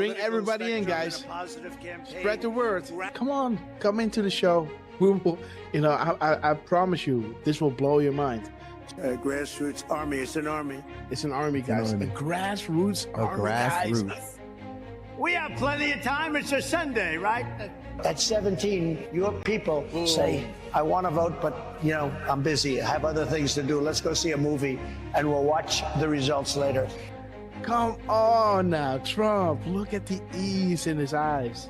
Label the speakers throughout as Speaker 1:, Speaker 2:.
Speaker 1: Bring everybody in, guys. Spread the word. Come on, come into the show. We will, you know, I promise you, this will blow your mind.
Speaker 2: Grassroots army. It's an army.
Speaker 1: It's an army, guys. A grassroots army, guys.
Speaker 2: We have plenty of time. It's a Sunday, right?
Speaker 3: At 17, your people say, I want to vote, but, you know, I'm busy. I have other things to do. Let's go see a movie, and we'll watch the results later.
Speaker 1: Come on now, Trump. Look at the ease in his eyes.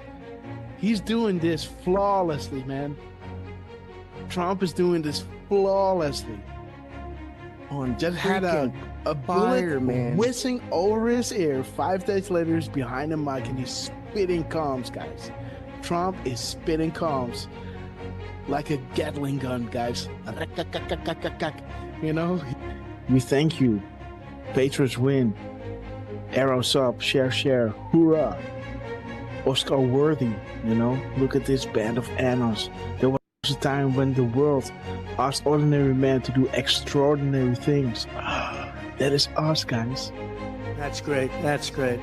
Speaker 1: He's doing this flawlessly, man. Trump is doing this flawlessly. Just had a bullet whizzing over his ear. 5 days later, he's behind the mic and he's spitting calms, guys. Trump is spitting calms like a Gatling gun, guys. You know, we thank you. Patriots win. Arrows up, share, hoorah. Oscar worthy, you know. Look at this band of annals. There was a time when the world asked ordinary men to do extraordinary things. That is us, guys.
Speaker 3: That's great. That's great.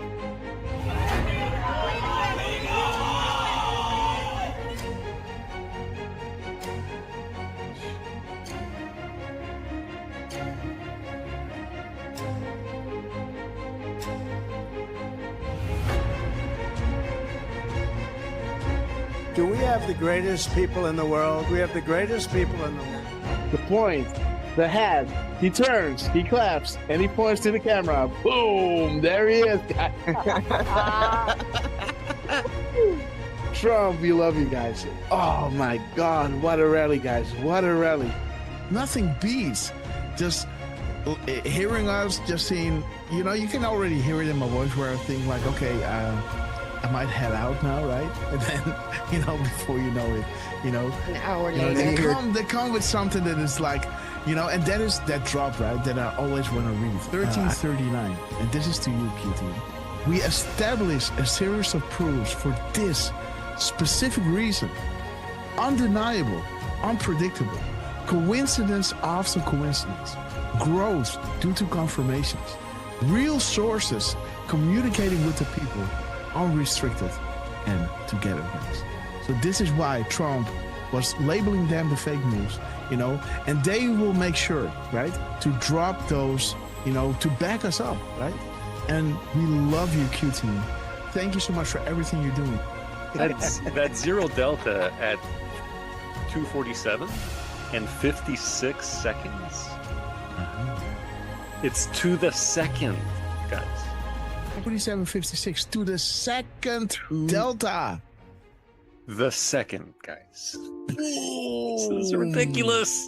Speaker 2: Do we have the greatest people in the world? We have the greatest people in the world.
Speaker 1: The point, the hat, he turns, he claps, and he points to the camera. Boom! There he is, guys. Trump, we love you guys. Oh my God, what a rally, guys. What a rally. Nothing beats just hearing us, just seeing, you know, you can already hear it in my voice where I think like, okay, I might head out now, right? And then, you know, before you know it, you know,
Speaker 4: an hour later,
Speaker 1: they come with something that is like, you know, and that is that drop, right? That I always want to read. 1339, and this is to you, QT. We established a series of proofs for this specific reason. Undeniable, unpredictable, coincidence after coincidence, growth due to confirmations, real sources communicating with the people, unrestricted and together, guys. So this is why Trump was labeling them the fake news, you know, and they will make sure, right, to drop those, you know, to back us up, right? And we love you, QT. Thank you so much for everything you're doing.
Speaker 5: That zero delta at 2:47 and 56 seconds. It's to the second, guys.
Speaker 1: 47.56 to the second delta.
Speaker 5: The second, guys. This is ridiculous.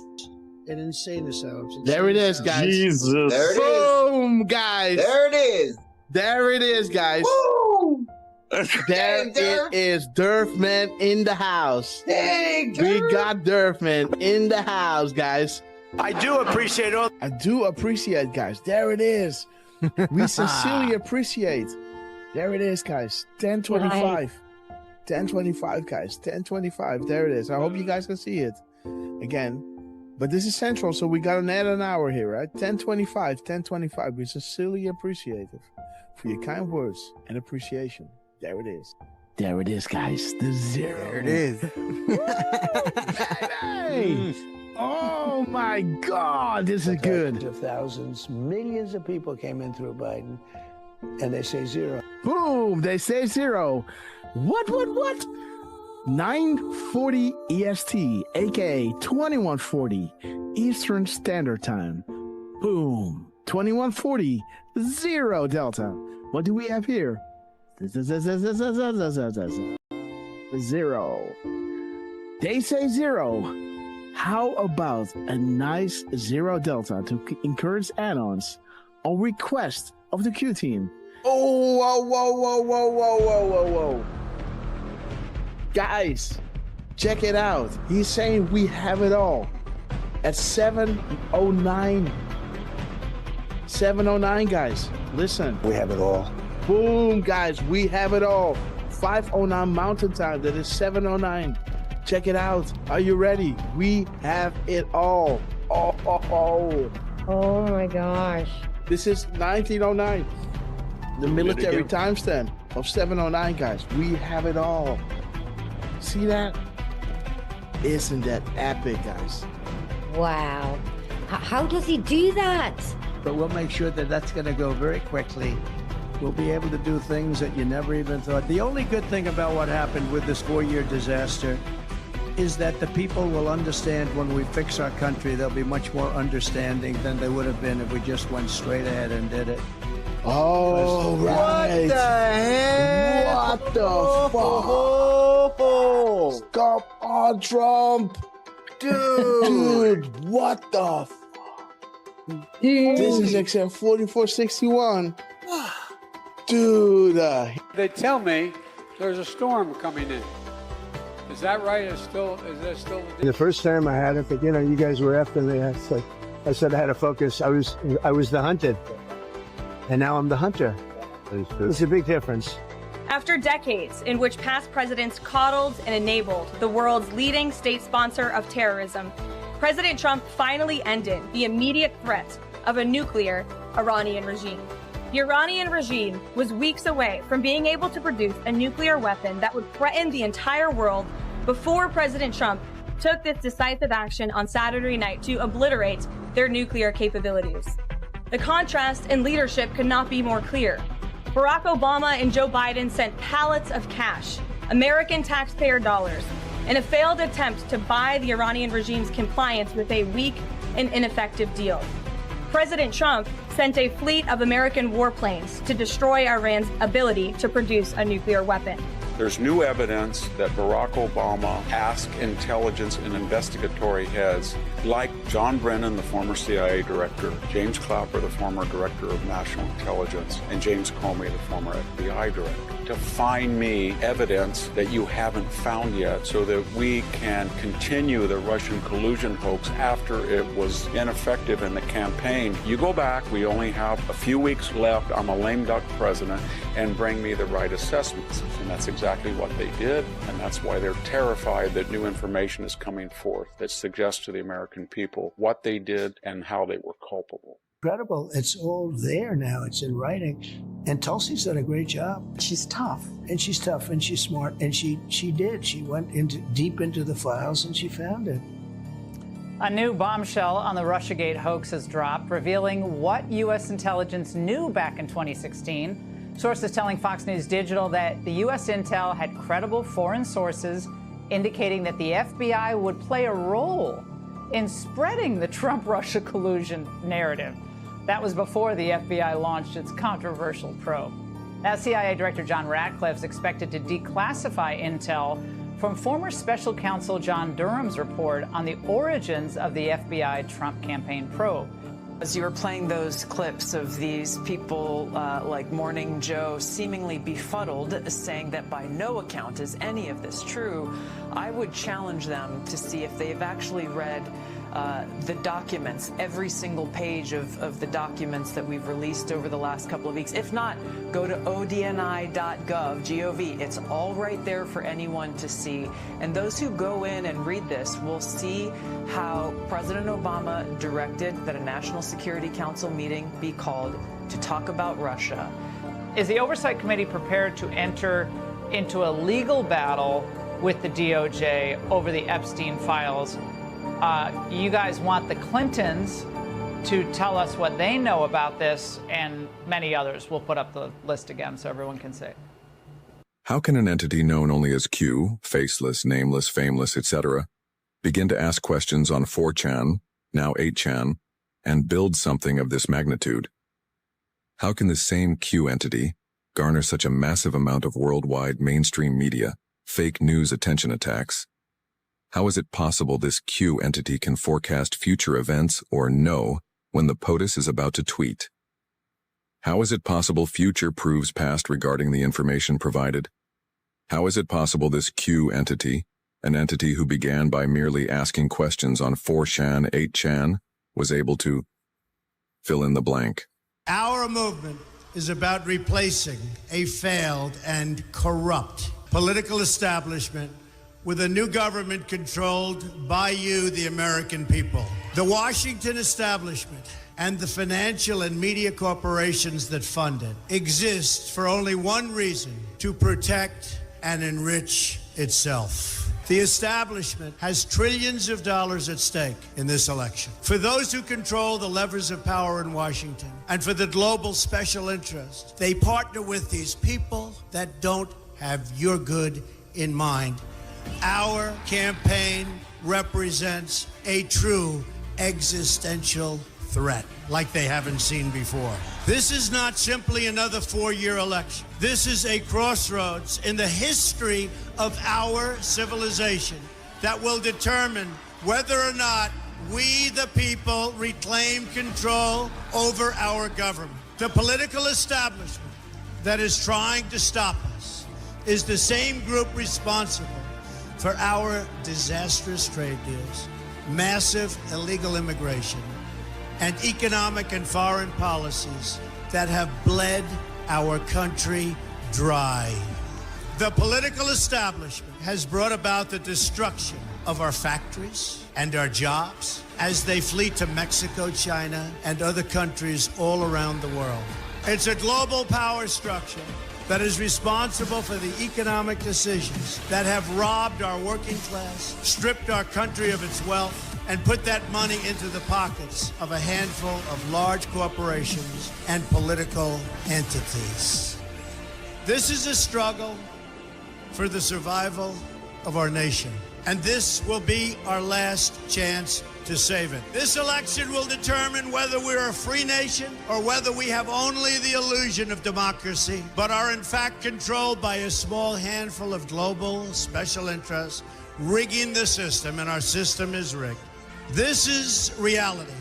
Speaker 3: They didn't say this out.
Speaker 1: There it is, guys.
Speaker 5: Jesus.
Speaker 6: There it is.
Speaker 1: Boom, guys.
Speaker 6: There it is.
Speaker 1: There it is, guys.
Speaker 6: Woo!
Speaker 1: There it is. Derf man in the house.
Speaker 6: Dang,
Speaker 1: We got Derf man in the house, guys.
Speaker 2: I do appreciate all.
Speaker 1: I do appreciate, guys. There it is. We sincerely appreciate. There it is, guys. 10:25. 10:25, guys. 10:25. There it is. I hope you guys can see it again. But this is central, so we got an add an hour here, right? 10:25. 10:25. We sincerely appreciate it for your kind words and appreciation. There it is. There it is, guys. The zero.
Speaker 6: There it is.
Speaker 1: Hey! Oh my God, this is good.
Speaker 3: Of thousands, millions of people came in through Biden, and they say zero.
Speaker 1: Boom, they say zero. What? 9:40 EST, aka 21:40 Eastern Standard Time. Boom, 21:40, zero Delta. What do we have here? Zero. They say zero. How about a nice zero Delta to encourage add-ons on request of the Q team? Oh, whoa. Guys, check it out. He's saying we have it all at 7:09. 7:09, guys. Listen.
Speaker 3: We have it all.
Speaker 1: Boom, guys. We have it all. 5:09 Mountain Time. That is 7:09. Check it out. Are you ready? We have it all.
Speaker 4: Oh my gosh.
Speaker 1: This is 1909. The military timestamp. of 709, guys. We have it all. See that? Isn't that epic, guys?
Speaker 4: Wow. How does he do that?
Speaker 2: But we'll make sure that that's going to go very quickly. We'll be able to do things that you never even thought. The only good thing about what happened with this 4-year disaster is that the people will understand when we fix our country. They'll be much more understanding than they would have been if we just went straight ahead and did it.
Speaker 1: Oh, right.
Speaker 2: What the heck?
Speaker 1: What the fuck? Stop on Trump. Dude, what the fuck? This is XM 4461. Dude.
Speaker 6: They tell me there's a storm coming in. Is that right? Is that still
Speaker 2: The first time I had it, but you guys were after me. I said I had to focus. I was the hunted, and now I'm the hunter. It's a big difference.
Speaker 7: After decades in which past presidents coddled and enabled the world's leading state sponsor of terrorism, President Trump finally ended the immediate threat of a nuclear Iranian regime. The Iranian regime was weeks away from being able to produce a nuclear weapon that would threaten the entire world before President Trump took this decisive action on Saturday night to obliterate their nuclear capabilities. The contrast in leadership could not be more clear. Barack Obama and Joe Biden sent pallets of cash, American taxpayer dollars, in a failed attempt to buy the Iranian regime's compliance with a weak and ineffective deal. President Trump sent a fleet of American warplanes to destroy Iran's ability to produce a nuclear weapon.
Speaker 8: There's new evidence that Barack Obama asked intelligence and investigatory heads like John Brennan, the former CIA director, James Clapper, the former director of national intelligence, and James Comey, the former FBI director, to find me evidence that you haven't found yet so that we can continue the Russian collusion hoax after it was ineffective in the campaign. You go back, we only have a few weeks left, I'm a lame duck president, and bring me the right assessments. And that's exactly what they did, and that's why they're terrified that new information is coming forth that suggests to the American people what they did and how they were culpable.
Speaker 2: Incredible. It's all there now. It's in writing. And Tulsi's done a great job.
Speaker 9: She's tough.
Speaker 2: And she's tough and she's smart. And she did. She went deep into the files and she found it.
Speaker 9: A new bombshell on the Russiagate hoax has dropped, revealing what U.S. intelligence knew back in 2016. Sources telling Fox News Digital that the U.S. intel had credible foreign sources indicating that the FBI would play a role in spreading the Trump-Russia collusion narrative. That was before the FBI launched its controversial probe. Now, CIA Director John Ratcliffe is expected to declassify intel from former special counsel John Durham's report on the origins of the FBI Trump campaign probe.
Speaker 10: As you were playing those clips of these people like Morning Joe seemingly befuddled, saying that by no account is any of this true, I would challenge them to see if they've actually read the documents, every single page of the documents that we've released over the last couple of weeks. If not, go to odni.gov, G-O-V. It's all right there for anyone to see. And those who go in and read this will see how President Obama directed that a National Security Council meeting be called to talk about Russia.
Speaker 9: Is the Oversight Committee prepared to enter into a legal battle with the DOJ over the Epstein files? You guys want the Clintons to tell us what they know about this, and many others. We'll put up the list again so everyone can see.
Speaker 11: How can an entity known only as Q, faceless, nameless, fameless, etc., begin to ask questions on 4chan, now 8chan, and build something of this magnitude? How can the same Q entity garner such a massive amount of worldwide mainstream media, fake news attention attacks? How is it possible this Q entity can forecast future events or know when the POTUS is about to tweet? How is it possible future proves past regarding the information provided? How is it possible this Q entity, an entity who began by merely asking questions on 4chan, 8chan, was able to fill in the blank?
Speaker 12: Our movement is about replacing a failed and corrupt political establishment with a new government controlled by you, the American people. The Washington establishment and the financial and media corporations that fund it exists for only one reason: to protect and enrich itself. The establishment has trillions of dollars at stake in this election. For those who control the levers of power in Washington and for the global special interest, they partner with these people that don't have your good in mind. Our campaign represents a true existential threat like they haven't seen before. This is not simply another 4-year election. This is a crossroads in the history of our civilization that will determine whether or not we, the people, reclaim control over our government. The political establishment that is trying to stop us is the same group responsible for our disastrous trade deals, massive illegal immigration, and economic and foreign policies that have bled our country dry. The political establishment has brought about the destruction of our factories and our jobs as they flee to Mexico, China, and other countries all around the world. It's a global power structure that is responsible for the economic decisions that have robbed our working class, stripped our country of its wealth, and put that money into the pockets of a handful of large corporations and political entities. This is a struggle for the survival of our nation, and this will be our last chance to save it. This election will determine whether we're a free nation or whether we have only the illusion of democracy, but are in fact controlled by a small handful of global special interests rigging the system, and our system is rigged. This is reality.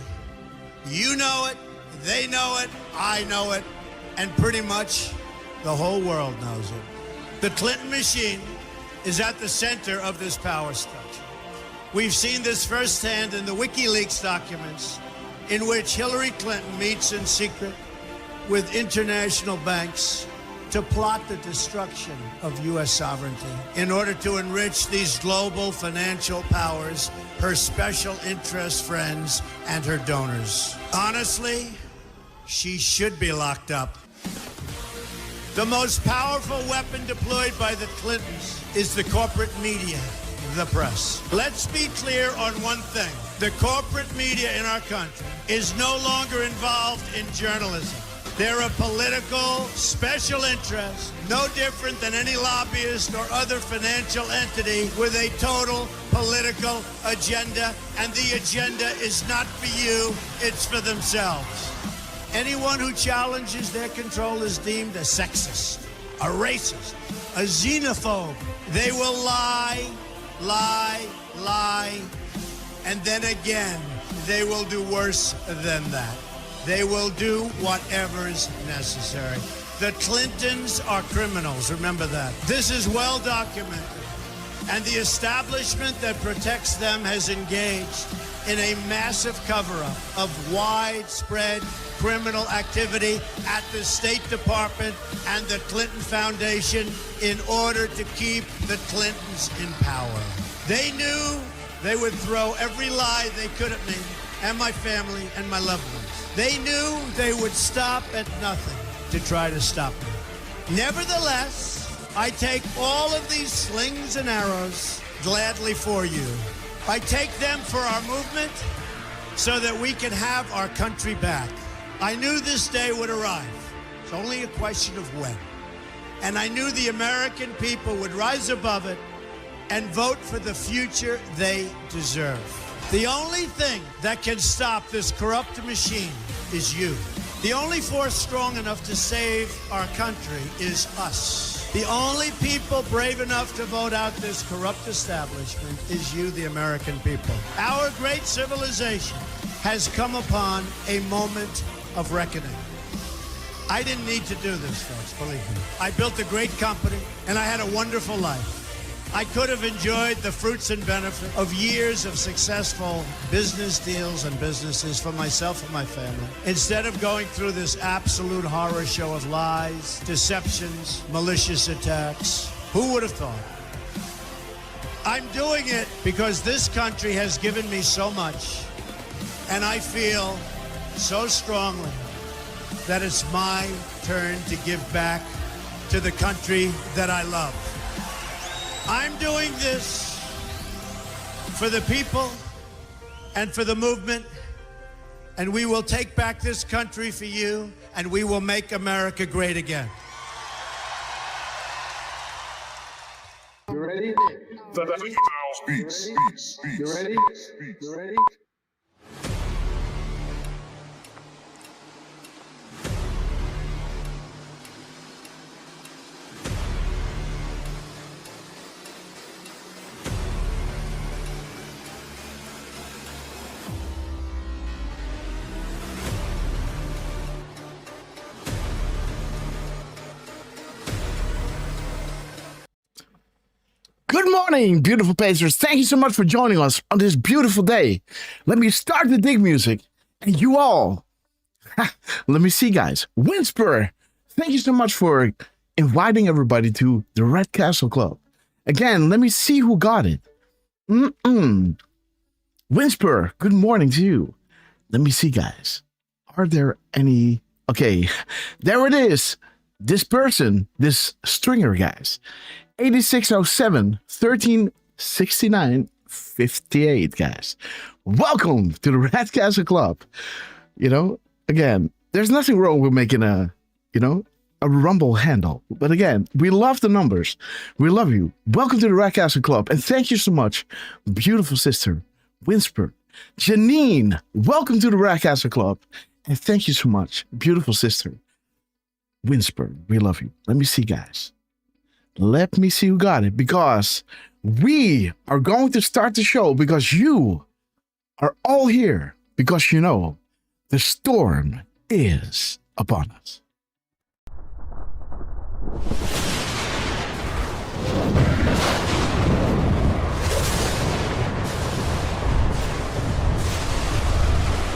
Speaker 12: You know it, they know it, I know it, and pretty much the whole world knows it. The Clinton machine is at the center of this power structure. We've seen this firsthand in the WikiLeaks documents, in which Hillary Clinton meets in secret with international banks to plot the destruction of U.S. sovereignty in order to enrich these global financial powers, her special interest friends, and her donors. Honestly, she should be locked up. The most powerful weapon deployed by the Clintons is the corporate media, the press. Let's be clear on one thing. The corporate media in our country is no longer involved in journalism. They're a political special interest, no different than any lobbyist or other financial entity with a total political agenda, and the agenda is not for you, it's for themselves. Anyone who challenges their control is deemed a sexist, a racist, a xenophobe. They will lie, lie, lie, and then again, they will do worse than that. They will do whatever is necessary. The Clintons are criminals, remember that. This is well documented, and the establishment that protects them has engaged in a massive cover-up of widespread criminal activity at the State Department and the Clinton Foundation in order to keep the Clintons in power. They knew they would throw every lie they could at me and my family and my loved ones. They knew they would stop at nothing to try to stop me. Nevertheless, I take all of these slings and arrows gladly for you. I take them for our movement so that we can have our country back. I knew this day would arrive. It's only a question of when. And I knew the American people would rise above it and vote for the future they deserve. The only thing that can stop this corrupt machine is you. The only force strong enough to save our country is us. The only people brave enough to vote out this corrupt establishment is you, the American people. Our great civilization has come upon a moment of reckoning. I didn't need to do this, folks, believe me. I built a great company, and I had a wonderful life. I could have enjoyed the fruits and benefits of years of successful business deals and businesses for myself and my family, instead of going through this absolute horror show of lies, deceptions, malicious attacks. Who would have thought? I'm doing it because this country has given me so much, and I feel so strongly that it's my turn to give back to the country that I love. I'm doing this for the people and for the movement, and we will take back this country for you, and we will make America great again.
Speaker 13: You ready? You ready? You ready?
Speaker 1: Good morning, beautiful Pacers. Thank you so much for joining us on this beautiful day. Let me start the dig music. And you all, let me see, guys. Winspur, thank you so much for inviting everybody to the Red Castle Club. Again, let me see who got it. Winspur, good morning to you. Let me see, guys. Are there any... Okay, there it is. This person, this stringer, guys. 8607 1369 58, guys. Welcome to the Red Castle Club. You know, again, there's nothing wrong with making a Rumble handle. But again, we love the numbers. We love you. Welcome to the Red Castle Club. And thank you so much, beautiful sister, Winspur. Janine, welcome to the Red Castle Club. And thank you so much, beautiful sister, Winspur. We love you. Let me see, guys. Let me see who got it, because we are going to start the show because you are all here, because you know the storm is upon us.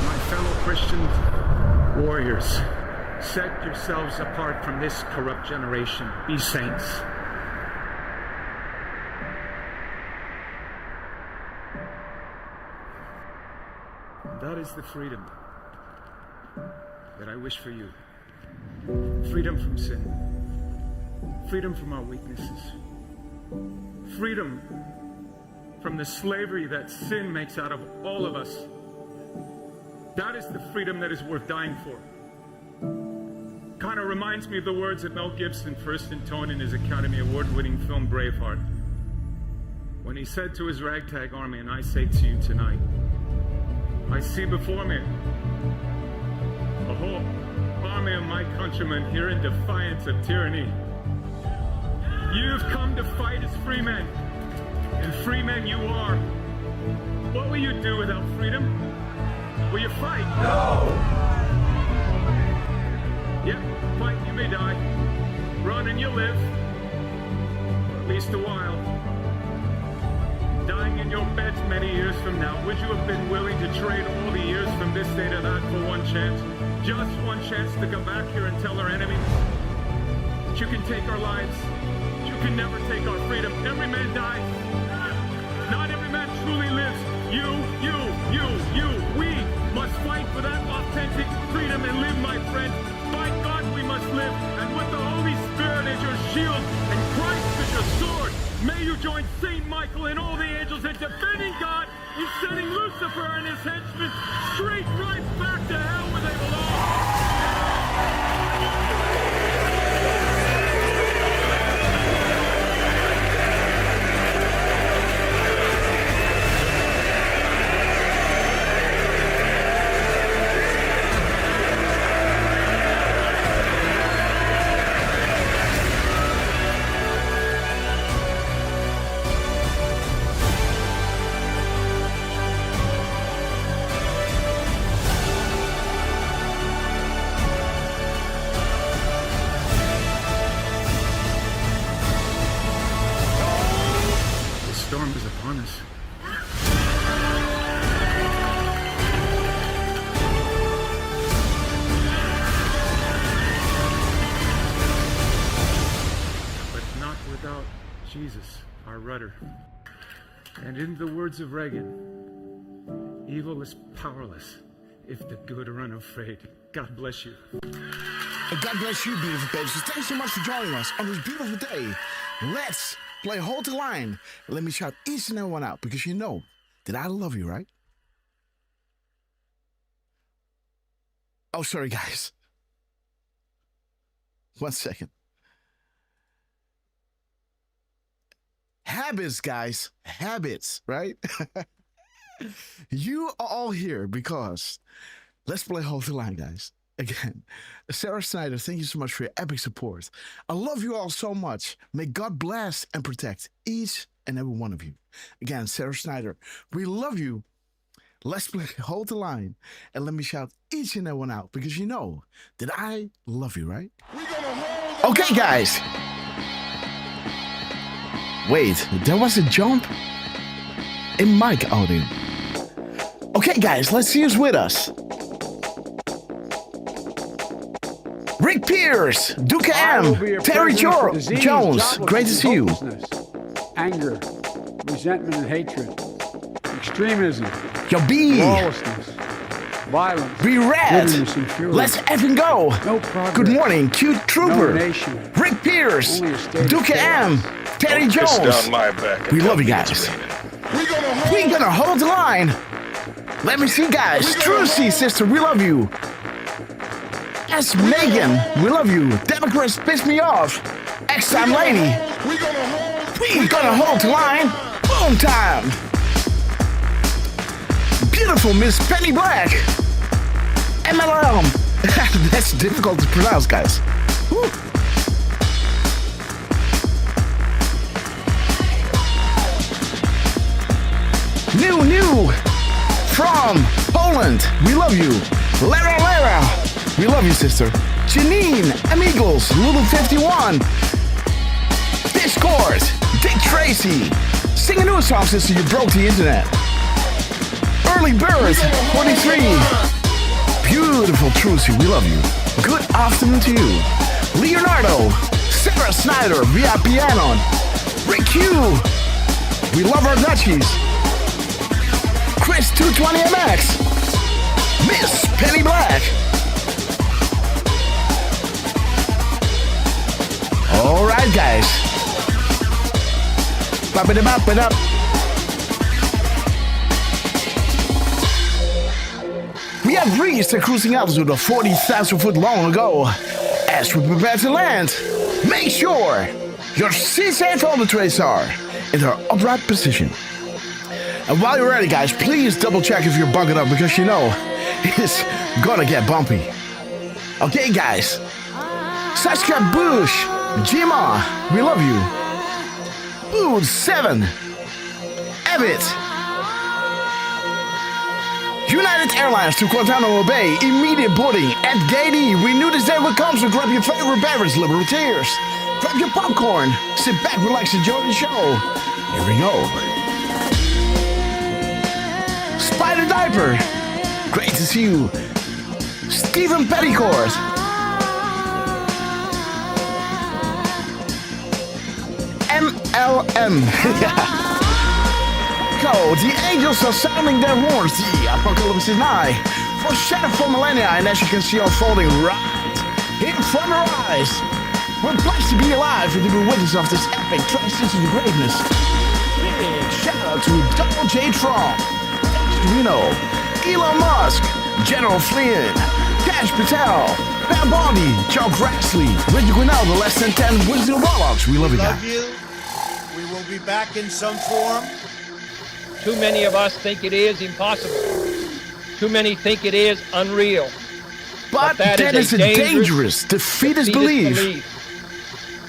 Speaker 14: My fellow Christian warriors, set yourselves apart from this corrupt generation. Be saints. That is the freedom that I wish for you. Freedom from sin. Freedom from our weaknesses. Freedom from the slavery that sin makes out of all of us. That is the freedom that is worth dying for. Kind of reminds me of the words that Mel Gibson first intoned in his Academy Award-winning film Braveheart, when he said to his ragtag army, and I say to you tonight, I see before me a whole army of my countrymen here in defiance of tyranny. You've come to fight as free men, and free men you are. What will you do without freedom? Will you fight? No! Yep, fight, you may die. Run and you'll live. Or at least a while. Dying in your beds many years from now, would you have been willing to trade all the years from this day to that for one chance? Just one chance to come back here and tell our enemies that you can take our lives, you can never take our freedom. Every man dies. Not every man truly lives. You. We must fight for that authentic freedom and live, my friend. By God, we must live. And with the Holy Spirit as your shield and Christ as your sword, may you join Saint Michael and all the angels in defending God and sending Lucifer and his henchmen straight right back to hell where they belong. Jesus, our rudder. And in the words of Reagan, evil is powerless if the good are unafraid. God bless you.
Speaker 1: And God bless you, beautiful pages. Thanks so much for joining us on this beautiful day. Let's play Hold the Line. Let me shout each and every one out because you know that I love you, right? Oh, sorry, guys. 1 second. Habits, guys. Habits, right? You are all here because let's play Hold the Line, guys. Again, Sarah Snyder, thank you so much for your epic support. I love you all so much. May God bless and protect each and every one of you. Again, Sarah Snyder, we love you. Let's play Hold the Line. And let me shout each and every one out because you know that I love you, right? Okay, guys. Wait, there was a jump in mic audio. Okay, guys, let's see who's with us. Rick Pierce, Duke M, Terry Jones, great to see you.
Speaker 6: Anger, resentment and hatred, extremism,
Speaker 1: Yo, B,
Speaker 6: lawlessness, violence,
Speaker 1: Be Red,
Speaker 6: bitterness and fury.
Speaker 1: let's effing go.
Speaker 6: No progress.
Speaker 1: Good morning, Cute Trooper,
Speaker 6: No nation.
Speaker 1: Rick Pierce,
Speaker 6: Only a state of
Speaker 1: Duke M, Terry
Speaker 5: Kiss
Speaker 1: Jones.
Speaker 5: down my back.
Speaker 1: We love you guys. We're gonna hold the line. Let me see, guys. Trucy, sister, we love you. S. Megan, we love you. Democrats piss me off. X-Time Lady. We're gonna hold the line. Boom time. Beautiful Miss Penny Black. MLM. That's difficult to pronounce, guys. Woo. New from Poland. We love you. Lara. We love you, sister. Janine, Amigos, Lulu51. Discord, Dick Tracy. Sing a new song, sister, you broke the internet. Early Bird, 43. Beautiful Trucy, we love you. Good afternoon to you. Leonardo, Sarah Snyder, VIP Anon. Rick Hugh, we love our Dutchies. Chris 220MX. Miss Penny Black. All right, guys. Bop it up. We have reached a cruising altitude of 40,000 foot long ago. As we prepare to land, make sure your seats and folder trays are in their upright position. And while you're ready, guys, please double check if you're buckled up because you know it's gonna get bumpy. Okay, guys. Saskia Bush, Jima, we love you. Bood 7, Abbott, United Airlines to Guantanamo Bay, immediate boarding at Gady. We knew this day would come, so grab your favorite beverage, liberal tears. Grab your popcorn, sit back, relax, enjoy the show. Here we go. Spider Diaper, great to see you. Stephen Petticourt. MLM. Go, the angels are sounding their horns. The apocalypse is nigh. Foreshadowed for millennia, and as you can see unfolding right in front of our eyes. We're blessed to be alive and to be witness of this epic transition to greatness. Big shout out to Donald J. Trump, Elon Musk, General Flynn, Cash Patel, Pam Bondi, Chuck Grassley, Richard Guinell, the less than 10 Wizard Warlocks. We love you guys.
Speaker 12: We will be back in some form.
Speaker 15: Too many of us think it is impossible. Too many think it is unreal.
Speaker 1: But that is a dangerous, defeatist belief.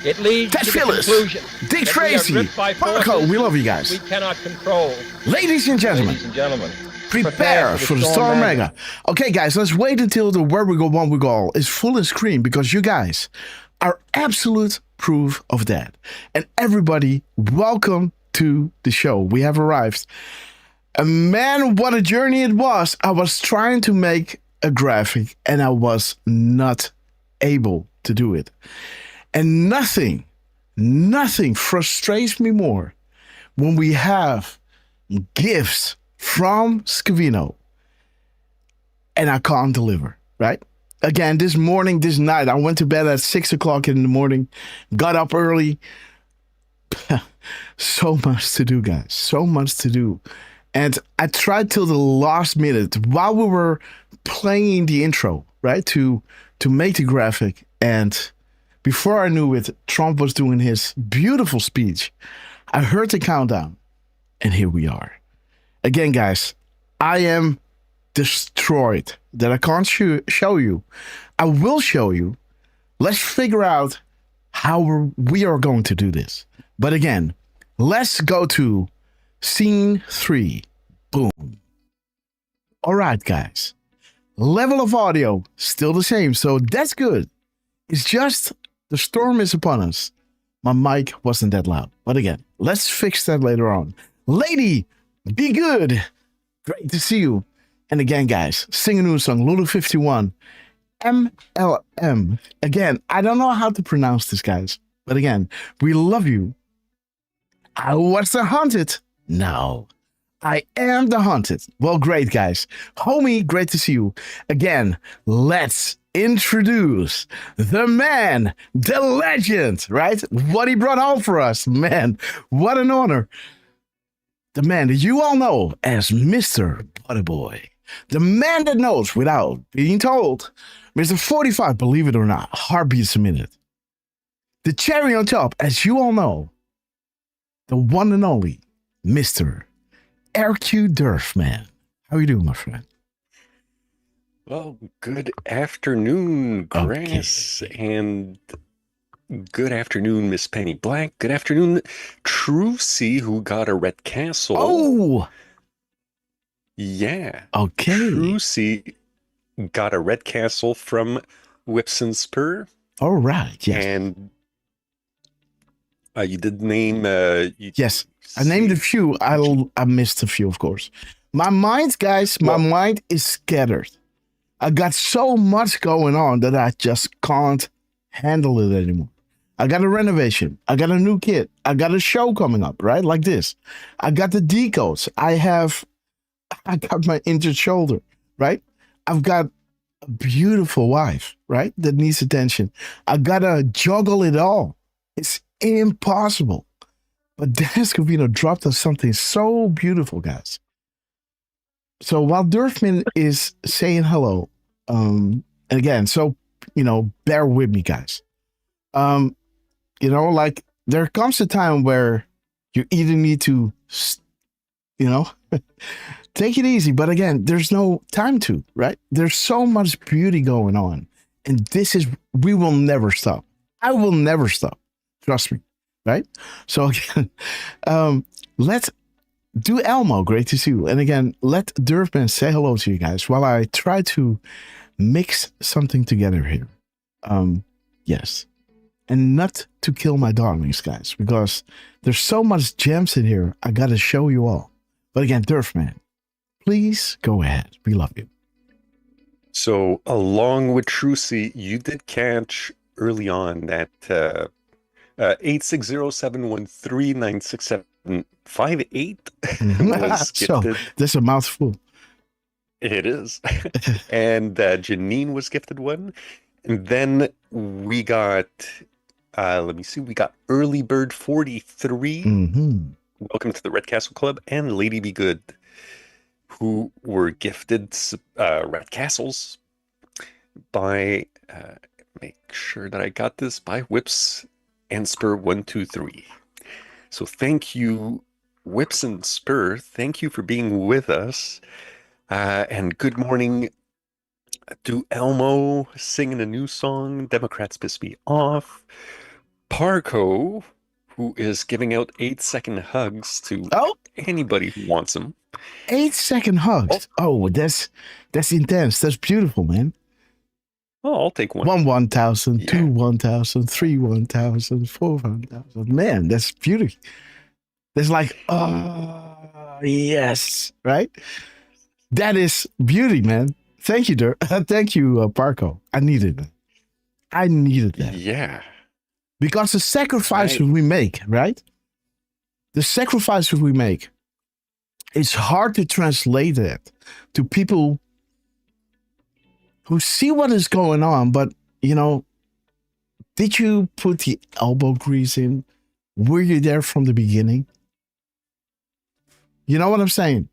Speaker 15: It leads
Speaker 1: Ted
Speaker 15: to the
Speaker 1: Phillips,
Speaker 15: conclusion
Speaker 1: Dick
Speaker 15: that
Speaker 1: Tracy,
Speaker 15: we are gripped by
Speaker 1: Parco,
Speaker 15: forces
Speaker 1: we love you guys.
Speaker 15: we cannot control.
Speaker 1: Ladies and gentlemen, prepare for the Storm Mega. Okay, guys, let's wait until the Where We Go, One We Go is full in screen because you guys are absolute proof of that. And everybody, welcome to the show. We have arrived. And man, what a journey it was. I was trying to make a graphic and I was not able to do it. And nothing frustrates me more when we have gifts from Scavino and I can't deliver, right? Again, this night, I went to bed at 6 o'clock in the morning, got up early. So much to do, guys. So much to do. And I tried till the last minute while we were playing the intro, right? To make the graphic. And before I knew it, Trump was doing his beautiful speech. I heard the countdown. And here we are. Again, guys, I am destroyed that I can't show you. I will show you. Let's figure out how we are going to do this. But again, let's go to scene 3. Boom. All right, guys. Level of audio still the same, so that's good. It's just the storm is upon us. My mic wasn't that loud. But again, let's fix that later on. Lady, be good. Great to see you. And again, guys, sing a new song, Lulu 51, MLM. Again, I don't know how to pronounce this, guys. But again, we love you. I was the hunted. No, I am the hunted. Well, great, guys. Homie, great to see you. Again, let's introduce the man, the legend, right? What he brought home for us. Man, what an honor. The man that you all know as Mr. Butterboy. The man that knows without being told. Mr. 45, believe it or not, heartbeats a minute. The cherry on top, as you all know, the one and only Mr. RQ Derf, man. How you doing, my friend?
Speaker 5: Well, good afternoon, Grass, and good afternoon, Miss Penny Black. Good afternoon, Trucy, who got a red castle.
Speaker 1: Oh!
Speaker 5: Yeah.
Speaker 1: Okay.
Speaker 5: Trucy got a red castle from Whips and Spur.
Speaker 1: All right, yes.
Speaker 5: And you did name...
Speaker 1: yes, I named a few. I missed a few, of course. My mind, guys, my mind is scattered. I got so much going on that I just can't handle it anymore. I got a renovation. I got a new kid. I got a show coming up, right? Like this. I got the decodes. I got my injured shoulder, right? I've got a beautiful wife, right? That needs attention. I gotta juggle it all. It's impossible. But Dennis Covino dropped us something so beautiful, guys. So while Durfman is saying hello, and again, so, bear with me, guys. Like there comes a time where you either need to, take it easy. But again, there's no time to, right? There's so much beauty going on. And we will never stop. I will never stop. Trust me. Right? So again, let's do Elmo. Great to see you. And again, let Durfman say hello to you guys while I try to mix something together here. Yes. And not to kill my darlings, guys, because there's so much gems in here. I got to show you all. But again, Durfman, please go ahead. We love you.
Speaker 5: So along with Trucy, you did catch early on that 860-713-96758 was gifted.
Speaker 1: So, that's a mouthful.
Speaker 5: It is. And Janine was gifted one. And then we got, we got Early Bird 43.
Speaker 1: Mm-hmm.
Speaker 5: Welcome to the Red Castle Club, and Lady Be Good, who were gifted Red Castles by, make sure that I got this, by Whips and Spur 123. So thank you, Whips and Spur. Thank you for being with us. And good morning to Elmo singing a new song, Democrats Piss Me Off. Parco, who is giving out 8-second hugs to anybody who wants them.
Speaker 1: 8-second hugs. Oh, that's intense. That's beautiful, man.
Speaker 5: Oh, I'll take one.
Speaker 1: 1,000, 2 1,000, 3 1,000, 4 1,000. Man, that's beautiful. It's like, oh, yes, right? That is beauty, man. Thank you, thank you, Parco. I needed that.
Speaker 5: Yeah.
Speaker 1: Because the sacrifices we make, right? The sacrifices we make, it's hard to translate that to people who see what is going on, but did you put the elbow grease in? Were you there from the beginning? You know what I'm saying?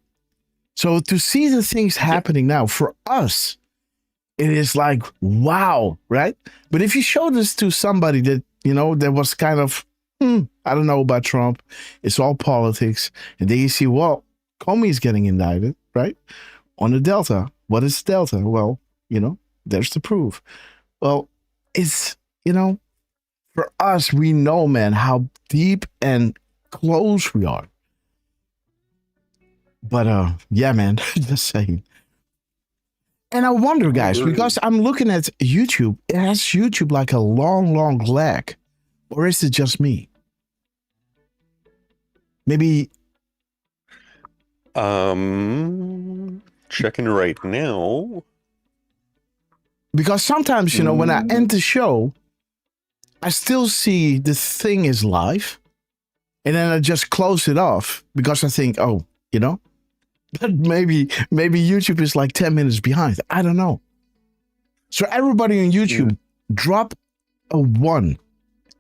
Speaker 1: So to see the things happening now for us, it is like, wow, right? But if you show this to somebody that, that was kind of, I don't know about Trump, it's all politics. And then you see, well, Comey's getting indicted, right? On the Delta. What is Delta? Well, there's the proof. Well, it's, for us, we know, man, how deep and close we are. But yeah, man, just saying. And I wonder, guys, because I'm looking at YouTube, it has YouTube like a long, long lag. Or is it just me? Maybe.
Speaker 5: Checking right now.
Speaker 1: Because sometimes, when I end the show, I still see the thing is live. And then I just close it off because I think, but maybe YouTube is like 10 minutes behind. I don't know. So everybody on YouTube, drop a 1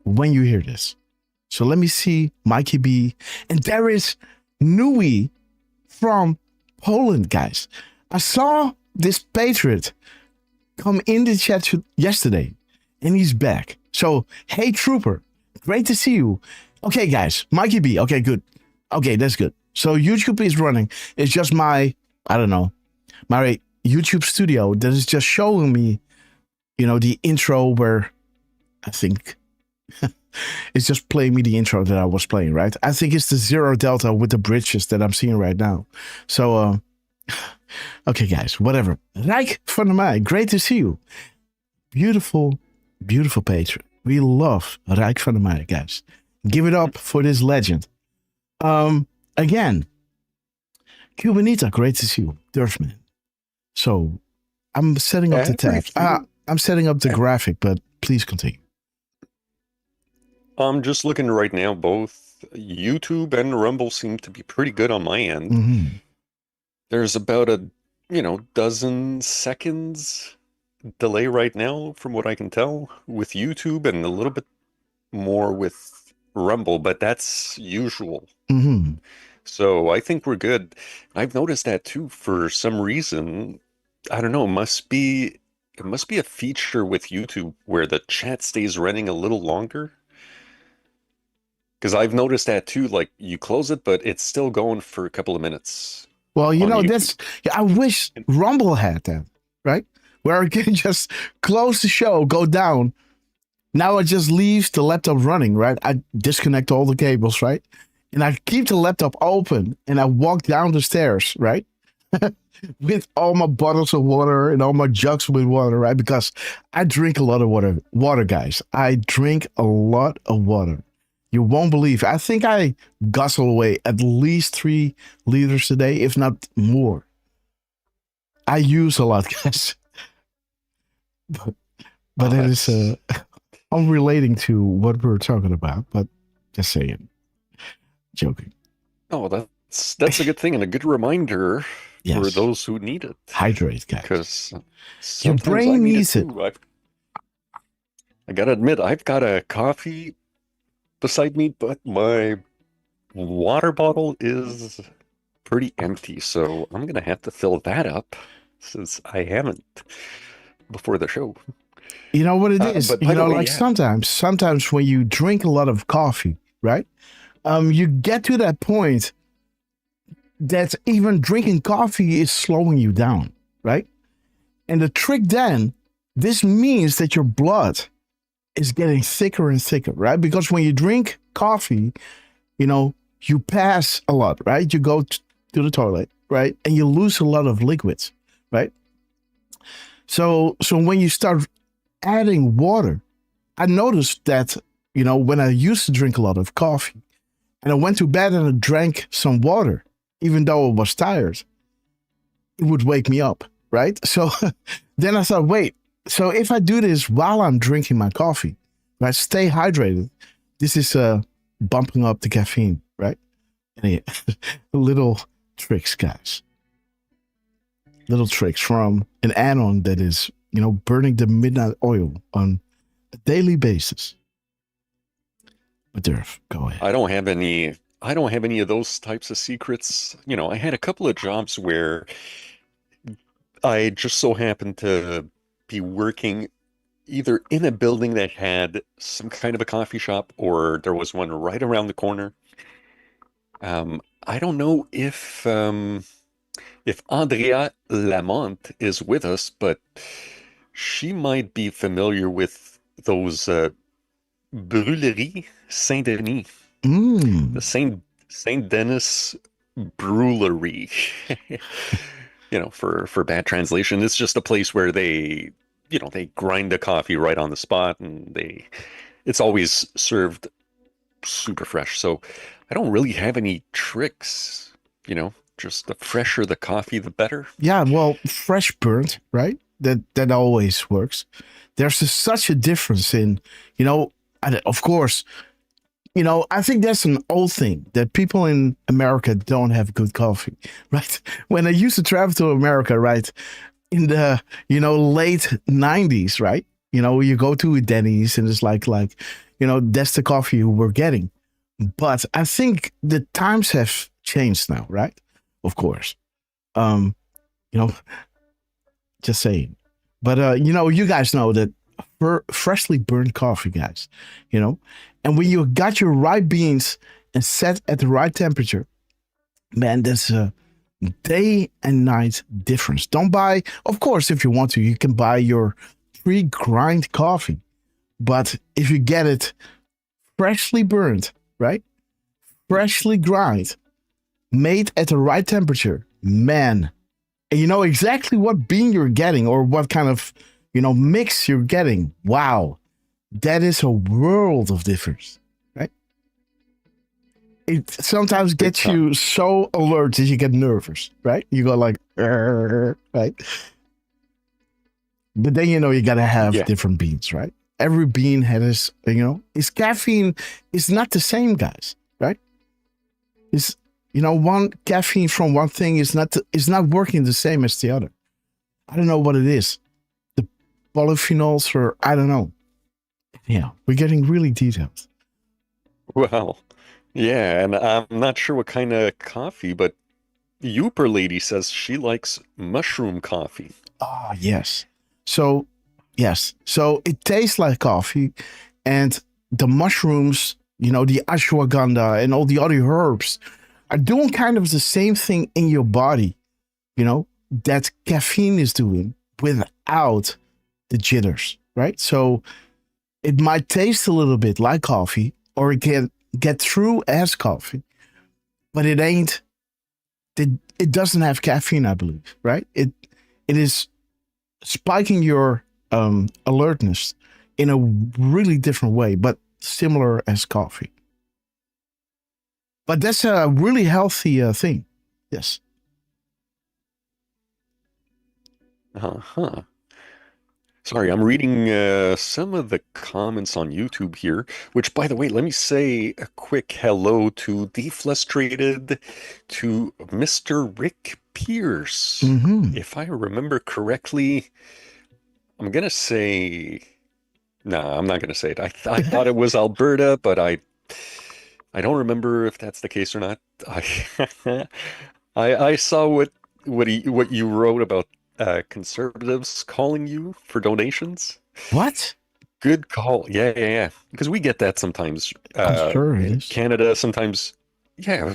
Speaker 1: when you hear this. So let me see Mikey B. And there is Nui from Poland, guys. I saw this Patriot come in the chat yesterday, and he's back. So, hey, Trooper, great to see you. Okay, guys, Mikey B. Okay, good. Okay, that's good. So YouTube is running. It's just my YouTube studio that is just showing me, the intro where I think it's just playing me the intro that I was playing, right? I think it's the Zero Delta with the bridges that I'm seeing right now. So, okay, guys, whatever. Rijk van der Meij, great to see you. Beautiful, beautiful patron. We love Rijk van der Meij, guys. Give it up for this legend. Again, Cubanita, great to see you. Derf, man. So, I'm setting up the tab. I'm setting up the graphic, but please continue.
Speaker 5: I'm just looking right now. Both YouTube and Rumble seem to be pretty good on my end.
Speaker 1: Mm-hmm.
Speaker 5: There's about a, dozen seconds delay right now from what I can tell with YouTube and a little bit more with Rumble, but that's usual.
Speaker 1: Mm-hmm.
Speaker 5: So I think we're good. I've noticed that too for some reason. I don't know. It must be a feature with YouTube where the chat stays running a little longer. Because I've noticed that too. Like you close it, but it's still going for a couple of minutes.
Speaker 1: Well, I wish Rumble had that, right? Where I can just close the show, go down. Now it just leaves the laptop running, right? I disconnect all the cables, right? And I keep the laptop open and I walk down the stairs, right? With all my bottles of water and all my jugs with water, right? Because I drink a lot of water, guys. I drink a lot of water. You won't believe. I think I guzzle away at least 3 liters a day, if not more. I use a lot, guys. But it is unrelating to what we're talking about. But just saying, joking.
Speaker 5: Oh, that's a good thing and a good reminder for those who need it.
Speaker 1: Hydrate, guys.
Speaker 5: Because
Speaker 1: your brain needs it.
Speaker 5: I gotta admit, I've got a coffee beside me, but my water bottle is pretty empty, so I'm gonna have to fill that up since I haven't before the show.
Speaker 1: You know what it is? Sometimes when you drink a lot of coffee, right? You get to that point that even drinking coffee is slowing you down, right? And the trick then, this means that your blood is getting thicker and thicker, right? Because when you drink coffee, you pass a lot, right? You go to the toilet, right? And you lose a lot of liquids, right? So when you start adding water, I noticed that, when I used to drink a lot of coffee and I went to bed and I drank some water, even though I was tired, it would wake me up, right? So then I thought, wait, so if I do this while I'm drinking my coffee, right, stay hydrated, this is bumping up the caffeine, right? And little tricks, guys. Little tricks from an add-on that is burning the midnight oil on a daily basis. But Derf, go ahead.
Speaker 5: I don't have any of those types of secrets. I had a couple of jobs where I just so happened to be working either in a building that had some kind of a coffee shop, or there was one right around the corner. I don't know if Andrea Lamont is with us, but she might be familiar with those Brûlerie Saint-Denis, the Saint Denis Brewery. For bad translation, it's just a place where they grind the coffee right on the spot, and it's always served super fresh. So I don't really have any tricks, just the fresher the coffee, the better.
Speaker 1: Yeah, well, fresh burnt, right? That always works. There's such a difference in, of course, I think that's an old thing that people in America don't have good coffee, right? When I used to travel to America, right, in the, late 90s, right? You go to a Denny's and it's like, that's the coffee you were getting. But I think the times have changed now, right? Of course. Just saying. But, you guys know that freshly burned coffee, guys, and when you got your right beans and set at the right temperature, man, there's a day and night difference. Don't buy, of course, if you want to, you can buy your pre-grind coffee. But if you get it freshly burned, right? Freshly grind, made at the right temperature, man, and you know exactly what bean you're getting or what kind of, mix you're getting. Wow. That is a world of difference, right? It sometimes gets you so alert that you get nervous, right? You go like, right? But then, you got to have different beans, right? Every bean has, its caffeine is not the same, guys, right? It's, one caffeine from one thing is not working the same as the other. I don't know what it is. The polyphenols, or I don't know. Yeah, we're getting really detailed.
Speaker 5: Well, yeah, and I'm not sure what kind of coffee, but the Uper lady says she likes mushroom coffee.
Speaker 1: Ah, yes. So, yes. So it tastes like coffee, and the mushrooms, the ashwagandha and all the other herbs are doing kind of the same thing in your body, that caffeine is doing without the jitters, right? So it might taste a little bit like coffee, or it can get through as coffee, but it ain't. It doesn't have caffeine, I believe, right? It is spiking your alertness in a really different way, but similar as coffee. But that's a really healthy thing. Yes.
Speaker 5: Uh-huh. Sorry, I'm reading some of the comments on YouTube here, which, by the way, let me say a quick hello to Deflustrated, to Mr. Rick Pierce.
Speaker 1: Mm-hmm.
Speaker 5: If I remember correctly, I'm going to say... No, I'm not going to say it. I thought it was Alberta, but I don't remember if that's the case or not. I saw what you wrote about conservatives calling you for donations.
Speaker 1: What?
Speaker 5: Good call. Yeah. Because we get that sometimes.
Speaker 1: I'm sure it is.
Speaker 5: Canada sometimes. Yeah,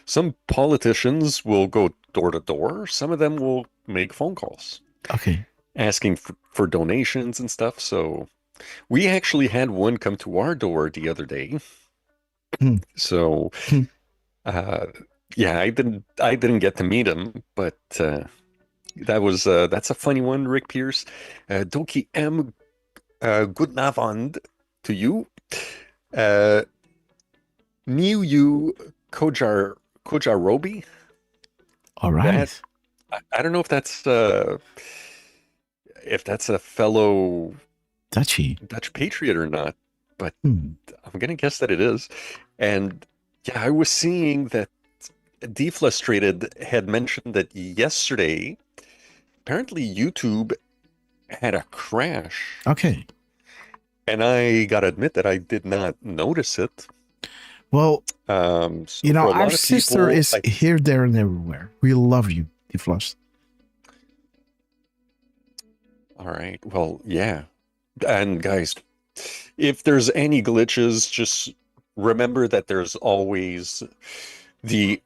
Speaker 5: some politicians will go door to door. Some of them will make phone calls.
Speaker 1: Okay.
Speaker 5: Asking for donations and stuff. So we actually had one come to our door the other day. So, yeah, I didn't get to meet him, but that's a funny one, Rick Pierce. Doki M. Goodnavond to you. Niu Kojarobi.
Speaker 1: All right.
Speaker 5: I don't know if that's a fellow Dutch patriot or not, but I'm gonna guess that it is. And yeah, I was seeing that Deflustrated had mentioned that yesterday, apparently YouTube had a crash.
Speaker 1: Okay.
Speaker 5: And I gotta admit that I did not notice it.
Speaker 1: Well,
Speaker 5: so
Speaker 1: you know,
Speaker 5: for a lot
Speaker 1: our
Speaker 5: of
Speaker 1: sister
Speaker 5: people,
Speaker 1: is here, there, and everywhere. We love you, Deflost.
Speaker 5: All right. Well, yeah. And guys, if there's any glitches, just remember that there's always the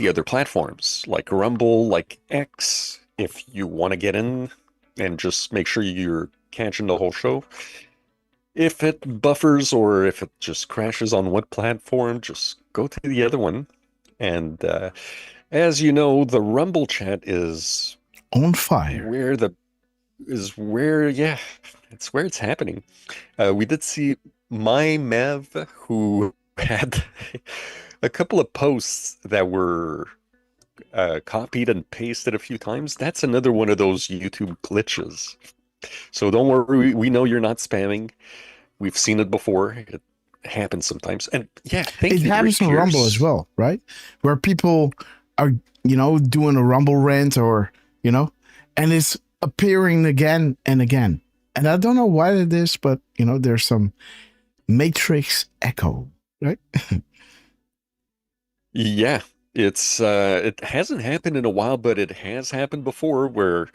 Speaker 5: other platforms like Rumble, like X, if you want to get in and just make sure you're catching the whole show. If it buffers or if it just crashes on one platform, just go to the other one. And as you know, the Rumble chat is
Speaker 1: on fire.
Speaker 5: Yeah, it's where it's happening. We did see my Mev, who had a couple of posts that were copied and pasted a few times. That's another one of those YouTube glitches. So don't worry, we know you're not spamming. We've seen it before. It happens sometimes. And yeah,
Speaker 1: it happens on Rumble as well, right? Where people are, you know, doing a Rumble rant or, you know, and it's appearing again and again. And I don't know why it is, but, you know, there's some Matrix echo, right?
Speaker 5: Yeah, it's it hasn't happened in a while, but it has happened before where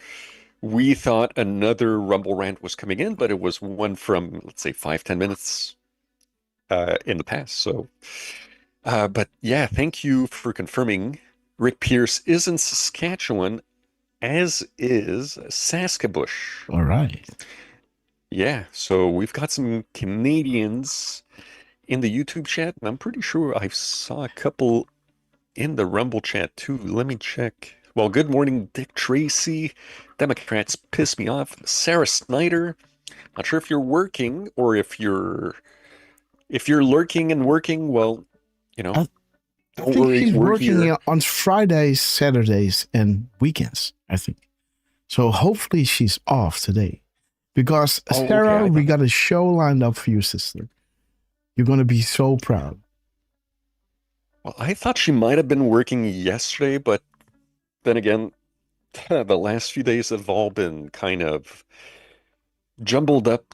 Speaker 5: we thought another Rumble rant was coming in, but it was one from, let's say, 5-10 minutes in the past. So, but yeah, thank you for confirming. Rick Pierce is in Saskatchewan, as is Saskabush.
Speaker 1: All right.
Speaker 5: Yeah, so we've got some Canadians in the YouTube chat, and I'm pretty sure I saw a couple in the Rumble chat too. Let me check. Well, good morning, Dick Tracy. Democrats piss me off. Sarah Snyder. Not sure if you're working or if you're lurking and working. Well, you know,
Speaker 1: I think she's working on Fridays, Saturdays, and weekends, I think. So hopefully she's off today. Because, Sarah, we got a show lined up for you, sister. You're going to be so proud.
Speaker 5: Well, I thought she might have been working yesterday, but then again, the last few days have all been kind of jumbled up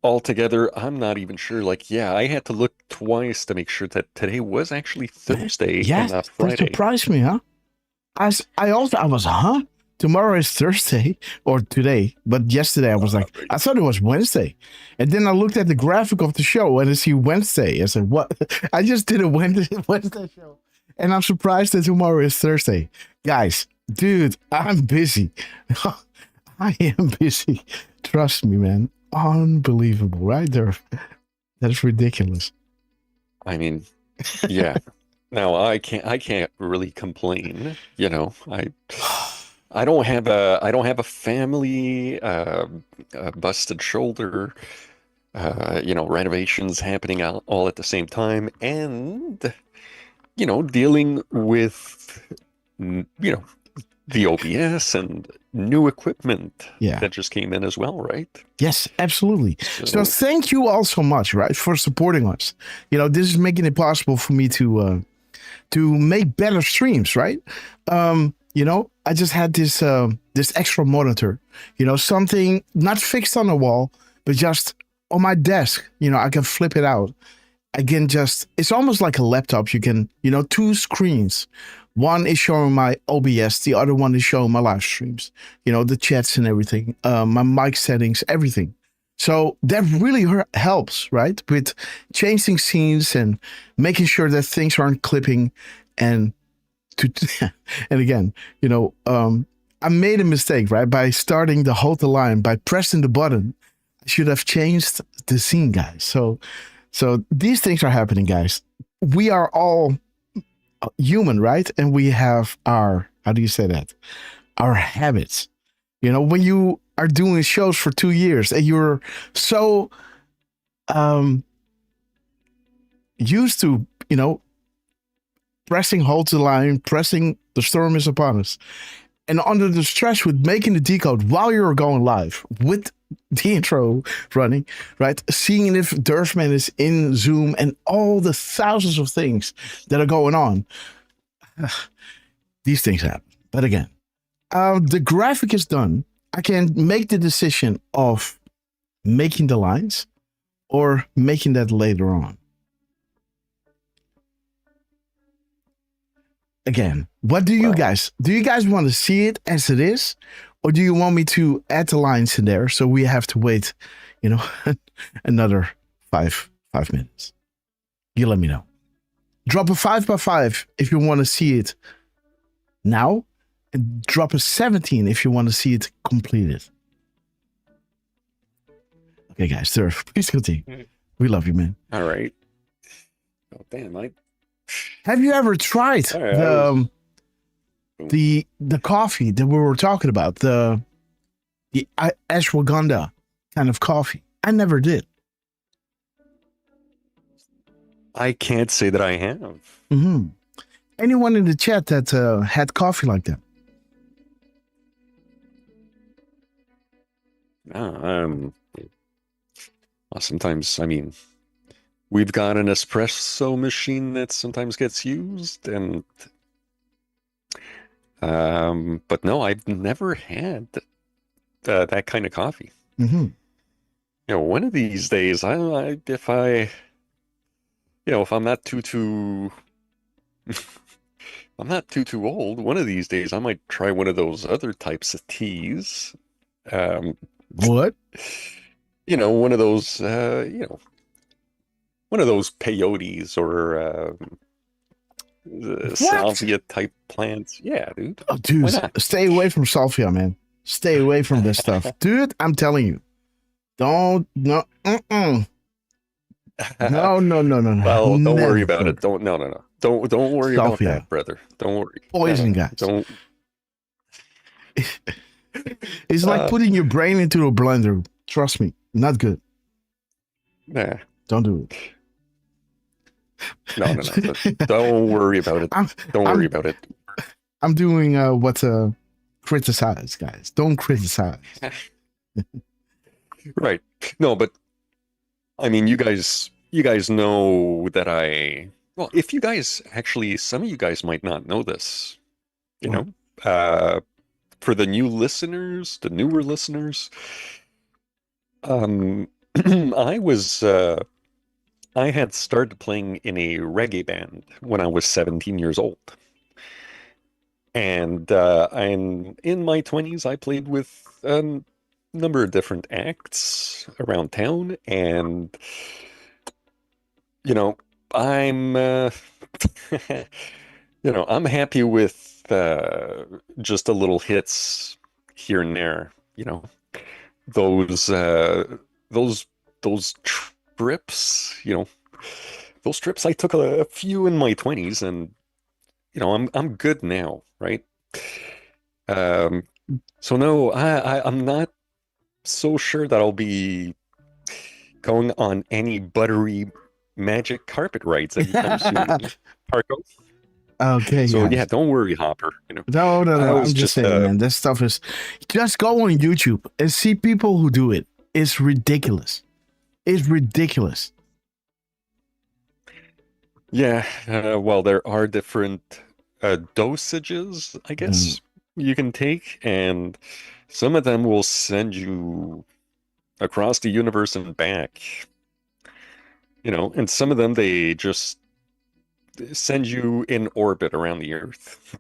Speaker 5: altogether. I'm not even sure. Like, yeah, I had to look twice to make sure that today was actually Thursday and not Friday.
Speaker 1: That surprised me, huh? I was, huh? Tomorrow is Thursday or today, but yesterday I was like, I thought it was Wednesday. And then I looked at the graphic of the show and I see Wednesday. I said, what? I just did a Wednesday show. And I'm surprised that tomorrow is Thursday. Guys, dude, I'm busy. I am busy. Trust me, man. Unbelievable, right there. That's ridiculous.
Speaker 5: I mean, yeah. Now I can't really complain. You know, I don't have a family, a busted shoulder, you know, renovations happening all at the same time, and you know, dealing with you know, the OBS and new equipment that just came in as well, right?
Speaker 1: Yes, absolutely. So thank you all so much, right, for supporting us. You know, this is making it possible for me to make better streams, right? You know, I just had this this extra monitor, you know, something not fixed on the wall, but just on my desk. You know, I can flip it out. I can just, it's almost like a laptop. You can, you know, two screens. One is showing my OBS, the other one is showing my live streams, you know, the chats and everything, my mic settings, everything. So that really helps, right? With changing scenes and making sure that things aren't clipping and and again, you know, I made a mistake, right? By starting the hold the line, by pressing the button, I should have changed the scene, guys. So these things are happening, guys. We are all human, right? And we have our, how do you say that? Our habits. You know, when you are doing shows for 2 years and you're so used to, you know, pressing hold the line, pressing the storm is upon us, and under the stress with making the decode while you're going live with the intro running, right? Seeing if Derfman is in Zoom and all the thousands of things that are going on. These things happen. But again, the graphic is done. I can make the decision of making the lines or making that later on. Again, what do you guys want to see it as it is, or do you want me to add the lines in there so we have to wait, another five minutes? You let me know. Drop a 5x5 if you want to see it now, and drop a 17 if you want to see it completed. Okay, guys, Derf, please continue. We love you, man.
Speaker 5: All right. Oh, damn,
Speaker 1: Have you ever tried the coffee that we were talking about, the ashwagandha kind of coffee? I never did.
Speaker 5: I can't say that I have.
Speaker 1: Mm-hmm. Anyone in the chat that had coffee like that?
Speaker 5: Well, sometimes, we've got an espresso machine that sometimes gets used, and but no, I've never had that kind of coffee.
Speaker 1: Mm-hmm.
Speaker 5: One of these days, if I'm not too I'm not too old, one of these days I might try one of those other types of teas.
Speaker 1: What?
Speaker 5: One of those one of those peyotes or salvia type plants. Yeah, dude.
Speaker 1: Oh, dude, stay away from salvia, man. Stay away from this stuff. Dude, I'm telling you. No. No. Well,
Speaker 5: don't worry about it. Don't worry about that, brother. Don't worry.
Speaker 1: Poison, guys.
Speaker 5: Don't.
Speaker 1: It's like putting your brain into a blender. Trust me, not good.
Speaker 5: Nah.
Speaker 1: Don't do it.
Speaker 5: No. Don't worry about it. Don't worry about it.
Speaker 1: I'm doing what criticize, guys. Don't criticize.
Speaker 5: Right. No, but you guys know that if you guys actually, some of you guys might not know this, for the newer listeners, I had started playing in a reggae band when I was 17 years old. And I'm in my 20s. I played with a number of different acts around town, and I'm I'm happy with just a little hits here and there. Those trips, those trips, I took a few in my 20s, and I'm good now, right? So no, I'm not so sure that I'll be going on any buttery magic carpet rides anytime soon. Parko.
Speaker 1: Okay.
Speaker 5: So
Speaker 1: guys.
Speaker 5: yeah, don't worry, Hopper.
Speaker 1: No. I'm just saying, man. This stuff is just go on YouTube and see people who do it. It's ridiculous. It's ridiculous.
Speaker 5: Yeah. Well, there are different dosages, I guess, you can take, and some of them will send you across the universe and back. And some of them, they just send you in orbit around the Earth.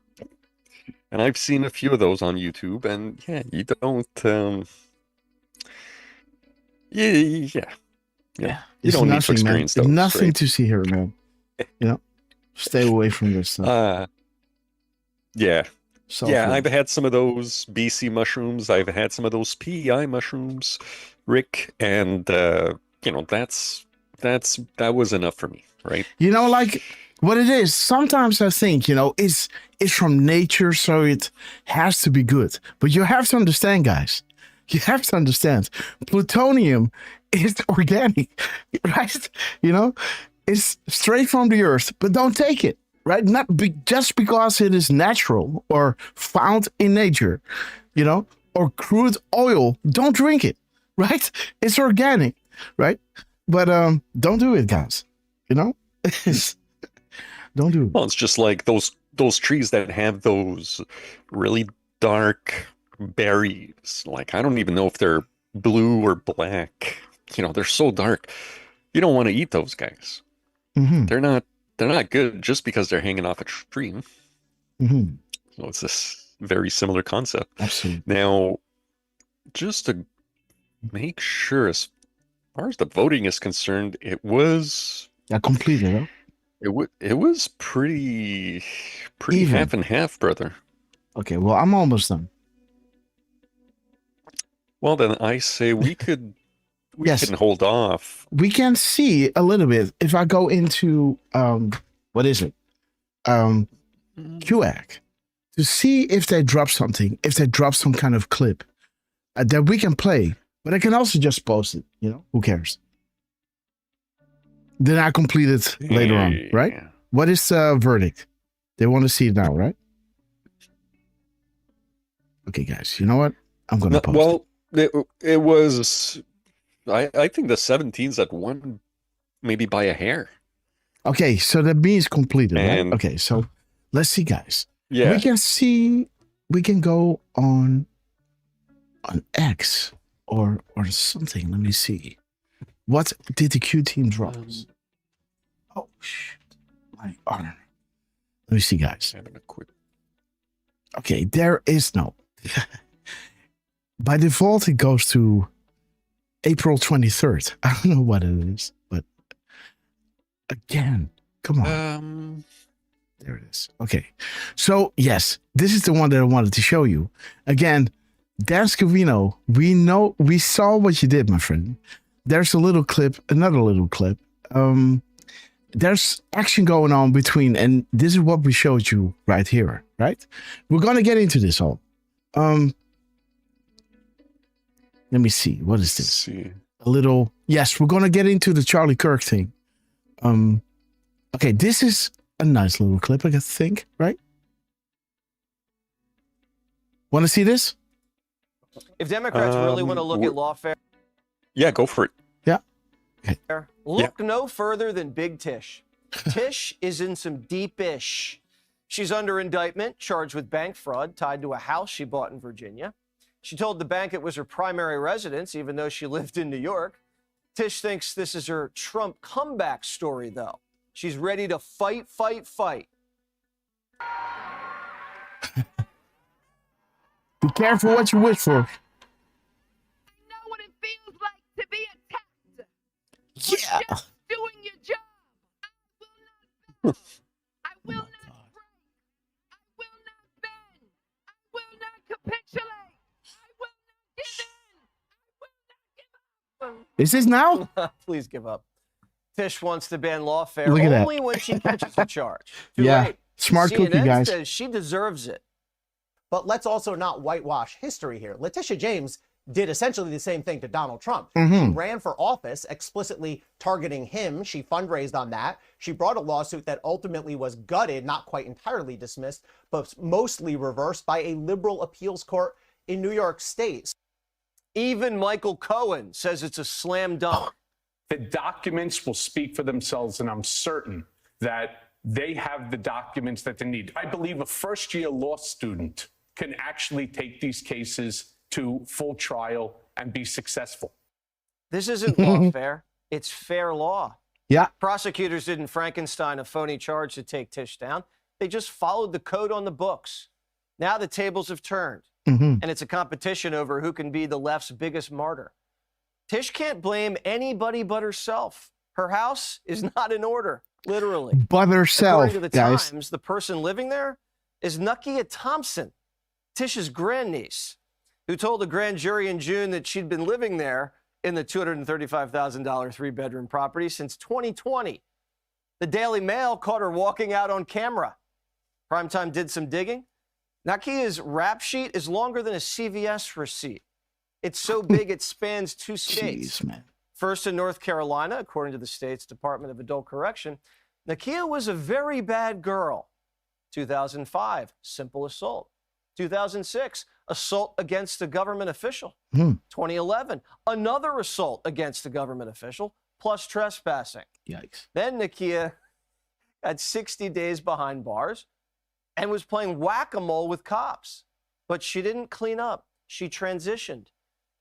Speaker 5: And I've seen a few of those on YouTube, and yeah, you don't you don't need to experience those.
Speaker 1: There's nothing
Speaker 5: right?
Speaker 1: to see here, man. Stay away from this stuff.
Speaker 5: Yeah. I've had some of those BC mushrooms. I've had some of those PEI mushrooms, Rick, and that was enough for me, right?
Speaker 1: Like what it is. Sometimes I think, it's from nature, so it has to be good. But you have to understand, guys. You have to understand, plutonium is organic, right? It's straight from the earth, but don't take it, right? Just because it is natural or found in nature, or crude oil, don't drink it, right? It's organic, right? But don't do it, guys. Don't do it.
Speaker 5: Well, it's just like those trees that have those really dark berries. Like, I don't even know if they're blue or black. You know, they're so dark. You don't want to eat those guys.
Speaker 1: Mm-hmm.
Speaker 5: They're not good just because they're hanging off a tree.
Speaker 1: Mm-hmm.
Speaker 5: So it's this very similar concept.
Speaker 1: Absolutely.
Speaker 5: Now, just to make sure, as far as the voting is concerned, it was
Speaker 1: completed, huh?
Speaker 5: it was pretty
Speaker 1: Even.
Speaker 5: half and half, brother.
Speaker 1: Okay, well, I'm almost done.
Speaker 5: Well, then I say we can
Speaker 1: Yes.
Speaker 5: hold off.
Speaker 1: We can see a little bit if I go into what is it? QAC to see if they drop something, if they drop some kind of clip that we can play. But I can also just post it, you know, who cares? Then I complete it later on, right? What is the verdict? They want to see it now, right? Okay, guys, you know what? I'm going to post it.
Speaker 5: It was, I think the 17's that won maybe by a hair.
Speaker 1: Okay, so that means completed,
Speaker 5: And-
Speaker 1: right? Okay, so let's see, guys.
Speaker 5: Yeah.
Speaker 1: We can see, we can go on X or something. Let me see. What did the Q team drop us? Oh, shit. My arm. Let me see, guys.
Speaker 5: Having a quick.
Speaker 1: Okay, there is no. By default, it goes to April 23rd. I don't know what it is, but again, come on. There it is. Okay. So, yes, this is the one that I wanted to show you. Again, Dan Scavino, we saw what you did, my friend. There's a little clip, another little clip. There's action going on between, and this is what we showed you right here, right? We're going to get into this all. Let me see. What is this? A little, yes, we're going to get into the Charlie Kirk thing. Okay, this is a nice little clip, I think, right? Want to see this?
Speaker 16: If Democrats really want to look at lawfare,
Speaker 5: Yeah, go for it.
Speaker 1: Yeah.
Speaker 16: look no further than Big Tish. Tish is in some deep-ish. She's under indictment, charged with bank fraud tied to a house she bought in Virginia. She told the bank it was her primary residence, even though she lived in New York. Tish thinks this is her Trump comeback story, though. She's ready to fight, fight, fight.
Speaker 1: Be careful what you wish for. Yeah.
Speaker 17: Doing your job. I will not bend. I will not bend. I will not capitulate. I will not give in. I will not give up.
Speaker 1: Is this now?
Speaker 16: Please give up. Tish wants to ban lawfare
Speaker 1: Look at that.
Speaker 16: only when she catches a charge. Too
Speaker 1: Yeah.
Speaker 16: late.
Speaker 1: Smart cookie,
Speaker 16: CNN
Speaker 1: guys.
Speaker 16: says she deserves it.
Speaker 18: But let's also not whitewash history here. Letitia James did essentially the same thing to Donald Trump.
Speaker 1: Mhm.
Speaker 18: She ran for office explicitly targeting him. She fundraised on that. She brought a lawsuit that ultimately was gutted, not quite entirely dismissed, but mostly reversed by a liberal appeals court in New York State.
Speaker 16: Even Michael Cohen says it's a slam dunk.
Speaker 19: The documents will speak for themselves, and I'm certain that they have the documents that they need. I believe a first-year law student can actually take these cases to full trial and be successful.
Speaker 16: This isn't lawfare. It's fair law.
Speaker 1: Yeah.
Speaker 16: Prosecutors didn't Frankenstein a phony charge to take Tish down. They just followed the code on the books. Now the tables have turned, and it's a competition over who can be the left's biggest martyr. Tish can't blame anybody but herself. Her house is not in order, literally.
Speaker 1: But herself,
Speaker 16: According to the
Speaker 1: guys.
Speaker 16: Times, the person living there is Nakia Thompson, Tish's grandniece, who told a grand jury in June that she'd been living there in the $235,000 three-bedroom property since 2020. The Daily Mail caught her walking out on camera. Primetime did some digging. Nakia's rap sheet is longer than a CVS receipt. It's so big it spans 2 states.
Speaker 1: Jeez, man.
Speaker 16: First in North Carolina, according to the state's Department of Adult Correction, Nakia was a very bad girl. 2005, simple assault. 2006, assault against a government official. 2011, another assault against a government official, plus trespassing.
Speaker 1: Yikes.
Speaker 16: Then Nakia had 60 days behind bars and was playing whack-a-mole with cops. But she didn't clean up. she transitioned.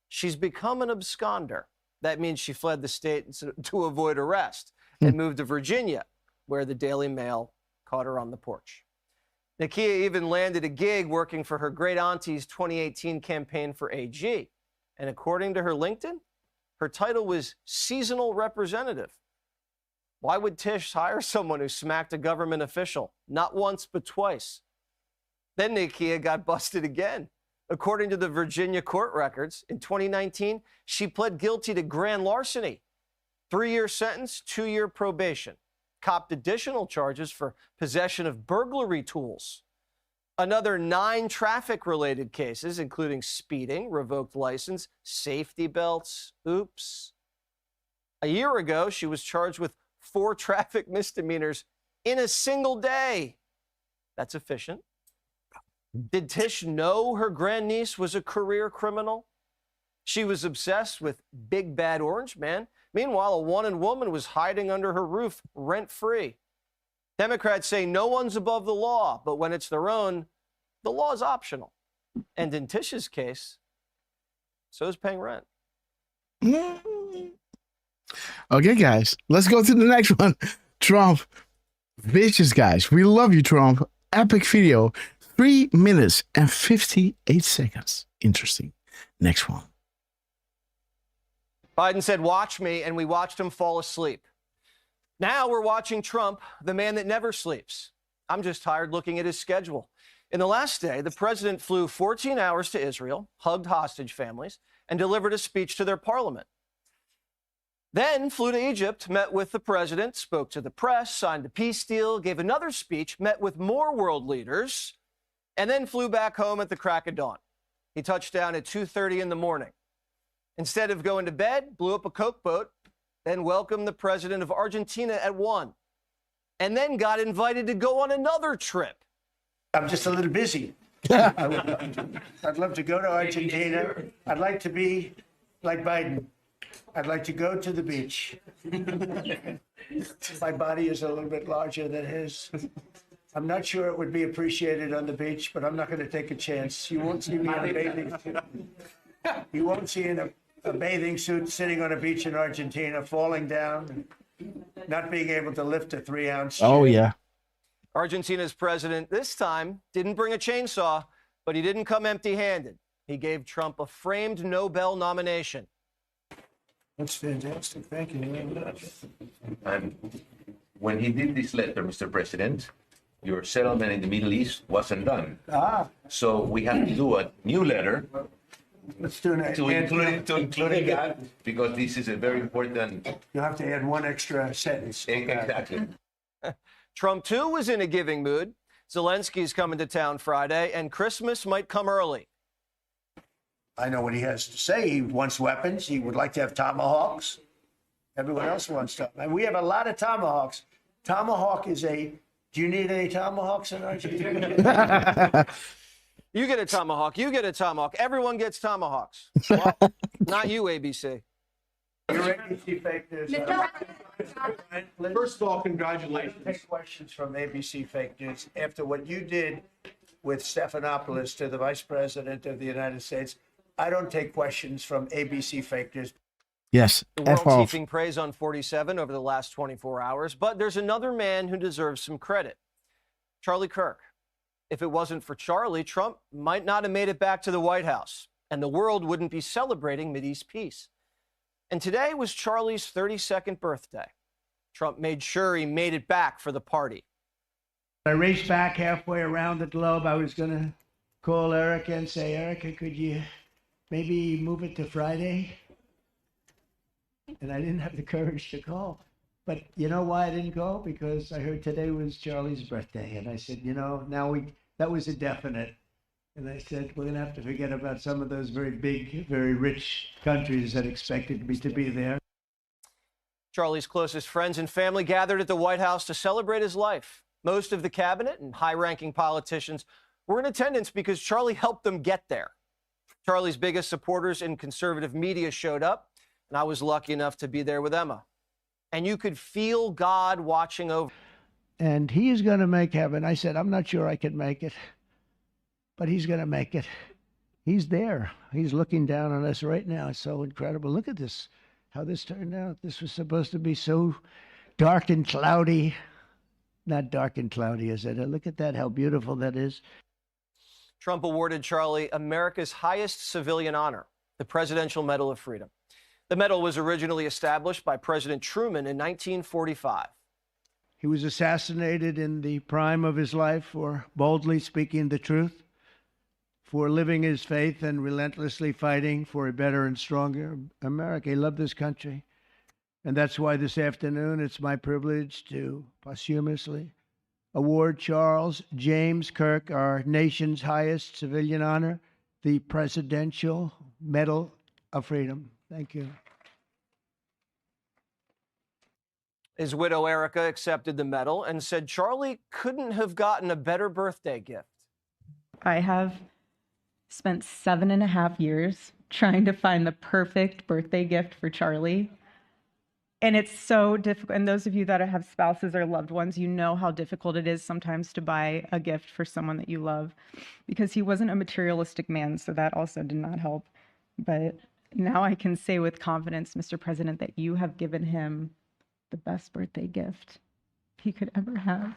Speaker 16: She's become an absconder. That means she fled the state to avoid arrest and moved to Virginia, where the Daily Mail caught her on the porch. Nakia even landed a gig working for her great auntie's 2018 campaign for AG. And according to her LinkedIn, her title was seasonal representative. Why would Tish hire someone who smacked a government official? Not once, but twice. Then Nakia got busted again. According to the Virginia court records, in 2019, she pled guilty to grand larceny. 3-year sentence, 2-year probation. Copped additional charges for possession of burglary tools. Another 9 traffic-related cases, including speeding, revoked license, safety belts. Oops. A year ago, she was charged with 4 traffic misdemeanors in a single day. That's efficient. Did Tish know her grandniece was a career criminal? She was obsessed with Big Bad Orange Man. Meanwhile, a one-and woman was hiding under her roof rent-free. Democrats say no one's above the law, but when it's their own, the law is optional. And in Tish's case, so is paying rent.
Speaker 1: Okay, guys, let's go to the next one. Trump, vicious guys. We love you, Trump. Epic video, 3 minutes and 58 seconds. Interesting. Next one.
Speaker 16: Biden said, "Watch me," and we watched him fall asleep. Now we're watching Trump, the man that never sleeps. I'm just tired looking at his schedule. In the last day, the president flew 14 hours to Israel, hugged hostage families, and delivered a speech to their parliament. Then flew to Egypt, met with the president, spoke to the press, signed a peace deal, gave another speech, met with more world leaders, and then flew back home at the crack of dawn. He touched down at 2:30 in the morning. Instead of going to bed, blew up a Coke boat, then welcomed the president of Argentina at 1, and then got invited to go on another trip.
Speaker 3: I'm just a little busy. I'd love to go to Argentina. I'd like to be like Biden. I'd like to go to the beach. My body is a little bit larger than his. I'm not sure it would be appreciated on the beach, but I'm not going to take a chance. You won't see me in a bathing suit. You won't see in a bathing suit sitting on a beach in Argentina, falling down, not being able to lift a 3-ounce.
Speaker 1: Oh, yeah.
Speaker 16: Argentina's president this time didn't bring a chainsaw, but he didn't come empty-handed. He gave Trump a framed Nobel nomination.
Speaker 3: That's fantastic. Thank you very much.
Speaker 20: And when he did this letter, Mr. President, your settlement in the Middle East wasn't done. So we have to do a new letter
Speaker 3: Let's do an
Speaker 20: to include it, because this is a very important.
Speaker 3: You'll have to add one extra sentence.
Speaker 20: Exactly.
Speaker 16: Trump, too, was in a giving mood. Zelensky's coming to town Friday, and Christmas might come early.
Speaker 3: I know what he has to say. He wants weapons. He would like to have tomahawks. Everyone else wants stuff. And we have a lot of tomahawks. Tomahawk is a... Do you need any tomahawks in Argentina?
Speaker 16: You get a tomahawk. You get a tomahawk. Everyone gets tomahawks. Well, not you, ABC.
Speaker 3: Your ABC fake news.
Speaker 21: First of all, congratulations.
Speaker 3: Take questions from ABC fake news after what you did with Stephanopoulos to the Vice President of the United States. I don't take questions from ABC fake news.
Speaker 1: Yes.
Speaker 16: The world's heaping praise on 47 over the last 24 hours, but there's another man who deserves some credit. Charlie Kirk. If it wasn't for Charlie, Trump might not have made it back to the White House, and the world wouldn't be celebrating Mideast peace. And today was Charlie's 32nd birthday. Trump made sure he made it back for the party.
Speaker 12: I raced back halfway around the globe. I was going to call Erica and say, Erica, could you maybe move it to Friday? And I didn't have the courage to call. But you know why I didn't call? Because I heard today was Charlie's birthday. And I said, you know, that was a definite. And I said, we're going to have to forget about some of those very big, very rich countries that expected me to be there.
Speaker 16: Charlie's closest friends and family gathered at the White House to celebrate his life. Most of the cabinet and high-ranking politicians were in attendance because Charlie helped them get there. Charlie's biggest supporters in conservative media showed up, and I was lucky enough to be there with Emma. And you could feel God watching over.
Speaker 12: And he is going to make heaven. I said, I'm not sure I can make it, but he's going to make it.
Speaker 2: He's there. He's looking down on us right now. It's so incredible. Look at this, how this turned out. This was supposed to be so dark and cloudy. Not dark and cloudy, is it? Look at that, how beautiful that is.
Speaker 16: Trump awarded Charlie America's highest civilian honor, the Presidential Medal of Freedom. The medal was originally established by President Truman in 1945.
Speaker 2: He was assassinated in the prime of his life for boldly speaking the truth, for living his faith and relentlessly fighting for a better and stronger America. He loved this country. And that's why this afternoon it's my privilege to posthumously award Charles James Kirk our nation's highest civilian honor, the Presidential Medal of Freedom. Thank you.
Speaker 16: His widow, Erica, accepted the medal and said Charlie couldn't have gotten a better birthday gift.
Speaker 21: I have spent 7.5 years trying to find the perfect birthday gift for Charlie. And it's so difficult. And those of you that have spouses or loved ones, you know how difficult it is sometimes to buy a gift for someone that you love, because he wasn't a materialistic man, so that also did not help. But now I can say with confidence, Mr. President, that you have given him the best birthday gift he could ever have.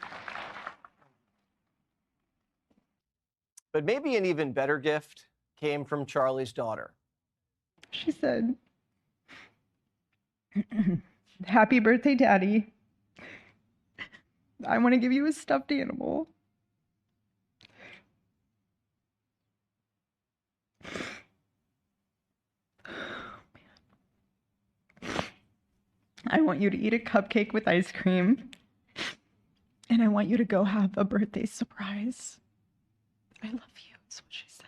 Speaker 16: But maybe an even better gift came from Charlie's daughter.
Speaker 21: She said, "Happy birthday, Daddy. I want to give you a stuffed animal." "I want you to eat a cupcake with ice cream, and I want you to go have a birthday surprise. I love you," is what she said.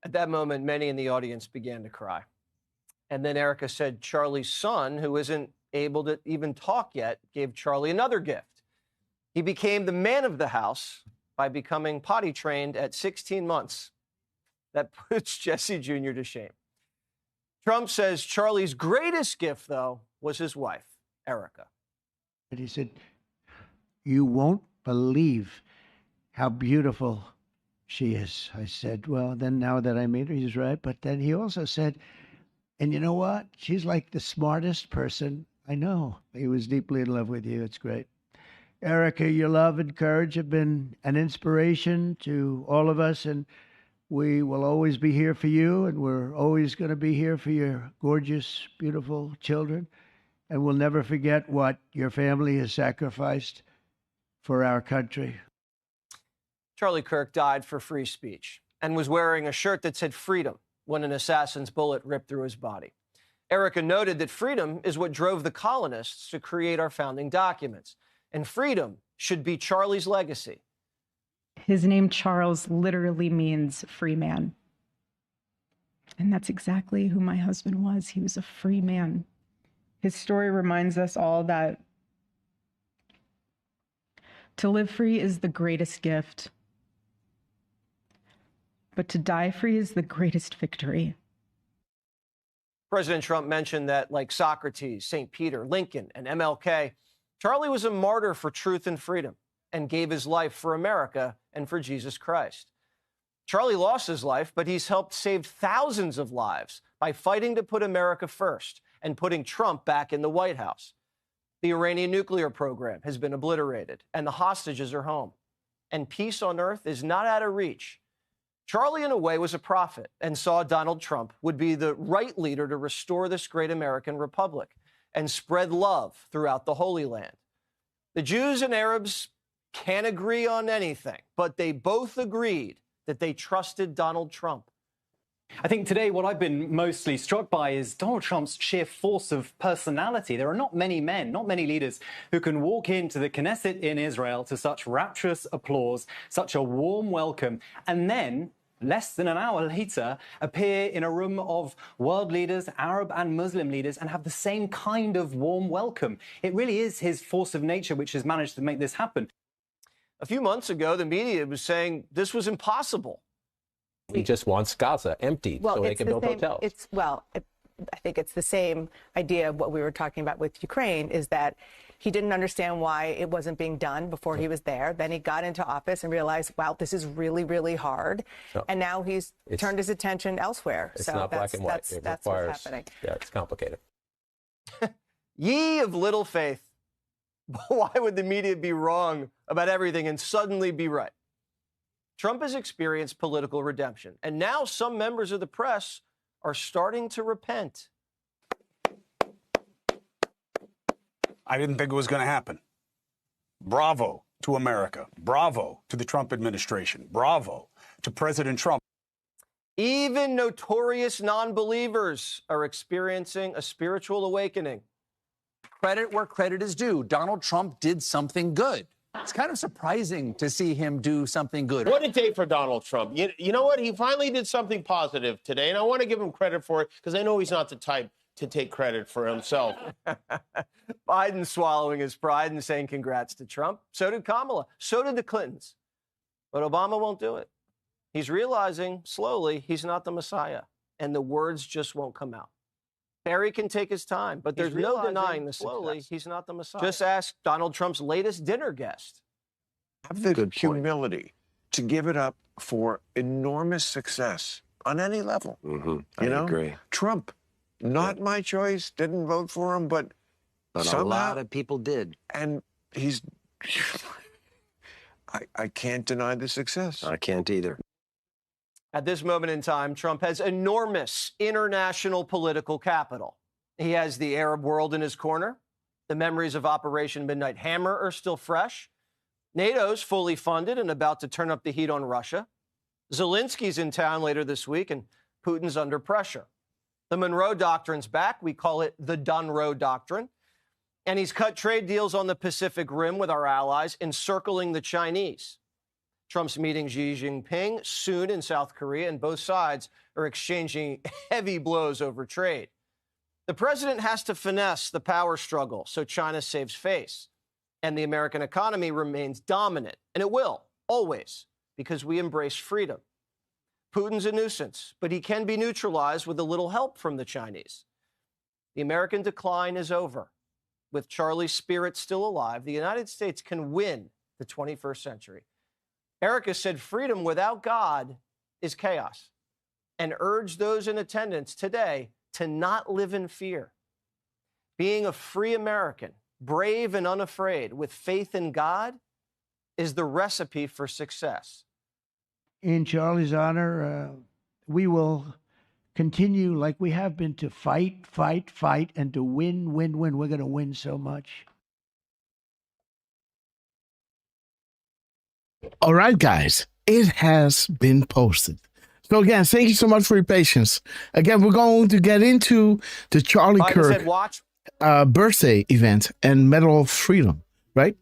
Speaker 16: At that moment, many in the audience began to cry. And then Erica said Charlie's son, who isn't able to even talk yet, gave Charlie another gift. He became the man of the house by becoming potty trained at 16 months. That puts Jesse Jr. to shame. Trump says Charlie's greatest gift, though, was his wife, Erica.
Speaker 2: And he said, "You won't believe how beautiful she is." I said, "Well, then now that I meet her, he's right." But then he also said, "And you know what? She's like the smartest person I know." He was deeply in love with you. It's great. Erica, your love and courage have been an inspiration to all of us, and we will always be here for you, and we're always going to be here for your gorgeous, beautiful children. And we'll never forget what your family has sacrificed for our country.
Speaker 16: Charlie Kirk died for free speech and was wearing a shirt that said freedom when an assassin's bullet ripped through his body. Erica noted that freedom is what drove the colonists to create our founding documents, and freedom should be Charlie's legacy.
Speaker 21: His name, Charles, literally means free man. And that's exactly who my husband was. He was a free man. His story reminds us all that to live free is the greatest gift, but to die free is the greatest victory.
Speaker 16: President Trump mentioned that, like Socrates, St. Peter, Lincoln, and MLK, Charlie was a martyr for truth and freedom and gave his life for America and for Jesus Christ. Charlie lost his life, but he's helped save thousands of lives by fighting to put America first and putting Trump back in the White House. The Iranian nuclear program has been obliterated, and the hostages are home. And peace on earth is not out of reach. Charlie, in a way, was a prophet and saw Donald Trump would be the right leader to restore this great American republic and spread love throughout the Holy Land. The Jews and Arabs can't agree on anything, but they both agreed that they trusted Donald Trump.
Speaker 22: I think today what I've been mostly struck by is Donald Trump's sheer force of personality. There are not many men, not many leaders who can walk into the Knesset in Israel to such rapturous applause, such a warm welcome, and then less than an hour later, appear in a room of world leaders, Arab and Muslim leaders, and have the same kind of warm welcome. It really is his force of nature which has managed to make this happen.
Speaker 16: A few months ago, the media was saying this was impossible.
Speaker 23: He just wants Gaza emptied so they can build hotels.
Speaker 24: I think it's the same idea of what we were talking about with Ukraine, is that
Speaker 4: He didn't understand why it wasn't being done before he was there. Then he got into office and realized, wow, this is really, really hard.
Speaker 23: So
Speaker 4: and now he's turned his attention elsewhere.
Speaker 23: It's
Speaker 4: so
Speaker 23: not black and white.
Speaker 4: That's what's happening.
Speaker 23: Yeah, it's complicated.
Speaker 16: Ye of little faith. Why would the media be wrong about everything and suddenly be right? Trump has experienced political redemption, and now some members of the press are starting to repent.
Speaker 7: I didn't think it was going to happen. Bravo to America. Bravo to the Trump administration. Bravo to President Trump.
Speaker 16: Even notorious non-believers are experiencing a spiritual awakening.
Speaker 8: Credit where credit is due. Donald Trump did something good. It's kind of surprising to see him do something good.
Speaker 24: What a day for Donald Trump. You know what? He finally did something positive today, and I want to give him credit for it because I know he's not the type to take credit for himself.
Speaker 16: Biden swallowing his pride and saying congrats to Trump. So did Kamala. So did the Clintons. But Obama won't do it. He's realizing slowly he's not the Messiah, and the words just won't come out. Barry can take his time, but there's no denying the slowly he's not the Messiah. Just ask Donald Trump's latest dinner guest.
Speaker 25: Have the humility to give it up for enormous success on any level.
Speaker 23: I
Speaker 25: You know,
Speaker 23: agree.
Speaker 25: Trump, not my choice, didn't vote for him, but
Speaker 23: But a
Speaker 25: somehow,
Speaker 23: lot of people did.
Speaker 25: and he's, I can't deny the success.
Speaker 23: I can't either.
Speaker 16: At this moment in time, Trump has enormous international political capital. He has the Arab world in his corner. The memories of Operation Midnight Hammer are still fresh. NATO's fully funded and about to turn up the heat on Russia. Zelensky's in town later this week, and Putin's under pressure. The Monroe Doctrine's back. We call it the Dunroe Doctrine. And he's cut trade deals on the Pacific Rim with our allies, encircling the Chinese. Trump's meeting Xi Jinping soon in South Korea, and both sides are exchanging heavy blows over trade. The president has to finesse the power struggle so China saves face, and the American economy remains dominant, and it will, always, because we embrace freedom. Putin's a nuisance, but he can be neutralized with a little help from the Chinese. The American decline is over. With Charlie's spirit still alive, the United States can win the 21st century. Erica said freedom without God is chaos, and urged those in attendance today to not live in fear. Being a free American, brave and unafraid, with faith in God, is the recipe for success.
Speaker 2: In Charlie's honor, we will continue like we have been to fight, fight, fight, and to win, win, win. We're going to win so much.
Speaker 1: All right, guys, it has been posted. So again, thank you so much for your patience. Again, we're going to get into the Charlie
Speaker 16: Biden
Speaker 1: Kirk
Speaker 16: said, watch.
Speaker 1: birthday event and Medal of Freedom, right?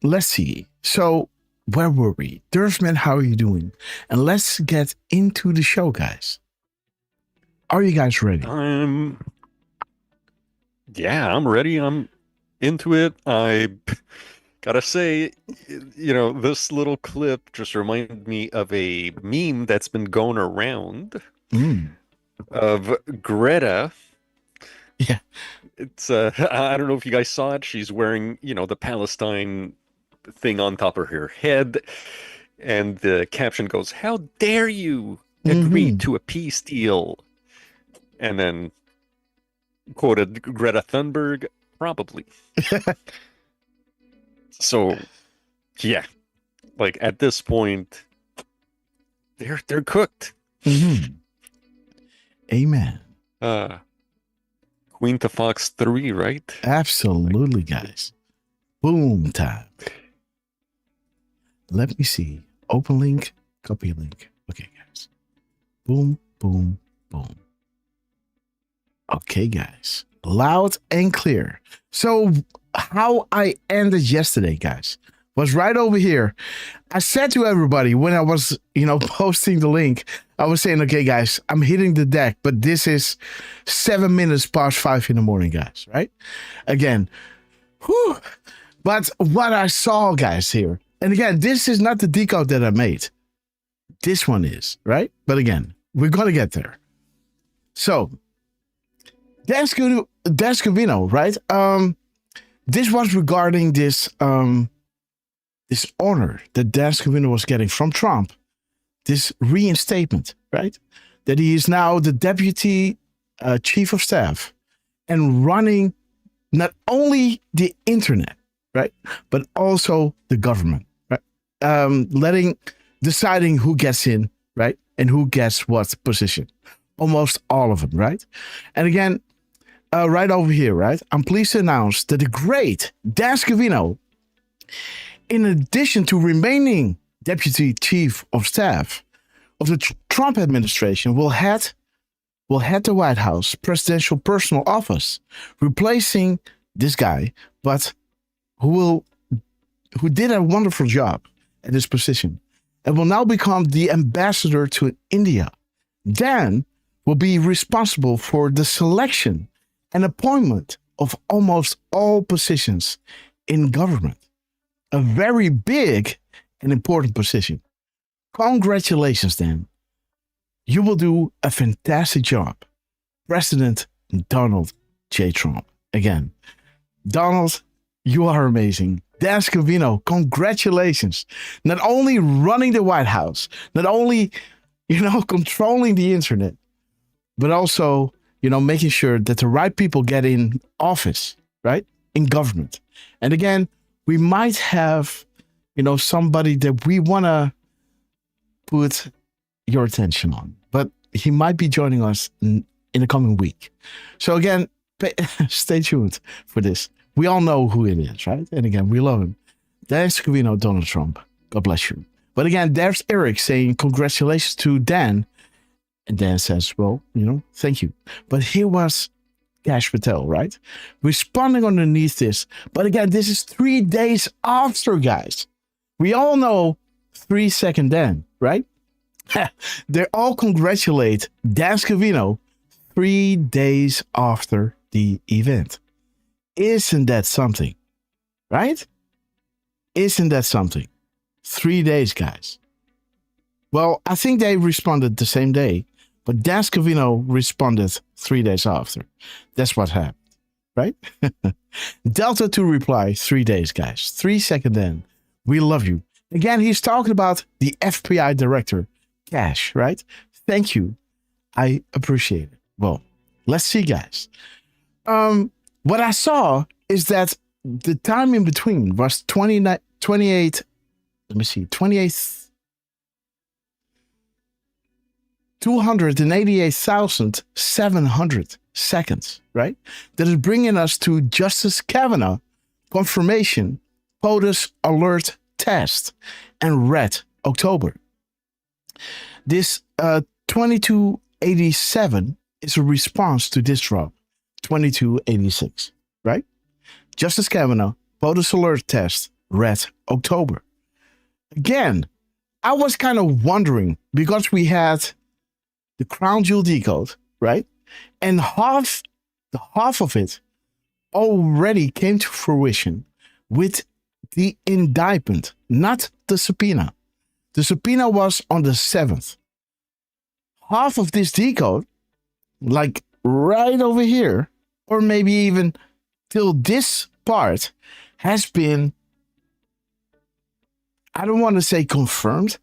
Speaker 1: Let's see. So where were we? Derfman, how are you doing? And let's get into the show, guys. Are you guys ready?
Speaker 5: Yeah, I'm ready. I'm into it. I gotta say, you know, this little clip just reminded me of a meme that's been going around of Greta.
Speaker 1: Yeah.
Speaker 5: It's I don't know if you guys saw it. She's wearing, you know, the Palestine thing on top of her head, and the caption goes, "How dare you agree to a peace deal?" And then quoted Greta Thunberg, probably. So, yeah, like at this point, they're cooked.
Speaker 1: Amen.
Speaker 5: Queen to Fox 3, right?
Speaker 1: Absolutely, guys. Boom time. Let me see. Open link, copy link. Okay, guys. Boom, boom, boom. Okay, guys. Loud and clear. So how I ended yesterday, guys, was right over here. I said to everybody when I was, you know, posting the link, I was saying, okay, guys, I'm hitting the deck, but this is 7 minutes past 5 in the morning, guys, right? Again, whew. But what I saw, guys, here, and again, this is not the decode that I made. This one is, right? But again, we're going to get there. So, Descovino, right? this was regarding this this honor that Dan Scavino was getting from Trump, this reinstatement, right? That he is now the deputy chief of staff and running not only the internet, right, but also the government, right? Deciding who gets in, right, and who gets what position. Almost all of them, right? And again, right over here, right, I'm pleased to announce that the great Dan Scavino, in addition to remaining deputy chief of staff of the Trump administration, will head the White House presidential personal office, replacing this guy, but who did a wonderful job at this position and will now become the ambassador to India. Dan will be responsible for the selection and appointment of almost all positions in government. A very big and important position. Congratulations, Dan. You will do a fantastic job. President Donald J. Trump. Again, Donald, you are amazing. Dan Scavino, congratulations. Not only running the White House, not only, controlling the internet, but also, making sure that the right people get in office, right? In government. And again, we might have, somebody that we want to put your attention on, but he might be joining us in the coming week. So again, stay tuned for this. We all know who it is, right? And again, we love him. Dan Scavino, Donald Trump. God bless you. But again, there's Eric saying congratulations to Dan. And Dan says, well, thank you. But here was Cash Patel, right? Responding underneath this. But again, this is 3 days after, guys. We all know 3 Second Dan, right? They all congratulate Dan Scavino 3 days after the event. Isn't that something? Right? Isn't that something? 3 days, guys. Well, I think they responded the same day, but Dan Scavino responded 3 days after. That's what happened, right? Delta to reply 3 days, guys. 3 Second Dan. We love you. Again, he's talking about the FBI director, Cash, right? Thank you. I appreciate it. Well, let's see, guys. What I saw is that the time in between was 28 288,700 seconds, right? That is bringing us to Justice Kavanaugh confirmation, POTUS alert test, and red October. This 2287 is a response to this drop, 2286, right? Justice Kavanaugh, POTUS alert test, red October. Again, I was kind of wondering because we had the Crown Jewel Decode, right? And half of it already came to fruition with the indictment, not the subpoena. The subpoena was on the 7th. Half of this decode, like right over here, or maybe even till this part, has been, I don't want to say confirmed,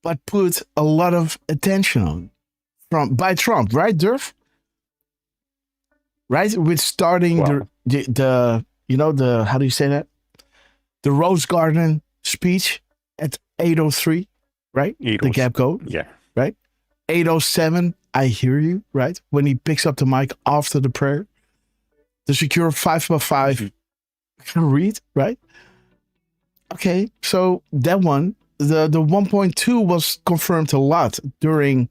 Speaker 1: but put a lot of attention on by Trump, right, Derf? Right, with starting the how do you say that? The Rose Garden speech at 8:03, right? The gap code,
Speaker 5: yeah,
Speaker 1: right. 8:07, I hear you, right? When he picks up the mic after the prayer, the secure 5x5 can read, right? Okay, so that one, the 1.2 was confirmed a lot during,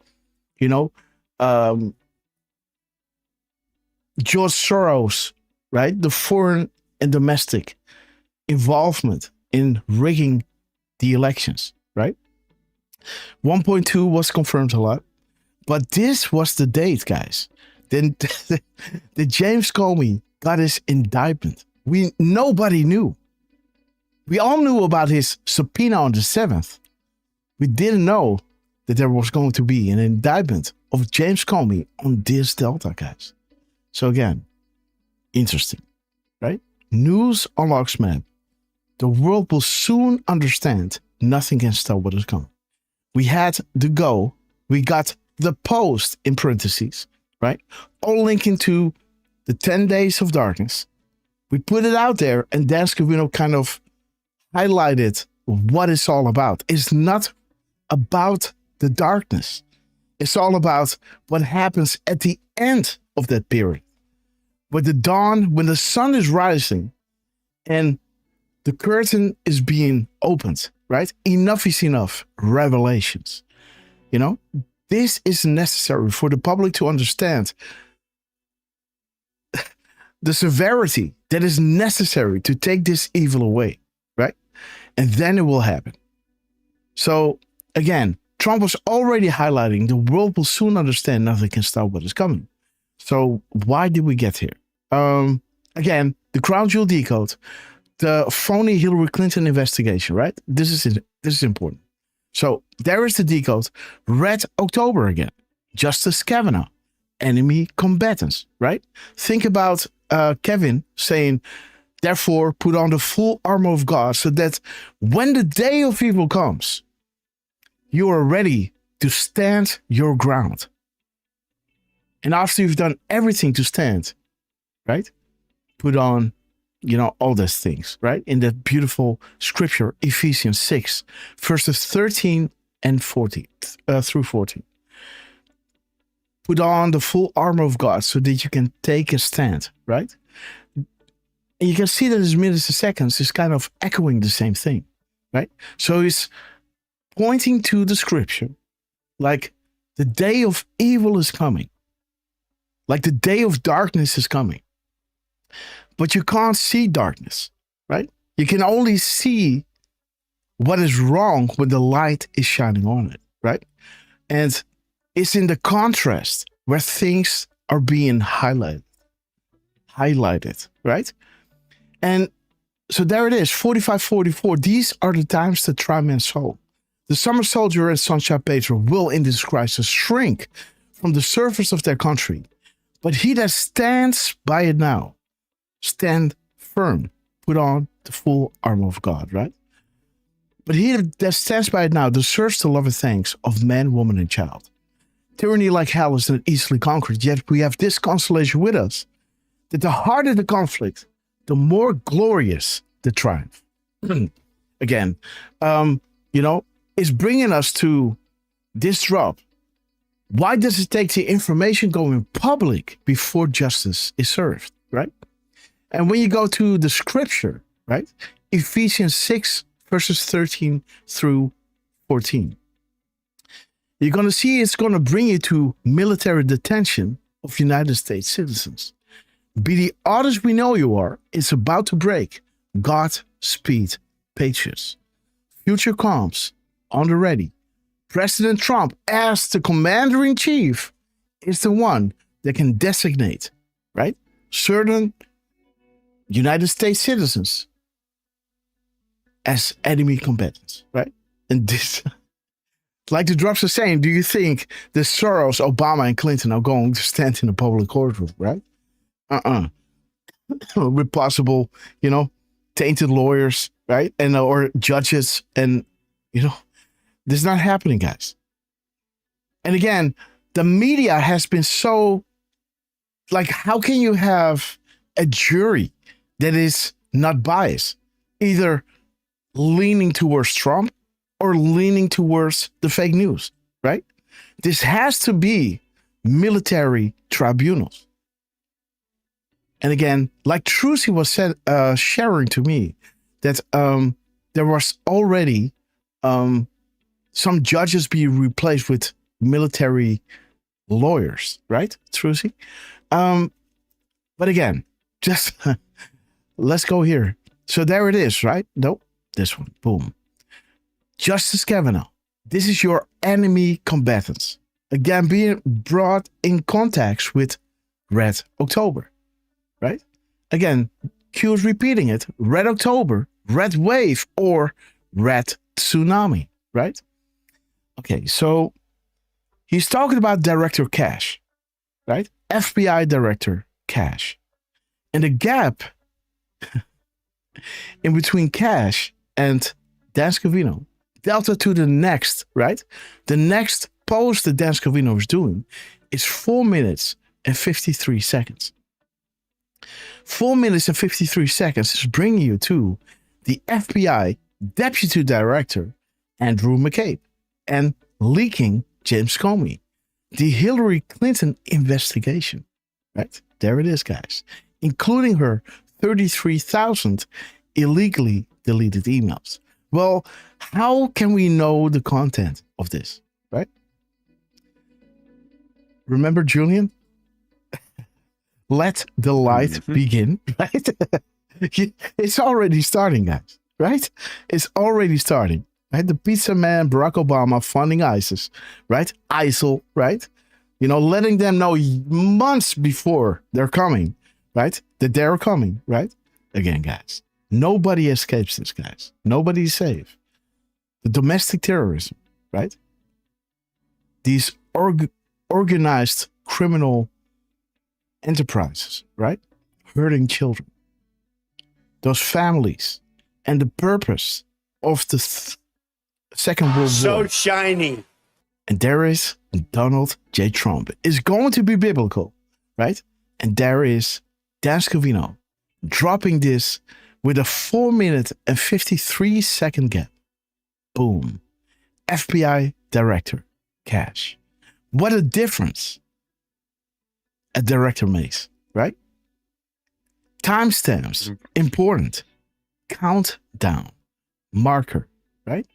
Speaker 1: George Soros, right? The foreign and domestic involvement in rigging the elections, right? 1.2 was confirmed a lot, but this was the date, guys. Then the James Comey got his indictment. Nobody knew. We all knew about his subpoena on the 7th. We didn't know that there was going to be an indictment of James Comey on this Delta, guys. So again, interesting, right? News unlocks man. The world will soon understand nothing can stop what is coming. We had the go. We got the post in parentheses, right? All linking to the 10 days of darkness. We put it out there and Dan Scavino kind of highlighted what it's all about. It's not about the darkness. It's all about what happens at the end of that period. With the dawn, when the sun is rising and the curtain is being opened, right? Enough is enough. Revelations. You know, this is necessary for the public to understand the severity that is necessary to take this evil away, right? And then it will happen. So again, Trump was already highlighting the world will soon understand nothing can stop what is coming. So why did we get here? Again, the crown jewel decode, the phony Hillary Clinton investigation, right? This is important. So there is the decode. Red October again. Justice Kavanaugh. Enemy combatants, right? Think about Kevin saying, therefore, put on the full armor of God so that when the day of evil comes, you are ready to stand your ground. And after you've done everything to stand, right? Put on, you know, all those things, right? In that beautiful scripture, Ephesians 6, verses 13 and 14 through 14. Put on the full armor of God so that you can take a stand, right? And you can see that his minutes and seconds is kind of echoing the same thing, right? So he's pointing to the scripture like the day of evil is coming, like the day of darkness is coming. But you can't see darkness, right? You can only see what is wrong when the light is shining on it, right? And it's in the contrast where things are being highlighted, right? And so there it is, 45-44. These are the times that try man's soul. The summer soldier and sunshine patriot will in this crisis shrink from the surface of their country. But he that stands by it now, stand firm, put on the full armor of God, right? But he that stands by it now deserves the love and thanks of man, woman, and child. Tyranny like hell is not easily conquered, yet we have this consolation with us, that the harder the conflict, the more glorious the triumph. Again, you know, it's bringing us to this drop. Why does it take the information going public before justice is served, right? And when you go to the scripture, right? Ephesians 6, verses 13 through 14. You're going to see it's going to bring you to military detention of United States citizens. Be the honest we know you are, it's about to break. Godspeed, patriots. Future comes on the ready. President Trump, as the commander-in-chief, is the one that can designate, right, certain United States citizens as enemy combatants, right? And this, like the drops are saying, do you think that Soros, Obama, and Clinton are going to stand in a public courtroom, right? With possible, you know, tainted lawyers, right? And or judges, and, you know, this is not happening, guys. And again, the media has been so, like, how can you have a jury that is not biased, either leaning towards Trump or leaning towards the fake news, right? This has to be military tribunals. And again, like Trucy was sharing to me, that there was already some judges being replaced with military lawyers, right, Trucy? But again, just let's go here. So there it is, right? Nope, this one, boom. Justice Kavanaugh, this is your enemy combatants. Again, being brought in contact with Red October, right? Again, Q is repeating it. Red October, Red Wave, or Red Tsunami, right? Okay, so he's talking about Director Cash, right? FBI Director Cash. And the gap In between Cash and Dan Scavino, delta to the next, right? The next post that Dan Scavino is doing is 4 minutes and 53 seconds. 4 minutes and 53 seconds is bringing you to the FBI Deputy Director Andrew McCabe and leaking James Comey. The Hillary Clinton investigation, right? There it is, guys, including her 33,000 illegally deleted emails. Well, how can we know the content of this, right? Remember Julian? Let the light begin, right? It's already starting, guys, right? It's already starting, right? The pizza man, Barack Obama funding ISIS, right? ISIL, right? You know, letting them know months before they're coming, right? That they're coming, right? Again, guys, nobody escapes this, guys. Nobody's safe. The domestic terrorism, right? These organized criminal enterprises, right? Hurting children. Those families. And the purpose of the Second World War.
Speaker 3: So shiny.
Speaker 1: And there is Donald J. Trump. It's going to be biblical, right? And there is Dan Scavino dropping this with a 4 minute and 53 second gap. Boom. FBI Director Cash. What a difference a director makes, right? Timestamps, important. Countdown, marker, right?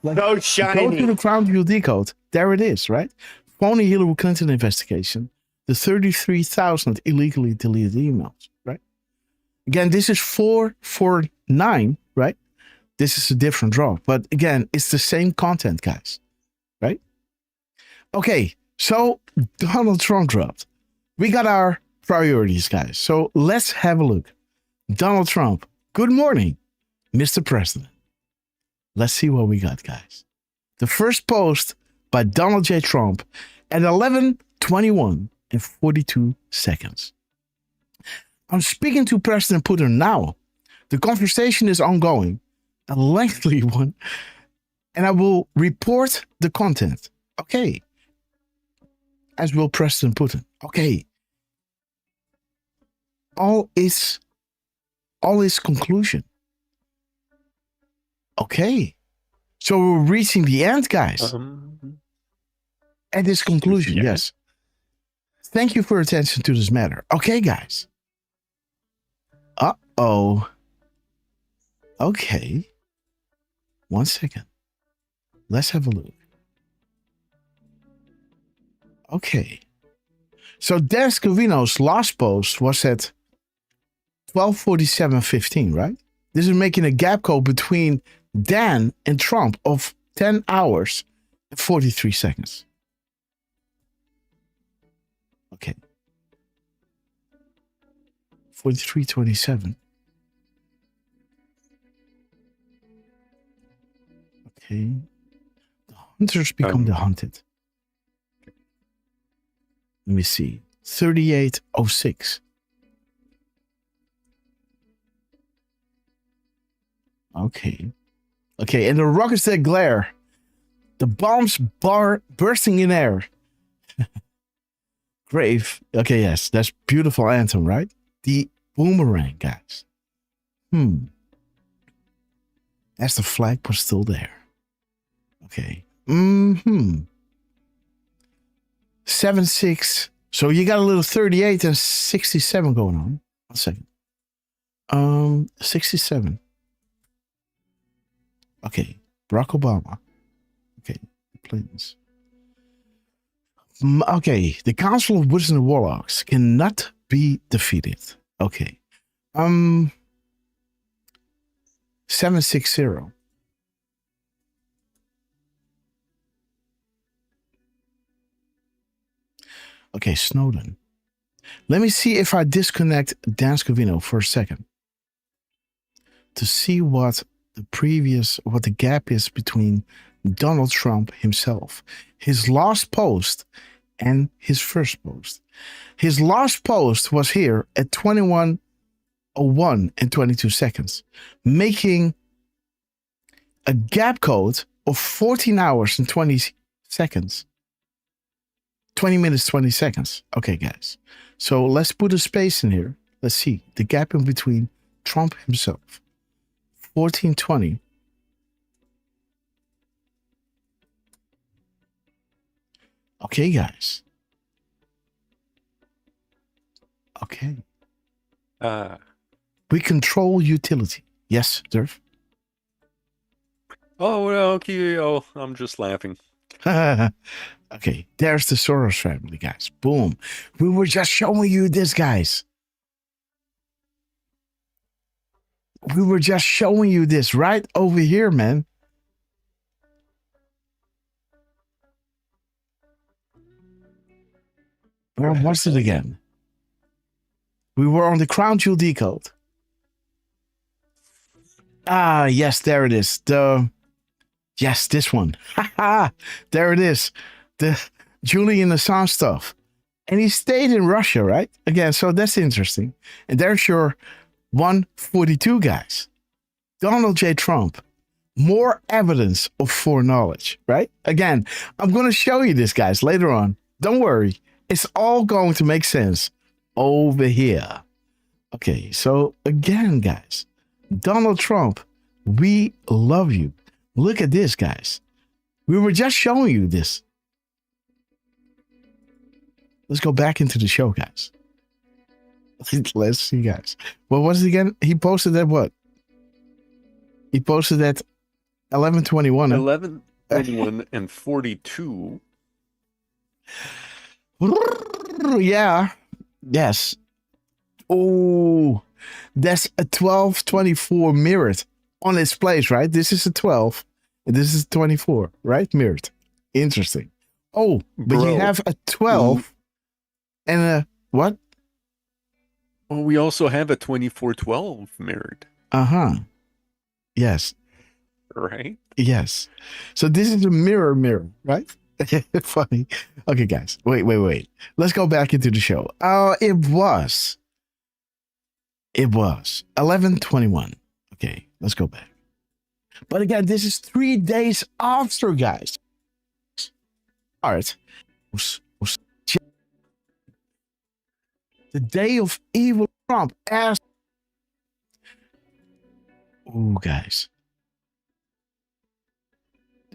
Speaker 1: Like,
Speaker 3: so shiny.
Speaker 1: Go to the Crown Jewel Decode. There it is, right? Phony Hillary Clinton investigation. The 33,000 illegally deleted emails, right? Again, this is 449, right? This is a different drop. But again, it's the same content, guys, right? Okay, so Donald Trump dropped. We got our priorities, guys. So let's have a look. Donald Trump, good morning, Mr. President. Let's see what we got, guys. The first post by Donald J. Trump at 11:21 and 42 seconds. I'm speaking to President Putin now. The conversation is ongoing, a lengthy one, and I will report the content. Okay. As will President Putin. Okay. All is conclusion. Okay. So we're reaching the end, guys. At this conclusion, yes. Thank you for your attention to this matter. Okay, guys. Uh-oh. Okay. 1 second. Let's have a look. Okay. So Dan Scavino's last post was at 12:47:15, right? This is making a gap code between Dan and Trump of 10 hours and 43 seconds. Okay. 43:27. Okay. The hunters become the hunted. Let me see. 38:06. Okay. Okay, and the rockets that glare. The bombs bursting in air. Grave. Okay, yes, that's beautiful anthem, right? The boomerang, guys. As the flag was still there. Okay. 7-6. So you got a little 38 and 67 going on. 1 second. 67. Okay. Barack Obama. Okay. Clintons. Okay. The Council of Wizards and Warlocks cannot be defeated. Okay. 760. Okay, Snowden. Let me see if I disconnect Dan Scavino for a second to see what the gap is between Donald Trump himself, his last post and his first post. His last post was here at 21 01 and 22 seconds, making a gap code of 14 hours and 20 seconds. 20 minutes, 20 seconds. Okay, guys. So let's put a space in here. Let's see the gap in between Trump himself. 1420. Okay, guys. Okay. We control utility. Yes, Derf?
Speaker 5: Oh, okay. Oh, I'm just laughing.
Speaker 1: Okay, there's the Soros family, guys. Boom. We were just showing you this, guys. We were just showing you this right over here, man. Where was it again? We were on the Crown Jewel Decode. Ah, yes, there it is. Yes, this one. There it is. The Julian Assange stuff. And he stayed in Russia, right? Again, so that's interesting. And there's your 142, guys. Donald J. Trump. More evidence of foreknowledge, right? Again, I'm going to show you this, guys, later on. Don't worry. It's all going to make sense over here. Okay, so again, guys, Donald Trump, we love you. Look at this, guys. We were just showing you this. Let's go back into the show, guys. Let's see, guys. What was it again? He posted that what? He posted that 11:21.
Speaker 5: 11:21 and 42.
Speaker 1: Yeah. Yes. Oh, that's a 12:24 mirrored on its place, right? This is a 12. And this is 24, right? Mirrored. Interesting. Oh, but you have a 12 and a what?
Speaker 5: Well, we also have a 24-12 mirrored.
Speaker 1: Uh-huh. Yes.
Speaker 5: Right?
Speaker 1: Yes. So this is a mirror, right? Funny. Okay, guys. Wait. Let's go back into the show. It was 11:21. Okay, let's go back. But again, this is 3 days after, guys. All right. The day of evil Trump asked. Ooh, guys.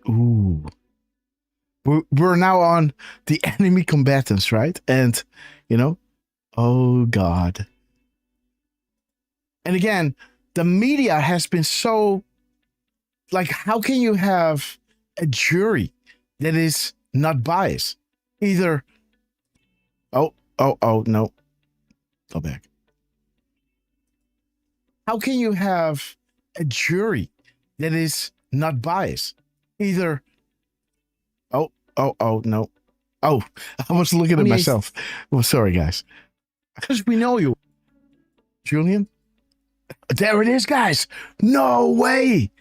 Speaker 1: Ooh. We're now on the enemy combatants, right? And, oh, God. And again, the media has been so, how can you have a jury that is not biased? Either, no. Go back. How can you have a jury that is not biased? Either, no. Oh, I was looking at myself. Well, sorry, guys. Because we know you, Julian. There it is, guys. No way.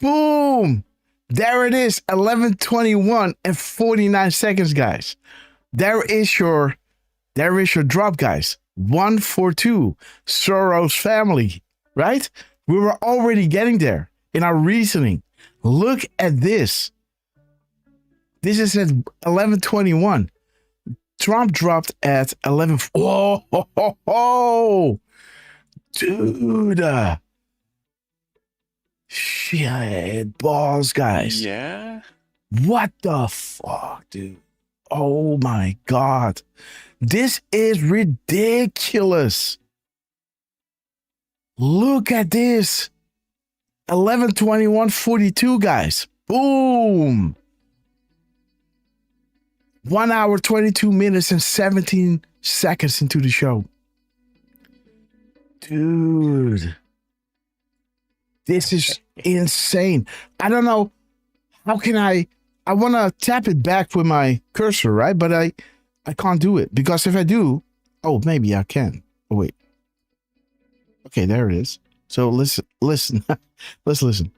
Speaker 1: Boom. There it is. 11:21 and 49 seconds, guys. There is your drop, guys. 142. Soros family, right? We were already getting there in our reasoning. Look at this. This is at 11:21. Trump dropped at 11. Whoa. Dude. Shit balls, guys.
Speaker 5: Yeah?
Speaker 1: What the fuck, dude? Oh my God. This is ridiculous. Look at this. 11:21:42, guys. Boom. 1 hour, 22 minutes, and 17 seconds into the show. Dude. This is insane. I don't know. How can I want to tap it back with my cursor, right? But I can't do it because if I do, maybe I can. Oh, wait. Okay, there it is. So listen. Let's listen.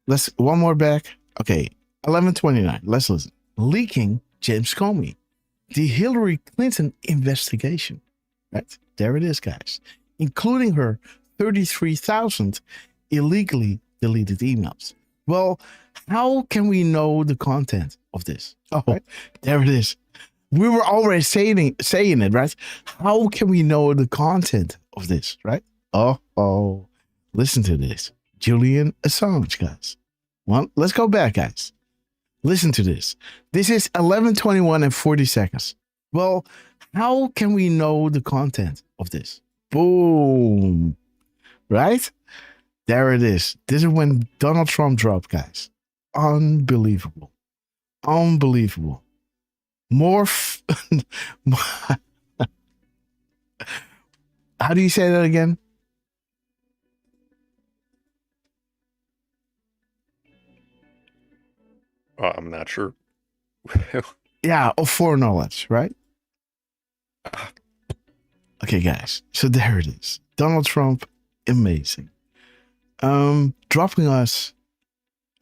Speaker 1: Let's one more back. Okay, 11:29. Let's listen. Leaking James Comey, the Hillary Clinton investigation, right? There it is, guys. Including her 33,000 illegally deleted emails. Well, how can we know the content of this? Oh, right? There it is. We were already saying it, right? How can we know the content of this, right? Oh, listen to this. Julian Assange, guys. Well, let's go back, guys. Listen to this. This is 11:21 and 40 seconds. Well, how can we know the content of this? Boom. Right? There it is. This is when Donald Trump dropped, guys. Unbelievable. Unbelievable. How do you say that again?
Speaker 5: I'm not sure.
Speaker 1: Yeah, of foreknowledge, right? Okay, guys. So there it is. Donald Trump, amazing. Dropping us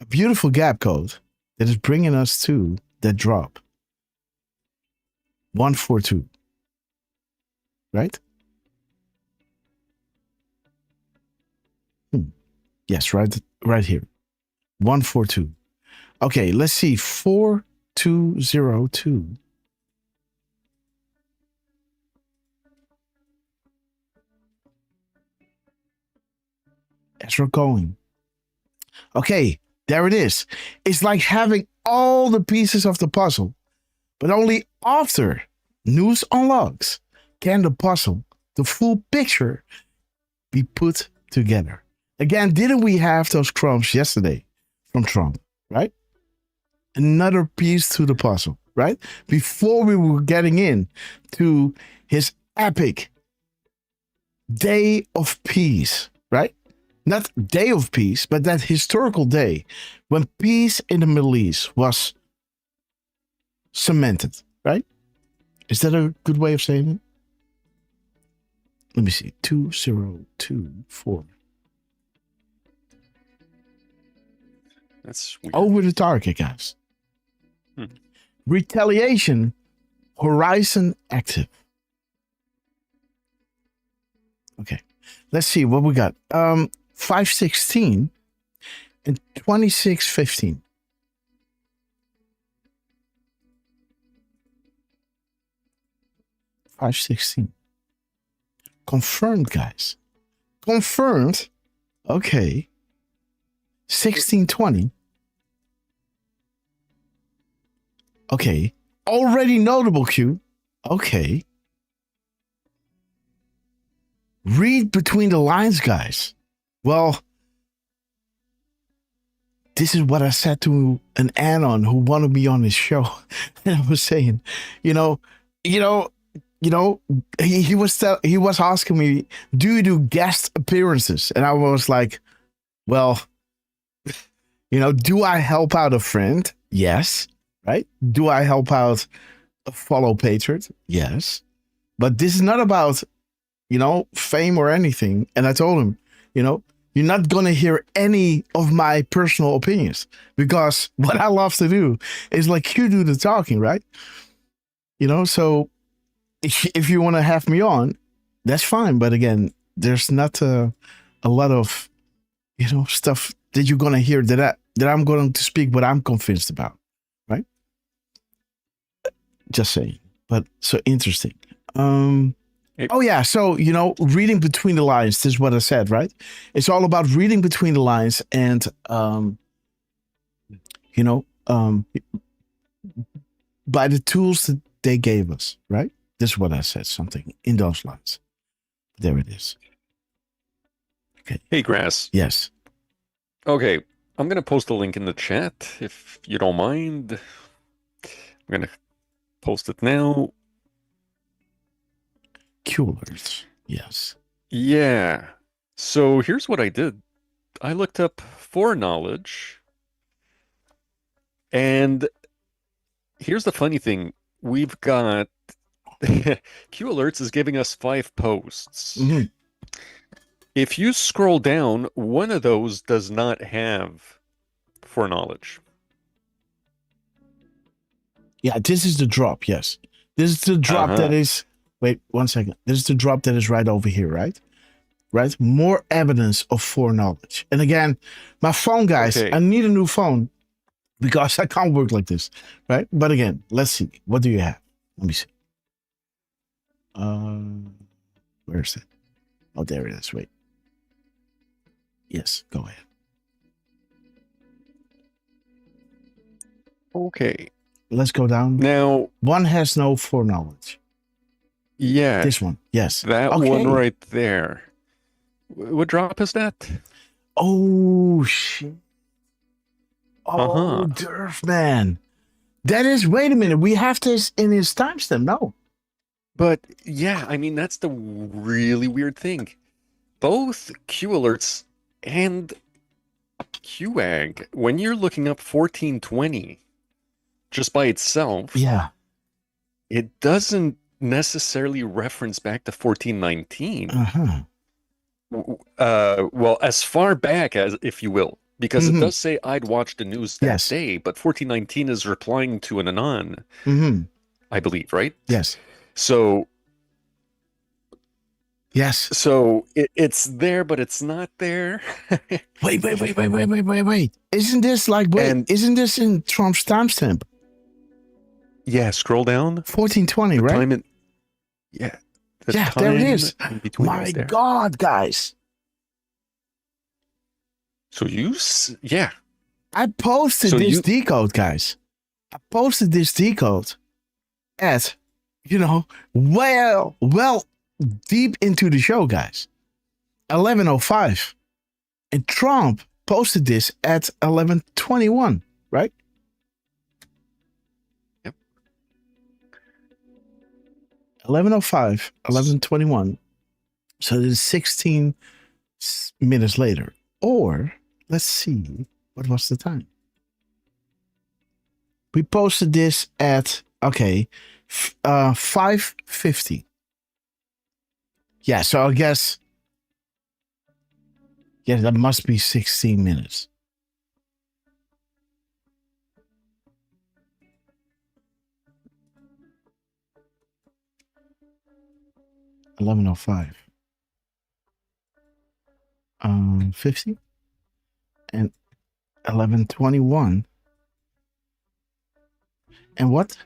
Speaker 1: a beautiful gap code that is bringing us to that drop. 142. Right? Yes, right here. 142. Okay, let's see. 4202. As we're going. Okay, there it is. It's like having all the pieces of the puzzle, but only after news unlocks can the puzzle, the full picture, be put together. Again, didn't we have those crumbs yesterday from Trump, right? Another piece to the puzzle, right? Before we were getting in to his epic day of peace, right? Not day of peace, but that historical day when peace in the Middle East was cemented, right? Is that a good way of saying it? Let me see. 2024.
Speaker 5: That's weird.
Speaker 1: Over the target, guys. Retaliation, horizon active. Okay. Let's see what we got. 516 and 2615. $516. Confirmed, guys. Confirmed. Okay. 1620. Okay. Already notable Q. Okay. Read between the lines, guys. Well, this is what I said to an anon who wanted me on his show. And I was saying, he was asking me, do you do guest appearances? And I was like, well, do I help out a friend? Yes. Right? Do I help out a follow patriot? Yes. But this is not about, fame or anything. And I told him, you're not going to hear any of my personal opinions, because what I love to do is like you do the talking, right? So if you want to have me on, that's fine. But again, there's not a lot of, stuff that you're going to hear that I'm going to speak what I'm convinced about, right? Just saying. But so interesting. Oh yeah, so reading between the lines, this is what I said, right? It's all about reading between the lines and by the tools that they gave us, right? This is what I said, something in those lines. There it is. Okay.
Speaker 5: Hey, Grass.
Speaker 1: Yes.
Speaker 5: Okay, I'm going to post a link in the chat if you don't mind. I'm going to post it now.
Speaker 1: Q alerts. Yes.
Speaker 5: Yeah. So here's what I did. I looked up foreknowledge. And here's the funny thing. We've got Q alerts is giving us 5 posts.
Speaker 1: Mm-hmm.
Speaker 5: If you scroll down, one of those does not have foreknowledge.
Speaker 1: Yeah, this is the drop. Yes. This is the drop that is Wait 1 second. This is the drop that is right over here, right? Right? More evidence of foreknowledge. And again, my phone, guys,
Speaker 5: Okay.
Speaker 1: I need a new phone because I can't work like this, right? But again, let's see. What do you have? Let me see. Where is it? Oh, there it is. Wait. Yes, go ahead.
Speaker 5: Okay.
Speaker 1: Let's go down.
Speaker 5: Now,
Speaker 1: one has no foreknowledge.
Speaker 5: Yeah.
Speaker 1: This one. Yes.
Speaker 5: That
Speaker 1: Okay.
Speaker 5: one right there. What drop is that?
Speaker 1: Oh, shit. Oh,
Speaker 5: Uh-huh.
Speaker 1: Derf, man. That is, wait a minute. We have this in his timestamp. No.
Speaker 5: But yeah, I mean, that's the really weird thing. Both Q alerts and QAG, when you're looking up 1420 just by itself,
Speaker 1: yeah,
Speaker 5: it doesn't necessarily reference back to 1419. Well, as far back as, if you will, because it does say I'd watched the news that day, but 1419 is replying to an anon, I believe, right?
Speaker 1: Yes.
Speaker 5: So,
Speaker 1: yes.
Speaker 5: So it's there, but it's not there.
Speaker 1: Wait. Isn't this like, isn't this in Trump's timestamp?
Speaker 5: Yeah, scroll down.
Speaker 1: 1420, right?
Speaker 5: Time in, yeah.
Speaker 1: Yeah, there it is.
Speaker 5: In between
Speaker 1: My
Speaker 5: is there.
Speaker 1: God, guys.
Speaker 5: So yeah.
Speaker 1: I posted
Speaker 5: So
Speaker 1: this
Speaker 5: you-
Speaker 1: decode, guys. I posted this decode at, well deep into the show, guys. 11:05. And Trump posted this at 11:21, right?
Speaker 5: Yep.
Speaker 1: 11:05, 11:21. So it is 16 minutes later. Or let's see, what was the time? We posted this at 5:50. Yeah, so I guess that must be 16 minutes. $11:05. 50 and 11:21. And what?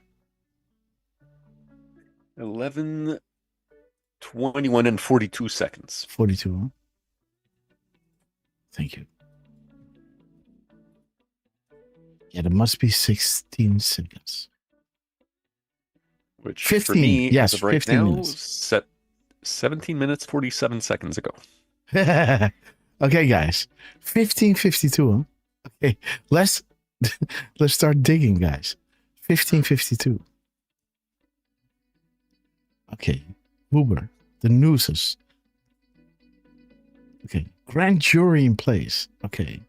Speaker 5: 11:21 and 42 seconds.
Speaker 1: 42. Huh? Thank you. Yeah, there must be 16 seconds.
Speaker 5: Which
Speaker 1: 15,
Speaker 5: for me,
Speaker 1: yes,
Speaker 5: as of right
Speaker 1: 15
Speaker 5: now,
Speaker 1: minutes.
Speaker 5: set 17 minutes, 47 seconds ago.
Speaker 1: Okay, guys. 15:52. Huh? Okay, let's start digging, guys. 15:52. Okay, Uber, the nooses. Okay, grand jury in place. Okay,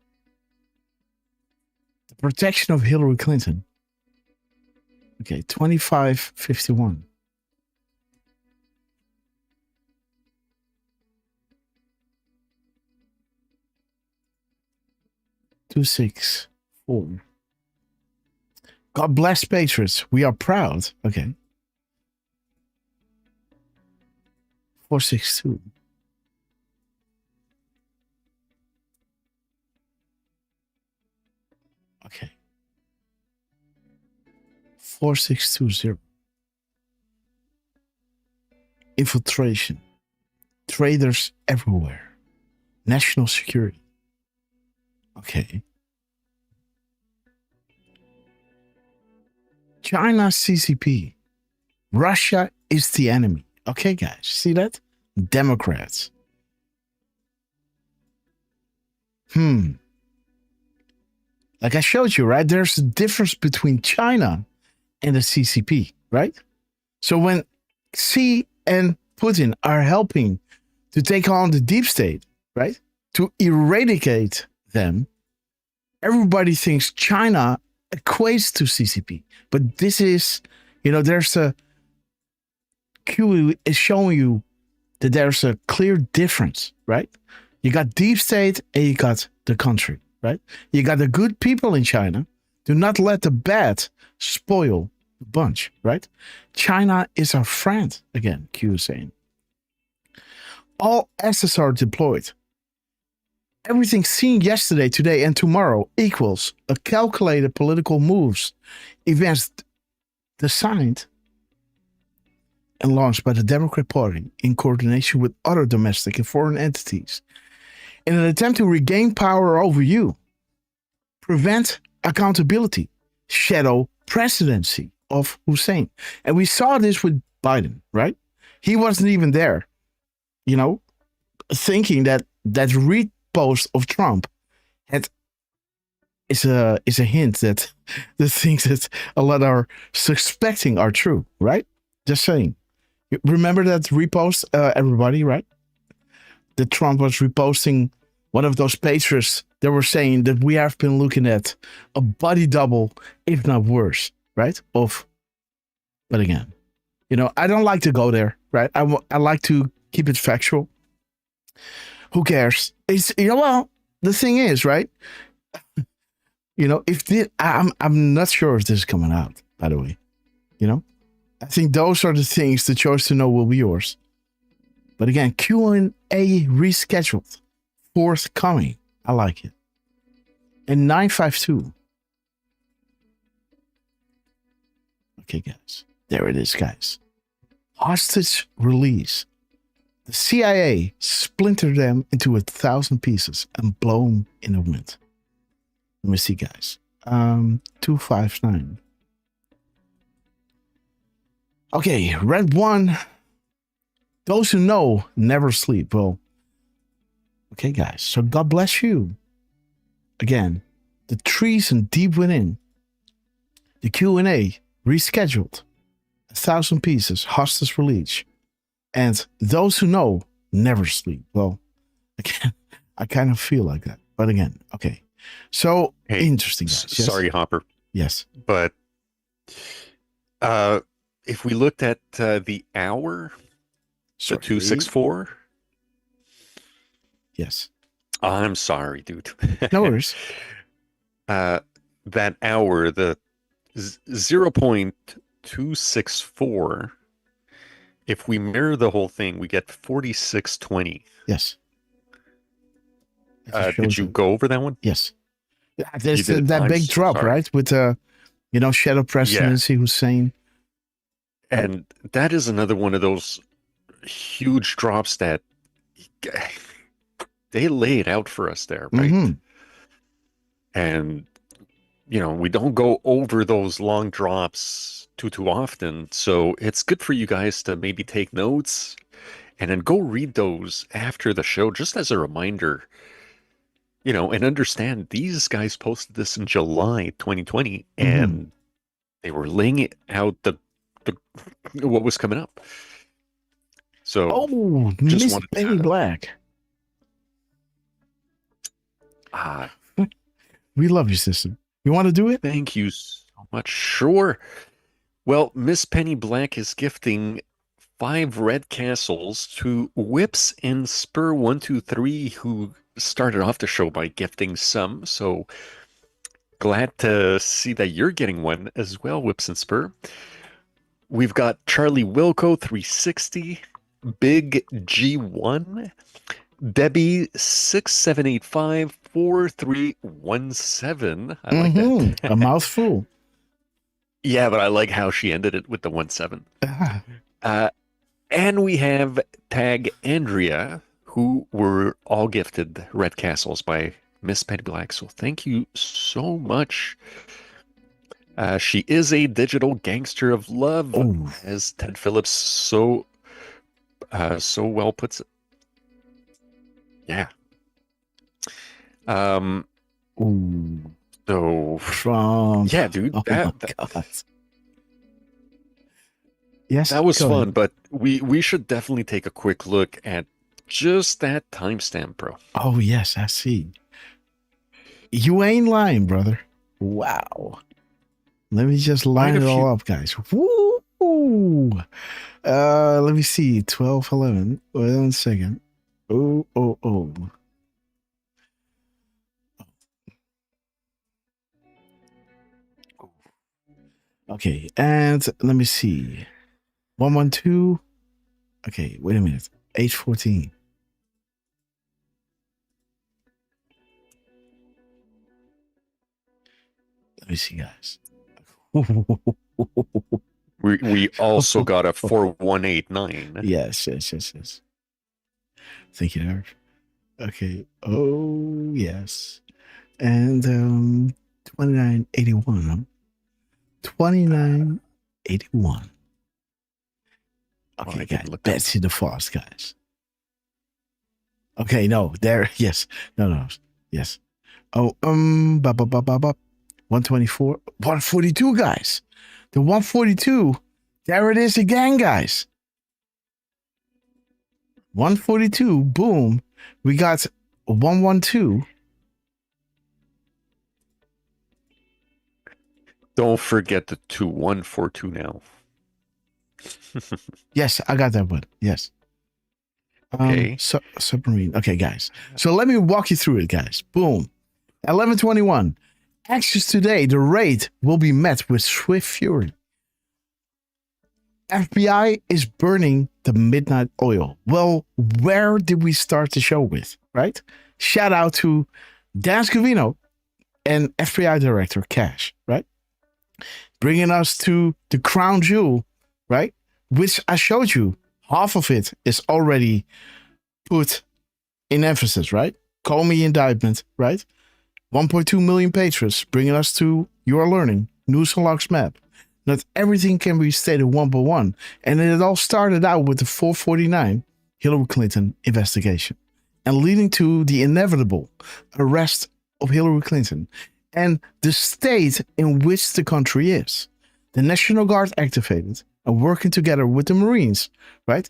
Speaker 1: the protection of Hillary Clinton. Okay, 25:51. $264. God bless Patriots. We are proud. Okay. 462. Okay. 4620. Infiltration. Traders everywhere. National security. Okay. China CCP. Russia is the enemy. Okay, guys. See that? Democrats. Like I showed you, right? There's a difference between China and the CCP, right? So when Xi and Putin are helping to take on the deep state, right? To eradicate them, everybody thinks China equates to CCP. But this is, there's a Q is showing you that there's a clear difference, right? You got deep state and you got the country, right? You got the good people in China. Do not let the bad spoil a bunch, right? China is our friend, again, Q is saying. All assets are deployed. Everything seen yesterday, today, and tomorrow equals a calculated political moves, events designed and launched by the Democrat Party in coordination with other domestic and foreign entities in an attempt to regain power over you, prevent accountability, shadow presidency of Hussein. And we saw this with Biden, right? He wasn't even there, you know, thinking that that repost of Trump is a hint that the things that a lot are suspecting are true, right? Just saying. Remember that repost, everybody, right? That Trump was reposting one of those pages that were saying that we have been looking at a body double, if not worse, right? But again, you know, I don't like to go there, right? I like to keep it factual. Who cares? It's, you know, well, the thing is, right? You know, if this, I'm not sure if this is coming out, by the way, you know? I think those are the things the choice to know will be yours. But again, Q&A rescheduled. Forthcoming. I like it. And 952. Okay, guys. There it is, guys. Hostage release. The CIA splintered them into 1,000 pieces and blow them in the wind. Let me see, guys. 259. Okay, Red One. Those who know never sleep. Well, okay, guys. So God bless you. Again, the treason deep within. The Q&A rescheduled. 1,000 pieces, hostage release. And those who know never sleep. Well, again, I kind of feel like that. But again, okay. So, hey, interesting, guys. Yes?
Speaker 5: Sorry, Hopper.
Speaker 1: Yes.
Speaker 5: But if we looked at the hour, so 264.
Speaker 1: Yes.
Speaker 5: I'm sorry, dude.
Speaker 1: No worries.
Speaker 5: That hour, the 0.264, if we mirror the whole thing, we get 4620.
Speaker 1: Yes.
Speaker 5: Did you go over that one?
Speaker 1: Yes. There's that big drop,
Speaker 5: sorry.
Speaker 1: right? With, you know, shadow presidency, Hussein.
Speaker 5: And that is another one of those huge drops that they lay it out for us there, right?
Speaker 1: Mm-hmm.
Speaker 5: And, you know, we don't go over those long drops too often. So it's good for you guys to maybe take notes and then go read those after the show, just as a reminder, you know, and understand these guys posted this in July 2020 and they were laying it out the what was coming up. So
Speaker 1: Miss Penny Black. We love you, sister. You want to do it?
Speaker 5: Thank you so much. Sure. Well, Miss Penny Black is gifting 5 red castles to Whips and Spur 123, who started off the show by gifting some. So glad to see that you're getting one as well, Whips and Spur. We've got Charlie Wilco 360, Big G1, Debbie 67854317. I like that.
Speaker 1: A mouthful.
Speaker 5: Yeah, but I like how she ended it with the 17. And we have Tag Andrea, who were all gifted red castles by Miss Penny Black. So thank you so much. She is a digital gangster of love, as Ted Phillips so well puts it. Yeah. So
Speaker 1: Trump.
Speaker 5: Yeah, dude.
Speaker 1: God. Yes,
Speaker 5: that was
Speaker 1: go
Speaker 5: fun,
Speaker 1: ahead.
Speaker 5: but we should definitely take a quick look at just that timestamp, bro.
Speaker 1: Oh, yes, I see. You ain't lying, brother. Wow. Let me just line it all up, guys. Woo! Let me see. 12:11. Wait 1 second. Oh. Okay, and let me see. 112. Okay, wait a minute. 814. Let me see, guys.
Speaker 5: We also got a 4189.
Speaker 1: Yes. Thank you, Derf. Okay. Oh, yes. And 2981. Huh? 2981. Okay, guys. Betsy the Foss, guys. Okay, no, there. Yes. No. Yes. Oh, 124, 142, guys. The 142. There it is again, guys. 142. Boom. We got 112.
Speaker 5: Don't forget the 2142 now.
Speaker 1: Yes, I got that one. Yes.
Speaker 5: Okay.
Speaker 1: Submarine. Okay, guys. So let me walk you through it, guys. Boom. 1121. Actions today. The raid will be met with swift fury. FBI is burning the midnight oil. Well, where did we start the show with, right? Shout out to Dan Scavino and FBI Director Cash, right? Bringing us to the crown jewel, right? Which I showed you. Half of it is already put in emphasis, right? Comey indictment, right? 1.2 million patrons, bringing us to Your Learning, News and Logs map. Not everything can be stated one by one. And it all started out with the 449 Hillary Clinton investigation and leading to the inevitable arrest of Hillary Clinton and the state in which the country is. The National Guard activated and working together with the Marines, right?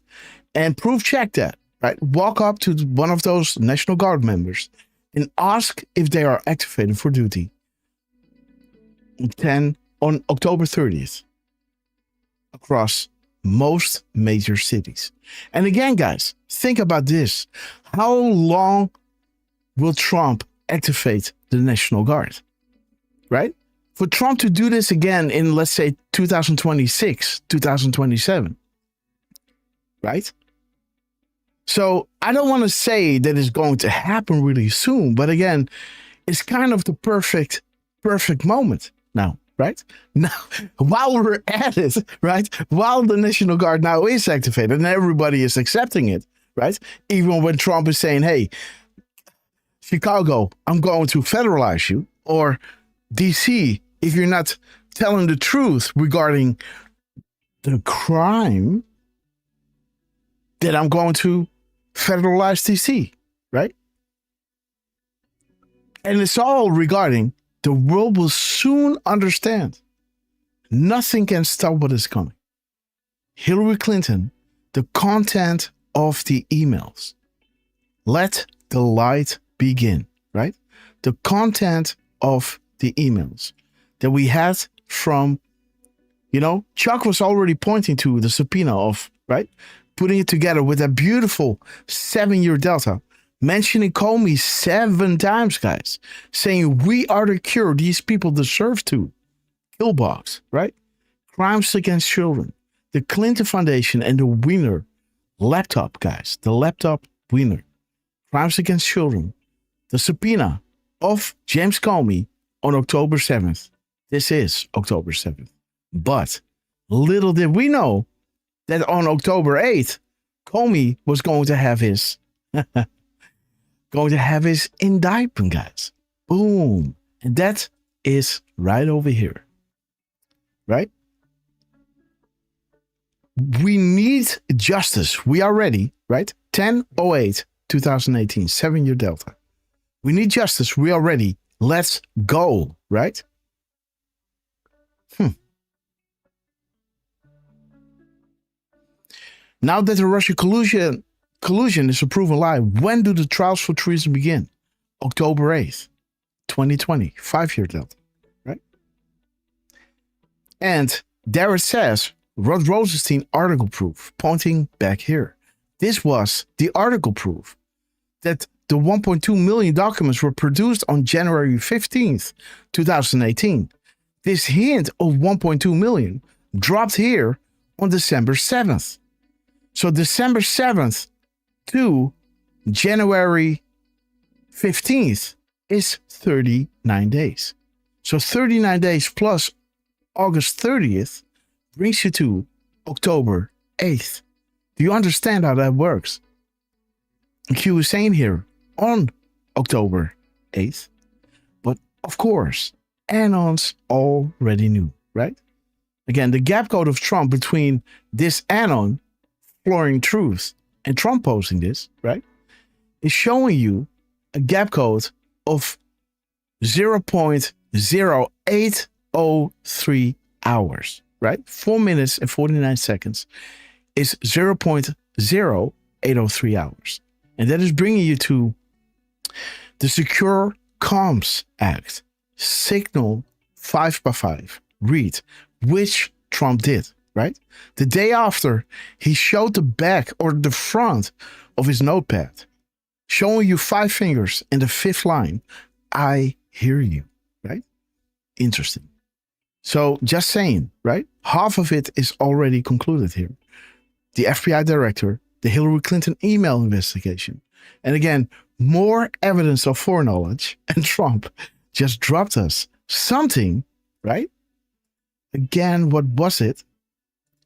Speaker 1: And proof check that, right? Walk up to one of those National Guard members and ask if they are activated for duty. Then on October 30th, across most major cities. And again, guys, think about this. How long will Trump activate the National Guard? Right? For Trump to do this again in, let's say, 2026, 2027. Right? So I don't want to say that it's going to happen really soon, but again, it's kind of the perfect moment now, right? Now, while we're at it, right? While the National Guard now is activated and everybody is accepting it, right? Even when Trump is saying, hey, Chicago, I'm going to federalize you, or DC, if you're not telling the truth regarding the crime, then I'm going to federalize DC, right? And it's all regarding the world will soon understand. Nothing can stop what is coming. Hillary Clinton, the content of the emails. Let the light begin, right? The content of the emails that we had from, Chuck was already pointing to the subpoena of, right? Putting it together with a beautiful 7-year delta, mentioning Comey 7 times, guys, saying we are the cure these people deserve to. Killbox, right? Crimes against children, the Clinton Foundation, and the Wiener laptop, guys, the laptop Wiener. Crimes against children, the subpoena of James Comey on October 7th. This is October 7th. But little did we know that on October 8th, Comey was going to have his indictment, guys. Boom. And that is right over here. Right? We need justice. We are ready, right? 10/08/2018, 7-year delta. We need justice. We are ready. Let's go, right? Now that the Russia collusion is a proven lie, when do the trials for treason begin? October 8th, 2020, 5-year delta, right? And there it says, Rod Rosenstein article proof, pointing back here. This was the article proof that the 1.2 million documents were produced on January 15th, 2018. This hint of 1.2 million dropped here on December 7th. So December 7th to January 15th is 39 days. So 39 days plus August 30th brings you to October 8th. Do you understand how that works? Q is saying here on October 8th. But of course, Anons already knew, right? Again, the gap code of Trump between this Anon, Flooring Truth, and Trump posting this, right, is showing you a gap code of 0.0803 hours, right? 4 minutes and 49 seconds is 0.0803 hours. And that is bringing you to the Secure Comms Act, Signal 5x5 read, which Trump did, right? The day after, he showed the back or the front of his notepad, showing you 5 fingers in the 5th line. I hear you, right? Interesting. So just saying, right? Half of it is already concluded here. The FBI director, the Hillary Clinton email investigation. And again, more evidence of foreknowledge. And Trump just dropped us something, right? Again, what was it?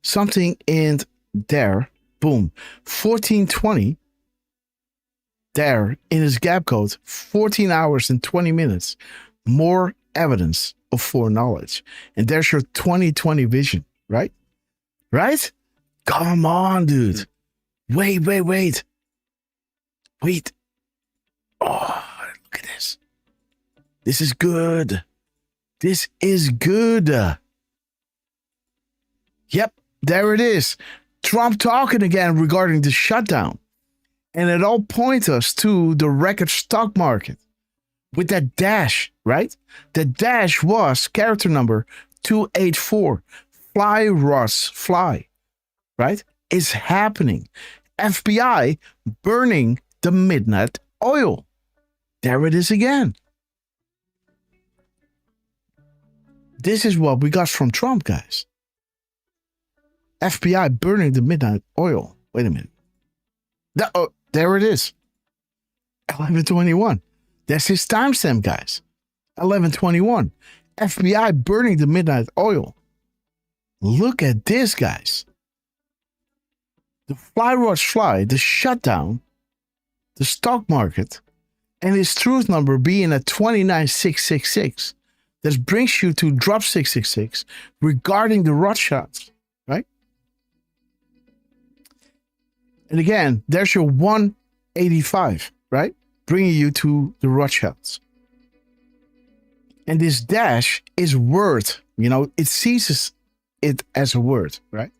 Speaker 1: Something in there, boom, 1420. There in his gap code, 14 hours and 20 minutes. More evidence of foreknowledge. And there's your 2020 vision, right? Right? Come on, dude. Wait. Oh, look at this. This is good. This is good. Yep, there it is. Trump talking again regarding the shutdown. And it all points us to the record stock market with that dash, right? The dash was character number 284. Fly, Ross, fly, right? It's happening. FBI burning the midnight oil. There it is again. This is what we got from Trump, guys. FBI burning the midnight oil. Wait a minute. There it is. 11:21. That's his timestamp, guys. 11:21. FBI burning the midnight oil. Look at this, guys. The fly rods fly, the shutdown, the stock market, and his truth number being at 29666. That brings you to drop 666 regarding the Rothschilds, right? And again, there's your 185, right? Bringing you to the Rothschilds. And this dash is word, it seizes it as a word, right?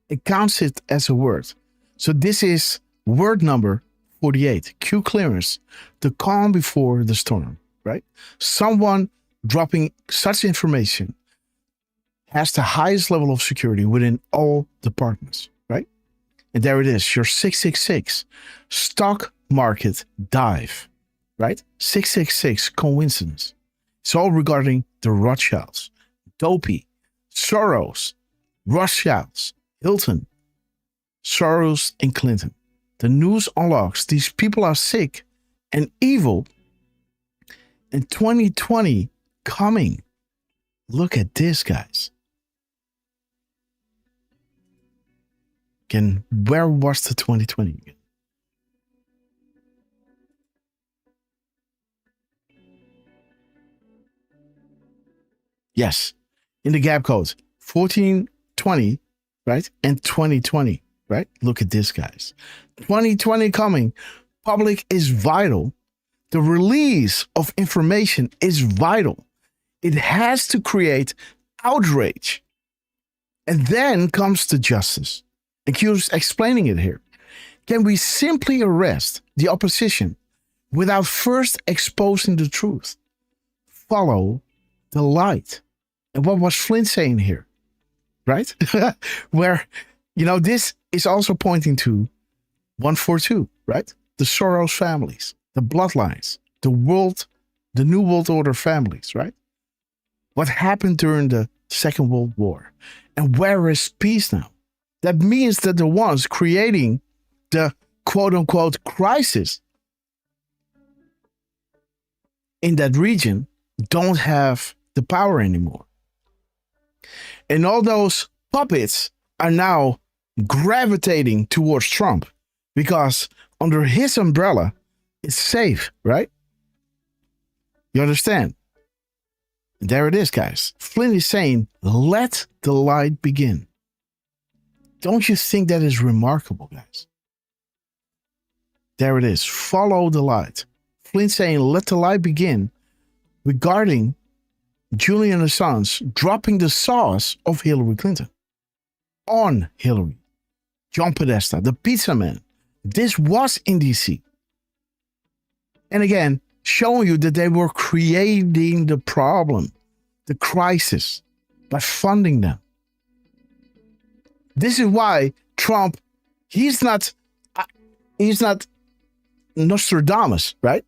Speaker 1: It counts it as a word. So this is word number 48, Q clearance, the calm before the storm, right? Someone dropping such information has the highest level of security within all departments, right? And there it is, your 666 stock market dive, right? 666 coincidence. It's all regarding the Rothschilds, Dopey, Soros, Rothschilds, Hilton, Soros, and Clinton. The news unlocks. These people are sick and evil. And 2020 coming. Look at this, guys. Again, where was the 2020 again? Yes, in the gap codes, 1420, right? And 2020, right? Look at this, guys. 2020 coming. Public is vital. The release of information is vital. It has to create outrage. And then comes the justice. And Q's explaining it here. Can we simply arrest the opposition without first exposing the truth? Follow the light. And what was Flint saying here? Right? Where, this is also pointing to 142, right? The Soros families, the bloodlines, the New World Order families, right? what happened during the Second World War. And where is peace now? That means that the ones creating the quote-unquote crisis in that region don't have the power anymore. And all those puppets are now gravitating towards Trump because under his umbrella, it's safe, right? You understand? And there it is, guys. Flynn is saying, let the light begin. Don't you think that is remarkable, guys? There it is. Follow the light. Flynn saying, let the light begin regarding Julian Assange dropping the sauce of Hillary Clinton on Hillary. John Podesta, the pizza man. This was in DC. And again, showing you that they were creating the problem, the crisis, by funding them. This is why Trump, he's not Nostradamus, right?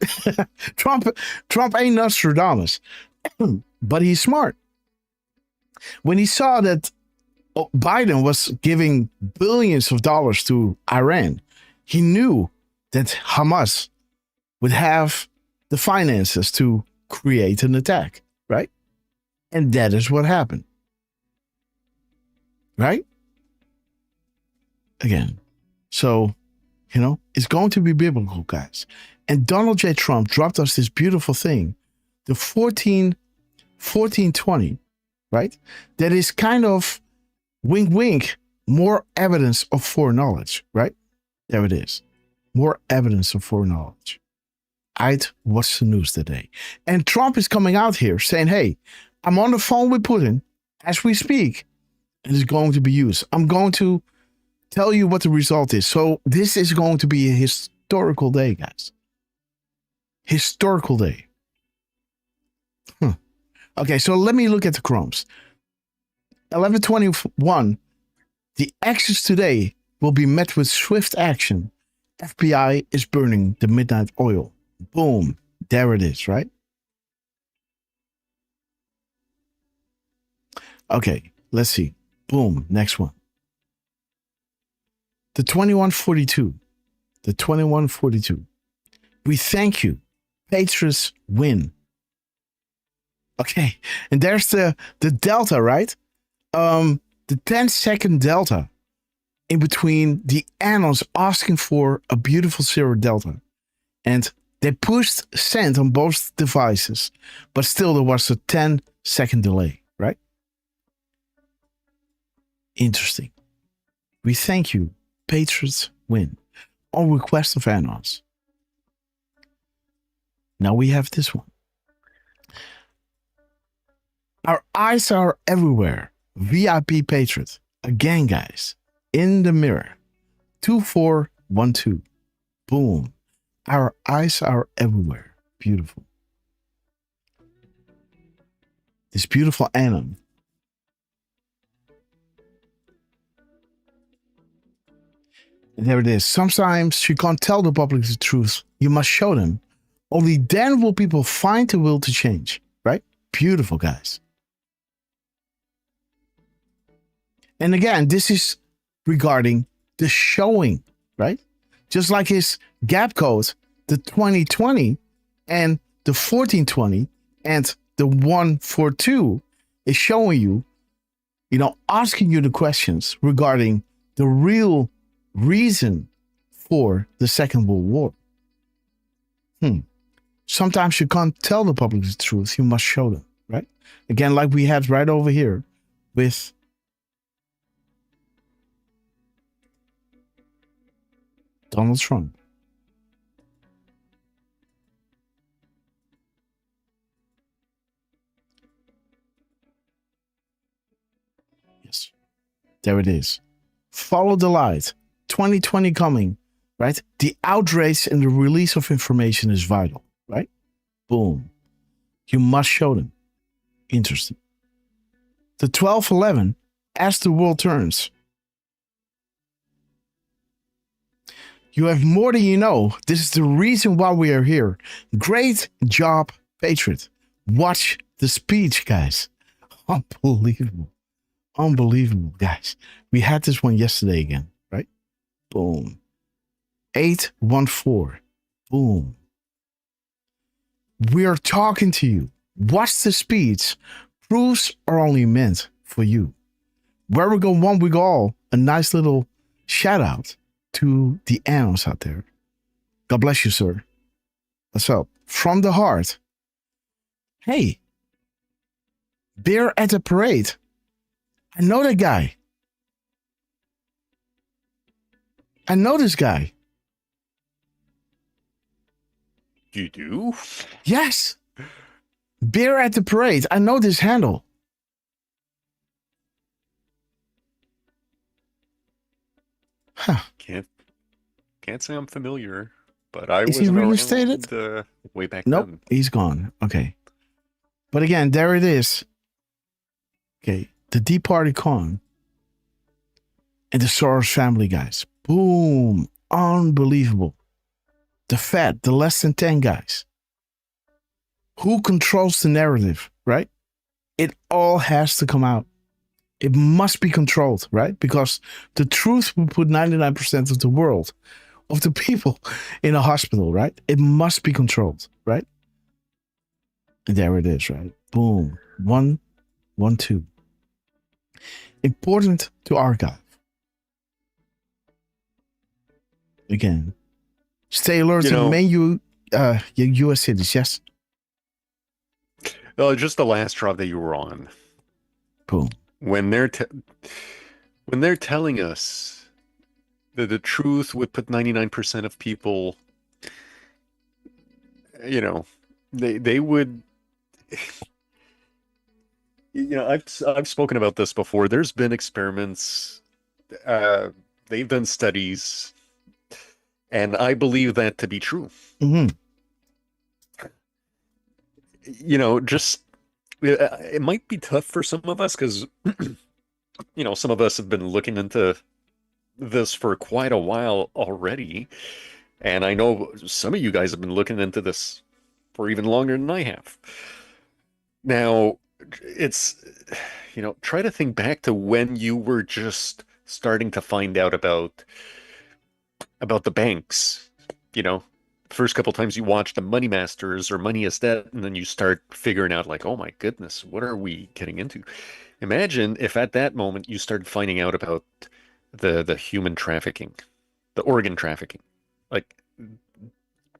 Speaker 1: Trump ain't Nostradamus, but he's smart. When he saw that Biden was giving billions of dollars to Iran, he knew that Hamas would have the finances to create an attack, right? And that is what happened. Right? Again. So, it's going to be biblical, guys. And Donald J. Trump dropped us this beautiful thing, the 1420, right? That is kind of wink, wink, more evidence of foreknowledge, right? There it is. More evidence of foreknowledge. I'd watch the news today. And Trump is coming out here saying, hey, I'm on the phone with Putin as we speak, and it's going to be used. I'm going to tell you what the result is. So this is going to be a historical day, guys. Historical day. Okay, so let me look at the crumbs. 11:21, the actions today will be met with swift action. FBI is burning the midnight oil. Boom. There it is, right? Okay, let's see. Boom. Next one. The 2142. The 2142. We thank you. Patriots win. Okay, and there's the delta, right? The 10-second delta in between the annals asking for a beautiful zero delta. And they pushed send on both devices, but still there was a 10-second delay, right? Interesting. We thank you. Patriots win. On request of annals. Now we have this one. Our eyes are everywhere. VIP Patriot. Again, guys. In the mirror. 2412. Boom. Our eyes are everywhere. Beautiful. This beautiful anon. And there it is. Sometimes you can't tell the public the truth. You must show them. Only then will people find the will to change. Right? Beautiful, guys. And again, this is regarding the showing, right? Just like his gap code, the 2020 and the 1420 and the 142 is showing you, asking you the questions regarding the real reason for the Second World War. Sometimes you can't tell the public the truth. You must show them, right? Again, like we had right over here with Donald Trump. Yes. There it is. Follow the light. 2020 coming, right? The outrage and the release of information is vital, right? Boom. You must show them. Interesting. The 1211, as the world turns. You have more than you know. This is the reason why we are here. Great job, Patriot. Watch the speech, guys. Unbelievable. Unbelievable, guys. We had this one yesterday again, right? Boom. 814. Boom. We are talking to you. Watch the speeds. Proofs are only meant for you. Where we go one, we go all. A nice little shout out to the animals out there. God bless you, sir. What's up? From the heart. Hey, bear at the parade. I know that guy. I know this guy.
Speaker 5: You do?
Speaker 1: Yes. Bear at the parade. I know this handle. Huh.
Speaker 5: Can't say I'm familiar, but I
Speaker 1: Is he
Speaker 5: wasn't
Speaker 1: reinstated?
Speaker 5: around, way back
Speaker 1: Nope,
Speaker 5: then.
Speaker 1: he's gone. Okay. But again, there it is. Okay, the Deep Party Con and the Soros family, guys. Boom. Unbelievable. The fat, the less than 10 guys. Who controls the narrative, right? It all has to come out. It must be controlled, right? Because the truth will put 99% of the world, of the people in a hospital, right? It must be controlled, right? And there it is, right? Boom. 1, 1, 2. Important to archive. Again, stay alert to the main U.S. cities, yes?
Speaker 5: Just the last drop that you were on.
Speaker 1: Boom.
Speaker 5: When they're telling us that the truth would put 99% of people, they would. I've spoken about this before. There's been experiments. They've done studies, and I believe that to be true.
Speaker 1: Mm-hmm.
Speaker 5: It might be tough for some of us because, some of us have been looking into this for quite a while already. And I know some of you guys have been looking into this for even longer than I have. Now, it's, try to think back to when you were just starting to find out about the banks, First couple times you watch the Money Masters or Money is Dead, and then you start figuring out like, oh my goodness, what are we getting into? Imagine if at that moment you started finding out about the human trafficking, the organ trafficking. Like,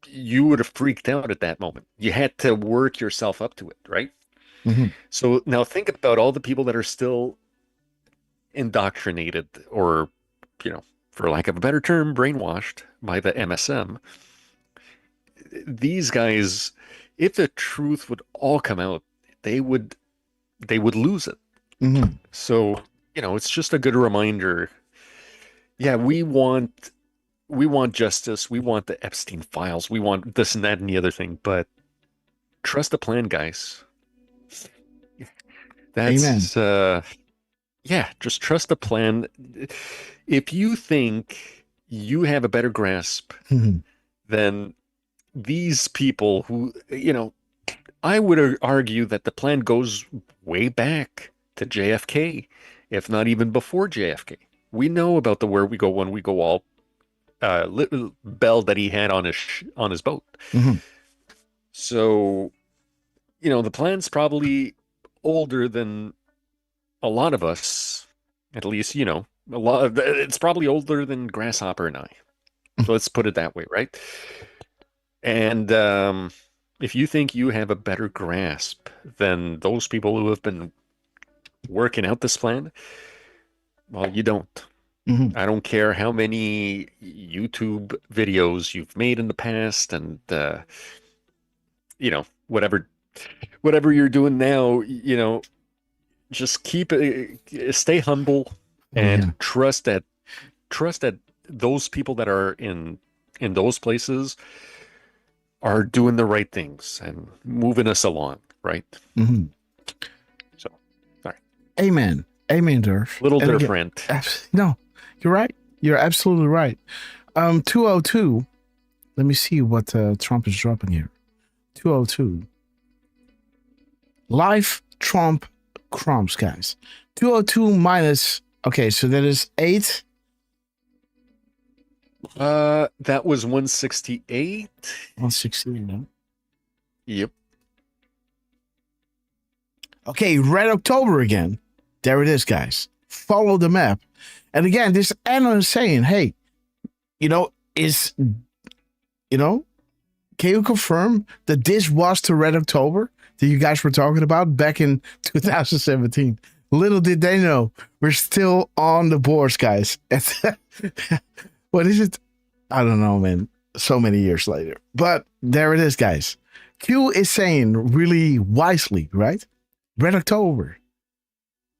Speaker 5: you would have freaked out at that moment. You had to work yourself up to it, right?
Speaker 1: Mm-hmm.
Speaker 5: So now think about all the people that are still indoctrinated or, for lack of a better term, brainwashed by the MSM. These guys, if the truth would all come out, they would lose it.
Speaker 1: Mm-hmm.
Speaker 5: So, it's just a good reminder. Yeah, we want justice. We want the Epstein files. We want this and that and the other thing. But trust the plan, guys. That's
Speaker 1: Amen.
Speaker 5: Just trust the plan. If you think you have a better grasp than these people who, I would argue that the plan goes way back to JFK, if not even before JFK. We know about the where we go when we go all little bell that he had on his boat.
Speaker 1: Mm-hmm.
Speaker 5: So, the plan's probably older than a lot of us, at least, it's probably older than Grasshopper and I. So let's put it that way, right? And if you think you have a better grasp than those people who have been working out this plan, well, you don't.
Speaker 1: Mm-hmm.
Speaker 5: I don't care how many YouTube videos you've made in the past and, whatever you're doing now, just stay humble and trust that those people that are in those places are doing the right things and moving us along, right?
Speaker 1: Mm-hmm.
Speaker 5: So, all right.
Speaker 1: Amen, Derf.
Speaker 5: Little
Speaker 1: And
Speaker 5: Derf
Speaker 1: again,
Speaker 5: rant.
Speaker 1: No, you're right. You're absolutely right. 202. Let me see what Trump is dropping here. 202. Live Trump crumbs, guys. 202 minus. Okay, so that is 8.
Speaker 5: That was 168.
Speaker 1: 168, no?
Speaker 5: Yep.
Speaker 1: Okay, Red October again. There it is, guys. Follow the map. And again, this Anna is saying, hey, can you confirm that this was the Red October that you guys were talking about back in 2017? Little did they know, we're still on the boards, guys. What is it? I don't know, man. So many years later. But there it is, guys. Q is saying really wisely, right? Red October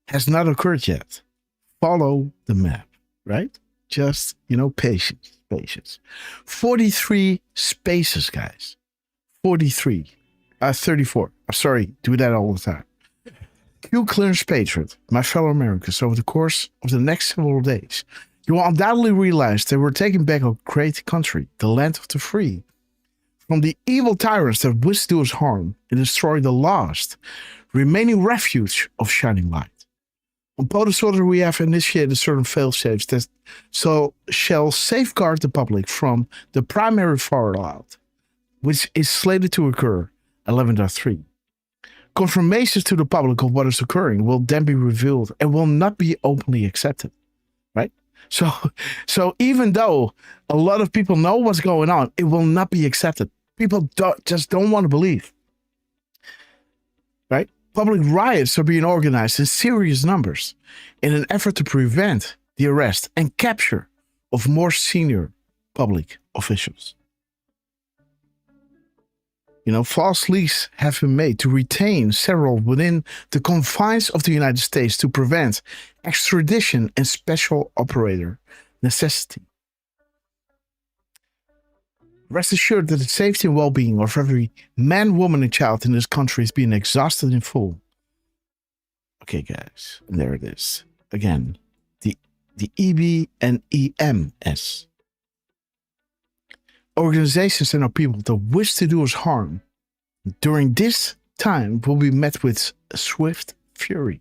Speaker 1: has not occurred yet. Follow the map, right? Just, patience. 43 spaces, guys. 34. Sorry, do that all the time. Q clearance patriot, my fellow Americans, over the course of the next several days, you will undoubtedly realize that we're taking back a great country, the land of the free, from the evil tyrants that wish to do us harm and destroy the last remaining refuge of shining light. On POTUS order, we have initiated certain fail-safes that shall safeguard the public from the primary fallout, which is slated to occur 11.3. Confirmations to the public of what is occurring will then be revealed and will not be openly accepted, right? So even though a lot of people know what's going on, it will not be accepted. People just don't want to believe, right? Public riots are being organized in serious numbers in an effort to prevent the arrest and capture of more senior public officials. False leaks have been made to retain several within the confines of the United States to prevent extradition and special operator necessity. Rest assured that the safety and well-being of every man, woman, and child in this country is being exhausted in full. Okay, guys, and there it is. Again, the EB and EMS. Organizations and our people that wish to do us harm during this time will be met with swift fury.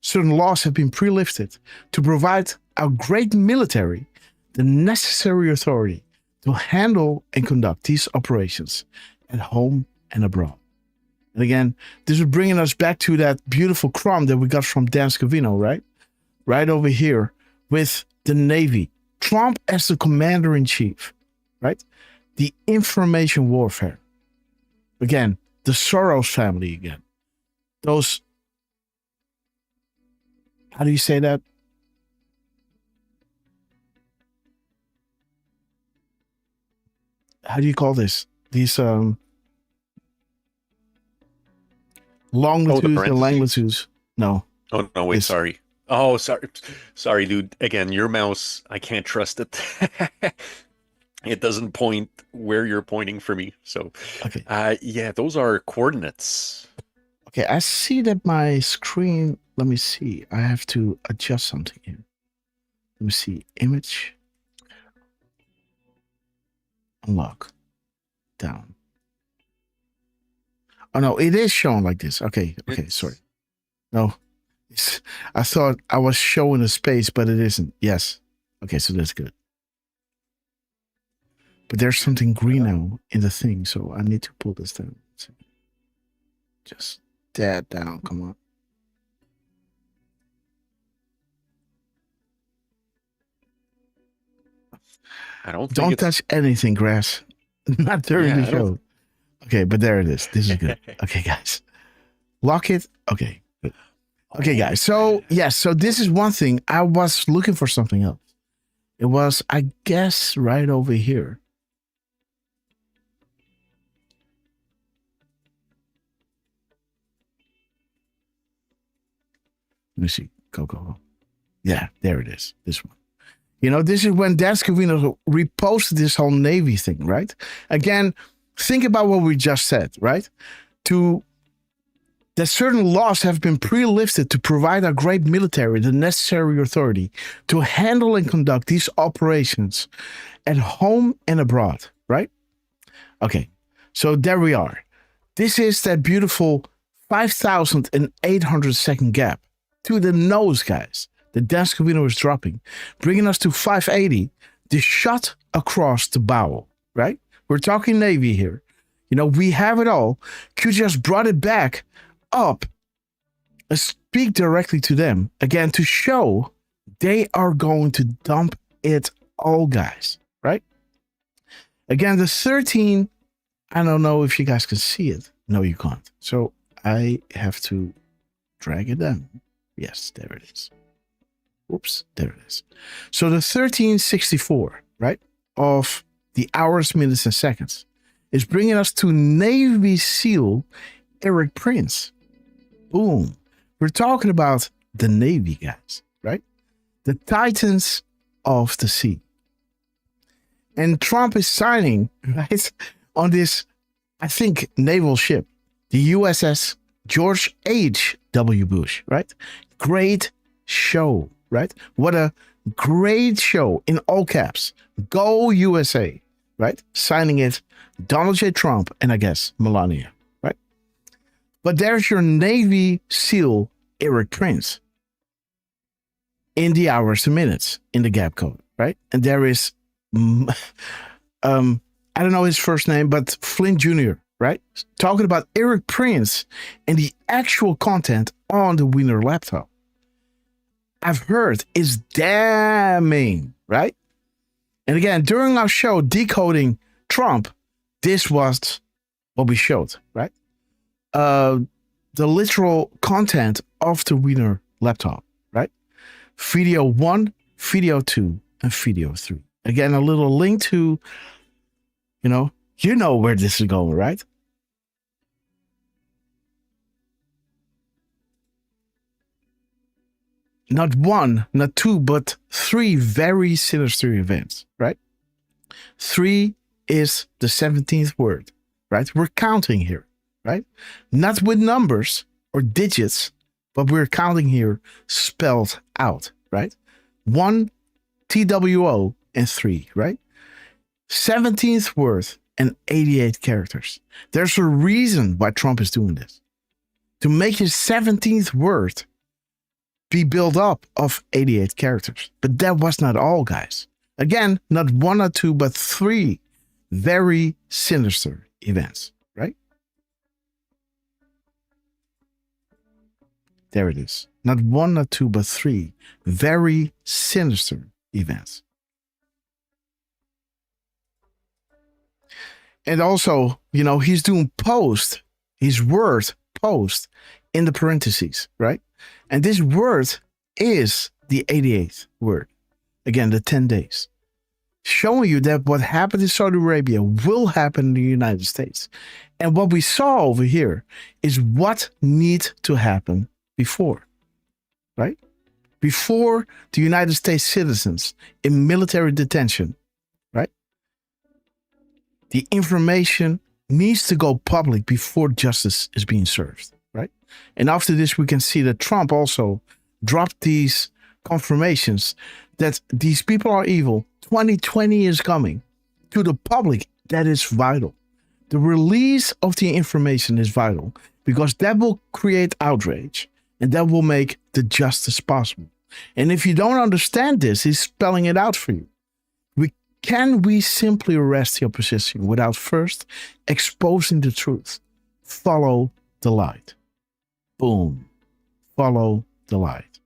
Speaker 1: Certain laws have been pre-lifted to provide our great military the necessary authority to handle and conduct these operations at home and abroad. And again, this is bringing us back to that beautiful crumb that we got from Dan Scavino, right? Right over here with the Navy. Trump as the commander-in-chief, right? The information warfare. Again, the Soros family again. Those, how do you say that? How do you call this? These longitudes and longitudes. No.
Speaker 5: Oh, no, wait, sorry. Oh, sorry, dude. Again, your mouse, I can't trust it. It doesn't point where you're pointing for me. So,
Speaker 1: okay.
Speaker 5: Yeah, those are coordinates.
Speaker 1: Okay, I see that my screen, let me see. I have to adjust something here. Let me see. Image. Unlock. Down. Oh, no, it is shown like this. Okay, sorry. No, I thought I was showing a space, but it isn't. Yes. Okay, so that's good. But there's something green now in the thing, so I need to pull this down. Just that down. Come on. Don't touch anything, Grass. Not during the show. Okay, but there it is. This is good. Okay, guys. Lock it. Okay. Good. Okay, guys. So, yes. So this is one thing. I was looking for something else. It was, I guess, right over here. Let me see. Go. Yeah, there it is. This one. This is when Dan Scavino reposted this whole Navy thing, right? Again, think about what we just said, right? That certain laws have been pre-lifted to provide our great military the necessary authority to handle and conduct these operations at home and abroad, right? Okay, so there we are. This is that beautiful 5,800 second gap to the nose, guys. The desk window is dropping, bringing us to 580. The shot across the bow, right? We're talking Navy here. You know, we have it all. Q just brought it back up. Speak directly to them again to show they are going to dump it all, guys, right? Again, the 13, I don't know if you guys can see it. No, you can't. So I have to drag it down. Yes, there it is. Oops, there it is. So the 1364, right, of the hours, minutes, and seconds is bringing us to Navy SEAL Eric Prince. Boom. We're talking about the Navy, guys, right? The Titans of the Sea. And Trump is signing, right, on this, I think, naval ship, the USS George H.W. Bush, right? Great show, right? What a great show in all caps. Go USA, right? Signing it, Donald J. Trump and I guess Melania, right? But there's your Navy SEAL Eric Prince in the hours to minutes in the gap code, right? And there is, I don't know his first name, but Flynn Jr., right? Talking about Eric Prince and the actual content on the Wiener laptop. I've heard is damning, right? And again, during our show, Decoding Trump, this was what we showed, right? The literal content of the Wiener laptop, right? Video 1, video 2, and video 3. Again, a little link to, you know where this is going, right? Not one, not two, but 3 very sinister events, right? 3 is the 17th word, right? We're counting here, right? Not with numbers or digits, but we're counting here spelled out, right? 1, TWO, and 3, right? 17th word and 88 characters. There's a reason why Trump is doing this. To make his 17th word be built up of 88 characters. But that was not all, guys. Again, not 1 or 2, but 3 very sinister events, right? There it is. Not 1 or 2, but 3 very sinister events. And also, he's doing post, his word post in the parentheses, right? And this word is the 88th word. Again, the 10 days. Showing you that what happened in Saudi Arabia will happen in the United States. And what we saw over here is what needs to happen before, right? Before the United States citizens in military detention, right? The information needs to go public before justice is being served, right? And after this, we can see that Trump also dropped these confirmations that these people are evil. 2020 is coming. To the public, that is vital. The release of the information is vital because that will create outrage and that will make the justice possible. And if you don't understand this, he's spelling it out for you. Can we simply arrest the opposition without first exposing the truth? Follow the light. Boom. Follow the light.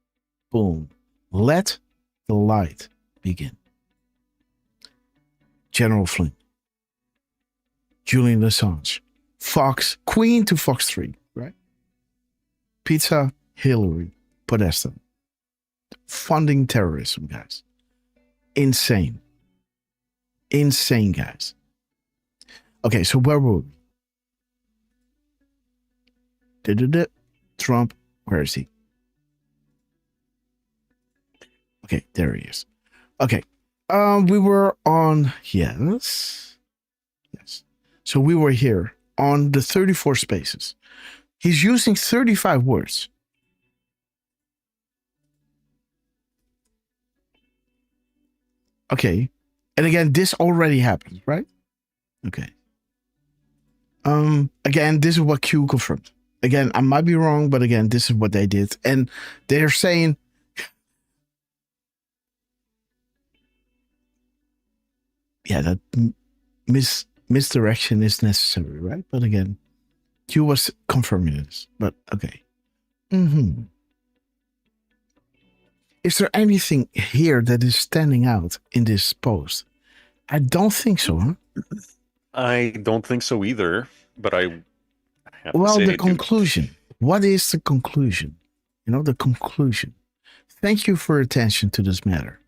Speaker 1: Boom. Let the light begin. General Flynn. Julian Assange. Queen to Fox 3, right? Pizza, Hillary, Podesta. Funding terrorism, guys. Insane. Insane, guys. Okay, so where were we? Trump, where is he? Okay, there he is. Okay, we were on, yes. So we were here on the 34 spaces. He's using 35 words. Okay. And again, this already happened, right? Okay. Again, this is what Q confirmed. Again, I might be wrong, but again, this is what they did. And they're saying, yeah, that misdirection is necessary, right? But again, Q was confirming this, but okay. Is there anything here that is standing out in this post? I don't think so, huh?
Speaker 5: I don't think so either, but I have to
Speaker 1: Well,
Speaker 5: say
Speaker 1: the
Speaker 5: I do.
Speaker 1: conclusion. What is the conclusion? You know, the conclusion. Thank you for your attention to this matter.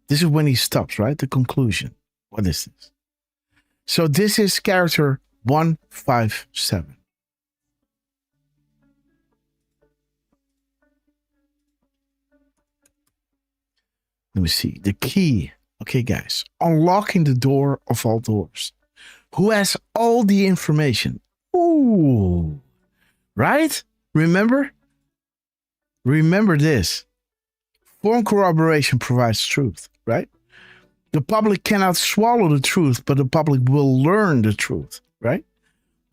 Speaker 1: This is when he stops, right? The conclusion. What is this? So this is character 157. Let me see. The key. Okay, guys. Unlocking the door of all doors. Who has all the information? Ooh. Right? Remember? Remember this. Form corroboration provides truth, right? The public cannot swallow the truth, but the public will learn the truth, right?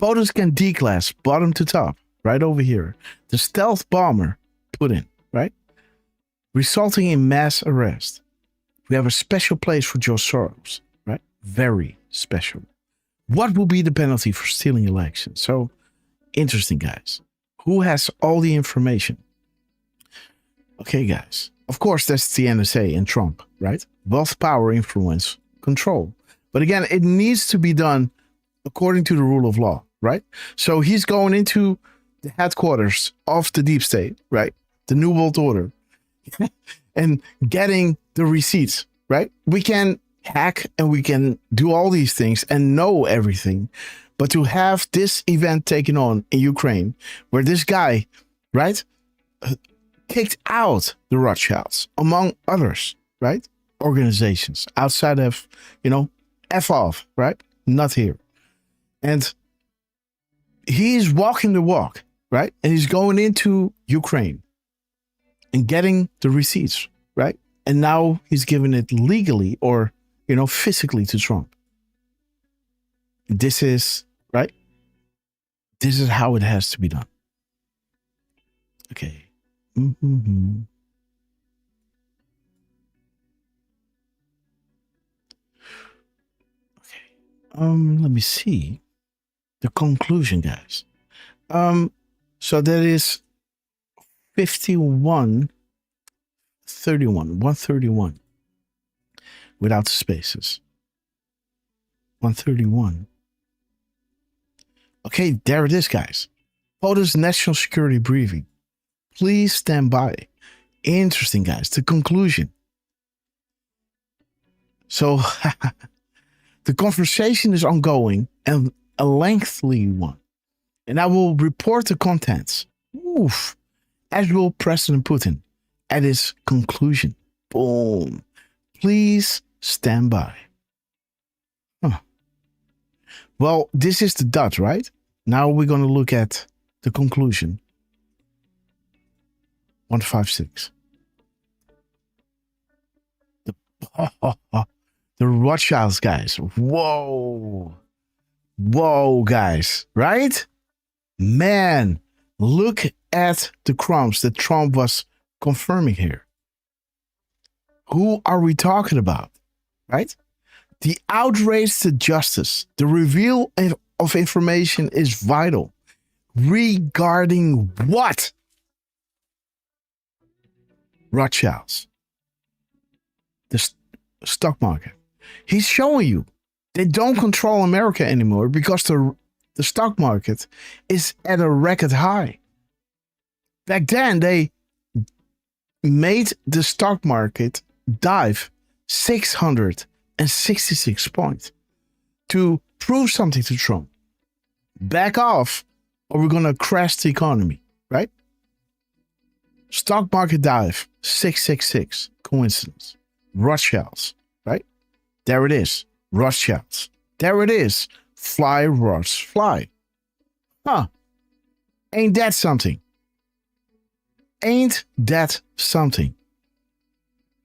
Speaker 1: POTUS can declass bottom to top, right over here. The stealth bomber put in, right? Resulting in mass arrest. We have a special place for George Soros, right? Very special. What will be the penalty for stealing elections? So, interesting, guys. Who has all the information? Okay, guys. Of course, that's the NSA and Trump, right? Wealth, power, influence, control. But again, it needs to be done according to the rule of law, right? So he's going into the headquarters of the deep state, right? The New World Order. And getting the receipts, right? We can hack and we can do all these things and know everything. But to have this event taken on in Ukraine, where this guy, right, kicked out the Rothschilds, among others, right? Organizations outside of, you know, F off, right? Not here. And he's walking the walk, right? And he's going into Ukraine and getting the receipts, right? And now he's giving it legally or, you know, physically to Trump. This is, right? This is how it has to be done. Okay. Okay. Let me see. The conclusion, guys. So that is 131 without the spaces. 131. Okay, there it is, guys. POTUS national security briefing. Please stand by. Interesting, guys. The conclusion. So the conversation is ongoing and a lengthy one. And I will report the contents. Oof. As will President Putin at his conclusion. Boom. Please stand by. Huh. Well, this is the dot, right? Now we're going to look at the conclusion. 156. The Rothschilds, guys. Whoa. Whoa, guys. Right? Man, look at the crumbs that Trump was confirming here. Who are we talking about? Right? The outrage to justice, the reveal of information is vital. Regarding what? Rothschilds. The stock market. He's showing you they don't control America anymore because the stock market is at a record high. Back then, they made the stock market dive 666 points to prove something to Trump. Back off or we're going to crash the economy, right? Stock market dive 666. Coincidence. Rothschilds, right? There it is. Rothschilds. There it is. Fly, Roths, fly. Huh. Ain't that something? Ain't that something?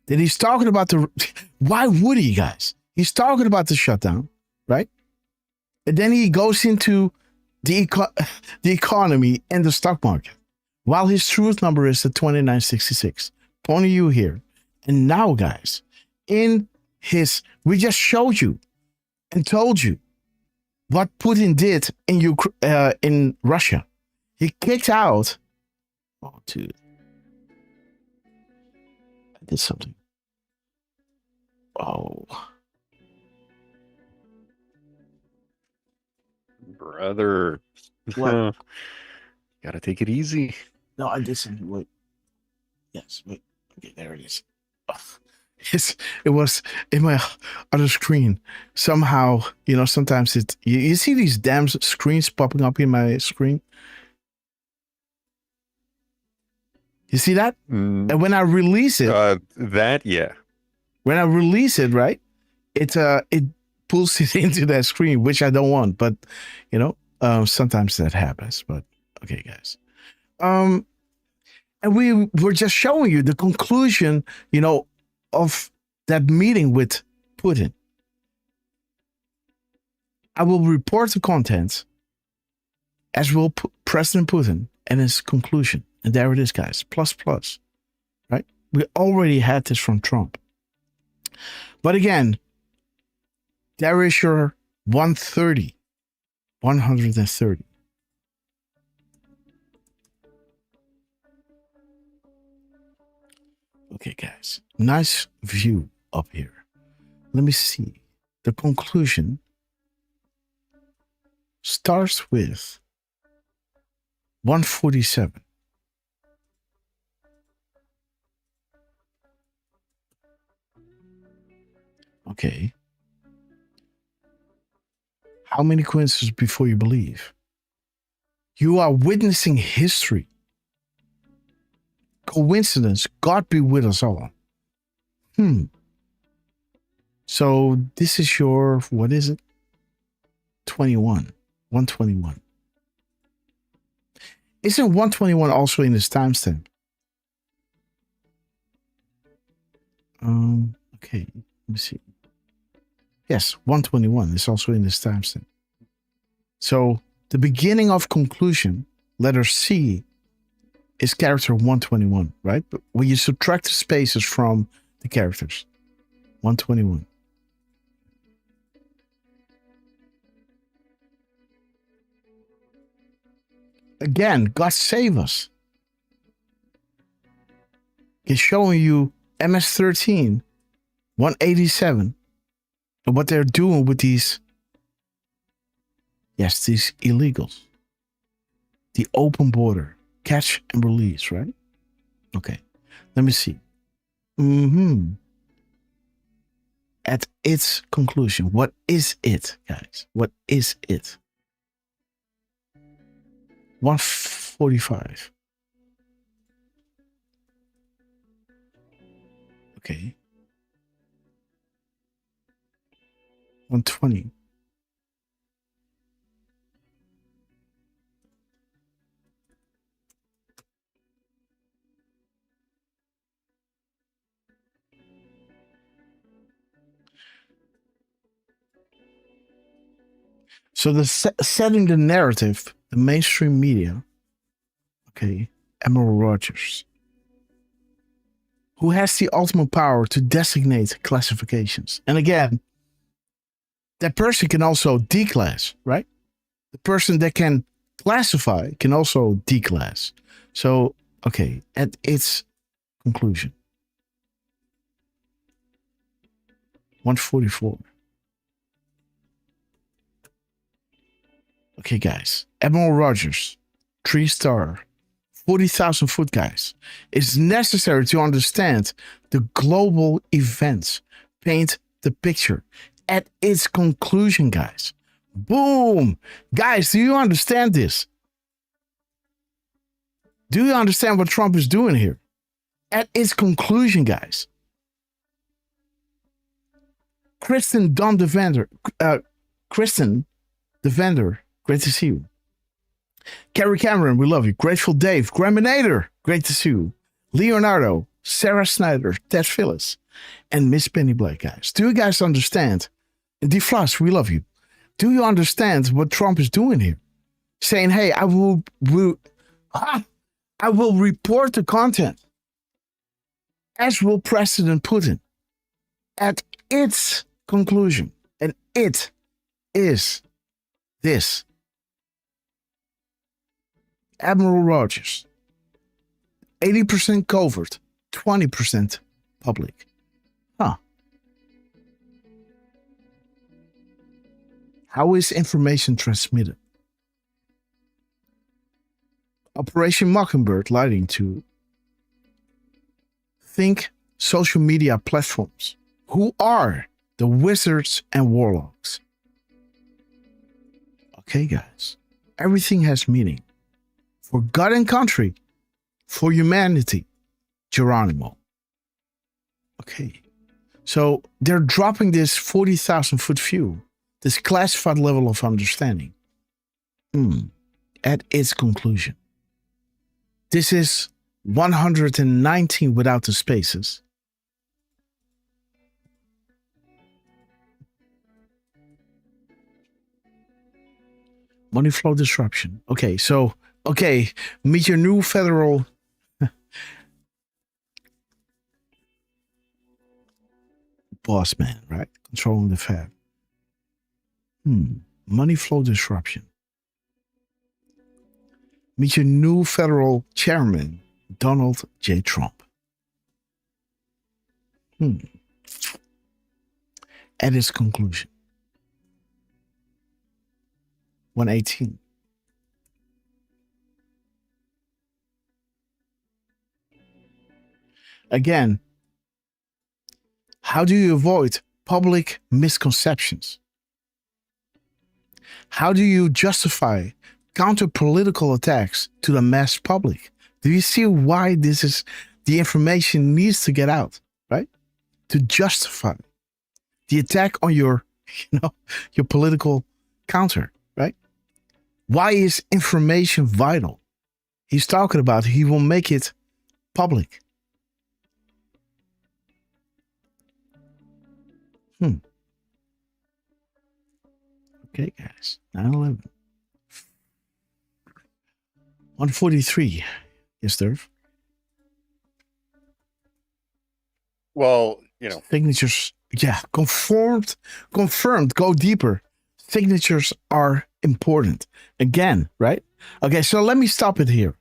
Speaker 1: That he's talking about the... Why would he, guys? He's talking about the shutdown, right? And then he goes into the economy and the stock market, while his truth number is at 2966. Pointing you here. And now, guys, we just showed you and told you what Putin did in Russia. He kicked out. Oh, dude. I did something. Oh.
Speaker 5: Brother.
Speaker 1: What?
Speaker 5: Gotta take it easy.
Speaker 1: No, I did something. Wait. Yes, wait. Okay, there it is. Ugh. It was in my other screen. Somehow, sometimes you see these damn screens popping up in my screen. You see that? And when I release it,
Speaker 5: yeah.
Speaker 1: When I release it, right, it pulls it into that screen, which I don't want. But sometimes that happens. But okay, guys. And we were just showing you the conclusion, of that meeting with Putin. I will report the contents, as will President Putin and his conclusion. And there it is, guys. Plus, right? We already had this from Trump. But again, there is your 130. Okay, guys. Nice view up here. Let me see. The conclusion starts with 147. Okay. How many coincidences before you believe? You are witnessing history. Coincidence. God be with us all. So this is your, what is it? 121. Isn't 121 also in this timestamp? Okay, let me see. Yes, 121 is also in this timestamp. So the beginning of conclusion, letter C, is character 121, right? But when you subtract the spaces from the characters, 121. Again, God save us. He's showing you MS-13, 187, and what they're doing with these illegals. The open border, catch and release, right? Okay, let me see. At its conclusion, what is it, guys? What is it? 145. Okay. 120. So setting the narrative, the mainstream media, okay, Admiral Rogers, who has the ultimate power to designate classifications. And again, that person can also declass, right? The person that can classify can also declass. So, okay, at its conclusion. 144. Okay, guys. Admiral Rogers, 3-star, 40,000 foot, guys. It's necessary to understand the global events. Paint the picture. At its conclusion, guys. Boom! Guys, do you understand this? Do you understand what Trump is doing here? At its conclusion, guys. Kristen Defender, great to see you. Carrie Cameron, we love you. Grateful Dave, Graminator, great to see you. Leonardo, Sarah Snyder, Ted Phyllis, and Miss Penny Blake, guys. Do you guys understand? And D Floss, we love you. Do you understand what Trump is doing here? saying, hey, I will report the content, as will President Putin, at its conclusion. And it is this. Admiral Rogers, 80% covert, 20% public. Huh. How is information transmitted? Operation Mockingbird leading to think social media platforms. Who are the wizards and warlocks? Okay, guys. Everything has meaning. For God and country, for humanity, Geronimo. Okay. So they're dropping this 40,000 foot view, this classified level of understanding, at its conclusion. This is 119 without the spaces. Money flow disruption. Okay, so, meet your new federal boss man, right? Controlling the Fed. Money flow disruption. Meet your new federal chairman, Donald J. Trump. At its conclusion. 118. Again, how do you avoid public misconceptions? How do you justify counter-political attacks to the mass public? Do you see why this is, the information needs to get out, right? To justify the attack on your political counter, right? Why is information vital? He's talking about he will make it public. Okay, guys. 9/11. 143. Yes, Derf.
Speaker 5: Well,
Speaker 1: signatures. Yeah, confirmed. Go deeper. Signatures are important. Again, right? Okay, so let me stop it here.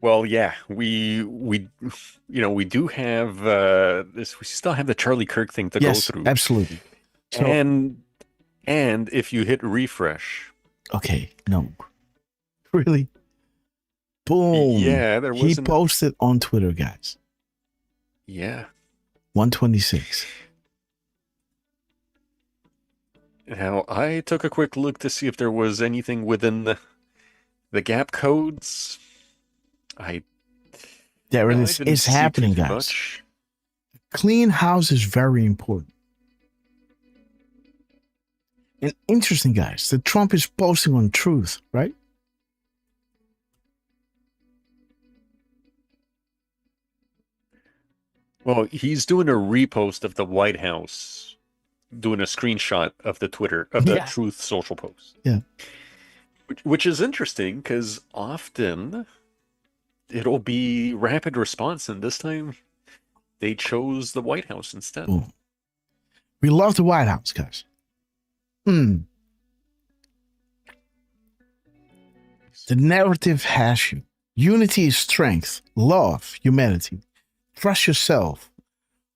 Speaker 5: Well, yeah, we do have this. We still have the Charlie Kirk thing to go through.
Speaker 1: Absolutely. So,
Speaker 5: and if you hit refresh,
Speaker 1: okay, no, really, boom.
Speaker 5: Yeah, there was.
Speaker 1: He posted on Twitter, guys.
Speaker 5: Yeah.
Speaker 1: 126.
Speaker 5: Now I took a quick look to see if there was anything within the gap codes.
Speaker 1: There it is. It's happening, guys.
Speaker 5: Much.
Speaker 1: Clean house is very important. And interesting, guys, that Trump is posting on Truth, right?
Speaker 5: Well, he's doing a repost of the White House, doing a screenshot of the Twitter, of the Truth social post.
Speaker 1: Yeah.
Speaker 5: Which is interesting because often it'll be rapid response, and this time they chose the White House instead.
Speaker 1: Ooh. We love the White House, guys. The narrative has you. Unity is strength, love, humanity. Trust yourself.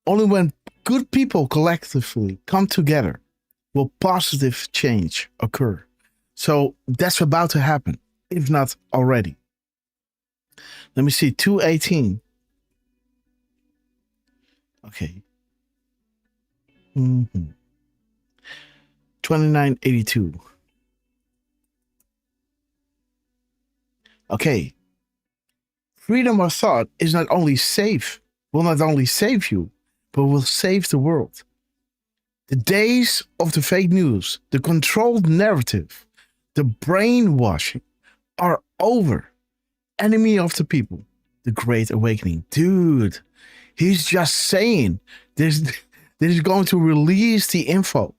Speaker 1: Only when good people collectively come together will positive change occur. So that's about to happen, if not already. Let me see, 218. Okay. 2982. Okay. Freedom of thought is not only safe, will not only save you, but will save the world. The days of the fake news, the controlled narrative, the brainwashing are over. Enemy of the people, the Great Awakening. Dude, he's just saying that he's going to release the info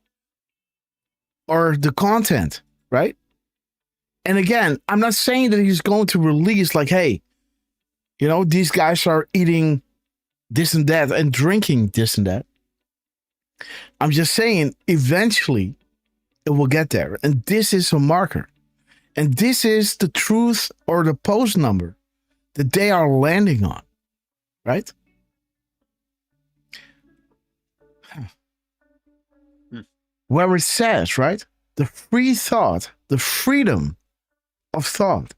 Speaker 1: or the content, right? And again, I'm not saying that he's going to release like, hey, you know, these guys are eating this and that and drinking this and that. I'm just saying eventually it will get there. And this is a marker. And this is the truth or the post number that they are landing on, right? Where it says, right? The free thought, the freedom of thought.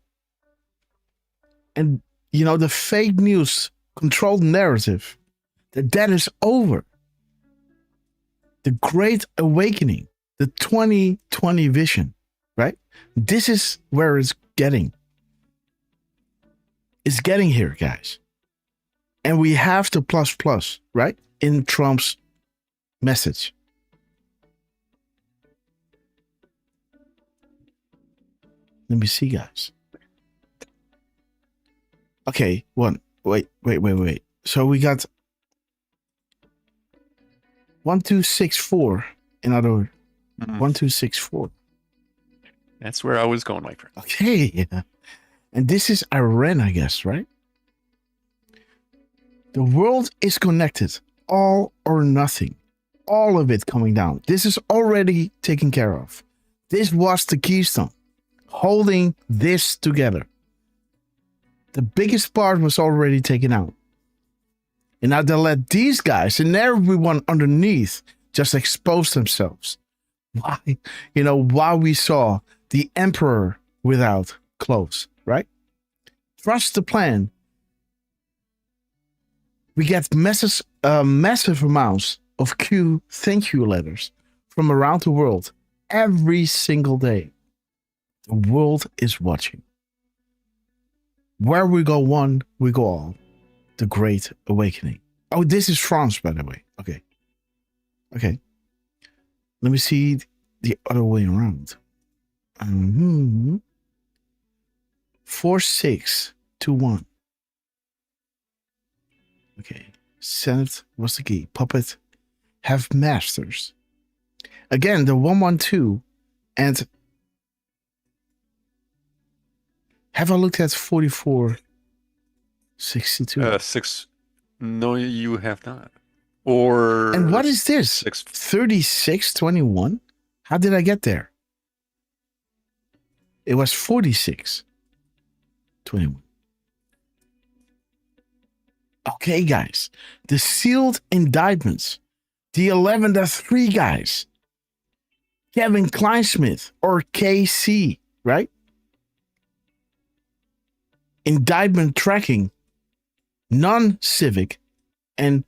Speaker 1: And, you know, the fake news controlled narrative, that is over. The Great Awakening, the 2020 vision, right? This is where it's getting. It's getting here, guys. And we have the plus, right? In Trump's message. Let me see, guys. Okay, wait. So we got 1264 in other words. 1264.
Speaker 5: That's where I was going, my friend.
Speaker 1: Okay, yeah. And this is Iran, I guess, right? The world is connected. All or nothing. All of it coming down. This is already taken care of. This was the keystone. Holding this together. The biggest part was already taken out. And now they let these guys and everyone underneath just expose themselves. Why? You know, why we saw the emperor without clothes, right? Trust the plan. We get massive amounts of thank you letters from around the world every single day. The world is watching. Where we go one, we go all. The Great Awakening. Oh, this is France, by the way. Okay. Let me see the other way around. 4621. Okay. Senate was the key. Puppet have masters. Again, the 112 and have I looked at 4462?
Speaker 5: No, you have not. Or
Speaker 1: and what is this? 3621? How did I get there? It was 4621. Okay, guys. The sealed indictments. The 11-3 guys. Kevin Kleinsmith or KC, right? Indictment tracking non-civic and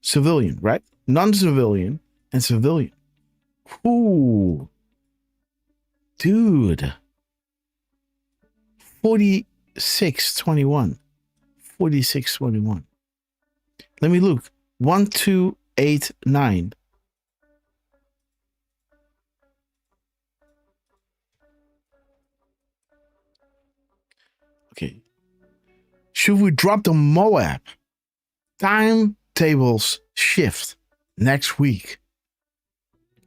Speaker 1: civilian, right? Non-civilian and civilian. Ooh. Dude. 4621. 4621. Let me look. 1289. Okay. Should we drop the Moab? Timetables shift next week.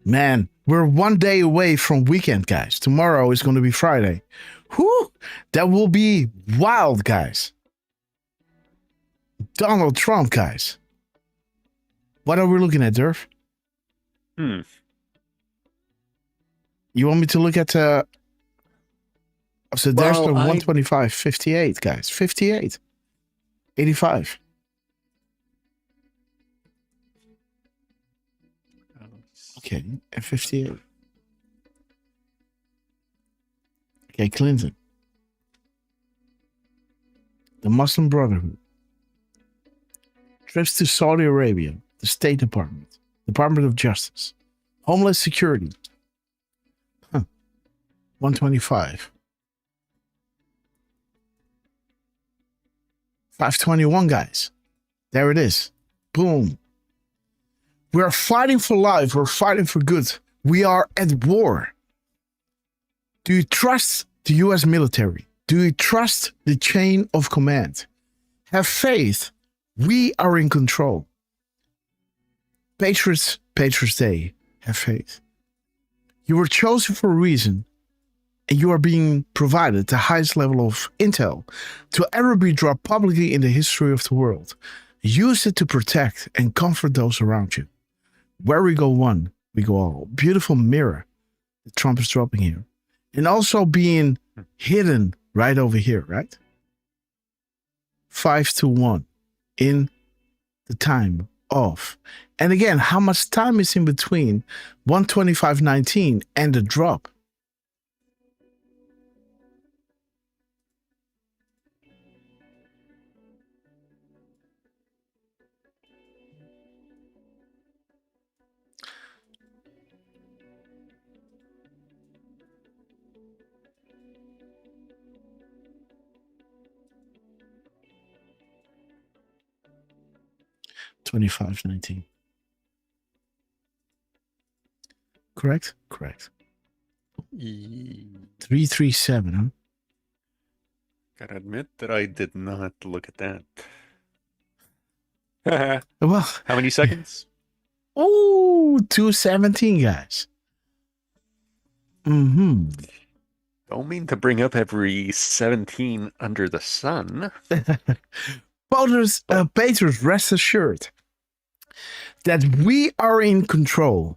Speaker 1: Man, we're 1 day away from weekend, guys. Tomorrow is going to be Friday. Whew, that will be wild, guys. Donald Trump, guys. What are we looking at, Derf? You want me to look at so there's the 125, 58, guys. 58. 85. Okay, and 58. Okay, Clinton. The Muslim Brotherhood. Trips to Saudi Arabia. The State Department. Department of Justice. Homeland Security. 125. 521, guys. There it is. Boom. We are fighting for life. We're fighting for good. We are at war. Do you trust the U.S. military? Do you trust the chain of command? Have faith. We are in control. Patriots Day. Have faith. You were chosen for a reason, and you are being provided the highest level of intel to ever be dropped publicly in the history of the world. Use it to protect and comfort those around you. Where we go one, we go all. Beautiful mirror that Trump is dropping here. And also being hidden right over here, right? 5-1 in the time of. And again, how much time is in between 125.19 and the drop? $25.19. Correct? Correct. 337, huh?
Speaker 5: Gotta admit that I did not look at that.
Speaker 1: Well,
Speaker 5: how many seconds?
Speaker 1: Oh, 217, guys. Mm-hmm.
Speaker 5: Don't mean to bring up every 17 under the sun.
Speaker 1: Patriots, rest assured that we are in control.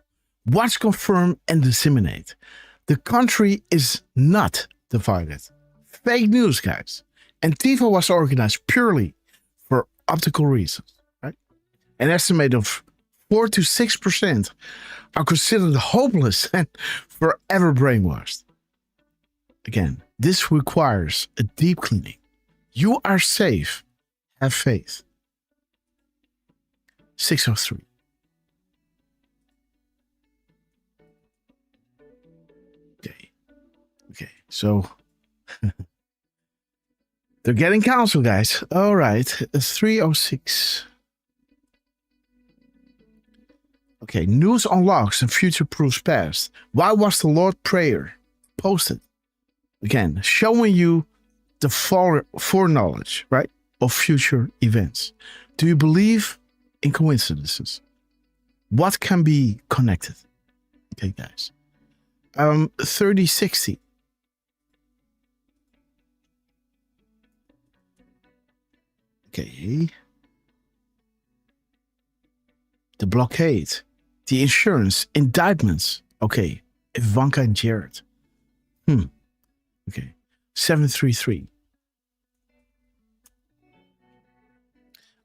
Speaker 1: Watch, confirm, and disseminate. The country is not divided. Fake news, guys. Antifa was organized purely for optical reasons. Right? An estimate of 4 to 6% are considered hopeless and forever brainwashed. Again, this requires a deep cleaning. You are safe. Have faith. 603. Okay. So they're getting counsel, guys. All right. 306. Okay. News unlocks and future proofs past. Why was the Lord Prayer posted? Again, showing you the foreknowledge, right, of future events. Do you believe in coincidences? What can be connected? Okay, guys. 3060. Okay. The blockade, the insurance, indictments. Okay. Ivanka and Jared. Okay. 733.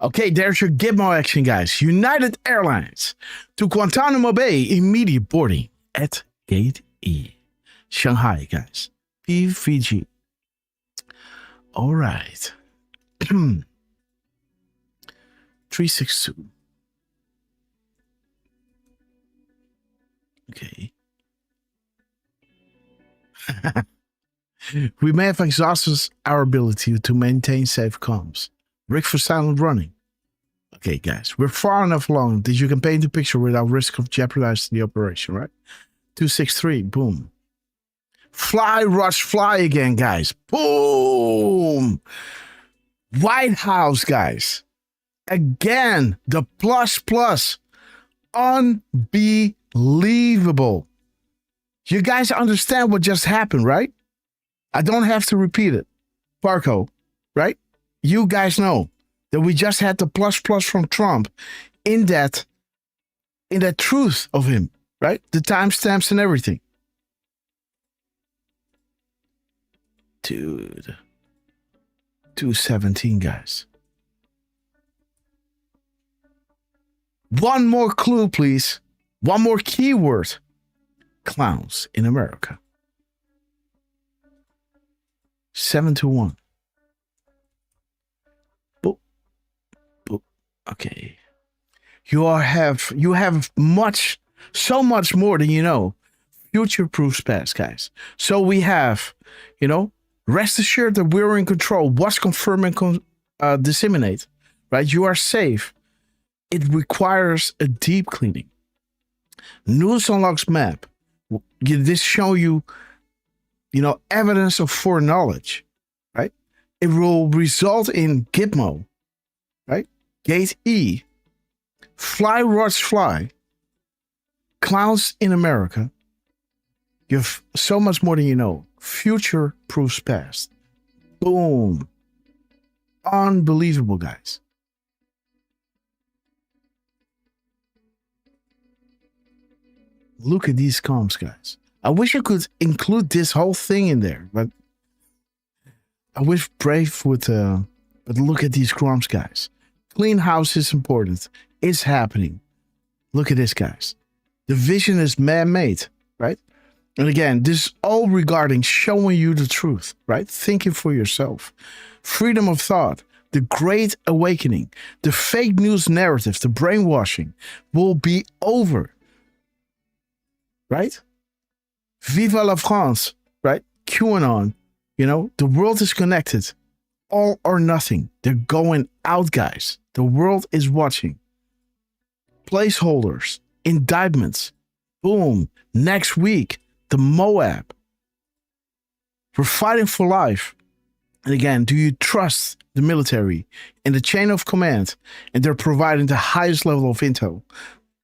Speaker 1: Okay, there's your Gitmo action, guys. United Airlines to Guantanamo Bay, immediate boarding at Gate E. Shanghai, guys. PVG. All right. 362. Okay. We may have exhausted our ability to maintain safe comms. Rick for silent running. Okay, guys, we're far enough along that you can paint a picture without risk of jeopardizing the operation, right? 263, boom. Fly, rush, fly again, guys. Boom. White House, guys. Again, the plus. Unbelievable. You guys understand what just happened, right? I don't have to repeat it. Parco, right? You guys know that we just had the plus from Trump in that truth of him, right? The timestamps and everything. Dude. 217, guys. One more clue, please. One more keyword. Clowns in America. 7-1. Boop. Boop. Okay. You have so much more than you know. Future proofs past, guys. So we have, rest assured that we're in control. What's confirm and disseminate, right? You are safe. It requires a deep cleaning. News unlocks map. This show you, evidence of foreknowledge, right? It will result in Gitmo, right? Gate E, Fly, Roach, fly. Clowns in America. You have so much more than you know. Future proofs past. Boom. Unbelievable, guys. Look at these comms, guys. I wish I could include this whole thing in there, but I wish Brave would, but look at these comms, guys. Clean house is important. It's happening. Look at this, guys. The vision is man-made, right? And again, this is all regarding showing you the truth, right? Thinking for yourself. Freedom of thought, the great awakening, the fake news narrative, the brainwashing will be over, right? Viva la France, right? QAnon, you know, the world is connected. All or nothing. They're going out, guys. The world is watching. Placeholders, indictments. Boom. Next week, the Moab. We're fighting for life. And again, do you trust the military and the chain of command? And they're providing the highest level of intel.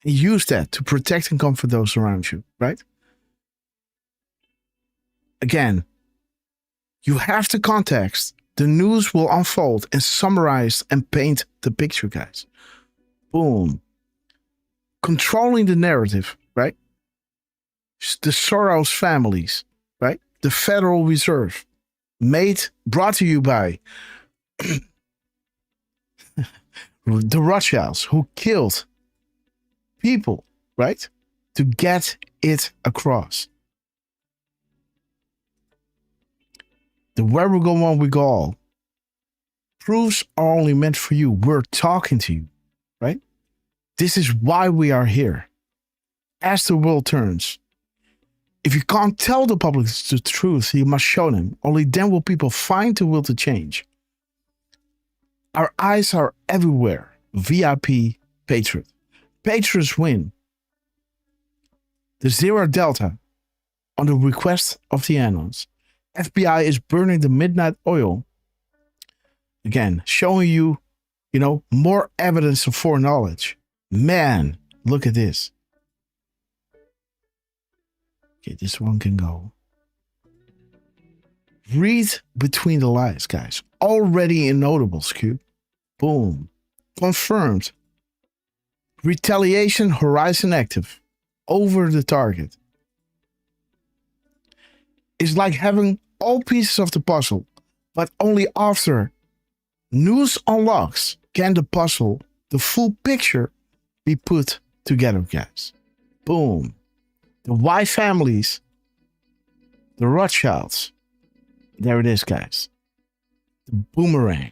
Speaker 1: And use that to protect and comfort those around you, right? Again, you have the context. The news will unfold and summarize and paint the picture, guys. Boom. Controlling the narrative, right? The Soros families, right? The Federal Reserve. Brought to you by the Rothschilds, who killed people, right? To get it across. The where we go on, we go all. Proofs are only meant for you. We're talking to you, right? This is why we are here. As the world turns, if you can't tell the public the truth, you must show them. Only then will people find the will to change. Our eyes are everywhere. VIP Patriot. Patriots win. The Zero Delta on the request of the Anons. FBI is burning the midnight oil. Again, showing you, you know, more evidence of foreknowledge. Man, look at this. Okay, this one can go. Read between the lines, guys. Already in notables, Q. Boom. Confirmed. Retaliation horizon active. Over the target. It's like having all pieces of the puzzle, but only after news unlocks can the puzzle, the full picture, be put together, guys. Boom. The Y families, the Rothschilds. There it is, guys. The boomerang.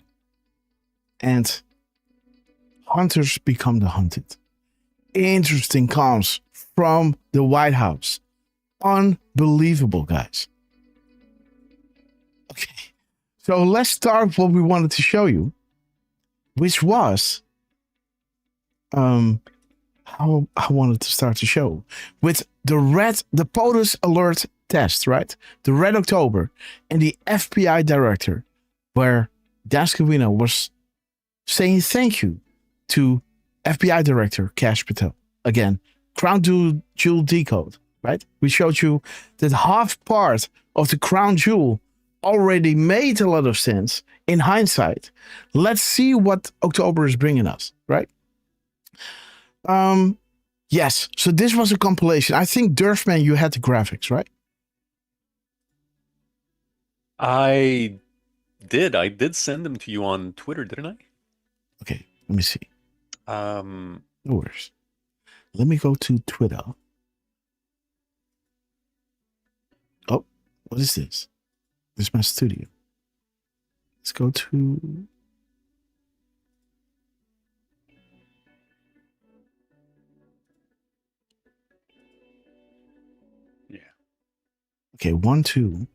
Speaker 1: And hunters become the hunted. Interesting comms from the White House. Unbelievable, guys. Okay, so let's start what we wanted to show you, which was how I wanted to start the show with the POTUS alert test, right? The Red October and the FBI director, where Dan Scavino was saying thank you to FBI director Kash Patel. Again, Crown Jewel Decode, right? We showed you that half part of the Crown Jewel already made a lot of sense in hindsight. Let's see what October is bringing us, right? Yes, so this was a compilation. I think Derfman, you had the graphics, right?
Speaker 5: I did send them to you on Twitter, didn't I?
Speaker 1: Okay, let me see. No worries. Let me go to Twitter. Oh, what is this? This is my studio. Let's go to...
Speaker 5: Yeah.
Speaker 1: Okay, 1, 2.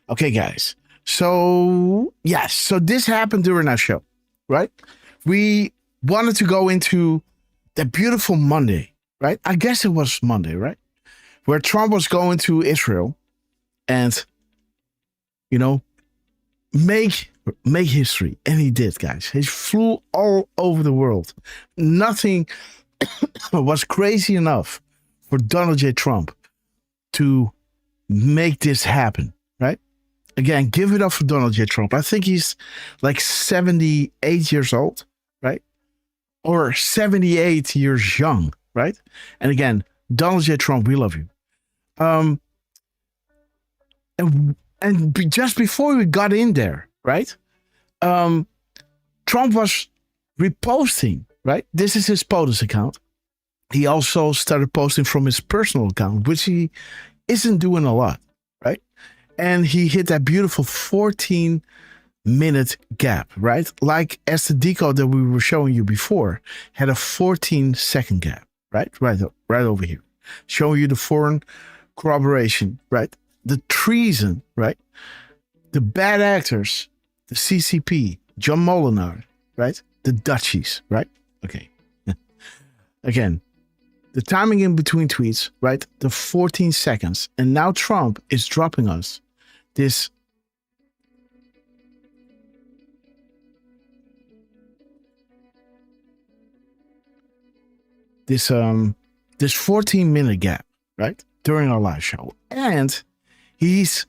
Speaker 1: Okay, guys. So, yes. So this happened during our show, right? We wanted to go into that beautiful Monday, right? I guess it was Monday, right? Where Trump was going to Israel and, you know, make make history. And he did, guys. He flew all over the world. Nothing was crazy enough for Donald J. Trump to make this happen, right? Again, give it up for Donald J. Trump. I think he's like 78 years old, right? Or 78 years young, right? And again, Donald J. Trump, we love you. And just before we got in there, right? Trump was reposting, right? This is his POTUS account. He also started posting from his personal account, which he isn't doing a lot, right? And he hit that beautiful 14-minute gap, right? Like as the Decode that we were showing you before had a 14-second gap, right? Right over here. Showing you the foreign corroboration, right? The treason, right? The bad actors, the CCP, John Molinar, right? The Dutchies, right? Okay. Again, the timing in between tweets, right? The 14 seconds. And now Trump is dropping us this this 14-minute gap, right? During our live show. And the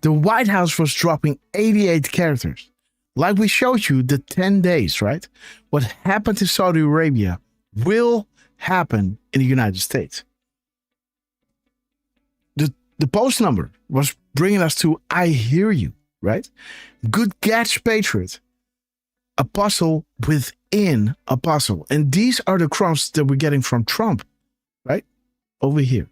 Speaker 1: White House was dropping 88 characters. Like we showed you the 10 days, right? What happened in Saudi Arabia will happen in the United States. The post number was bringing us to I hear you, right? Good catch, Patriot. Apostle within apostle. And these are the crumbs that we're getting from Trump, right? Over here.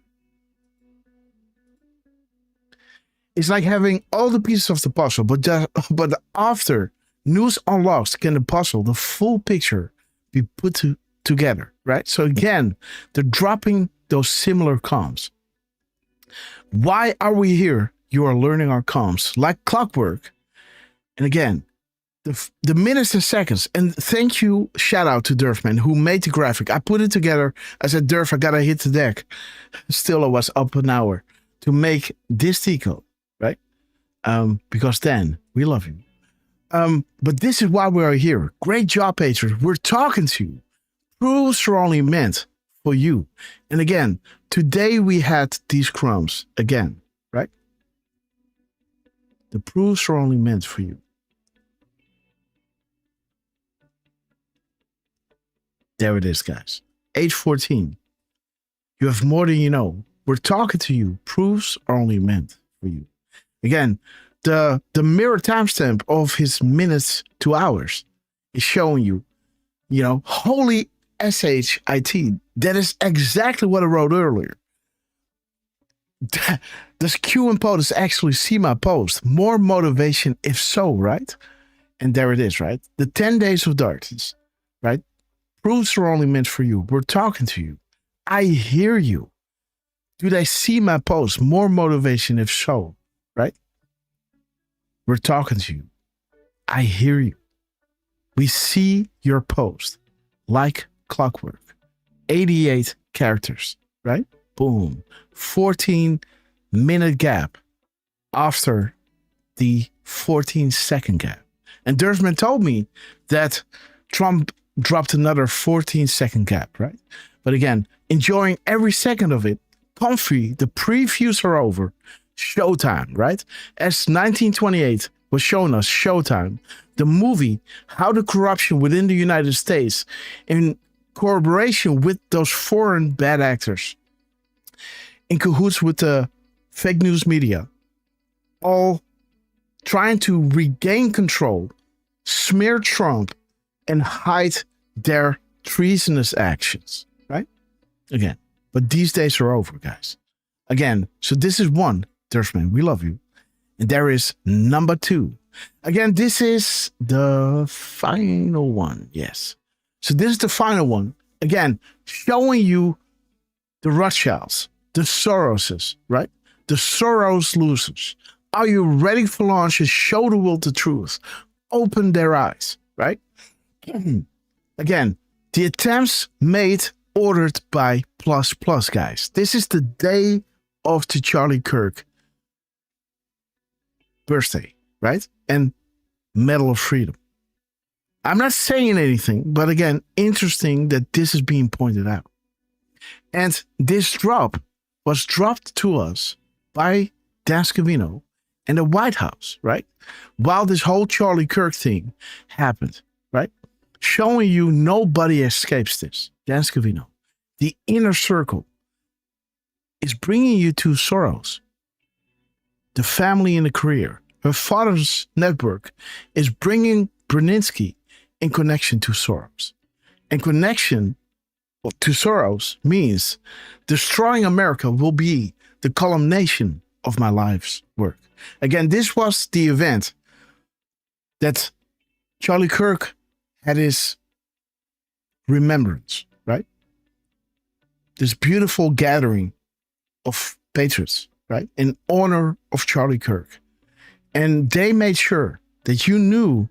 Speaker 1: It's like having all the pieces of the puzzle, but after news unlocks can the puzzle, the full picture, be put together, right? So again, they're dropping those similar comms. Why are we here? You are learning our comms like clockwork. And again, the minutes and seconds. And thank you, shout out to Derf, man, who made the graphic. I put it together. I said, Derf, I gotta hit the deck. Still, I was up an hour to make this Decode. Right? Because then we love you. But this is why we are here. Great job, Patriot. We're talking to you. Proofs are only meant for you. And again, today we had these crumbs again, right? The proofs are only meant for you. There it is, guys. 8:14. You have more than you know. We're talking to you. Proofs are only meant for you. Again, the mirror timestamp of his minutes to hours is showing you, holy SHIT. That is exactly what I wrote earlier. Does Q and POTUS actually see my post? More motivation if so, right? And there it is, right? The 10 days of darkness, right? Proofs are only meant for you. We're talking to you. I hear you. Do they see my post? More motivation if so. Right? We're talking to you. I hear you. We see your post like clockwork. 88 characters, right? Boom. 14-minute gap after the 14-second gap. And Derfman told me that Trump dropped another 14-second gap, right? But again, enjoying every second of it. Comfy, the previews are over. Showtime, right? As 1928 was showing us, Showtime, the movie, how the corruption within the United States, in collaboration with those foreign bad actors, in cahoots with the fake news media, all trying to regain control, smear Trump, and hide their treasonous actions, right? Again, but these days are over, guys. Again, so this is one. Derfman, we love you. And there is number 2. Again, this is the final one. Yes. So this is the final one. Again, showing you the Rothschilds, the Soroses, right? The Soros losers. Are you ready for launch and show the world the truth? Open their eyes, right? Again, the attempts made, ordered by ++, guys. This is the day of the Charlie Kirk birthday, right? And Medal of Freedom. I'm not saying anything, but again, interesting that this is being pointed out. And this drop was dropped to us by Dan Scavino and the White House, right? While this whole Charlie Kirk thing happened, right? Showing you nobody escapes this. Dan Scavino. The inner circle is bringing you to Soros. The family and the career. Her father's network is bringing Brzezinski in connection to Soros. And connection to Soros means destroying America will be the culmination of my life's work. Again, this was the event that Charlie Kirk had his remembrance, right? This beautiful gathering of patriots, right? In honor of Charlie Kirk. And they made sure that you knew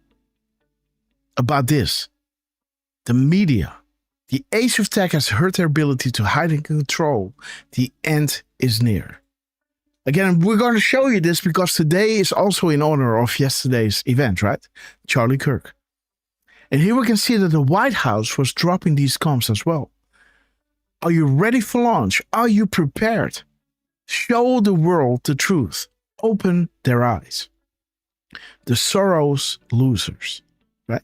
Speaker 1: about this. The media, the age of tech has hurt their ability to hide and control. The end is near. Again, we're going to show you this because today is also in honor of yesterday's event, right? Charlie Kirk. And here we can see that the White House was dropping these comms as well. Are you ready for launch? Are you prepared? Show the world the truth. Open their eyes. The Soros losers, right?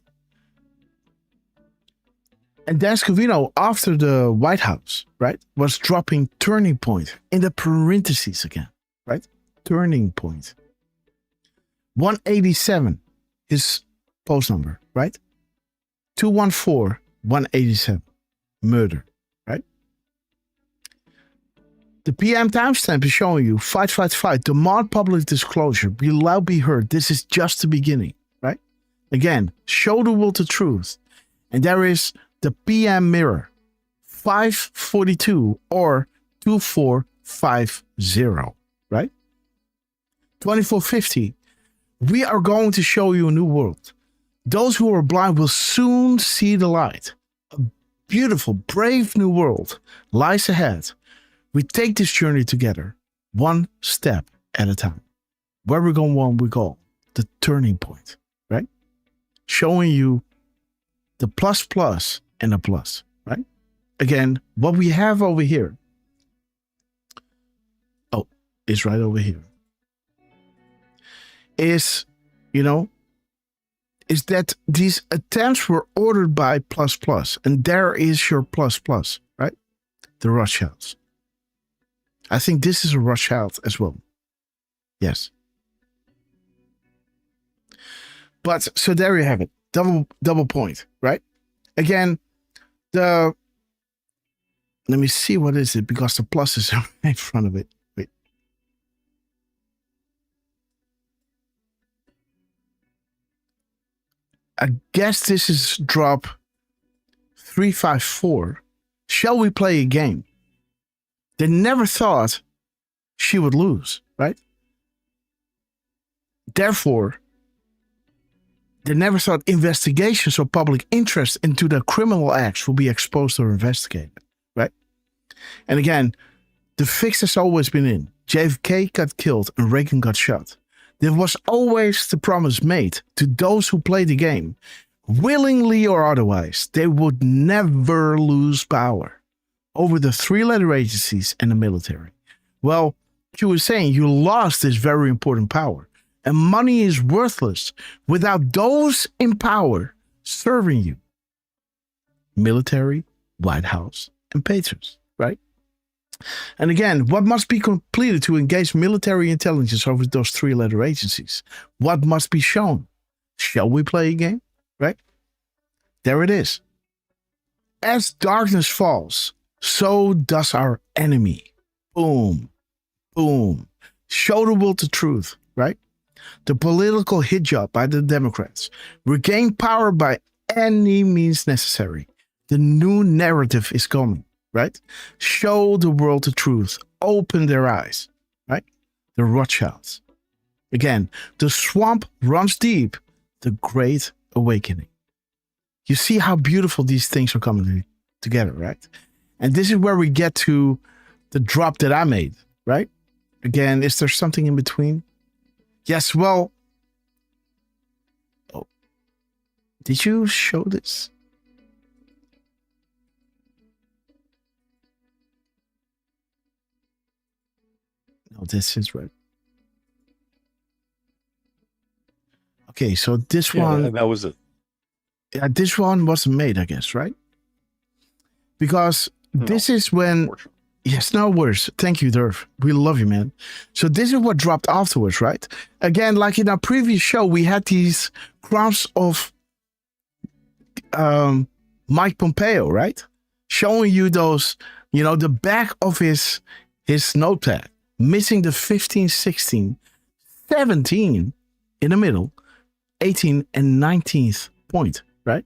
Speaker 1: And Dan Scavino, after the White House, right, was dropping turning point in the parentheses again, right? Turning point. 187, his post number, right? 214-187, murder, right? The PM timestamp is showing you, fight, fight, fight, demand public disclosure, be loud, be heard. This is just the beginning, right? Again, show the world the truth. And there is the PM mirror, 542 or 2450, right? 2450, we are going to show you a new world. Those who are blind will soon see the light. A beautiful, brave new world lies ahead. We take this journey together, one step at a time. Where we're going, we go. The turning point, right? Showing you the plus plus and a plus, right? Again, what we have over here, is right over here, is, is that these attempts were ordered by plus plus, and there is your plus plus, right? The Rothschilds. I think this is a Rothschild as well. Yes. But so there you have it. Double point, right? Again, let me see what is it, because the plus is in front of it. Wait. I guess this is drop 354. Shall we play a game? They never thought she would lose, right? Therefore, they never thought investigations or public interest into the criminal acts will be exposed or investigated, right? And again, the fix has always been in. JFK got killed and Reagan got shot. There was always the promise made to those who play the game, willingly or otherwise, they would never lose power over the three-letter agencies and the military. Well, she was saying you lost this very important power, and money is worthless without those in power serving you. Military, White House, and patrons, right? And again, what must be completed to engage military intelligence over those three-letter agencies? What must be shown? Shall we play a game? Right? There it is. As darkness falls, so does our enemy. Boom. Boom. Show the world the truth, right? The political hit job by the Democrats. Regain power by any means necessary. The new narrative is coming, right? Show the world the truth. Open their eyes, right? The Rothschilds. Again, the swamp runs deep. The Great Awakening. You see how beautiful these things are coming together, right? And this is where we get to the drop that I made, right? Again, is there something in between? Yes, well, Did you show this? No, this is right. Okay, so this one.
Speaker 5: That was it.
Speaker 1: Yeah, this one wasn't made, I guess, right? Because this is when. Yes, no worries. Thank you, Derf. We love you, man. So this is what dropped afterwards, right? Again, like in our previous show, we had these crowns of Mike Pompeo, right? Showing you those, you know, the back of his notepad, missing the 15, 16, 17 in the middle, 18 and 19th point, right?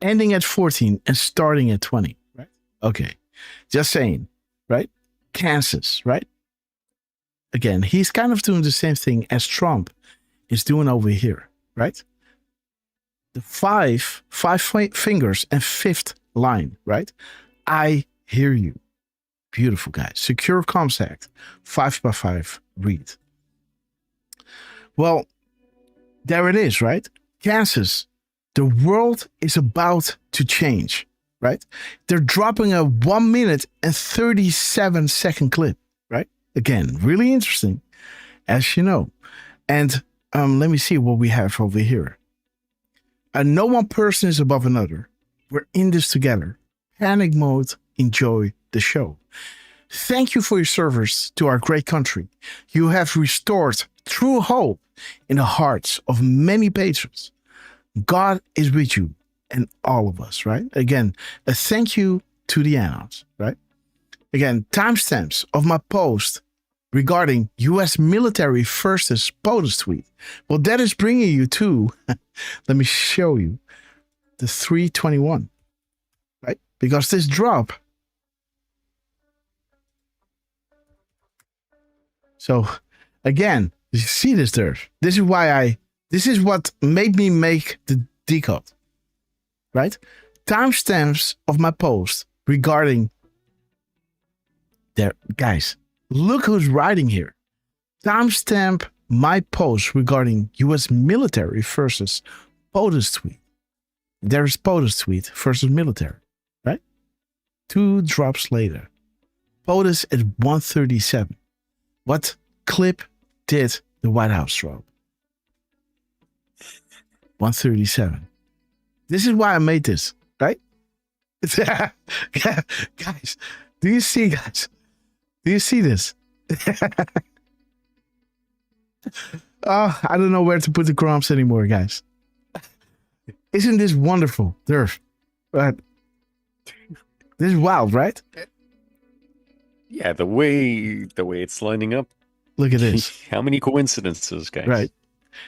Speaker 1: Ending at 14 and starting at 20, right? Okay. Just saying, right? Kansas, right? Again, he's kind of doing the same thing as Trump is doing over here, right? The five fingers and fifth line, right? I hear you. Beautiful, guys. Secure Comms Act, 5x5 read. Well, there it is, right? Kansas, the world is about to change, right? They're dropping a 1 minute and 37 second clip, right? Again, really interesting, as you know. And let me see what we have over here. No one person is above another. We're in this together. Panic mode. Enjoy the show. Thank you for your service to our great country. You have restored true hope in the hearts of many patrons. God is with you and all of us, right? Again, a thank you to the Anons, right? Again, timestamps of my post regarding U.S. military versus POTUS tweet. Well, that is bringing you to, let me show you, the 321, right? Because this drop. So, again, you see this there. This is what made me make the decode, right? Timestamps of my post regarding there, guys. Look who's writing here. Timestamp my post regarding U.S. military versus POTUS tweet. There's POTUS tweet versus military, right? 2 drops later. POTUS at 137. What clip did the White House drop? 137. This is why I made this, right? Guys, do you see, guys? Do you see this? Oh, I don't know where to put the crumbs anymore, guys. Isn't this wonderful, Derf? Right? This is wild, right?
Speaker 5: Yeah, the way it's lining up.
Speaker 1: Look at this.
Speaker 5: How many coincidences, guys?
Speaker 1: Right.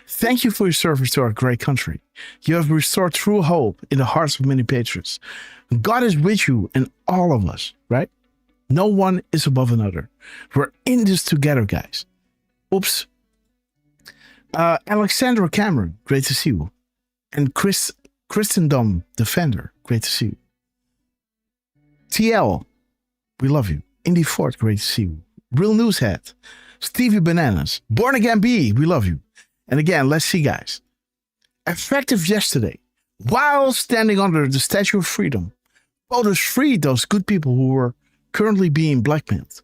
Speaker 1: Thank you for your service to our great country. You have restored true hope in the hearts of many patriots. God is with you and all of us, right? No one is above another. We're in this together, guys. Oops. Alexandra Cameron, great to see you. And Christendom Defender, great to see you. TL, we love you. Indy Ford, great to see you. Real Newshead, Stevie Bananas, Born Again B, we love you. And again, let's see, guys. Effective yesterday, while standing under the Statue of Freedom, POTUS freed those good people who were currently being blackmailed,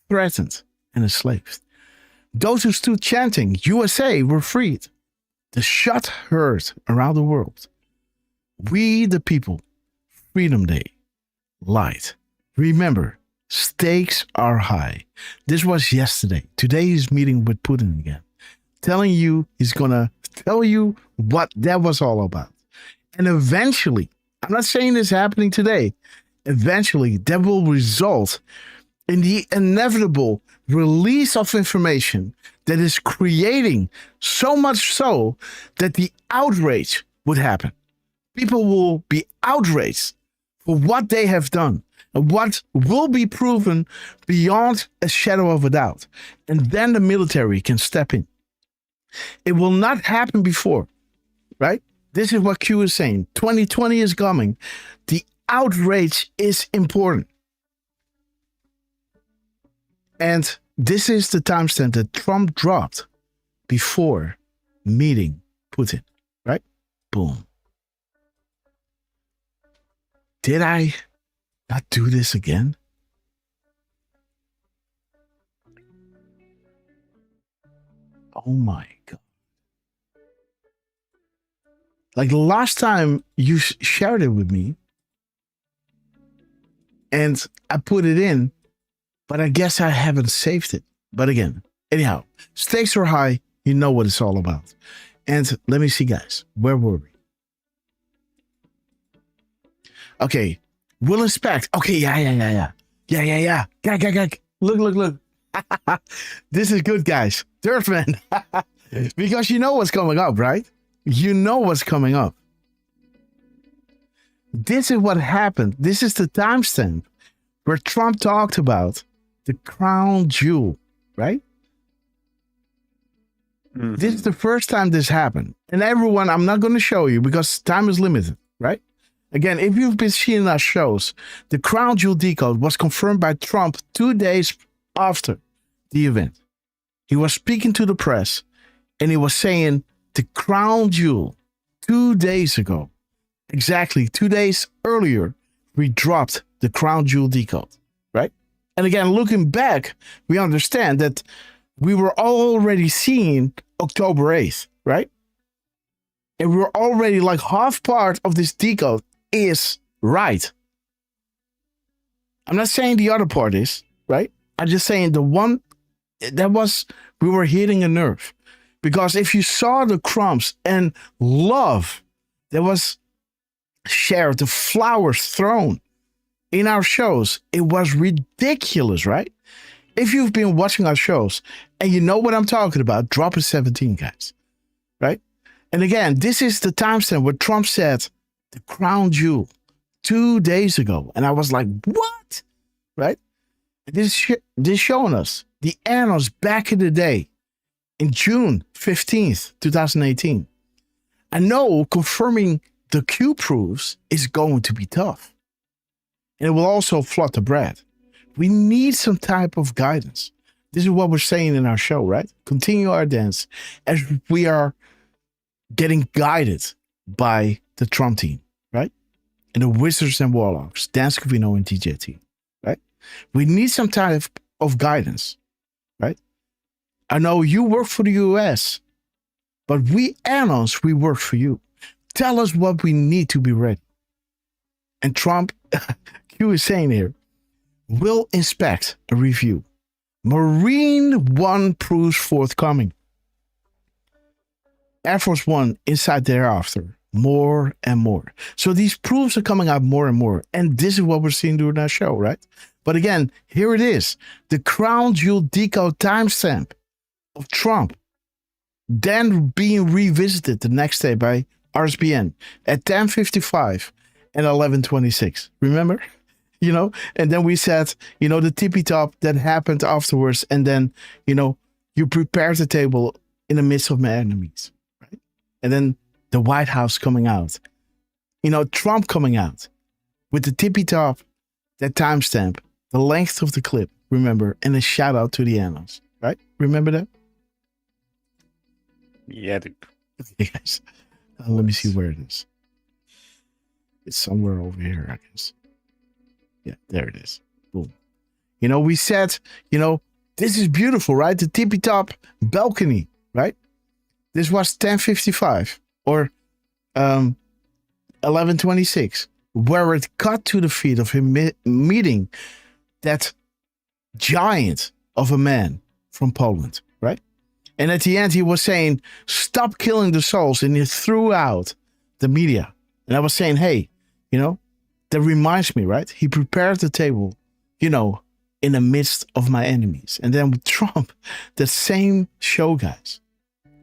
Speaker 1: threatened, and enslaved. Those who stood chanting USA were freed. The shot heard around the world. We the people, Freedom Day, light. Remember, stakes are high. This was yesterday. Today he's meeting with Putin again, telling you he's gonna tell you what that was all about. And eventually, I'm not saying this happening today, eventually that will result in the inevitable release of information that is creating so much so that the outrage would happen. People will be outraged for what they have done and what will be proven beyond a shadow of a doubt. And then the military can step in. It will not happen before, right? This is what Q is saying. 2020 is coming. The outrage is important. And this is the timestamp that Trump dropped before meeting Putin, right? Boom. Did I not do this again? Oh my God. Like the last time you shared it with me, and I put it in, but I guess I haven't saved it. But again, anyhow, stakes are high. You know what it's all about. And let me see, guys. Where were we? Okay. We'll inspect. Okay, yeah. Look. This is good, guys. Derfman. Because you know what's coming up, right? You know what's coming up. This is what happened. This is the timestamp where Trump talked about the crown jewel, right? Mm-hmm. This is the first time this happened. And everyone, I'm not going to show you because time is limited, right? Again, if you've been seeing our shows, the crown jewel decode was confirmed by Trump 2 days after the event. He was speaking to the press and he was saying the crown jewel 2 days ago, exactly 2 days earlier, we dropped the crown jewel decode, right? And again, looking back, we understand that we were already seeing October 8th, right? And we were already like half part of this decode is right. I'm not saying the other part is, right? I'm just saying the one that was, we were hitting a nerve. Because if you saw the crumbs and love that was shared, the flowers thrown in our shows, it was ridiculous, right? If you've been watching our shows and you know what I'm talking about, drop a 17, guys, right? And again, this is the timestamp where Trump said the crown jewel 2 days ago. And I was like, what? Right? This showing us the annals back in the day in June 15th, 2018. I know confirming the Q proofs is going to be tough. And it will also flood the bread. We need some type of guidance. This is what we're saying in our show, right? Continue our dance as we are getting guided by the Trump team, right? And the Wizards and Warlocks, Dance Covino and DJ team, right? We need some type of guidance, right? I know you work for the US, but we annals, we work for you. Tell us what we need to be ready. And Trump, Q is saying here, will inspect and review. Marine One proofs forthcoming. Air Force One inside thereafter. More and more. So these proofs are coming out more and more. And this is what we're seeing during our show, right? But again, here it is. The crown jewel decode timestamp of Trump. Then being revisited the next day by RSBN at 10:55 and 11:26. Remember? You know, and then we said, you know, the tippy top that happened afterwards. And then, you know, you prepare the table in the midst of my enemies, right? And then the White House coming out, you know, Trump coming out with the tippy top, that timestamp, the length of the clip, remember, and a shout out to the annals, right? Remember that?
Speaker 5: Yeah, dude.
Speaker 1: Okay, guys. Let me see where it is. It's somewhere over here, I guess. Yeah, there it is. Boom. You know, we said, you know, this is beautiful, right? The tippy top balcony, right? This was 10:55 or 11:26, where it cut to the feet of him meeting that giant of a man from Poland, right? And at the end, he was saying, stop killing the souls. And he threw out the media. And I was saying, hey, you know, that reminds me, right? He prepared the table, you know, in the midst of my enemies. And then with Trump, the same show, guys,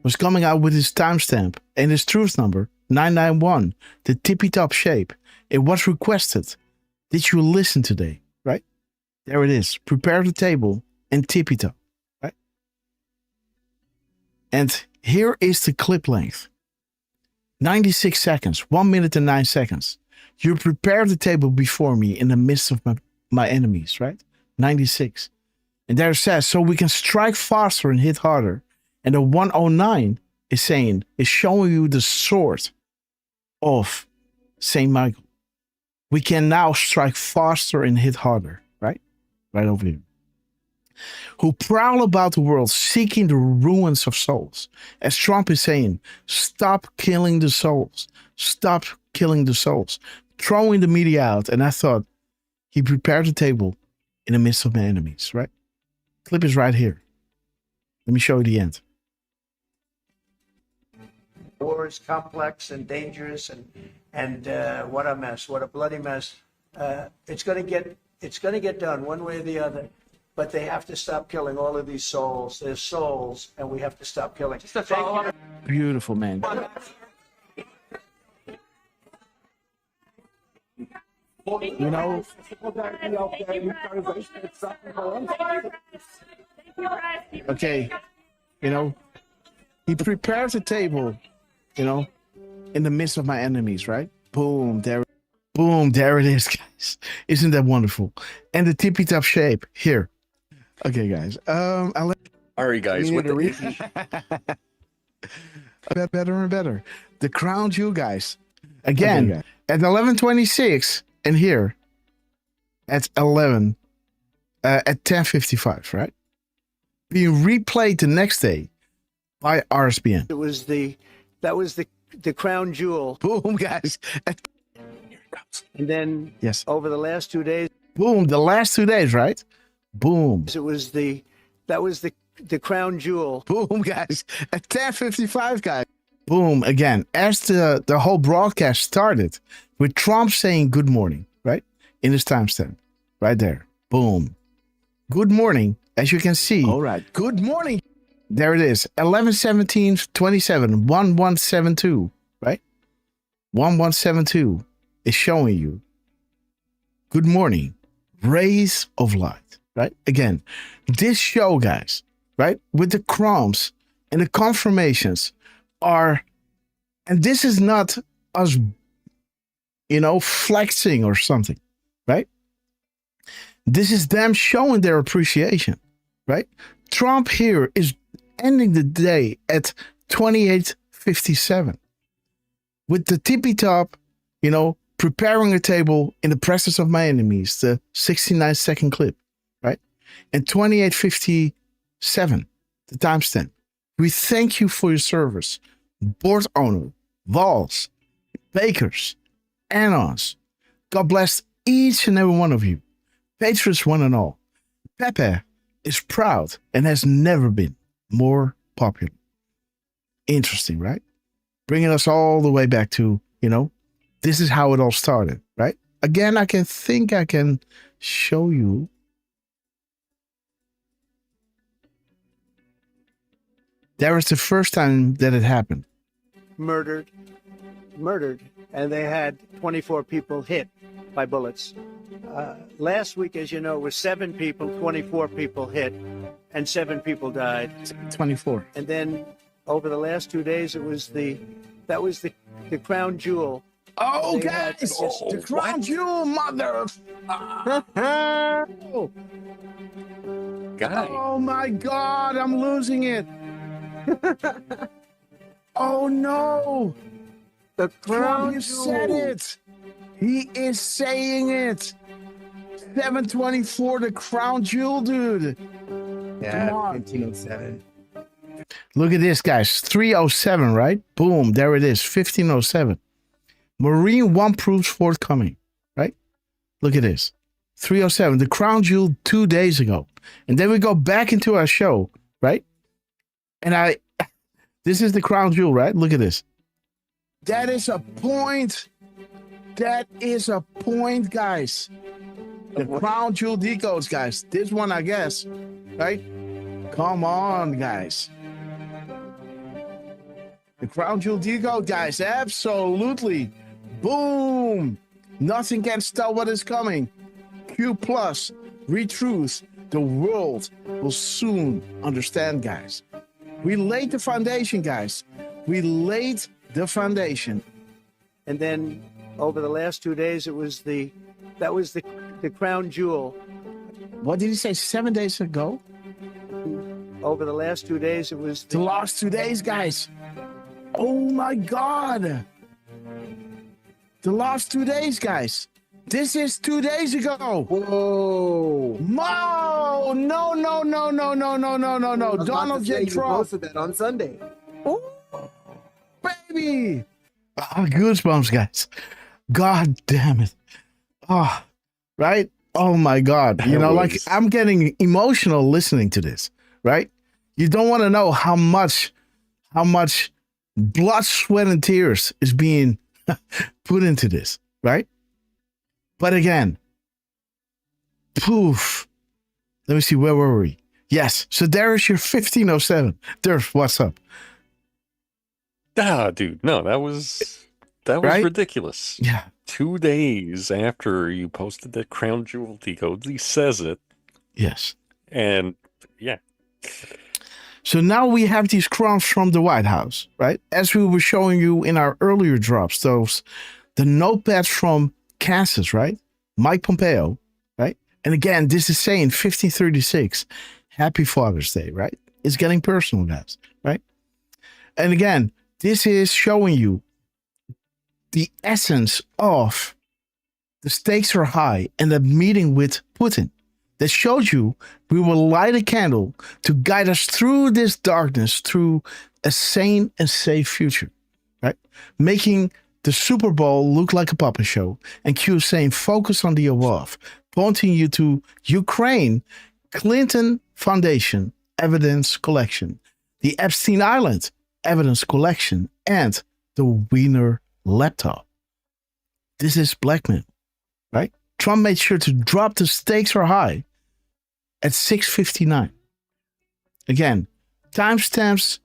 Speaker 1: was coming out with his timestamp and his truth number, 991, the tippy top shape. It was requested. Did you listen today, right? There it is. Prepare the table and tippy top, right? And here is the clip length. 96 seconds, 1 minute and 9 seconds. You prepare the table before me in the midst of my enemies, right? 96. And there it says, so we can strike faster and hit harder. And the 109 is saying, is showing you the sword of St. Michael. We can now strike faster and hit harder, right? Right over here. Who prowl about the world seeking the ruins of souls. As Trump is saying, stop killing the souls. Stop killing the souls. Throwing the media out. And I thought, he prepared the table in the midst of my enemies, right? Clip is right here. Let me show you the end.
Speaker 3: War is complex and dangerous, and what a mess, what a bloody mess. It's going to get done one way or the other, but they have to stop killing all of these souls. There's souls, and we have to stop killing.
Speaker 1: Beautiful, man. You know, okay, you know, he prepares the table, you know, in the midst of my enemies, right? Boom, there it is, guys. Isn't that wonderful? And the tippy top shape here. Okay, guys. All
Speaker 5: right, guys. What
Speaker 1: better and better. The crown jewel, guys. Again, okay, at 11:26, and here at 10:55, right? Being replayed the next day by RSBN.
Speaker 3: That was the crown jewel.
Speaker 1: Boom, guys.
Speaker 3: And then over the last 2 days.
Speaker 1: Boom, the last 2 days, right? Boom.
Speaker 3: That was the crown jewel.
Speaker 1: Boom, guys. At 10:55, guys. Boom, again. As the whole broadcast started with Trump saying good morning, right? In his timestamp. Right there. Boom. Good morning, as you can see. All right. Good morning. There it is. 11/17/27. 1172, right? 1172 is showing you good morning. Rays of light, right? Again, this show, guys, right? With the crumbs and the confirmations are, and this is not us, you know, flexing or something, right? This is them showing their appreciation, right? Trump here is ending the day at 28:57 with the tippy top, you know, preparing a table in the presence of my enemies, the 69-second clip, right? And 28:57, the timestamp. We thank you for your service, board owner, Vols, bakers, Anons. God bless each and every one of you, patriots one and all. Pepe is proud and has never been more popular. Interesting, right? Bringing us all the way back to, you know, this is how it all started, right? Again, I can show you. That was the first time that it happened.
Speaker 3: Murdered, and they had 24 people hit by bullets. Last week, as you know, was 7 people, 24 people hit, and 7 people died.
Speaker 1: 24.
Speaker 3: And then over the last 2 days, that was the crown jewel.
Speaker 1: Oh, guys! The crown jewel, mother!
Speaker 5: Guy.
Speaker 1: Oh my God! I'm losing it. Oh no!
Speaker 3: The crown
Speaker 1: Trump said it. He is saying it. 724, the crown jewel, dude.
Speaker 9: Yeah, 1507.
Speaker 1: Look at this, guys. 307, right? Boom, there it is. 1507. Marine One proofs forthcoming, right? Look at this. 307, the crown jewel 2 days ago. And then we go back into our show, right? And this is the crown jewel, right? Look at this. That is a point. That is a point, guys. The crown jewel decodes, guys. This one, I guess, right? Come on, guys. The crown jewel decode, guys. Absolutely. Boom. Nothing can stop what is coming. Q plus, retruth. The world will soon understand, guys. We laid the foundation, guys. We laid the foundation.
Speaker 3: And then over the last 2 days, that was the crown jewel.
Speaker 1: What did he say 7 days ago?
Speaker 3: Over the last 2 days, it was
Speaker 1: the last 2 days, guys. Oh my God. The last 2 days, guys. This is 2 days ago. Whoa. No, no, no, no, no, no, no, no, no, no. Donald J. Trump.
Speaker 9: You posted that on Sunday.
Speaker 1: Ooh, baby. Goosebumps, guys. God damn it. Oh, right? Oh my God. You know, like I'm getting emotional listening to this, right? You don't want to know how much blood, sweat, and tears is being put into this, right? But again, poof. Let me see, where were we? Yes. So there is your 1507. Derf, what's up?
Speaker 5: Ah, dude, no, that was
Speaker 1: Right?
Speaker 5: ridiculous.
Speaker 1: Yeah.
Speaker 5: 2 days after you posted that crown jewel decode, he says it.
Speaker 1: Yes.
Speaker 5: And yeah.
Speaker 1: So now we have these crowns from the White House, right? As we were showing you in our earlier drops, the notepads from Kansas, right? Mike Pompeo, right? And again, this is saying 1536, Happy Father's Day, right? It's getting personal, guys, right? And again, this is showing you the essence of the stakes are high and the meeting with Putin that showed you we will light a candle to guide us through this darkness, through a sane and safe future, right? Making the Super Bowl look like a puppet show, and Q saying focus on the above, pointing you to Ukraine, Clinton Foundation, evidence collection, the Epstein Island, evidence collection, and the Wiener laptop. This is blackmail, right? Trump made sure to drop the stakes are high at 6:59. Again, timestamps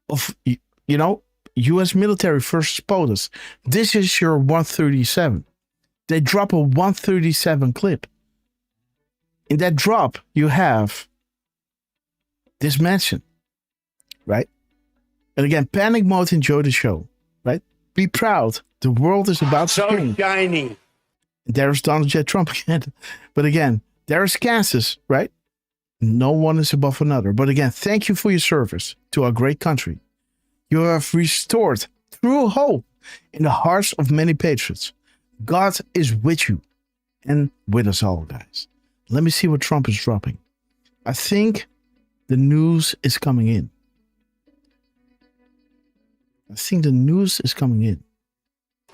Speaker 1: of, you know, U.S. military versus POTUS. This is your 137. They drop a 137 clip. In that drop, you have this mention, right? And again, panic mode enjoy the show, right? Be proud. The world is about to change. So shiny. There's Donald J. Trump again. But again, there's Kansas, right? No one is above another. But again, thank you for your service to our great country. You have restored true hope in the hearts of many patriots. God is with you and with us all, guys. Let me see what Trump is dropping. I think the news is coming in. I think the news is coming in.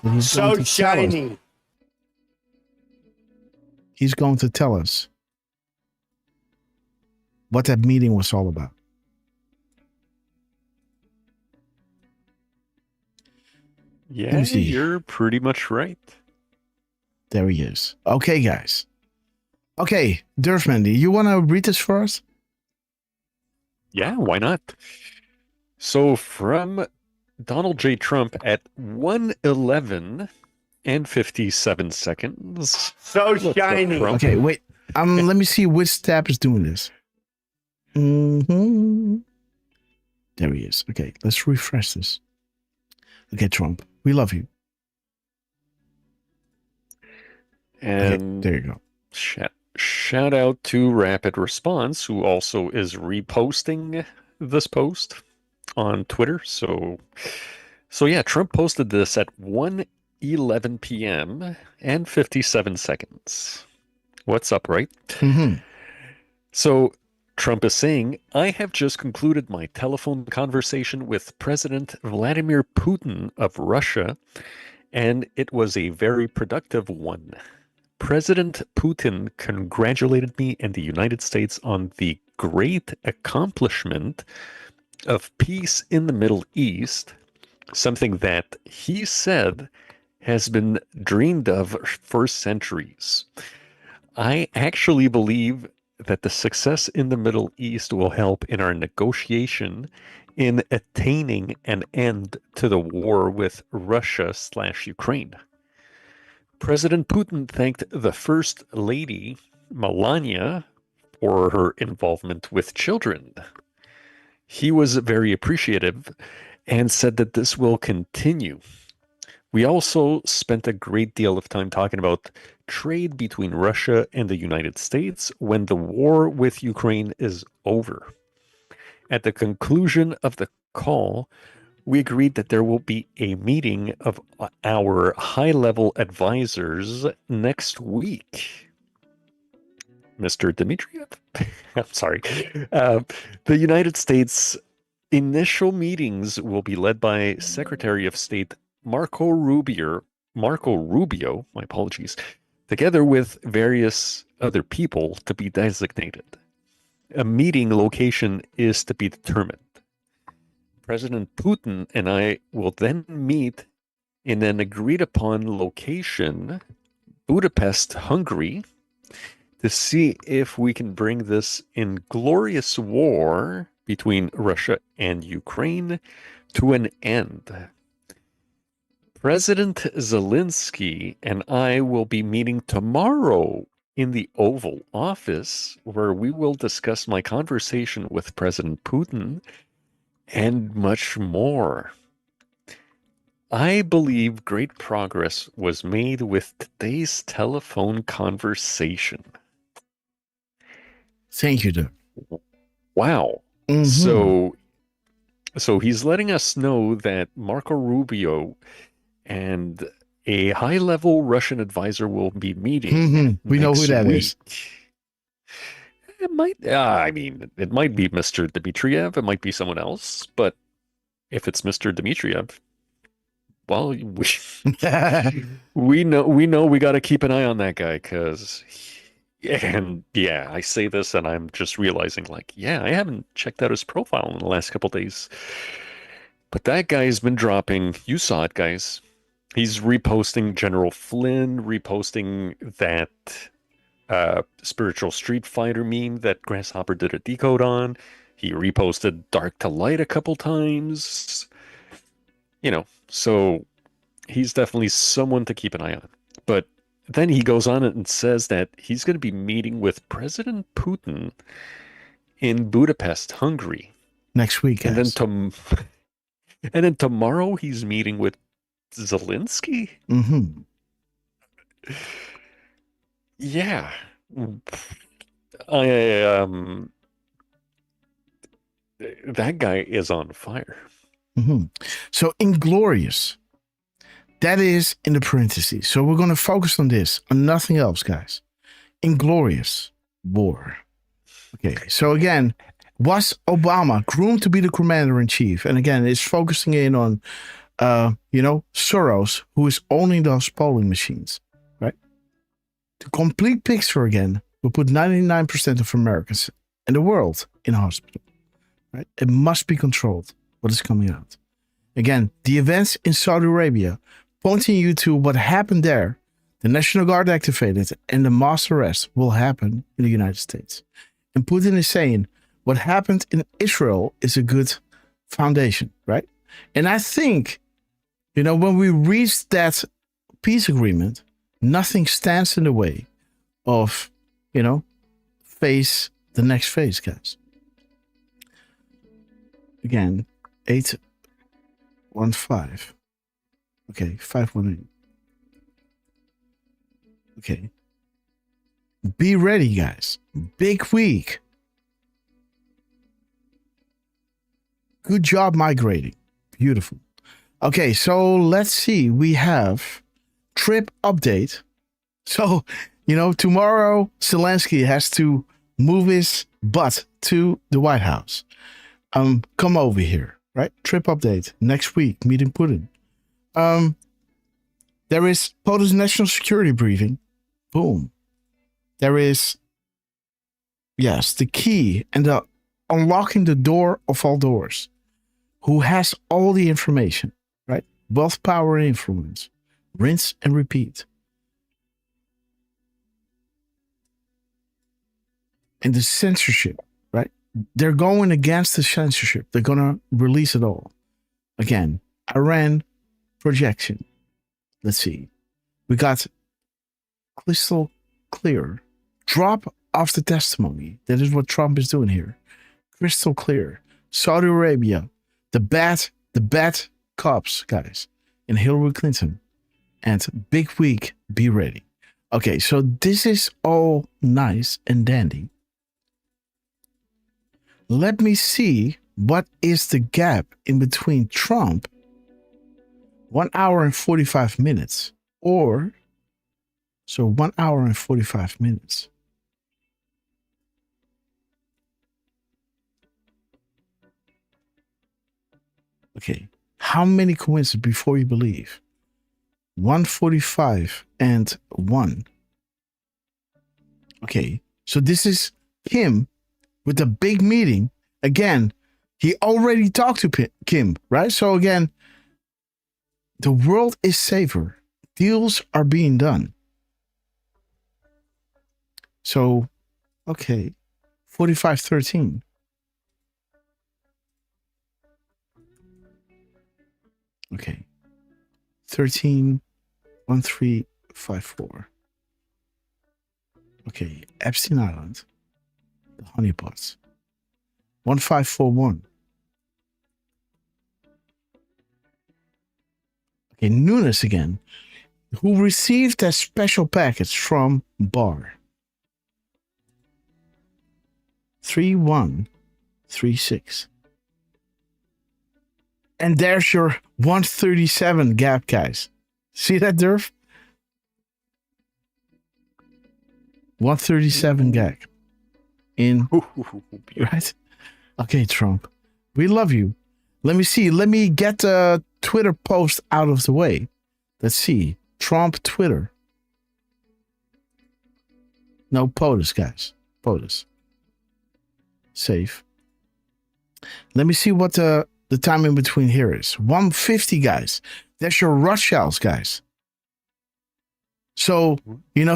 Speaker 1: And he's
Speaker 6: so shiny.
Speaker 1: He's going to tell us what that meeting was all about.
Speaker 5: Yeah, you're pretty much right.
Speaker 1: There he is. Okay, guys. Okay, Derfman, you want to read this for us?
Speaker 5: Yeah, why not? So from Donald J. Trump at 1:11 and 57 seconds.
Speaker 6: So shiny.
Speaker 1: Okay, wait. Let me see which tab is doing this. Mm-hmm. There he is. Okay, let's refresh this. Okay, Trump, we love you.
Speaker 5: And
Speaker 1: okay, there you go.
Speaker 5: Shout out to Rapid Response, who also is reposting this post on Twitter. So yeah, Trump posted this at 1:11 p.m. and 57 seconds. What's up, right?
Speaker 1: Mm-hmm.
Speaker 5: So Trump is saying, I have just concluded my telephone conversation with President Vladimir Putin of Russia, and it was a very productive one. President Putin congratulated me and the United States on the great accomplishment of peace in the Middle East, something that he said has been dreamed of for centuries. I actually believe that the success in the Middle East will help in our negotiation in attaining an end to the war with Russia/Ukraine. President Putin thanked the First Lady, Melania, for her involvement with children. He was very appreciative and said that this will continue. We also spent a great deal of time talking about trade between Russia and the United States when the war with Ukraine is over. At the conclusion of the call, we agreed that there will be a meeting of our high-level advisors next week. Mr. Dmitriev? I'm sorry. The United States initial meetings will be led by Secretary of State Marco Rubio, my apologies, together with various other people to be designated. A meeting location is to be determined. President Putin and I will then meet in an agreed-upon location, Budapest, Hungary, to see if we can bring this inglorious war between Russia and Ukraine to an end. President Zelensky and I will be meeting tomorrow in the Oval Office, where we will discuss my conversation with President Putin and much more. I believe great progress was made with today's telephone conversation.
Speaker 1: Thank you, Derf.
Speaker 5: Wow. So he's letting us know that Marco Rubio and a high-level Russian advisor will be meeting.
Speaker 1: We know who that is.
Speaker 5: It might, it might be Mr. Dmitriev. It might be someone else. But if it's Mr. Dmitriev, well, we know we got to keep an eye on that guy because. And yeah, I say this and I'm just realizing, like, yeah, I haven't checked out his profile in the last couple of days. But that guy's been dropping, you saw it, guys. He's reposting General Flynn, reposting that spiritual Street Fighter meme that Grasshopper did a decode on. He reposted Dark to Light a couple times. You know, so he's definitely someone to keep an eye on. But then he goes on and says that he's going to be meeting with President Putin in Budapest, Hungary.
Speaker 1: Next week.
Speaker 5: And then tomorrow he's meeting with Zelensky? Yeah. That guy is on fire.
Speaker 1: So inglorious. That is in the parentheses. So we're going to focus on this, on nothing else, guys. Inglorious war. Okay, so again, was Obama groomed to be the commander-in-chief? And again, it's focusing in on, Soros, who is owning those polling machines, right? The complete picture again will put 99% of Americans in the world in hospital, right? It must be controlled, what is coming out. Again, the events in Saudi Arabia pointing you to what happened there, the National Guard activated, and the mass arrest will happen in the United States. And Putin is saying what happened in Israel is a good foundation, right? And I think, when we reach that peace agreement, nothing stands in the way of, face the next phase, guys. Again, 815. Okay, 518. Okay. Be ready, guys. Big week. Good job migrating. Beautiful. Okay, so let's see. We have trip update. So, tomorrow Zelensky has to move his butt to the White House. Come over here, right? Trip update. Next week, meeting Putin. There is POTUS national security briefing. Boom. There is, yes, the key and the unlocking the door of all doors. Who has all the information, right? Wealth, power, and influence. Rinse and repeat. And the censorship, right? They're going against the censorship. They're going to release it all. Again, Iran projection. Let's see. We got crystal clear. Drop off the testimony. That is what Trump is doing here. Crystal clear. Saudi Arabia. The bad cops, guys. And Hillary Clinton. And big week. Be ready. Okay, so this is all nice and dandy. Let me see what is the gap in between Trump 1 hour and 45 minutes or 1 hour and 45 minutes. Okay, how many coincidences before you believe? 145 and 1. Okay, so this is him with a big meeting. Again, he already talked to Kim, right? So again, the world is safer. Deals are being done. So, okay, 45-13. Okay, 13-1354. Okay, Epstein Island, the honeypots. 1541. Okay, Nunes again, who received a special package from Barr. 3136. And there's your 137 gap, guys. See that, Derf? 137 gap. In, right? Okay, Trump. We love you. Let me see. Let me get a Twitter post out of the way. Let's see. Trump Twitter. No, POTUS, guys. POTUS. Save. Let me see what the time in between here is. 150, guys. That's your Rothschilds, guys. So,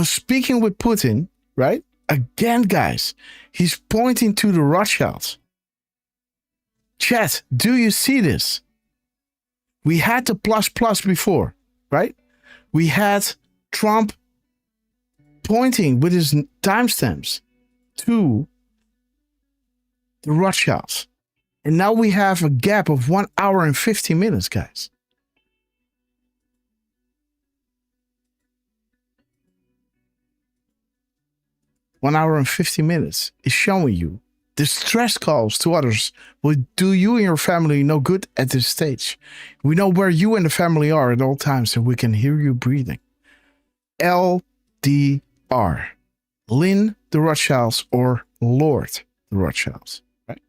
Speaker 1: speaking with Putin, right? Again, guys, he's pointing to the Rothschilds. Chat, do you see this? We had the plus before, right? We had Trump pointing with his timestamps to the Rothschilds. And now we have a gap of 1 hour and 50 minutes, guys. One hour and 50 minutes is showing you distress calls to others will do you and your family no good at this stage. We know where you and the family are at all times, and we can hear you breathing. LDR. Lynn the Rothschilds or Lord the Rothschilds. Right?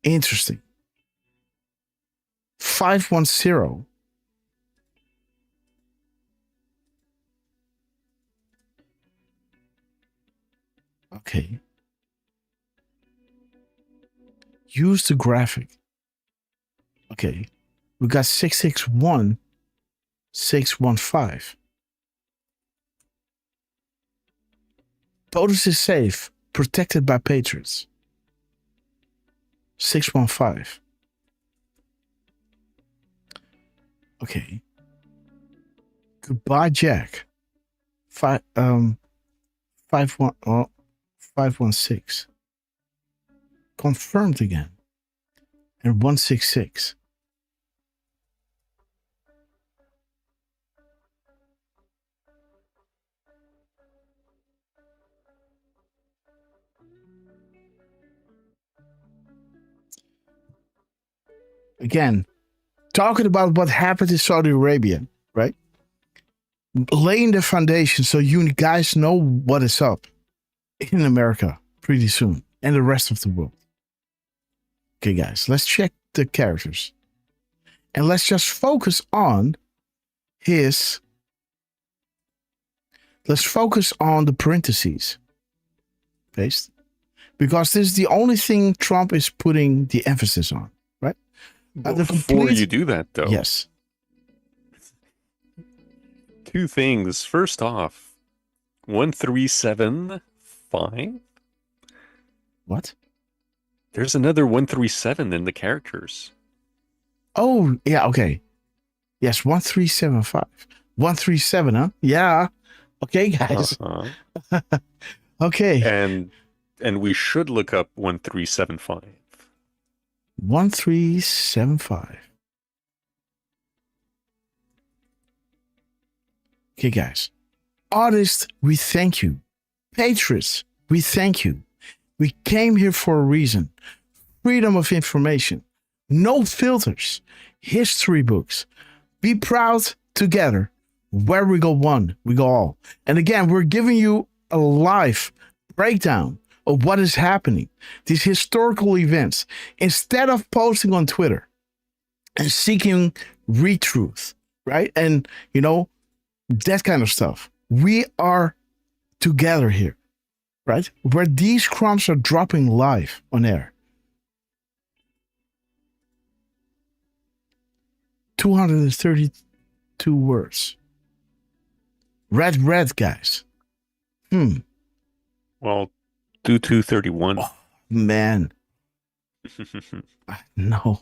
Speaker 1: Interesting. 510. Okay. Use the graphic. Okay. We got 661, 615. POTUS is safe, protected by patriots. 615. Okay. Goodbye, Jack. 516. Confirmed again. And 166. Again, talking about what happened in Saudi Arabia, right? Laying the foundation so you guys know what is up in America pretty soon and the rest of the world. Okay, guys, let's check the characters. And let's just focus on let's focus on the parentheses. Paste. Because this is the only thing Trump is putting the emphasis on, right?
Speaker 5: Before you do that, though.
Speaker 1: Yes.
Speaker 5: Two things. First off, 1375.
Speaker 1: What?
Speaker 5: There's another 137 in the characters.
Speaker 1: Oh, yeah, okay. Yes, 1375. 137, huh? Yeah. Okay, guys.
Speaker 5: Uh-huh.
Speaker 1: Okay.
Speaker 5: And we should look up 1375.
Speaker 1: 1375. Okay, guys. Artists, we thank you. Patriots, we thank you. We came here for a reason. freedom of information, no filters, history books. Be proud together. Where we go one, we go all. And again, we're giving you a live breakdown of what is happening, these historical events, instead of posting on Twitter and seeking retruth, right? And, you know, that kind of stuff. We are together here, right? Where these crumbs are dropping live on air. 232 words. Red, guys.
Speaker 5: Well, do 231.
Speaker 1: Oh, man. No.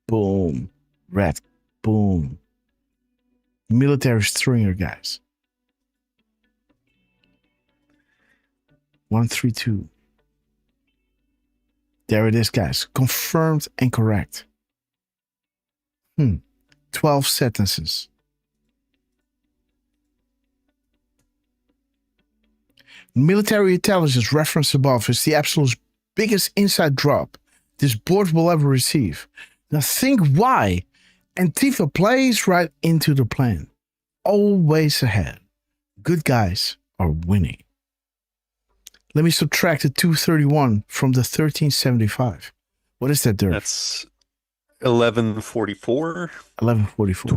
Speaker 1: Boom. Red. Boom. Military stringer, guys. 132. There it is, guys. Confirmed and correct. 12 sentences. Military intelligence reference above is the absolute biggest inside drop this board will ever receive. Now think why Antifa plays right into the plan. Always ahead. Good guys are winning. Let me subtract the 231 from the 1375. What is that, Derf?
Speaker 5: That's 1144.
Speaker 1: 1144.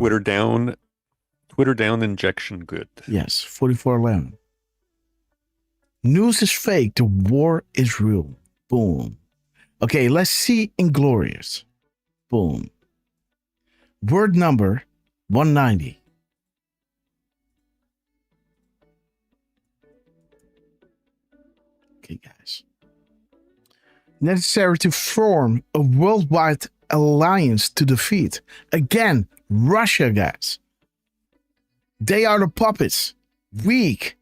Speaker 5: Twitter down injection good.
Speaker 1: Yes, 4411. News is fake. The war is real. Boom. Okay, let's see Inglorious. Boom. Word number 190. Okay, guys. Necessary to form a worldwide alliance to defeat, again, Russia, guys. They are the puppets. Weak.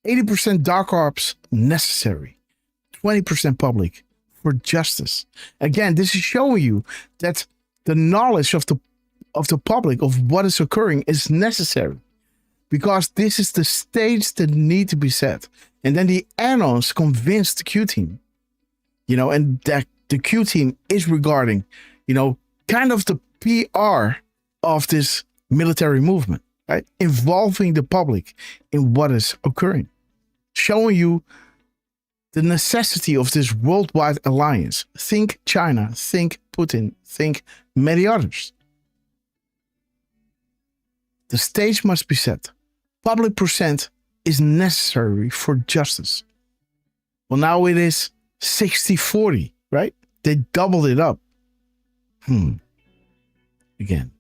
Speaker 1: 80% dark ops necessary. 20% public for justice. Again, this is showing you that the knowledge of the public of what is occurring is necessary, because this is the stage that need to be set. And then the Anons convinced the Q team, you know, and that the Q team is regarding, you know, kind of the PR of this military movement, right? Involving the public in what is occurring, showing you the necessity of this worldwide alliance. Think China, think Putin, think many others. The stage must be set. Public percent is necessary for justice. Well, now it is 60-40, right? They doubled it up. Again.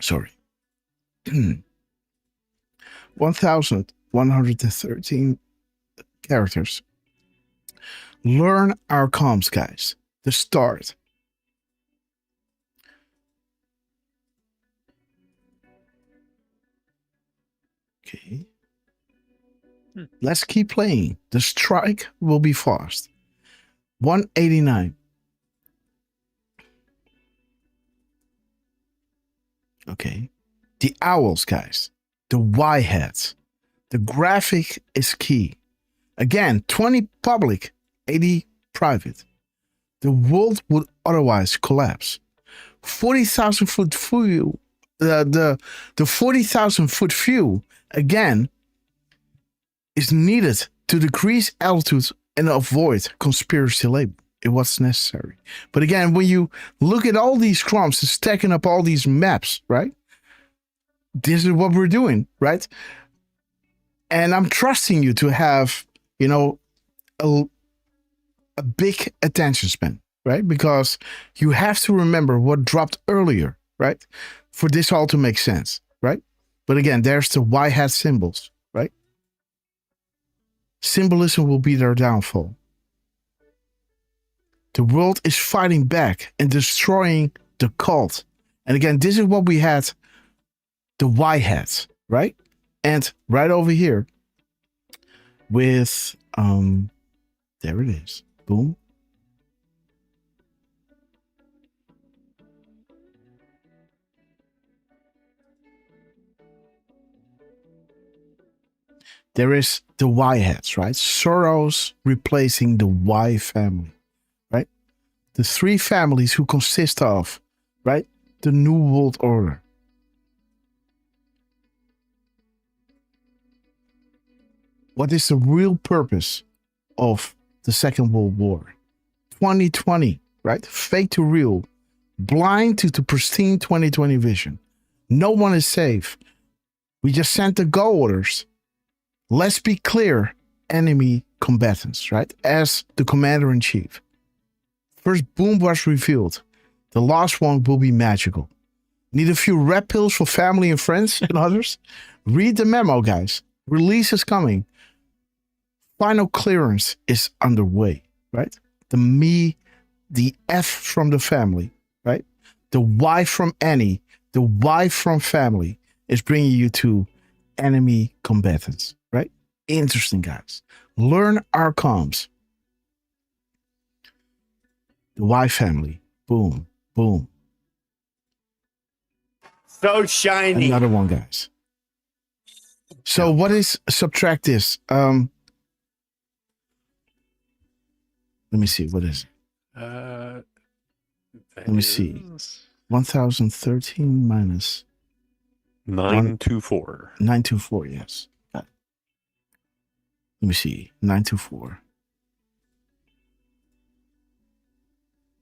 Speaker 1: Sorry. 1,113 characters. Learn our comms, guys. The start. Okay. Let's keep playing. The strike will be fast. 189. Okay. The owls, guys. The Y heads. The graphic is key. Again, 20 public, 80 private. The world would otherwise collapse. 40,000 foot view. The 40,000 foot view, again, is needed to decrease altitude and avoid conspiracy label. It was necessary. But again, when you look at all these crumbs and stacking up all these maps, right? This is what we're doing, right? And I'm trusting you to have, you know, a big attention span, right? Because you have to remember what dropped earlier, right? For this all to make sense, right? But again, there's the Y hat symbols, right? Symbolism will be their downfall. The world is fighting back and destroying the cult. And again, this is what we had, the Y hats, right? And right over here with, there it is. Boom. There is the Y heads, right? Soros replacing the Y family, right? The three families who consist of, right? The New World Order. What is the real purpose of the Second World War? 2020, right? Fake to real. Blind to the pristine 2020 vision. No one is safe. We just sent the go orders. Let's be clear, enemy combatants, right? As the commander-in-chief. First boom was revealed. The last one will be magical. Need a few red pills for family and friends and others? Read the memo, guys. Release is coming. Final clearance is underway, right? The F from the family, right? The Y from Annie, the Y from family is bringing you to enemy combatants, right? Interesting, guys. Learn our comms. The Y family, boom, boom.
Speaker 6: So shiny.
Speaker 1: Another one, guys. So what is subtract this? Let me see. What is it? Let me see. 1013 minus
Speaker 5: 924.
Speaker 1: 924, yes. Got it. Let me see. 924.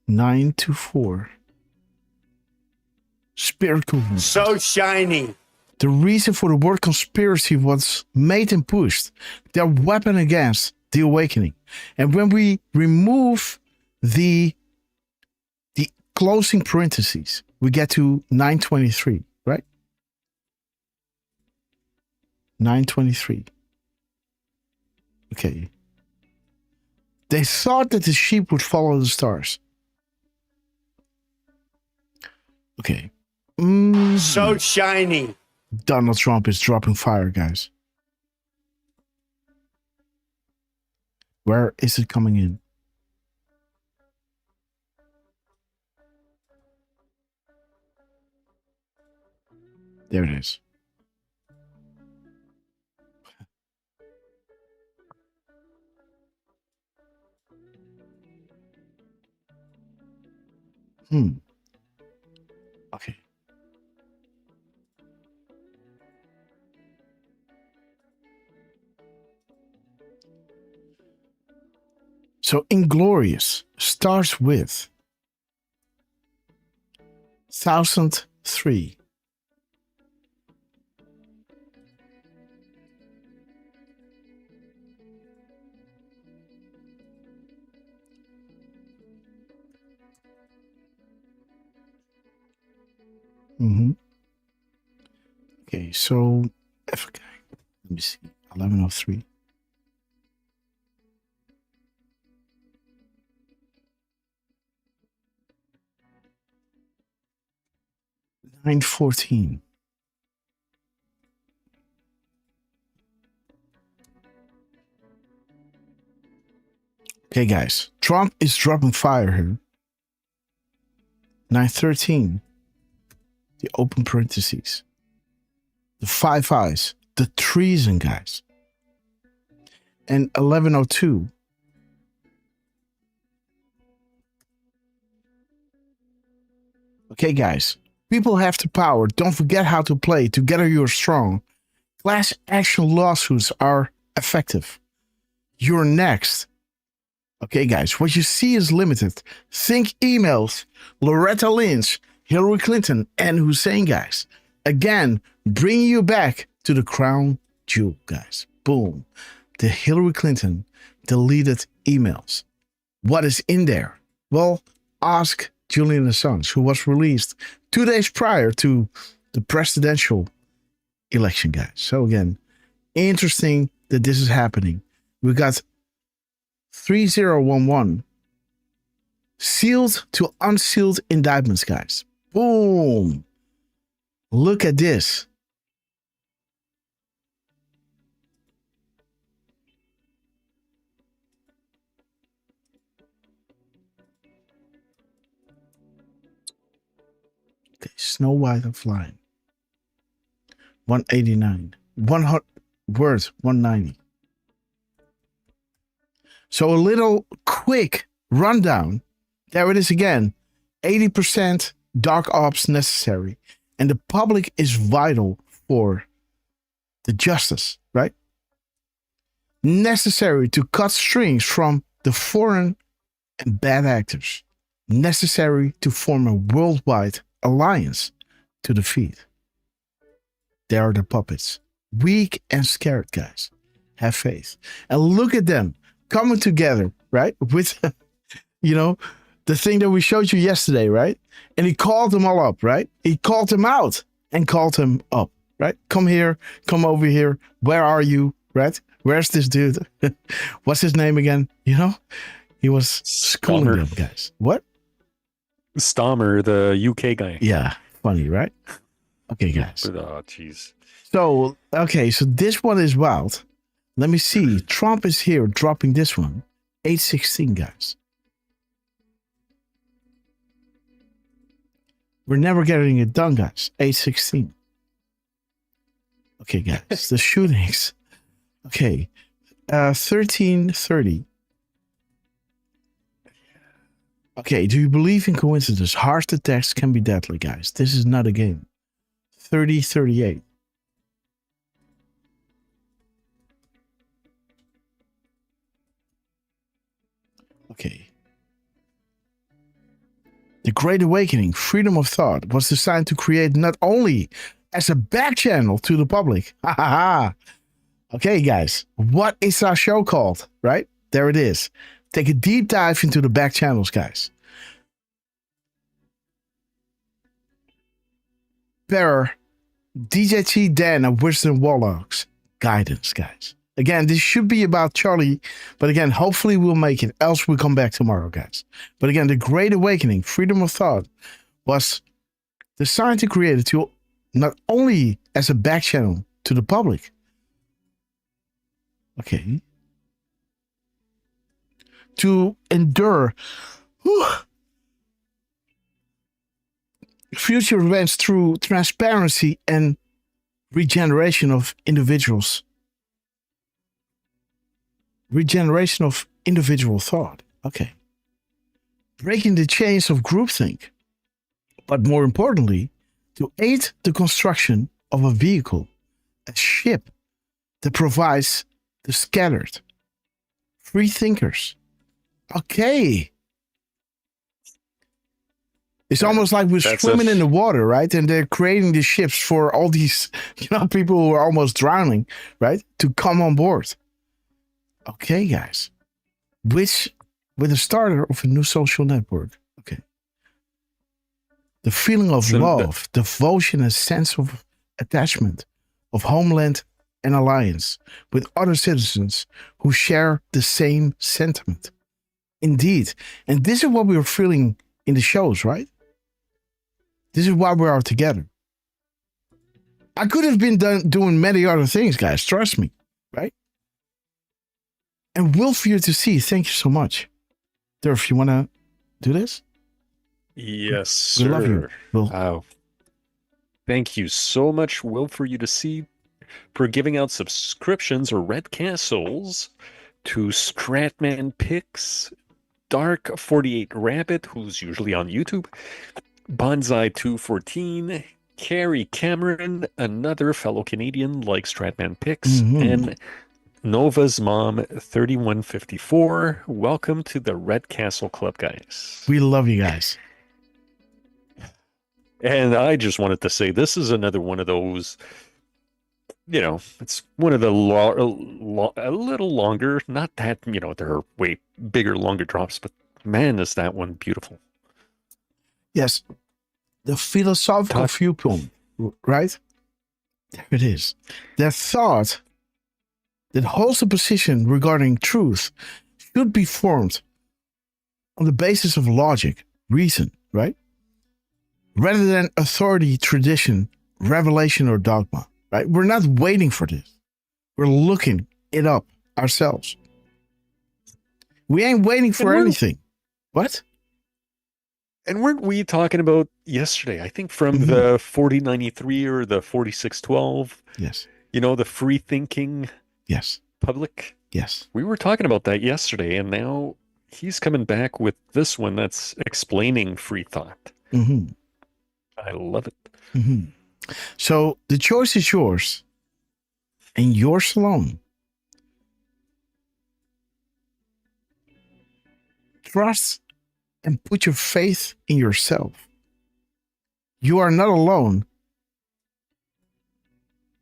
Speaker 1: 924. Spirit coolness.
Speaker 6: So shiny.
Speaker 1: The reason for the word conspiracy was made and pushed. Their weapon against the awakening. And when we remove the closing parentheses, we get to 923, right? 923. Okay. They thought that the sheep would follow the stars. Okay.
Speaker 6: So shiny.
Speaker 1: Donald Trump is dropping fire, guys. Where is it coming in? There it is. Okay. So Inglorious starts with 1003. Okay, so okay, let me see. 1103. 914. Okay, guys. Trump is dropping fire here. 913. The open parentheses. The five eyes. The treason, guys. And 1102. Okay, guys. People have the power. Don't forget how to play. Together you're strong. Class action lawsuits are effective. You're next. Okay, guys. What you see is limited. Think emails. Loretta Lynch, Hillary Clinton, and Hussein, guys. Again, bringing you back to the crown jewel, guys. Boom. The Hillary Clinton deleted emails. What is in there? Well, ask Julian Assange, who was released 2 days prior to the presidential election, guys. So again, interesting that this is happening. We got 3011 sealed to unsealed indictments, guys. Boom. Look at this. Okay, Snow White and Flying. 189. 100. worth 190. So a little quick rundown. There it is again. 80% dark ops necessary. And the public is vital for the justice, right? Necessary to cut strings from the foreign and bad actors. Necessary to form a worldwide alliance to defeat. They are the puppets. Weak and scared, guys. Have faith. And look at them coming together, right? With, the thing that we showed you yesterday, right? And he called them all up, right? He called them out and called them up, right? Come here, come over here. Where are you, right? Where's this dude? What's his name again? He was schooling them, guys. What?
Speaker 5: Stommer, the UK guy.
Speaker 1: Yeah, funny, right? Okay, guys.
Speaker 5: Oh, jeez.
Speaker 1: So this one is wild. Let me see. Trump is here dropping this one. 816, guys. We're never getting it done, guys. 816. Okay, guys. The shootings. Okay. 1330. Okay, do you believe in coincidence? Heart attacks can be deadly, guys. This is not a game. 3038. Okay. The Great Awakening, freedom of thought, was designed to create not only as a back channel to the public. Ha ha ha. Okay, guys. What is our show called? Right? There it is. Take a deep dive into the back channels, guys. Bearer, DJT Dan and Wisdom Warlocks. Guidance, guys. Again, this should be about Charlie, but again, hopefully we'll make it, else we'll come back tomorrow, guys. But again, the Great Awakening, freedom of thought, was designed to create it to not only as a back channel to the public. Okay. To endure future events through transparency and regeneration of individuals. Regeneration of individual thought. Okay. Breaking the chains of groupthink. But more importantly, to aid the construction of a vehicle, a ship that provides the scattered free thinkers. Okay. It's almost like we're swimming in the water, right? And they're creating the ships for all these, people who are almost drowning, right? To come on board. Okay, guys. With the starter of a new social network. Okay. The feeling of love, devotion, and sense of attachment, of homeland and alliance with other citizens who share the same sentiment. Indeed. And this is what we are feeling in the shows, right? This is why we are together. I could have been doing many other things, guys. Trust me, right? And Will for you to see. Thank you so much. Derf, you want to do this?
Speaker 5: Yes, sir.
Speaker 1: We love you, Will.
Speaker 5: Wow. Thank you so much, Will, for you to see, for giving out subscriptions or red castles to Stratman Picks, Dark 48 Rabbit, who's usually on YouTube, Bonsai 214, Carrie Cameron, another fellow Canadian like Stratman Picks, and Nova's Mom 3154. Welcome to the Red Castle Club, guys.
Speaker 1: We love you guys.
Speaker 5: And I just wanted to say this is another one of those, it's one of the a little longer, not that, there are way bigger, longer drops, but man, is that one beautiful.
Speaker 1: Yes. The philosophical viewpoint, right? There it is. The thought that holds a position regarding truth should be formed on the basis of logic, reason, right? Rather than authority, tradition, revelation, or dogma, right? We're not waiting for this. We're looking it up ourselves. We ain't waiting for anything. What?
Speaker 5: And weren't we talking about yesterday, I think from the 4093 or the 4612?
Speaker 1: Yes.
Speaker 5: You know, the free thinking
Speaker 1: Yes.
Speaker 5: public?
Speaker 1: Yes.
Speaker 5: We were talking about that yesterday, and now he's coming back with this one that's explaining free thought.
Speaker 1: Mm-hmm.
Speaker 5: I love it.
Speaker 1: Mm-hmm. So the choice is yours and yours alone. Trust and put your faith in yourself. You are not alone,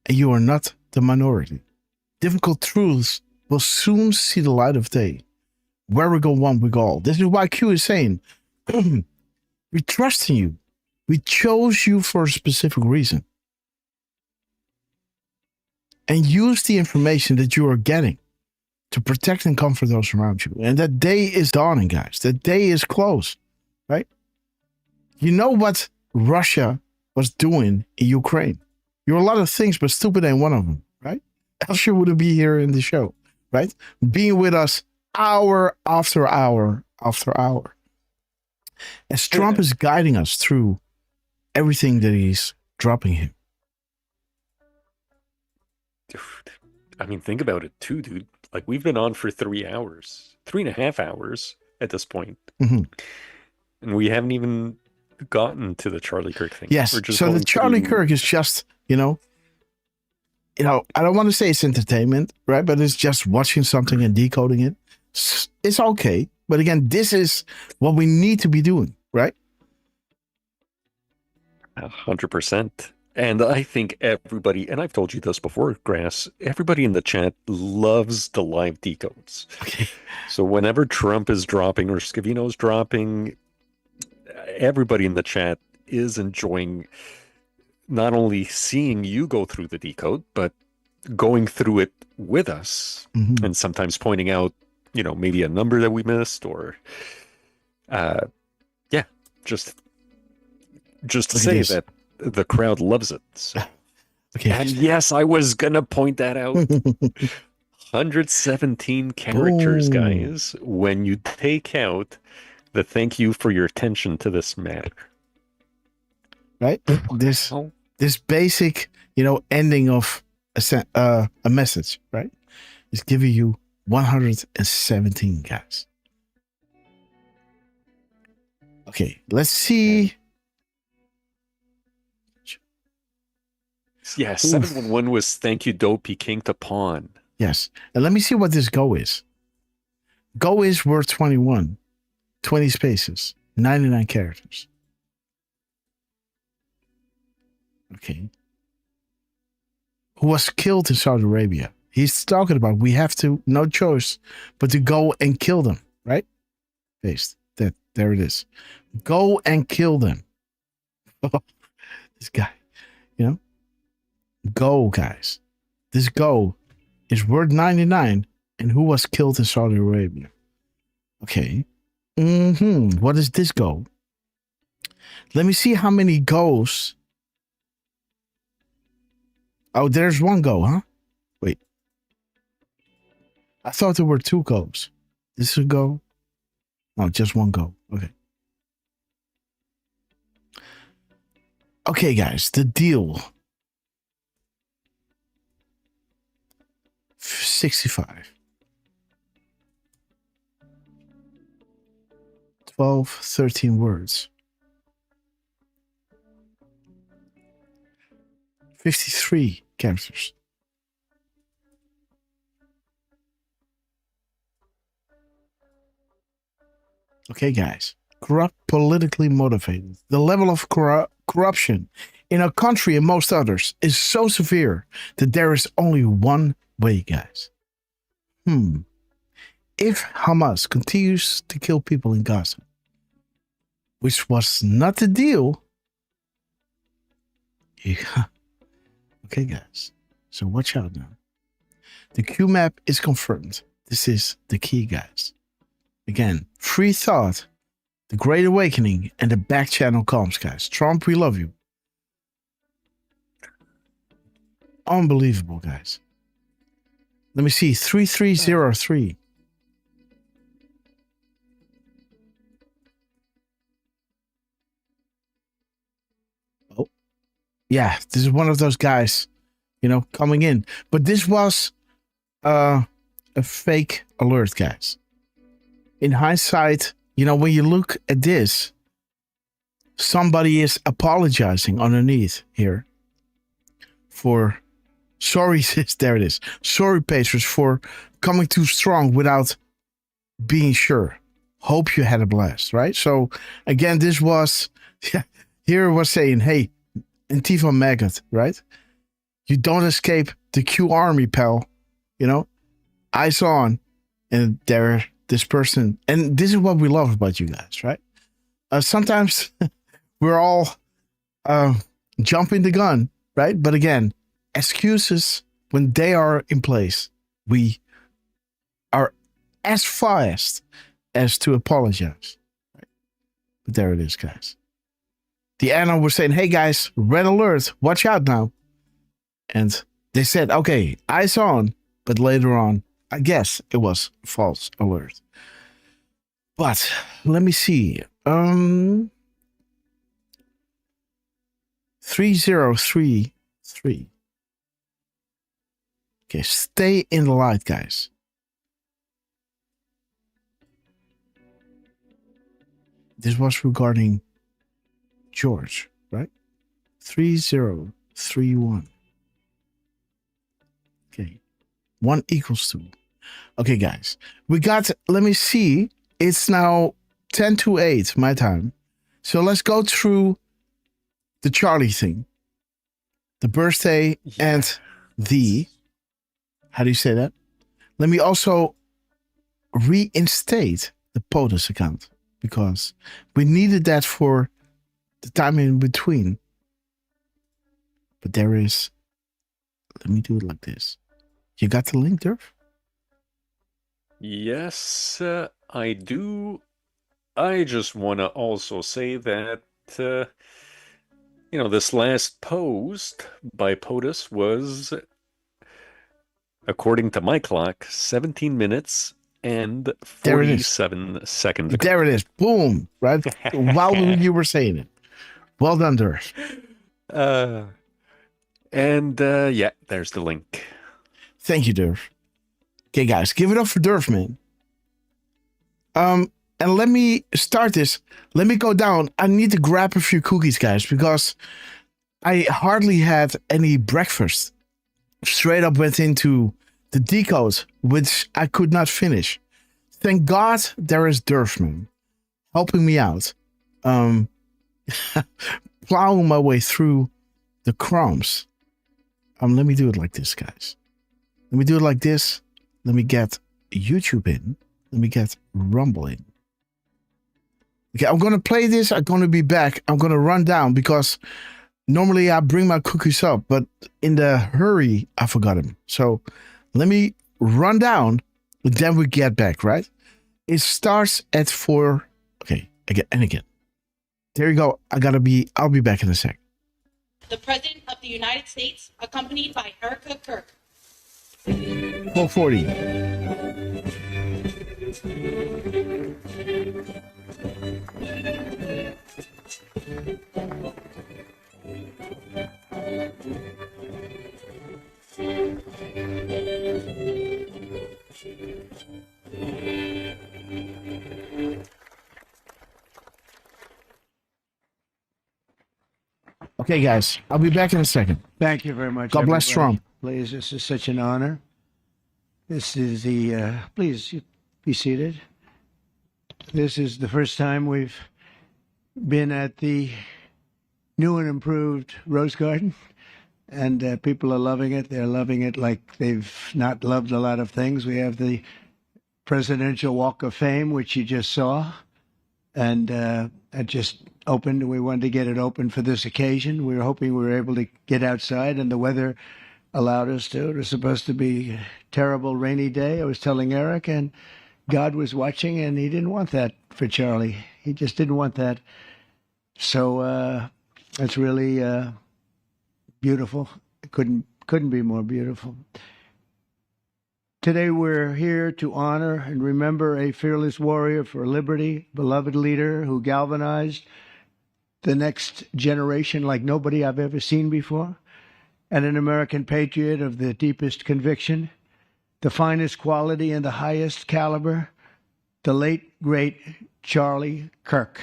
Speaker 1: and you are not the minority. Difficult truths will soon see the light of day. Where we go one, we go all. This is why Q is saying, we trust in you. We chose you for a specific reason. And use the information that you are getting to protect and comfort those around you. And that day is dawning, guys. That day is close, right? You know what Russia was doing in Ukraine. You're a lot of things, but stupid ain't one of them, right? Else you wouldn't be here in the show, right? Being with us hour after hour after hour. As Trump is guiding us through everything that he's dropping him.
Speaker 5: Dude, I mean, think about it too, dude. Like, we've been on for 3 hours, 3.5 hours at this point.
Speaker 1: Mm-hmm.
Speaker 5: And we haven't even gotten to the Charlie Kirk thing.
Speaker 1: Yes. So the Charlie Kirk is just, you know, I don't want to say it's entertainment, right? But it's just watching something and decoding it. It's okay. But again, this is what we need to be doing, right?
Speaker 5: 100%. And I think everybody, and I've told you this before, Grass, everybody in the chat loves the live decodes.
Speaker 1: Okay.
Speaker 5: So whenever Trump is dropping or Scavino's dropping, everybody in the chat is enjoying not only seeing you go through the decode, but going through it with us, and sometimes pointing out, you know, maybe a number that we missed, or just to say that the crowd loves it. So.
Speaker 1: Okay.
Speaker 5: And yes, I was gonna point that out. 117 characters, guys, when you take out the thank you for your attention to this matter.
Speaker 1: Right? This basic, you know, ending of a message, right? Is giving you 117, guys. Okay, let's see.
Speaker 5: Yeah, 711 was thank you, Dopey King to Pawn.
Speaker 1: Yes. And let me see what this go is. Go is word 21, 20 spaces, 99 characters. Okay. Who was killed in Saudi Arabia. He's talking about we have to, no choice, but to go and kill them, right? Paste. There it is. Go and kill them. This guy, you know? Go, guys. This go is word 99 and who was killed in Saudi Arabia. Okay. What is this go? Let me see how many goes. Oh, there's one go, huh? Wait. I thought there were 2 goes. This is a go. No, just one go. Okay. Okay, guys, the deal. 65. 12, 13 words. 53 characters. Okay, guys. Corrupt, politically motivated. The level of corruption in our country and most others is so severe that there is only one way, guys. If Hamas continues to kill people in Gaza, which was not the deal, yeah. Okay, guys. So watch out now. The Q map is confirmed. This is the key, guys. Again, free thought, the Great Awakening, and the back channel comms, guys. Trump, we love you. Unbelievable, guys. Let me see. 3303. Oh. Yeah, this is one of those guys, coming in. But this was a fake alert, guys. In hindsight, when you look at this, somebody is apologizing underneath here for, sorry, sis, there it is. Sorry, Pacers, for coming too strong without being sure. Hope you had a blast, right? So, again, this was, here was saying, hey, Antifa maggot, right? You don't escape the Q army, pal. Eyes on. And there, this person, and this is what we love about you guys, right? Sometimes we're all jumping the gun, right? But again, excuses, when they are in place, we are as fast as to apologize. Right? But there it is, guys. The Anna was saying, hey guys, red alert, watch out now. And they said, okay, eyes on, but later on, I guess it was false alert. But let me see. 3033. Okay, stay in the light, guys. This was regarding George, right? 3031. Okay. 1 equals 2. Okay, guys. We got, let me see. It's now 10 to 8, my time. So let's go through the Charlie thing. The birthday and the, how do you say that? Let me also reinstate the POTUS account because we needed that for the time in between. But there is, let me do it like this. You got the link, Derf?
Speaker 5: Yes, I do. I just want to also say that, this last post by POTUS was, according to my clock, 17 minutes and 47 seconds ago.
Speaker 1: There it is. Boom. Right? While you were saying it. Well done, Derf.
Speaker 5: Yeah, there's the link.
Speaker 1: Thank you, Derf. Okay, guys, give it up for Derf, man. And let me start this. Let me go down. I need to grab a few cookies, guys, because I hardly had any breakfast. Straight up went into the Decode, which I could not finish. Thank God there is Derf, man, helping me out. Plowing my way through the crumbs. Let me do it like this, guys. Let me do it like this. Let me get YouTube in. Let me get Rumble in. Okay, I'm going to play this. I'm going to be back. I'm going to run down because normally I bring my cookies up, but in the hurry, I forgot them. So let me run down, and then we get back, right? It starts at 4. Okay, again and again. There you go. I'll be back in a sec.
Speaker 10: The President of the United States, accompanied by Erica Kirk.
Speaker 1: 440. Okay, guys, I'll be back in a second.
Speaker 3: Thank you very much.
Speaker 1: God bless
Speaker 3: everybody.
Speaker 1: Trump.
Speaker 3: Please, this is such an honor. This is the, please be seated. This is the first time we've been at the new and improved Rose Garden, and people are loving it. They're loving it like they've not loved a lot of things. We have the Presidential Walk of Fame, which you just saw, and it just opened. We wanted to get it open for this occasion. We were hoping we were able to get outside, and the weather allowed us to. It was supposed to be a terrible rainy day. I was telling Eric, and God was watching, and he didn't want that for Charlie. He just didn't want that. So it's really beautiful. It couldn't be more beautiful. Today we're here to honor and remember a fearless warrior for liberty, beloved leader who galvanized the next generation like nobody I've ever seen before.
Speaker 2: and an American patriot of the deepest conviction, the finest quality and the highest caliber, the late, great Charlie Kirk.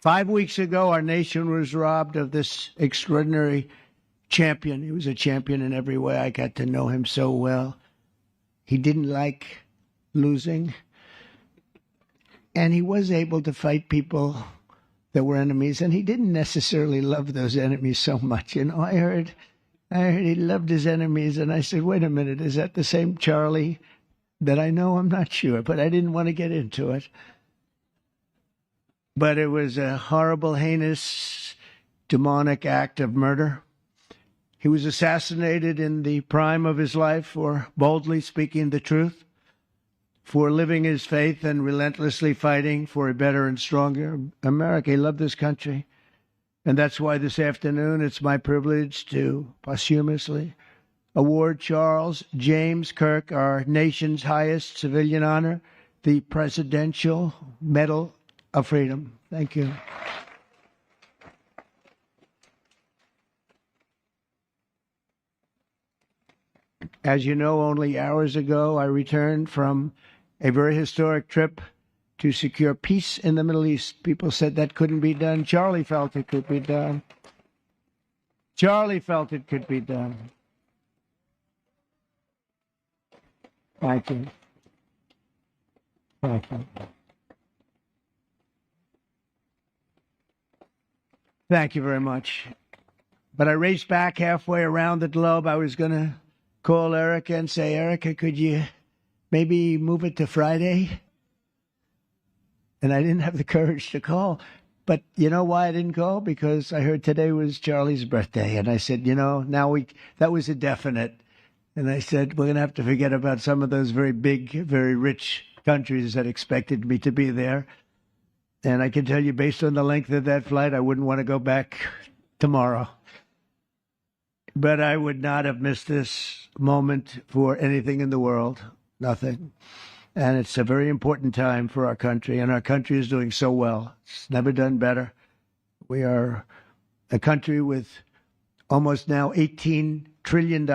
Speaker 2: Five weeks ago, our nation was robbed of this extraordinary champion. He was a champion in every way. I got to know him so well. He didn't like losing. And he was able to fight people that were enemies. And he didn't necessarily love those enemies so much. You know, I heard he loved his enemies. And I said, wait a minute, is that the same Charlie that I know? I'm not sure. But I didn't want to get into it. But it was a horrible, heinous, demonic act of murder. He was assassinated in the prime of his life for boldly speaking the truth, for living his faith and relentlessly fighting for a better and stronger America. He loved this country. And that's why this afternoon it's my privilege to posthumously award Charles James Kirk, our nation's highest civilian honor, the Presidential Medal of Freedom. Thank you. As you know, only hours ago, I returned from a very historic trip to secure peace in the Middle East. People said that couldn't be done. Charlie felt it could be done. Charlie felt it could be done. Thank you. Thank you. Thank you very much. But I raced back halfway around the globe. I was going to call Erica and say, Erica, could you maybe move it to Friday? And I didn't have the courage to call. But you know why I didn't call? Because I heard today was Charlie's birthday. And I said, you know, that was a definite. And I said, we're going to have to forget about some of those very big, very rich countries that expected me to be there. And I can tell you, based on the length of that flight, I wouldn't want to go back tomorrow. But I would not have missed this moment for anything in the world. Nothing. And it's a very important time for our country. And our country is doing so well. It's never done better. We are a country with almost now $18 trillion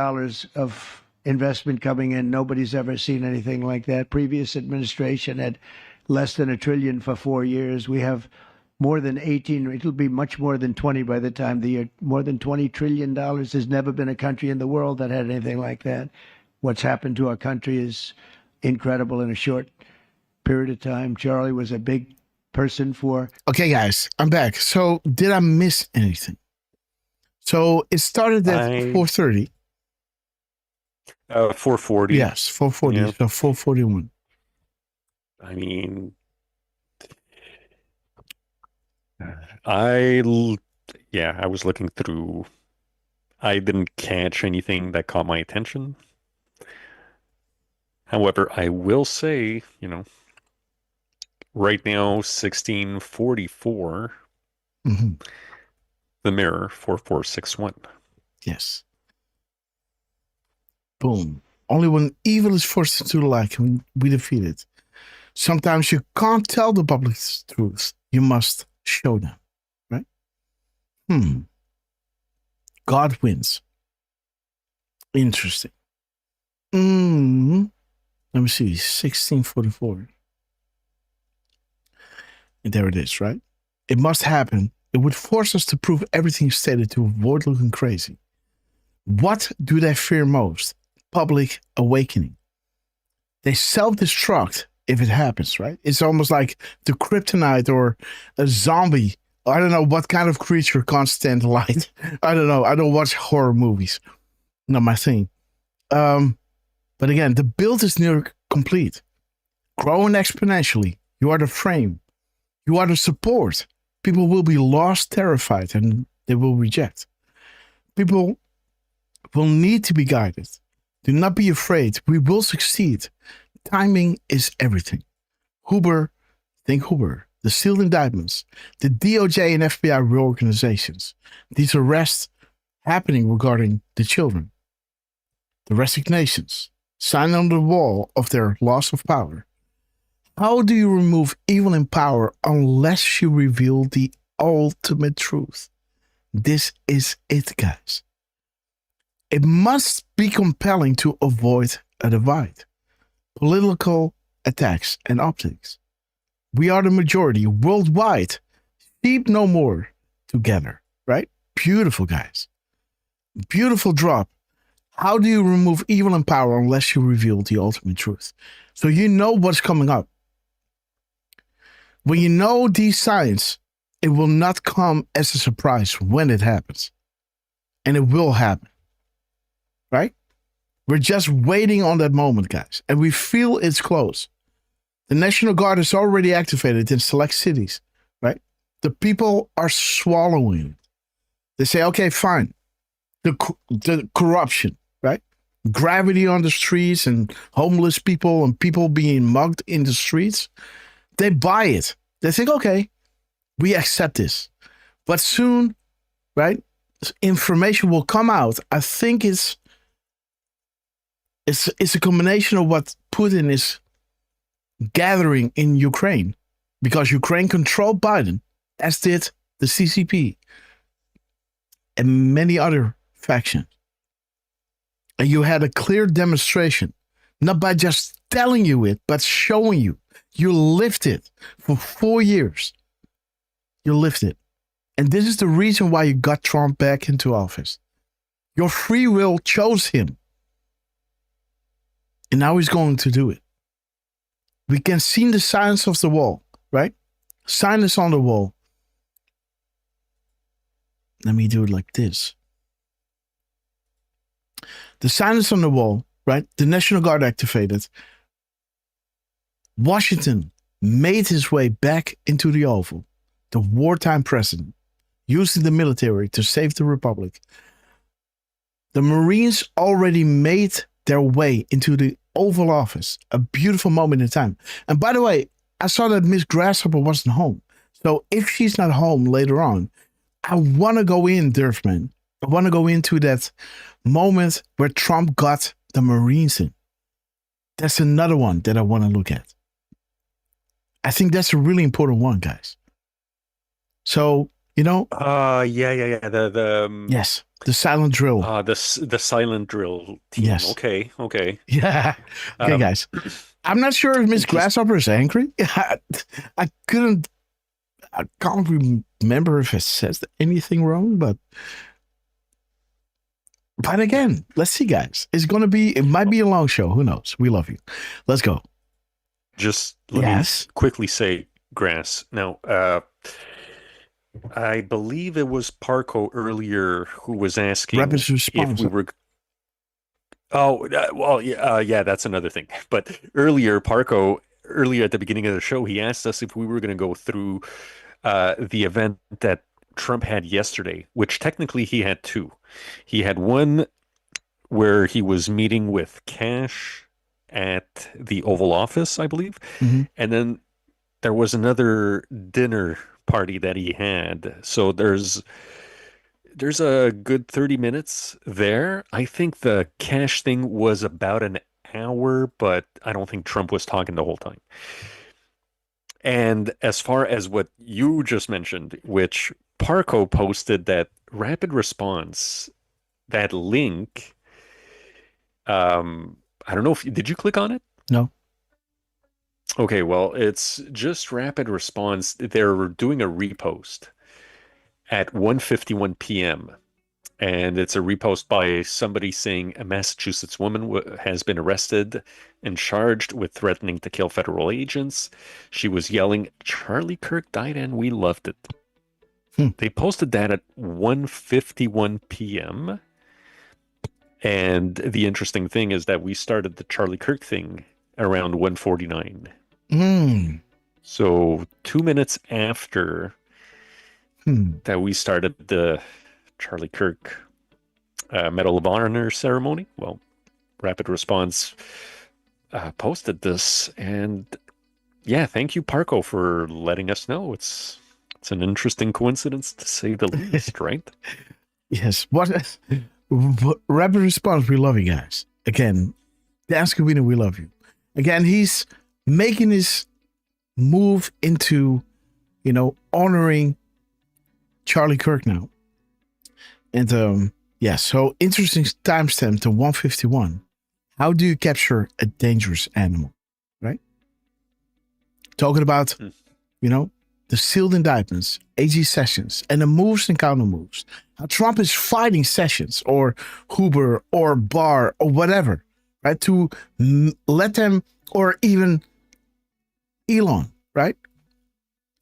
Speaker 2: of investment coming in. Nobody's ever seen anything like that. Previous administration had less than $1 trillion for 4 years. We have more than 18. It'll be much more than 20 by the time the year. More than $20 trillion. There's never been a country in the world that had anything like that. What's happened to our country is incredible in a short period of time. Charlie was a big person for...
Speaker 11: Okay, guys, I'm back. So did I miss anything? So it started at 4:30.
Speaker 5: 4:40.
Speaker 11: Yes, 4:40.
Speaker 5: Yeah.
Speaker 11: So 4:41.
Speaker 5: I mean, I was looking through. I didn't catch anything that caught my attention. However, I will say, you know, right now, 1644, the mirror, 4461.
Speaker 11: Yes. Boom. Only when evil is forced into the light can we defeat it. Sometimes you can't tell the public's truth. You must show them. Right? God wins. Interesting. Let me see. 1644. And there it is, right? It must happen. It would force us to prove everything stated to avoid looking crazy. What do they fear most? Public awakening. They self-destruct if it happens, right? It's almost like the kryptonite or a zombie. I don't know what kind of creature can't stand light. I don't know. I don't watch horror movies. Not my thing. But again, the build is near complete. Growing exponentially. You are the frame. You are the support. People will be lost, terrified, and they will reject. People will need to be guided. Do not be afraid. We will succeed. Timing is everything. Think Huber, the sealed indictments, the DOJ and FBI reorganizations, these arrests happening regarding the children, the resignations, sign on the wall of their loss of power, How do you remove evil in power unless you reveal the ultimate truth? This is it, guys. It must be compelling to avoid a divide. Political attacks and optics. We are the majority worldwide. Sheep no more together, right? Beautiful, guys. Beautiful drop. How do you remove evil in power unless you reveal the ultimate truth? So you know what's coming up. When you know these signs, it will not come as a surprise when it happens. And it will happen. Right? We're just waiting on that moment, guys. And we feel it's close. The National Guard is already activated in select cities. Right? The people are swallowing it. They say, okay, fine. The corruption, right? Gravity on the streets and homeless people and people being mugged in the streets. They buy it. They think, okay, we accept this. But soon, right, information will come out. I think it's a combination of what Putin is gathering in Ukraine. Because Ukraine controlled Biden, as did the CCP and many other factions. And you had a clear demonstration, not by just telling you it, but showing you. You lived it for 4 years. You lived it. And this is the reason why you got Trump back into office. Your free will chose him. And now he's going to do it. We can see the signs of the wall, right? Silence on the wall. Let me do it like this. The silence on the wall, right? The National Guard activated. Washington made his way back into the Oval. The wartime president, using the military to save the Republic. The Marines already made their way into the Oval Office. A beautiful moment in time. And by the way, I saw that Miss Grasshopper wasn't home. So if she's not home later on, I want to go in, Derfman. I want to go into that moment where Trump got the Marines in. That's another one that I want to look at. I think that's a really important one, guys. So, you know.
Speaker 5: Yeah.
Speaker 11: Yes, the silent drill.
Speaker 5: The silent drill team.
Speaker 11: Yes.
Speaker 5: Okay.
Speaker 11: Yeah. Okay, guys. I'm not sure if Miss Grasshopper is angry. I can't remember if it says anything wrong, but again, let's see, guys. It might be a long show. Who knows? We love you. Let's go.
Speaker 5: Just let me quickly say, Grass. Now, I believe it was Parco earlier who was asking if we were. Oh, well, yeah, that's another thing. But earlier at the beginning of the show, he asked us if we were going to go through the event that Trump had yesterday, which technically he had two. He had one where he was meeting with Cash at the Oval Office, I believe.
Speaker 11: Mm-hmm.
Speaker 5: And then there was another dinner party that he had. So there's a good 30 minutes there. I think the Cash thing was about an hour, but I don't think Trump was talking the whole time. And as far as what you just mentioned, which Parco posted, that rapid response, that link, I don't know did you click on it?
Speaker 11: No.
Speaker 5: Okay, well, it's just rapid response. They're doing a repost at 1:51 p.m. And it's a repost by somebody saying a Massachusetts woman has been arrested and charged with threatening to kill federal agents. She was yelling, "Charlie Kirk died and we loved it." They posted that at 1:51 p.m. And the interesting thing is that we started the Charlie Kirk thing around 1:49. So 2 minutes after that we started the Charlie Kirk Medal of Honor ceremony, well, Rapid Response posted this, and yeah, thank you, Parco, for letting us know. It's an interesting coincidence, to say the least, right?
Speaker 11: Yes. What Rapid Response, we love you guys. Again, the Ask Arena, we love you. Again, he's making his move into, honoring Charlie Kirk now. And so interesting timestamp to 151. How do you capture a dangerous animal, right? Talking about, the sealed indictments, AG Sessions, and the moves and counter moves. How Trump is fighting Sessions or Huber or Barr or whatever, right? To let them, or even Elon, right?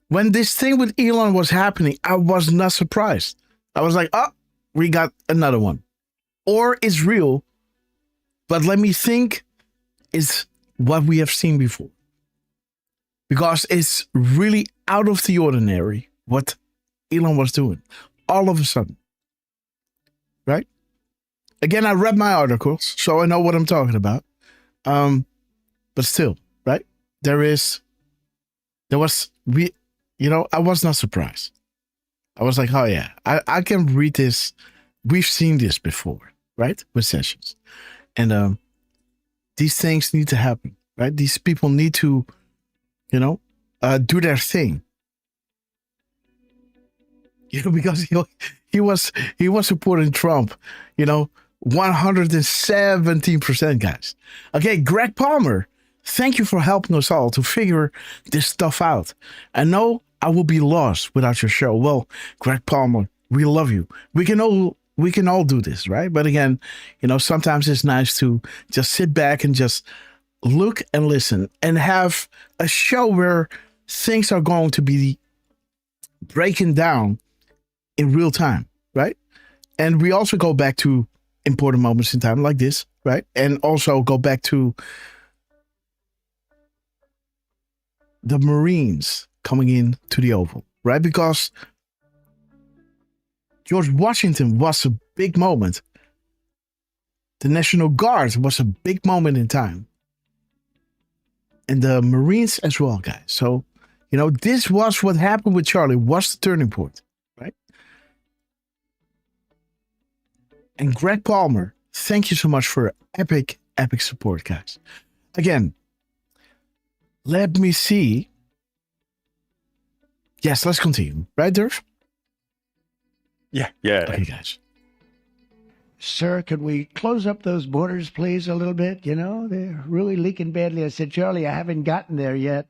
Speaker 11: When this thing with Elon was happening, I was not surprised. I was like, oh, we got another one. Or it's real, but let me think is what we have seen before. Because it's really out of the ordinary what Elon was doing all of a sudden. Right? Again, I read my articles, so I know what I'm talking about. But still, right? I was not surprised. I was like, oh yeah, I can read this. We've seen this before, right? With Sessions. And these things need to happen, right? These people need to, do their thing. Because he was supporting Trump, 117%, guys. Okay, Greg Palmer, thank you for helping us all to figure this stuff out. I know I will be lost without your show. Well, Greg Palmer, we love you. We can all do this, right? But again, sometimes it's nice to just sit back and just look and listen and have a show where things are going to be breaking down in real time, right? And we also go back to important moments in time like this, right? And also go back to the Marines coming in to the Oval, right? Because George Washington was a big moment. The National Guard was a big moment in time. And the Marines as well, guys. So, this was what happened with Charlie, was the turning point, right? And Greg Palmer, thank you so much for epic support, guys. Again, let me see. Yes, let's continue. Right, Derf?
Speaker 5: Yeah.
Speaker 11: Okay, guys.
Speaker 3: Sir, could we close up those borders, please, a little bit? They're really leaking badly. I said, Charlie, I haven't gotten there yet.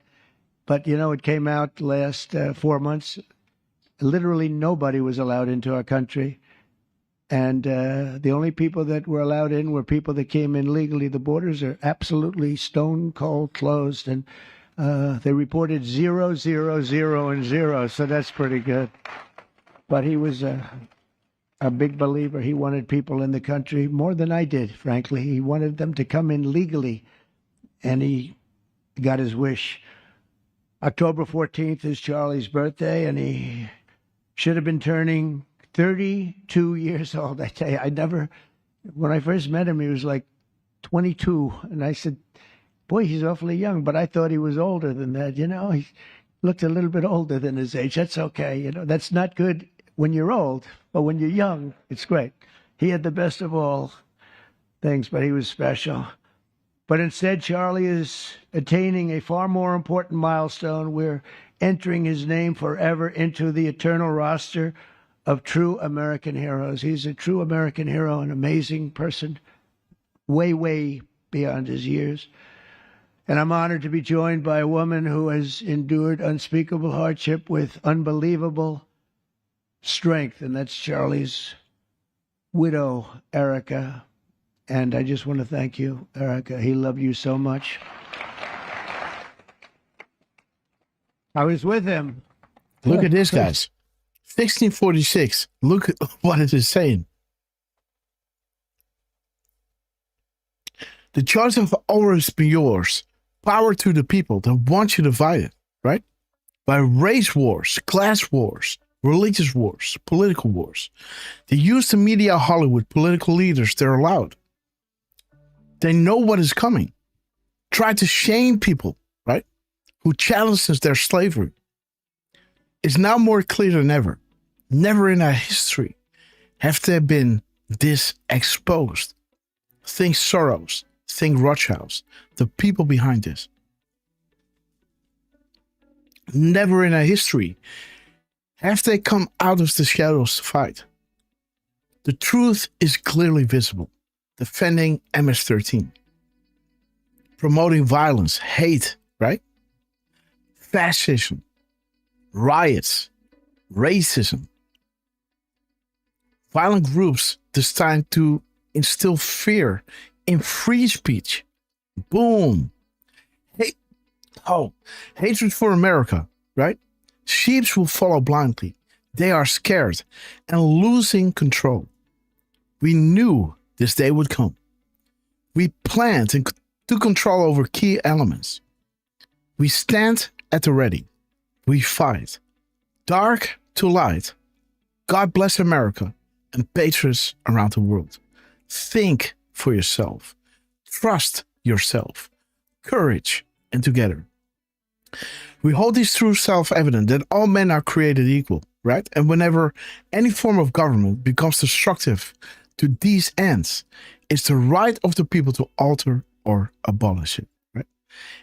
Speaker 3: But, it came out last 4 months. Literally nobody was allowed into our country. And the only people that were allowed in were people that came in legally. The borders are absolutely stone cold closed. And they reported 0, 0, 0, and 0. So that's pretty good. But he was a big believer. He wanted people in the country more than I did, frankly. He wanted them to come in legally. And he got his wish. October 14th is Charlie's birthday, and he should have been turning 32 years old. I tell you, when I first met him, he was like 22. And I said, boy, he's awfully young. But I thought he was older than that. He looked a little bit older than his age. That's okay. That's not good when you're old, but when you're young, it's great. He had the best of all things, but he was special. But instead, Charlie is attaining a far more important milestone. We're entering his name forever into the eternal roster of true American heroes. He's a true American hero, an amazing person, way, way beyond his years. And I'm honored to be joined by a woman who has endured unspeakable hardship with unbelievable strength, and that's Charlie's widow, Erica. And I just want to thank you, Erica. He loved you so much. I was with him.
Speaker 11: Look at this, guys. 1646. Look at what it is saying. The choice have always been yours. Power to the people that want you divided, right? By race wars, class wars, religious wars, political wars. They use the media, Hollywood, political leaders, they're allowed. They know what is coming. Try to shame people, right? Who challenges their slavery. It's now more clear than ever. Never in our history have they been this exposed. Think Soros, think Rothschilds, the people behind this. Never in our history have they come out of the shadows to fight. The truth is clearly visible. Defending MS-13. Promoting violence, hate, right? Fascism, riots, racism. Violent groups designed to instill fear in free speech. Boom. Hatred for America, right? Sheeps will follow blindly. They are scared and losing control. We knew this day would come. We planned to control over key elements. We stand at the ready. We fight. Dark to light. God bless America and patriots around the world. Think for yourself. Trust yourself. Courage and together. We hold these truths self-evident that all men are created equal, right? And whenever any form of government becomes destructive to these ends, it's the right of the people to alter or abolish it, right?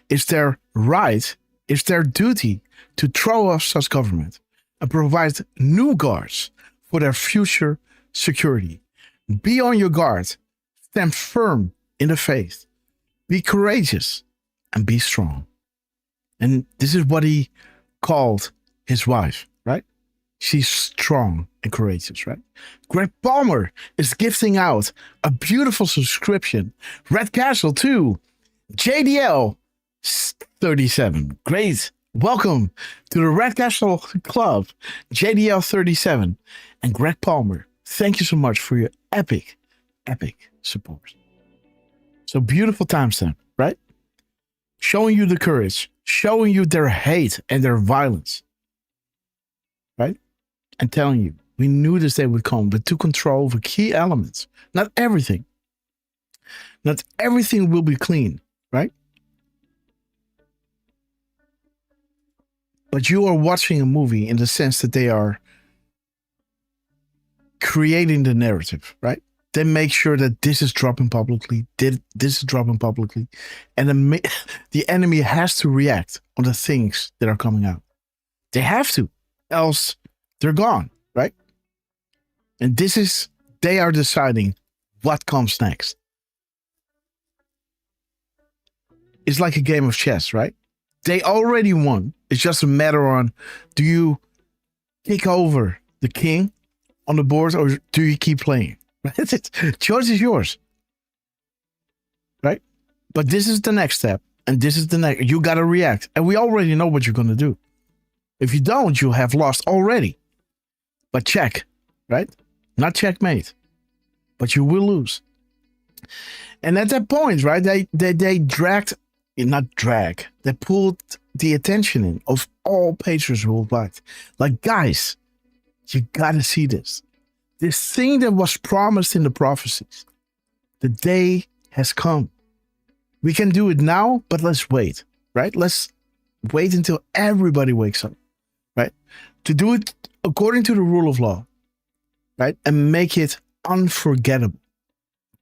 Speaker 11: It's their right, it's their duty to throw off such government and provide new guards for their future security. Be on your guard, stand firm in the faith, be courageous, and be strong. And this is what he called his wife, right? She's strong and courageous, right? Greg Palmer is gifting out a beautiful subscription. Red Castle to JDL 37. Great. Welcome to the Red Castle Club, JDL 37. And Greg Palmer, thank you so much for your epic support. So beautiful timestamp, right? Showing you the courage, showing you their hate and their violence, right? And telling you, we knew this day would come, but to control over key elements. Not everything. Not everything will be clean, right? But you are watching a movie in the sense that they are creating the narrative, right? They make sure that this is dropping publicly, this is dropping publicly, and the enemy has to react on the things that are coming out. They have to, else they're gone, right? And they are deciding what comes next. It's like a game of chess, right? They already won. It's just a matter on, do you kick over the king on the board or do you keep playing? Choice is yours, right? But this is the next step, and this is the next. You got to react, and we already know what you're going to do. If you don't, you have lost already. But check, right? Not checkmate, but you will lose. And at that point, right? They pulled the attention in of all patrons worldwide. Like, guys, you got to see this. This thing that was promised in the prophecies, the day has come. We can do it now, but let's wait, right? Let's wait until everybody wakes up, right? To do it according to the rule of law, right? And make it unforgettable.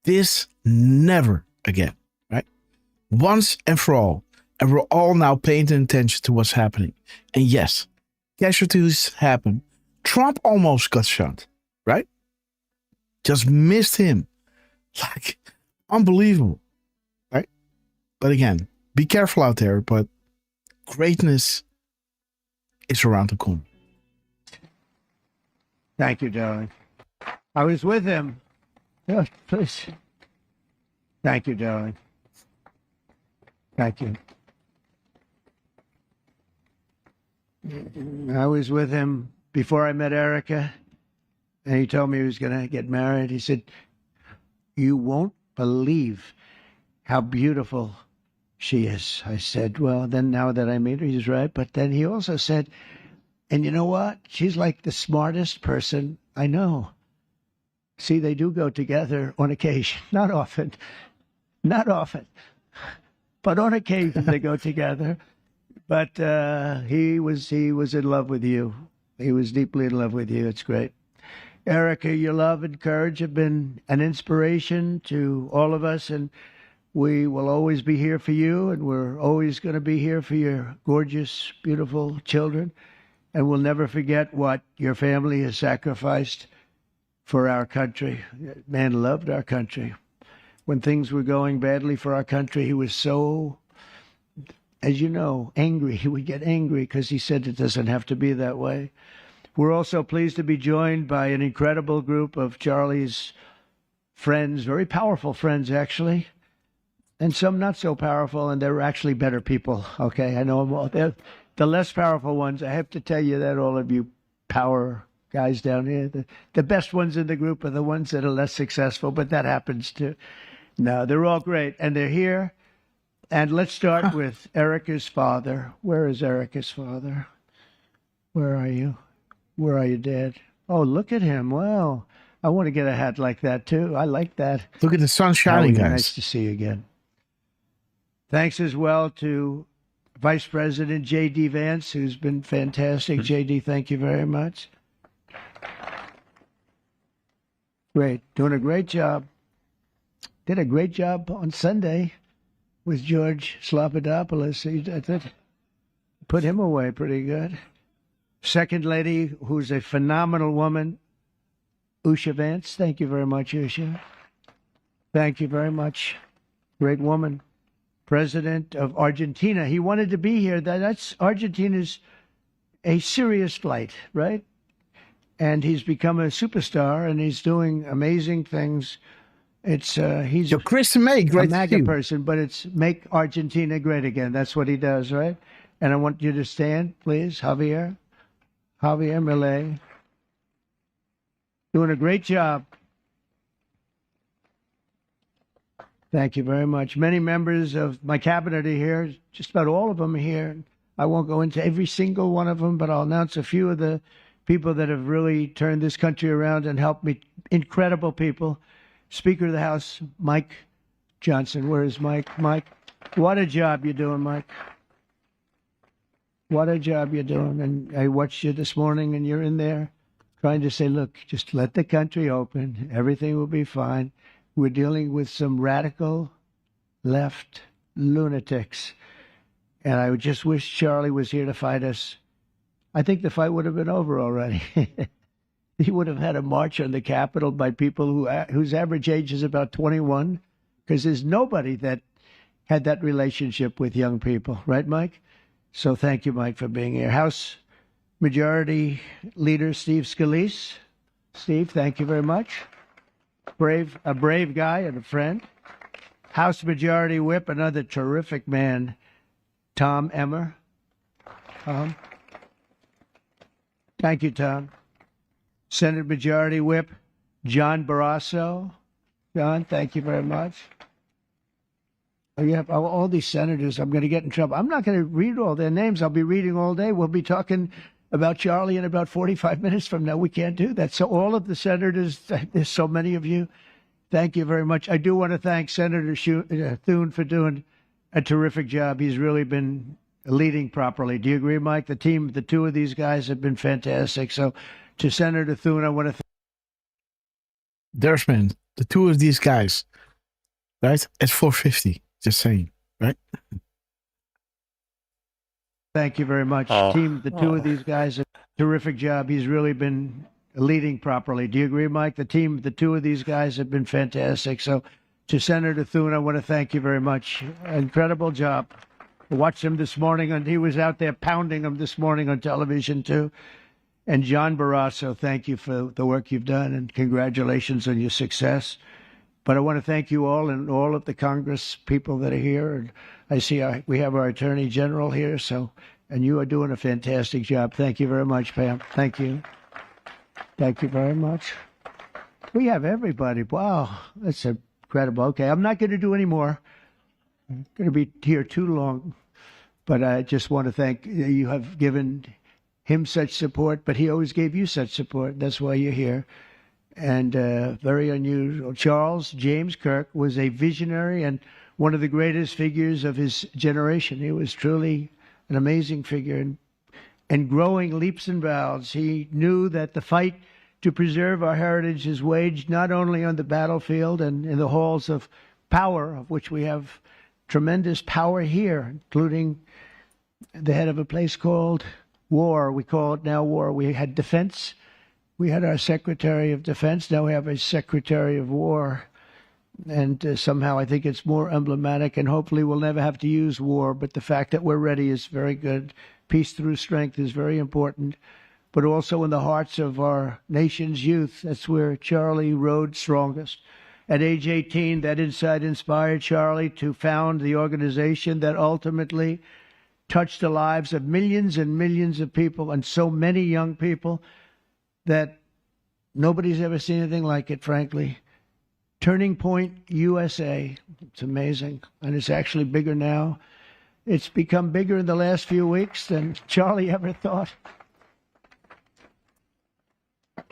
Speaker 11: This never again, right? Once and for all. And we're all now paying attention to what's happening. And yes, casualties happen. Trump almost got shot. Right? Just missed him. Like, unbelievable. Right? But again, be careful out there, but greatness is around the corner.
Speaker 3: Thank you, darling. I was with him. Yes, please. Thank you, darling. Thank you. I was with him before I met Erica. And he told me he was going to get married. He said, you won't believe how beautiful she is. I said, well, then now that I meet her, he's right. But then he also said, and you know what? She's like the smartest person I know. See, they do go together on occasion. Not often. But on occasion they go together. But he was in love with you. He was deeply in love with you. It's great. Erica, your love and courage have been an inspiration to all of us, and
Speaker 2: We will always be here for you, and we're always going to be here for your gorgeous, beautiful children. And we'll never forget what your family has sacrificed for our country. Man loved our country. When things were going badly for our country, he was so, as you know, angry. He would get angry because he said it doesn't have to be that way. We're also pleased to be joined by an incredible group of Charlie's friends, very powerful friends, actually, and some not so powerful, and they're actually better people, okay? I know them all. They're the less powerful ones. I have to tell you that, all of you power guys down here, the best ones in the group are the ones that are less successful, but that happens too. No, they're all great, and they're here. And let's start with Erica's father. Where is Erica's father? Where are you? Where are you, Dad? Oh, look at him. Wow. I want to get a hat like that, too. I like that.
Speaker 11: Look at the sun shining,
Speaker 2: Howie,
Speaker 11: guys.
Speaker 2: Nice to see you again. Thanks as well to Vice President J.D. Vance, who's been fantastic. J.D., thank you very much. Great. Doing a great job. Did a great job on Sunday with George Slopadopoulos. He put him away pretty good. Second lady, who's a phenomenal woman, Usha Vance. Thank you very much, Usha. Thank you very much. Great woman. President of Argentina. He wanted to be here. That's Argentina's a serious flight, right? And he's become a superstar, and he's doing amazing things. It's he's
Speaker 11: Chris May, great
Speaker 2: a MAGA person, but it's make Argentina great again. That's what he does, right? And I want you to stand, please, Javier Milei, doing a great job. Thank you very much. Many members of my cabinet are here. Just about all of them are here. I won't go into every single one of them, but I'll announce a few of the people that have really turned this country around and helped me. Incredible people. Speaker of the House, Mike Johnson. Where is Mike? Mike, what a job you're doing, Mike. What a job you're doing. And I watched you this morning, and you're in there trying to say, look, just let the country open. Everything will be fine. We're dealing with some radical left lunatics. And I just wish Charlie was here to fight us. I think the fight would have been over already. He would have had a march on the Capitol by people whose average age is about 21, because there's nobody that had that relationship with young people. Right, Mike? So thank you, Mike, for being here. House Majority Leader Steve Scalise. Steve, thank you very much. A brave guy and a friend. House Majority Whip, another terrific man, Tom Emmer. Tom. Thank you, Tom. Senate Majority Whip, John Barrasso. John, thank you very much. You have all these senators. I'm going to get in trouble. I'm not going to read all their names. I'll be reading all day. We'll be talking about Charlie in about 45 minutes from now. We can't do that. So all of the senators, there's so many of you, thank you very much. I do want to thank Senator Thune for doing a terrific job. He's really been leading properly. Do you agree, Mike? The two of these guys have been fantastic. So to Senator Thune, I want to
Speaker 11: Derf, man, the two of these guys, right? At 450, just saying, right?
Speaker 2: Thank you very much. The two of these guys, a terrific job. He's really been leading properly. Do you agree, Mike? The two of these guys have been fantastic. So to Senator Thune, I want to thank you very much. Incredible job. I watched him this morning, and he was out there pounding them this morning on television, too. And John Barrasso, thank you for the work you've done, and congratulations on your success. But I want to thank you all and all of the Congress people that are here. And I see we have our Attorney General here, and you are doing a fantastic job. Thank you very much, Pam. Thank you. Thank you very much. We have everybody. Wow, that's incredible. Okay, I'm not going to do any more. I'm going to be here too long. But I just want to thank you. Have given him such support, but he always gave you such support. That's why you're here. And very unusual. Charles James Kirk was a visionary and one of the greatest figures of his generation. He was truly an amazing figure and growing leaps and bounds. He knew that the fight to preserve our heritage is waged not only on the battlefield and in the halls of power, of which we have tremendous power here, including the head of a place called War. We call it now War. We had Defense. We had our Secretary of Defense. Now we have a Secretary of War. And somehow I think it's more emblematic, and hopefully we'll never have to use war. But the fact that we're ready is very good. Peace through strength is very important. But also in the hearts of our nation's youth, that's where Charlie rode strongest. At age 18, that insight inspired Charlie to found the organization that ultimately touched the lives of millions and millions of people, and so many young people that nobody's ever seen anything like it, frankly. Turning Point USA. It's amazing. And it's actually bigger now. It's become bigger in the last few weeks than Charlie ever thought.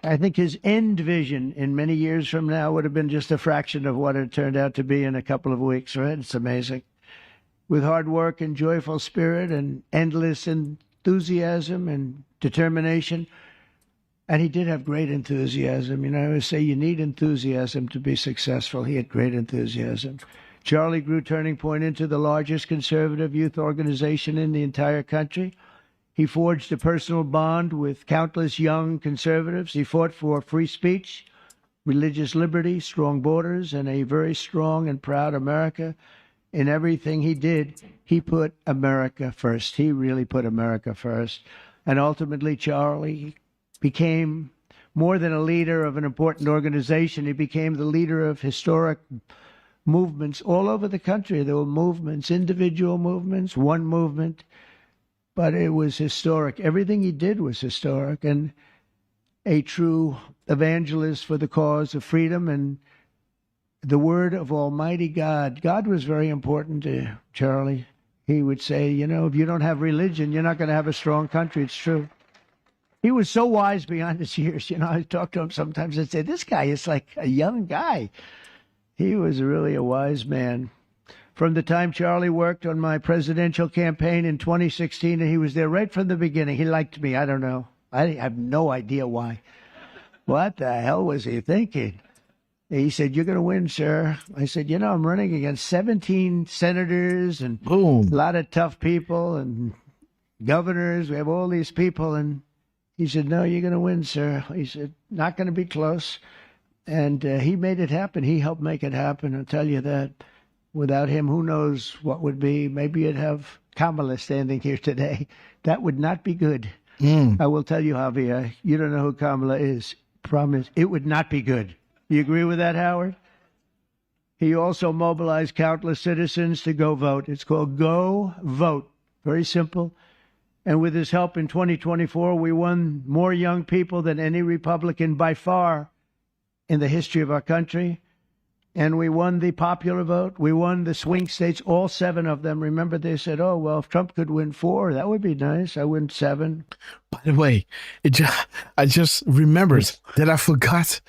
Speaker 2: I think his end vision in many years from now would have been just a fraction of what it turned out to be in a couple of weeks, right? It's amazing. With hard work and joyful spirit and endless enthusiasm and determination. And he did have great enthusiasm. You know, I always say you need enthusiasm to be successful. He had great enthusiasm. Charlie grew Turning Point into the largest conservative youth organization in the entire country. He forged a personal bond with countless young conservatives. He fought for free speech, religious liberty, strong borders, and a very strong and proud America. In everything he did, he put America first. He really put America first. And ultimately, Charlie became more than a leader of an important organization. He became the leader of historic movements all over the country. There were movements, individual movements, one movement, but it was historic. Everything he did was historic, and a true evangelist for the cause of freedom and the word of Almighty God. God was very important to Charlie. He would say, you know, if you don't have religion, you're not going to have a strong country. It's true. He was so wise beyond his years. You know, I talk to him sometimes and say, this guy is like a young guy. He was really a wise man. From the time Charlie worked on my presidential campaign in 2016, and he was there right from the beginning. He liked me. I don't know. I have no idea why. What the hell was he thinking? He said, you're going to win, sir. I said, you know, I'm running against 17 senators and a lot of tough people and governors. We have all these people. And he said, no, you're going to win, sir. He said, not going to be close. And he made it happen. He helped make it happen. I'll tell you that. Without him, who knows what would be. Maybe you'd have Kamala standing here today. That would not be good. I will tell you, Javier, you don't know who Kamala is. Promise, it would not be good. You agree with that, Howard? He also mobilized countless citizens to go vote. It's called Go Vote. Very simple. And with his help in 2024, we won more young people than any Republican by far in the history of our country. And we won the popular vote. We won the swing states, all 7 of them. Remember, they said, oh, well, if Trump could win 4, that would be nice. I win 7.
Speaker 11: By the way, I just remembered that I forgot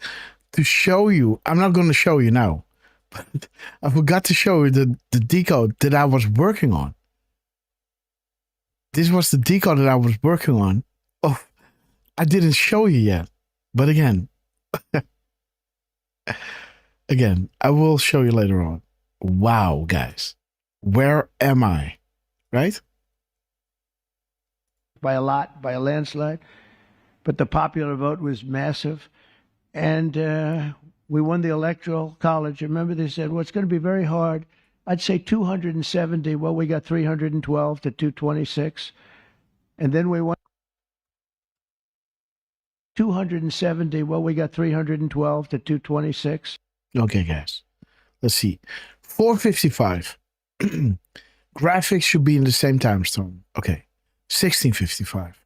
Speaker 11: to show you. I'm not going to show you now, but I forgot to show you the decode that I was working on. This was the decode that I was working on. Oh, I didn't show you yet. But again, I will show you later on. Wow, guys. Where am I? Right?
Speaker 2: By a lot, by a landslide. But the popular vote was massive. And we won the Electoral College. Remember, they said, well, it's going to be very hard. I'd say 270. Well, we got 312 to 226. And then we won 270. Well, we got 312 to 226.
Speaker 11: Okay, guys. Let's see. 455. Graphics should be in the same time zone. Okay. 1655.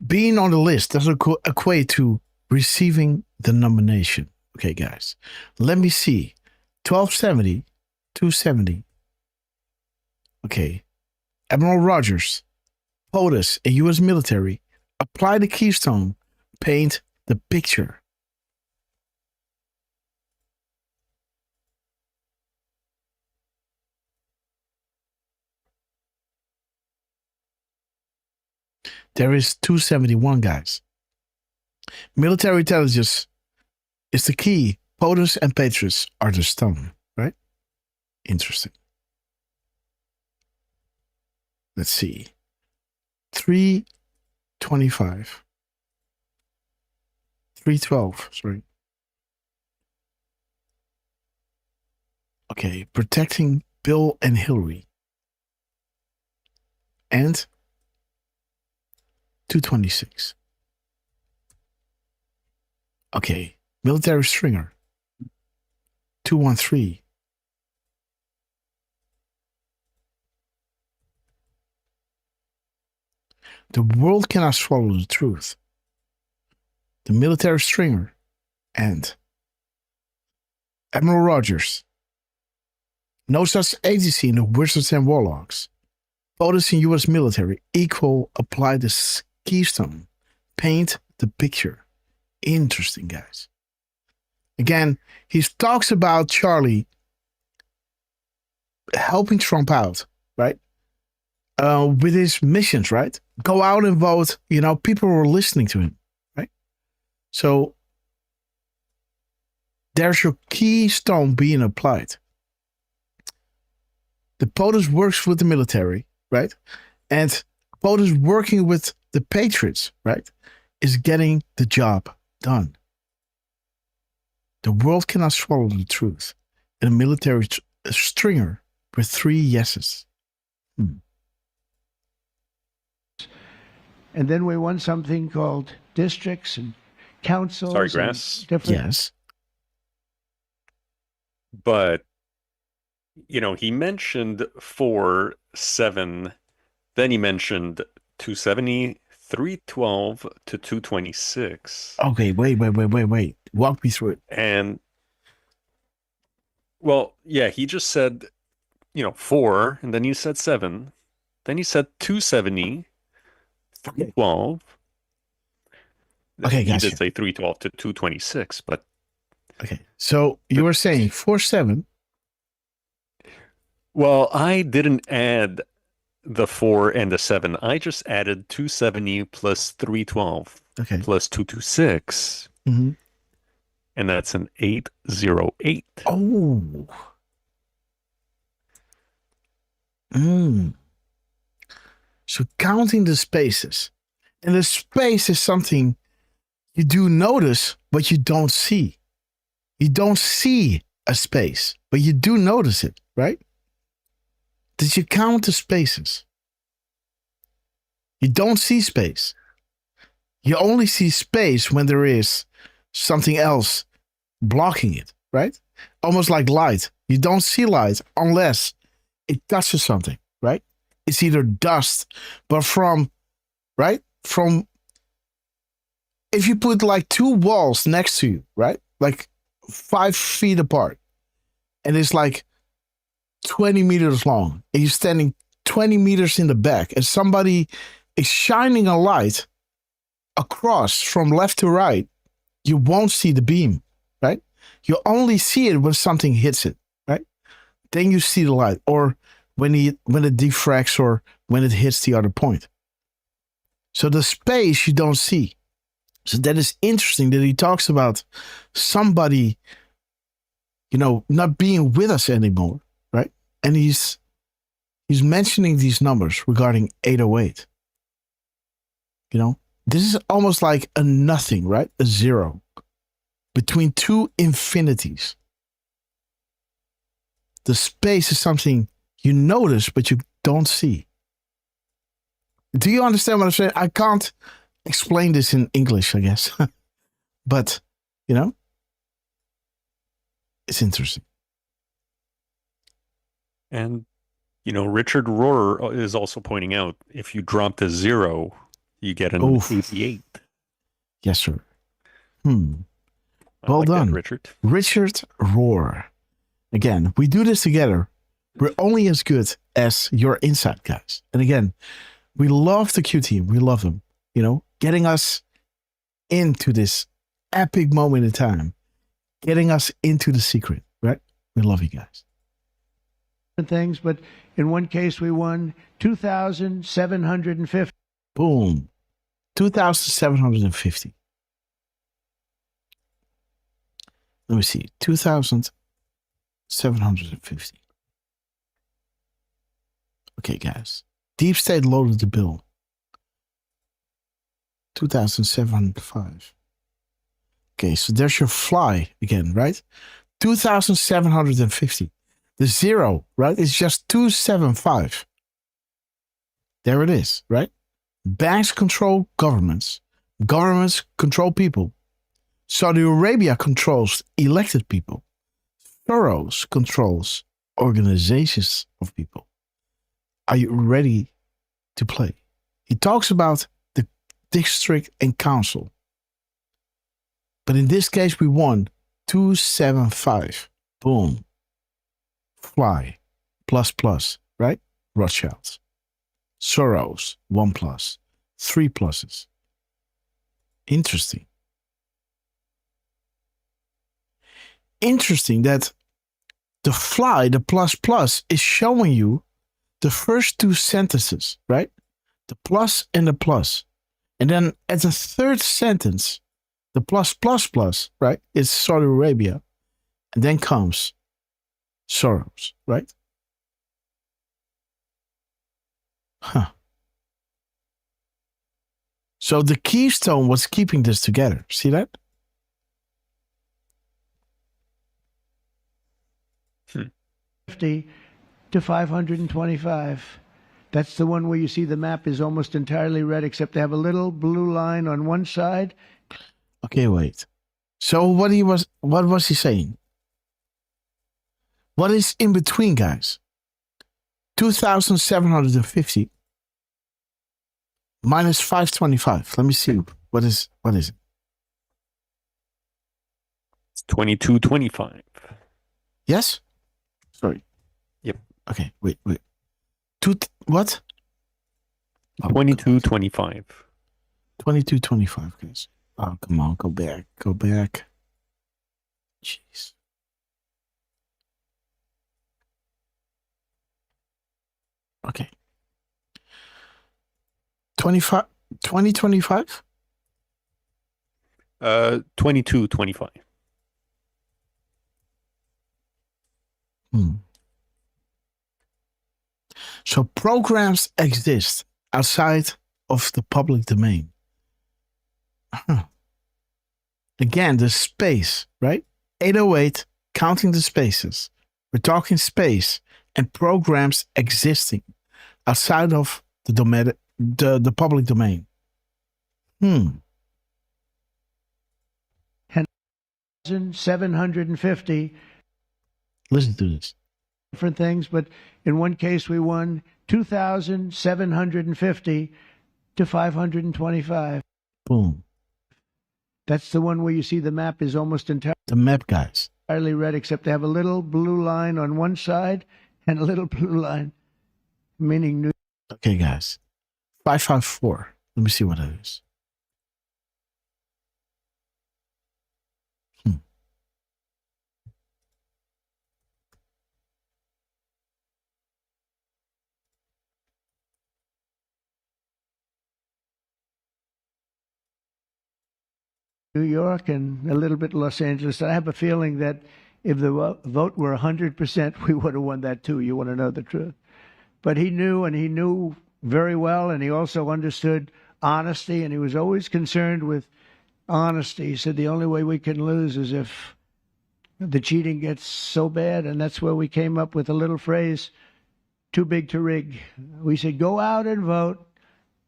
Speaker 11: Being on the list doesn't equate to receiving the nomination. Okay, guys. Let me see. 1270, 270. Okay. Admiral Rogers, POTUS, a U.S. military, apply the keystone, paint the picture. There is 271, guys. Military intelligence is the key. POTUS and Patriots are the stone, right? Interesting. Let's see. 325. 312, sorry. Okay, protecting Bill and Hillary. And 226. Okay, military stringer. 213. The world cannot swallow the truth. The military stringer and Admiral Rogers. No such agency in the Wizards and Warlocks. POTUS in U.S. military equal apply the keystone. Paint the picture. Interesting, guys. Again, he talks about Charlie helping Trump out, right? With his missions, right? Go out and vote. You know, people were listening to him, right? So there's your keystone being applied. The POTUS works with the military, right? And POTUS working with the Patriots, right? Is getting the job done. The world cannot swallow the truth. And a military stringer with 3 yeses.
Speaker 2: And then we won something called districts and councils.
Speaker 5: Sorry,
Speaker 2: and
Speaker 5: Grass.
Speaker 2: different-
Speaker 11: Yes.
Speaker 5: But, you know, he mentioned 4, 7, then he mentioned 270, 312 to 226.
Speaker 11: Okay, wait. Walk me through it.
Speaker 5: And, well, yeah, he just said, 4, and then he said 7. Then he said 270, 312.
Speaker 11: Okay,
Speaker 5: He
Speaker 11: gotcha.
Speaker 5: did say 312 to 226, but...
Speaker 11: Okay, so you were saying 4-7.
Speaker 5: Well, I didn't add the 4 and the 7. I just added 270 plus 312 plus 226.
Speaker 11: Mm-hmm.
Speaker 5: And that's an 808.
Speaker 11: Oh. So counting the spaces. And the space is something you do notice, but you don't see. You don't see a space, but you do notice it, right? Did you count the spaces? You don't see space. You only see space when there is something else blocking it, right? Almost like light. You don't see light unless it touches something, right? It's either dust, but from if you put like 2 walls next to you, right? Like 5 feet apart, and it's like 20 meters long, and you're standing 20 meters in the back, and somebody is shining a light across from left to right, you won't see the beam, right? You only see it when something hits it, right? Then you see the light, or when it diffracts, or when it hits the other point. So the space you don't see. So that is interesting that he talks about somebody, not being with us anymore, right? And he's mentioning these numbers regarding 808. This is almost like a nothing, right? A 0 between 2 infinities. The space is something you notice, but you don't see. Do you understand what I'm saying? I can't explain this in English, I guess. But, it's interesting.
Speaker 5: And, Richard Rohr is also pointing out, if you drop the 0, you get an 88.
Speaker 11: Yes, sir. Well
Speaker 5: like
Speaker 11: done,
Speaker 5: that, Richard.
Speaker 11: Richard Rohr. Again, we do this together. We're only as good as your insight guys. And again, we love the Q team. We love them, getting us into this epic moment in time, getting us into the secret, right? We love you guys.
Speaker 2: Things, but in one case we won 2,750.
Speaker 11: Boom. 2,750. Let me see. 2,750. Okay, guys. Deep State loaded the bill. 2,705. Okay, so there's your fly again, right? 2,750. The zero, right, is just 275. There it is, right? Banks control governments. Governments control people. Saudi Arabia controls elected people. Soros controls organizations of people. Are you ready to play? He talks about the district and council. But in this case, we won 275. Boom. Fly. Plus, right? Rothschilds. Soros. 1+. 3 pluses. Interesting. Interesting that the fly, the plus, is showing you the first two sentences, right? The plus and the plus. And then at the third sentence, the plus, right, is Saudi Arabia. And then comes Soros, right? Huh. So the keystone was keeping this together. See that?
Speaker 2: $50 to 525. That's the one where you see the map is almost entirely red, except they have a little blue line on one side.
Speaker 11: Okay, wait. So what was he saying? What is in between, guys? 2,750 minus 525. Let me see. What is it?
Speaker 5: It's 2225.
Speaker 11: Yes? Sorry.
Speaker 5: Yep.
Speaker 11: Okay, wait. What?
Speaker 5: 2225.
Speaker 11: 2225, guys. Oh, come on, go back. Jeez. Okay. 2025?
Speaker 5: 2225.
Speaker 11: So programs exist outside of the public domain. Again, the space, right? 808, counting the spaces. We're talking space and programs existing outside of the domain, the public domain.
Speaker 2: 750.
Speaker 11: Listen to this.
Speaker 2: Different things, but in one case we won 2,750 to 525.
Speaker 11: Boom.
Speaker 2: That's the one where you see the map is almost entirely
Speaker 11: the map, guys.
Speaker 2: Entirely red, except they have a little blue line on one side and a little blue line, meaning New.
Speaker 11: Okay, guys. 554. Let me see what that is.
Speaker 2: New York and a little bit Los Angeles. I have a feeling that if the vote were 100%, we would have won that too. You want to know the truth. But he knew, and he knew very well, and he also understood honesty, and he was always concerned with honesty. He said the only way we can lose is if the cheating gets so bad, and that's where we came up with a little phrase, too big to rig. We said, go out and vote.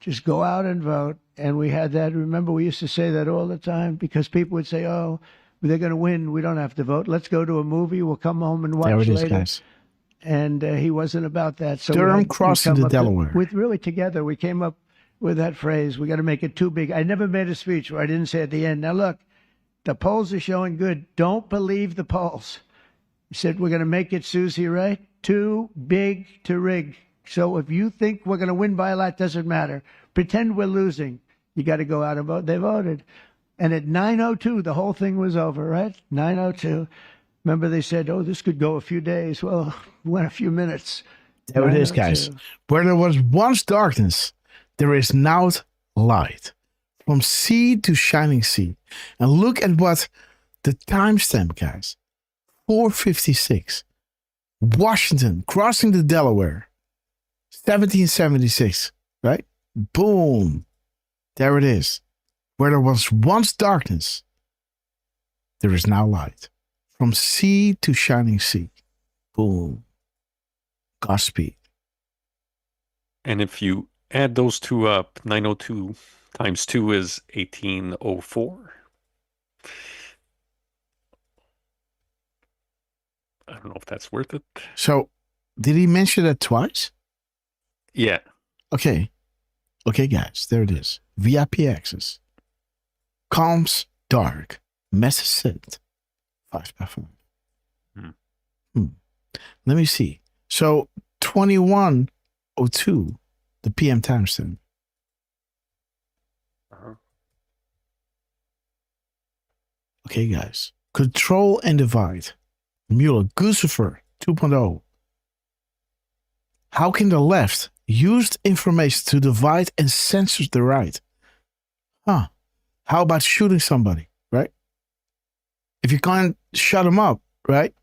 Speaker 2: Just go out and vote. And we had that. Remember, we used to say that all the time because people would say, oh, they're going to win. We don't have to vote. Let's go to a movie. We'll come home and watch
Speaker 11: there it
Speaker 2: later.
Speaker 11: Is, guys.
Speaker 2: And he wasn't about that. So
Speaker 11: Durham crossing the Delaware.
Speaker 2: With really together, we came up with that phrase. We got to make it too big. I never made a speech where I didn't say at the end, now look, the polls are showing good. Don't believe the polls. He said, we're going to make it, Susie, right? Too big to rig. So if you think we're going to win by a lot, doesn't matter. Pretend we're losing. You got to go out and vote. They voted. And at 9:02, the whole thing was over, right? 9:02. Remember they said, oh, this could go a few days. Well, it went a few minutes.
Speaker 11: There it is, guys. Where there was once darkness, there is now light. From sea to shining sea. And look at what The timestamp, guys. 4:56. Washington crossing the Delaware. 1776, right? Boom. There it is. Where there was once darkness, there is now light. From sea to shining sea. Boom. Godspeed.
Speaker 5: And if you add those two up, 902 times 2 is 1804. I don't know if that's worth it.
Speaker 11: So, did he mention that twice?
Speaker 5: Yeah.
Speaker 11: Okay. Okay, guys, there it is. VIP access. Calms dark. Message sent. 5x5. Let me see. So 21:02, the PM timestamp. Okay, guys. Control and divide. Mueller, Grasshopper 2.0. How can the left use information to divide and censor the right? Huh. How about shooting somebody, right? If you can't shut them up, right?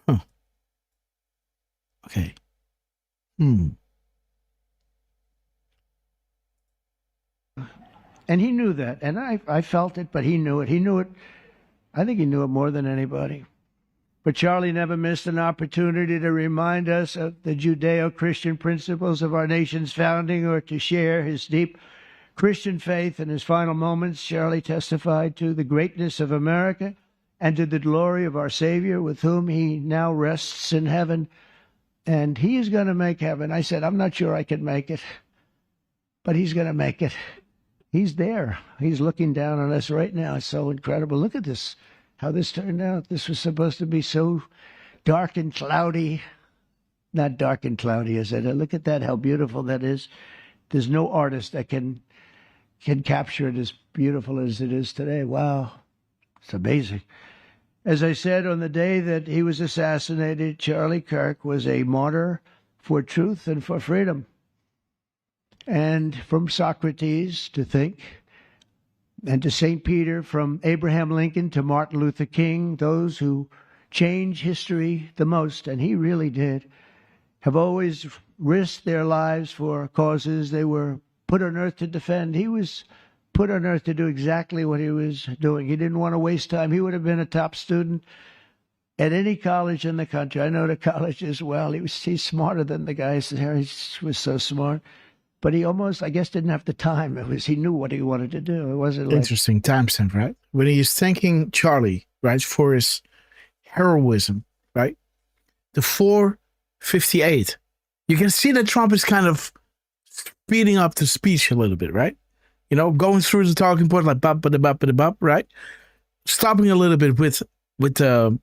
Speaker 11: Huh. Okay.
Speaker 2: And he knew that. And I felt it, but he knew it. He knew it. I think he knew it more than anybody. But Charlie never missed an opportunity to remind us of the Judeo-Christian principles of our nation's founding or to share his deep Christian faith. In his final moments, Charlie testified to the greatness of America and to the glory of our Savior, with whom he now rests in heaven. And he is going to make heaven. I said, I'm not sure I can make it, but he's going to make it. He's there. He's looking down on us right now. It's so incredible. Look at this, how this turned out. This was supposed to be so dark and cloudy. Not dark and cloudy, is it? Look at that, how beautiful that is. There's no artist that can capture it as beautiful as it is today. Wow. It's amazing. As I said, on the day that he was assassinated, Charlie Kirk was a martyr for truth and for freedom. And from Socrates to think, and to St. Peter, from Abraham Lincoln to Martin Luther King, those who change history the most, and he really did, have always risked their lives for causes they were put on earth to defend. He was put on earth to do exactly what he was doing. He didn't want to waste time. He would have been a top student at any college in the country. I know the college as well. He's smarter than the guys there. He was so smart. But he almost, I guess, didn't have the time. He knew what he wanted to do. It wasn't like...
Speaker 11: Interesting timestamp, right? When he is thanking Charlie, right, for his heroism, right? The 4:58. You can see that Trump is kind of speeding up the speech a little bit, right? You know, going through the talking point like bop, bop, bop, bop, right? Stopping a little bit with the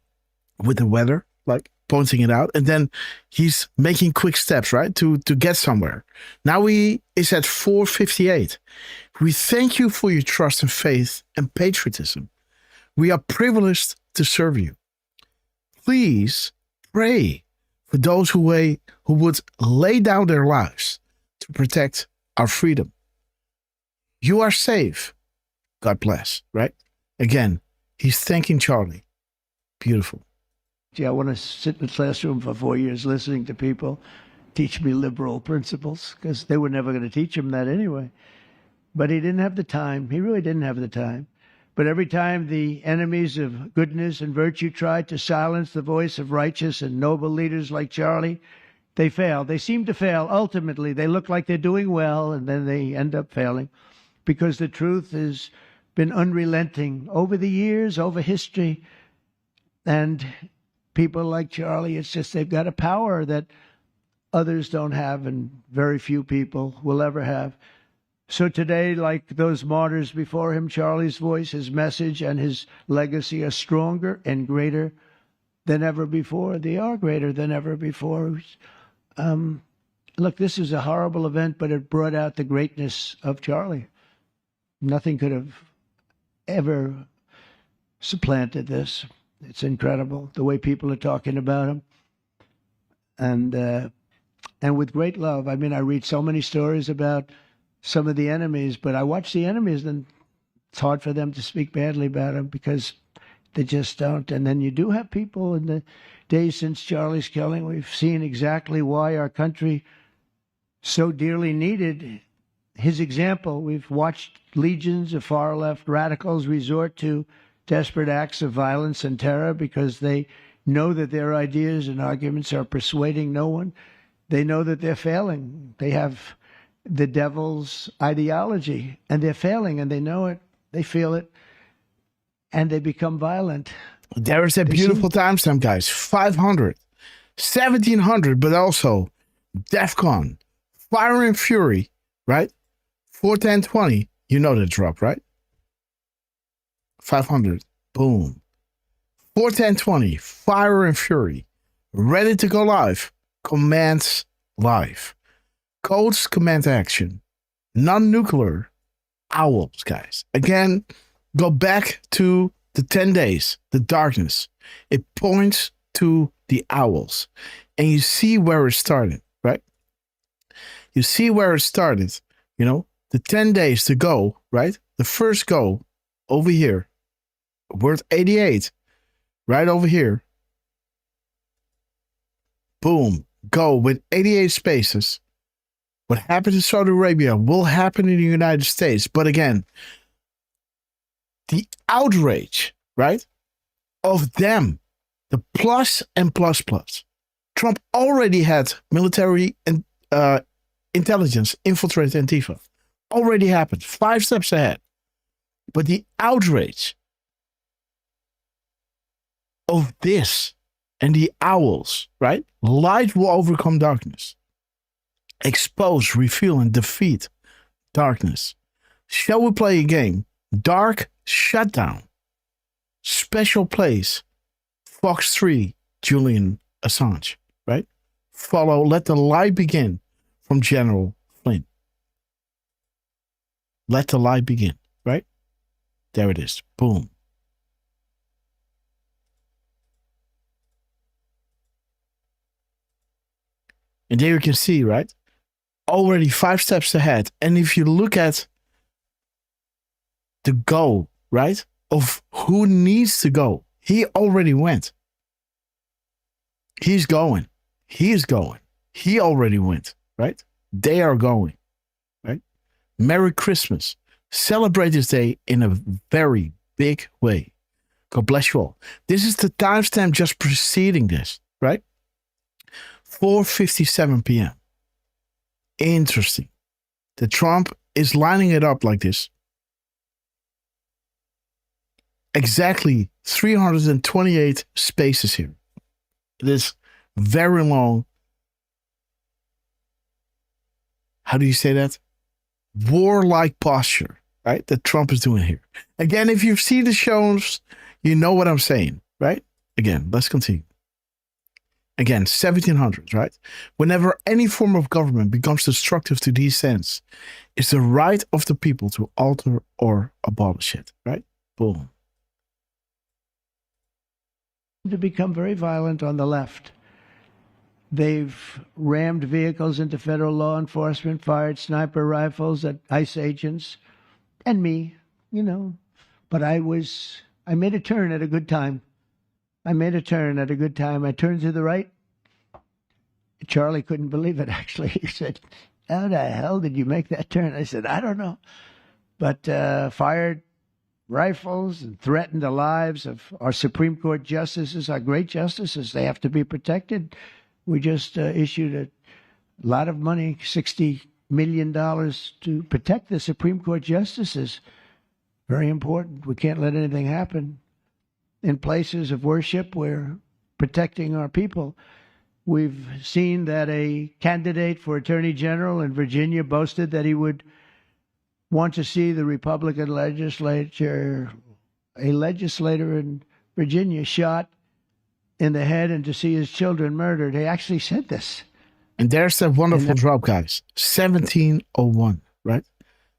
Speaker 11: weather, like pointing it out, and then he's making quick steps, right, to get somewhere. Now he is at 4:58. We thank you for your trust and faith and patriotism. We are privileged to serve you. Please pray for those who would lay down their lives to protect our freedom. You are safe. God bless, right? Again, he's thanking Charlie. Beautiful.
Speaker 2: Gee, I want to sit in the classroom for 4 years listening to people teach me liberal principles, because they were never going to teach him that anyway. But he didn't have the time. He really didn't have the time. But every time the enemies of goodness and virtue tried to silence the voice of righteous and noble leaders like Charlie, they failed. They seem to fail. Ultimately, they look like they're doing well, and then they end up failing, because the truth has been unrelenting over the years, over history. And people like Charlie, it's just they've got a power that others don't have, and very few people will ever have. So today, like those martyrs before him, Charlie's voice, his message, and his legacy are stronger and greater than ever before. They are greater than ever before. Look, this is a horrible event, but it brought out the greatness of Charlie. Nothing could have ever supplanted this. It's incredible the way people are talking about him. And with great love. I mean, I read so many stories about some of the enemies, but I watch the enemies, and It's hard for them to speak badly about him because they just don't. And then you do have people in the days since Charlie's killing. We've seen exactly why our country so dearly needed his example. We've watched legions of far-left radicals resort to desperate acts of violence and terror because they know that their ideas and arguments are persuading no one. They know that they're failing. They have the devil's ideology, and they're failing, and they know it. They feel it, and they become violent.
Speaker 11: There is a beautiful timestamp, guys. 500, 1700, but also DEFCON, Fire and Fury, right? 41020. You know the drop, right? 500. Boom. 41020. Fire and Fury. Ready to go live. Commands live. Codes command action. Non-nuclear. Owls, guys. Again, go back to the 10 days. The darkness. It points to the owls. And you see where it started, right? You see where it started. You know, the 10 days to go, right? The first go over here. Word 88. Right over here. Boom. Go with 88 spaces. What happened in Saudi Arabia will happen in the United States. But again, the outrage, right, of them, the plus and plus plus. Trump already had military and intelligence infiltrate Antifa. Already happened. 5 steps ahead. But the outrage of this and the owls, right? Light will overcome darkness. Expose, reveal, and defeat darkness. Shall we play a game? Dark Shutdown. Special place. Fox 3, Julian Assange, right? Follow Let the Light Begin from General Flynn. Let the light begin, right? There it is. Boom. And there you can see, right? Already 5 steps ahead. And if you look at the goal, right? Of who needs to go, he already went. He's going. He is going. He already went, right? They are going, right? Merry Christmas. Celebrate this day in a very big way. God bless you all. This is the timestamp just preceding this, right? 4:57 p.m. Interesting. The Trump is lining it up like this. Exactly 328 spaces here. It is very long. How do you say that? Warlike posture, right? That Trump is doing here. Again, if you've seen the shows, you know what I'm saying, right? Again, let's continue. Again, 1700s, right? Whenever any form of government becomes destructive to these ends, it's the right of the people to alter or abolish it, right? Boom.
Speaker 2: To become very violent on the left. They've rammed vehicles into federal law enforcement, fired sniper rifles at ICE agents, and me, you know. But I made a turn at a good time. I turned to the right. Charlie couldn't believe it, actually. He said, how the hell did you make that turn? I said, I don't know. But fired rifles and threatened the lives of our Supreme Court justices, our great justices. They have to be protected. We just issued a lot of money, $60 million, to protect the Supreme Court justices. Very important. We can't let anything happen. In places of worship, we're protecting our people. We've seen that a candidate for Attorney General in Virginia boasted that he would want to see the Republican legislature, a legislator in Virginia, shot in the head and to see his children murdered. He actually said this.
Speaker 11: And there's that wonderful drop, guys. 1701, right?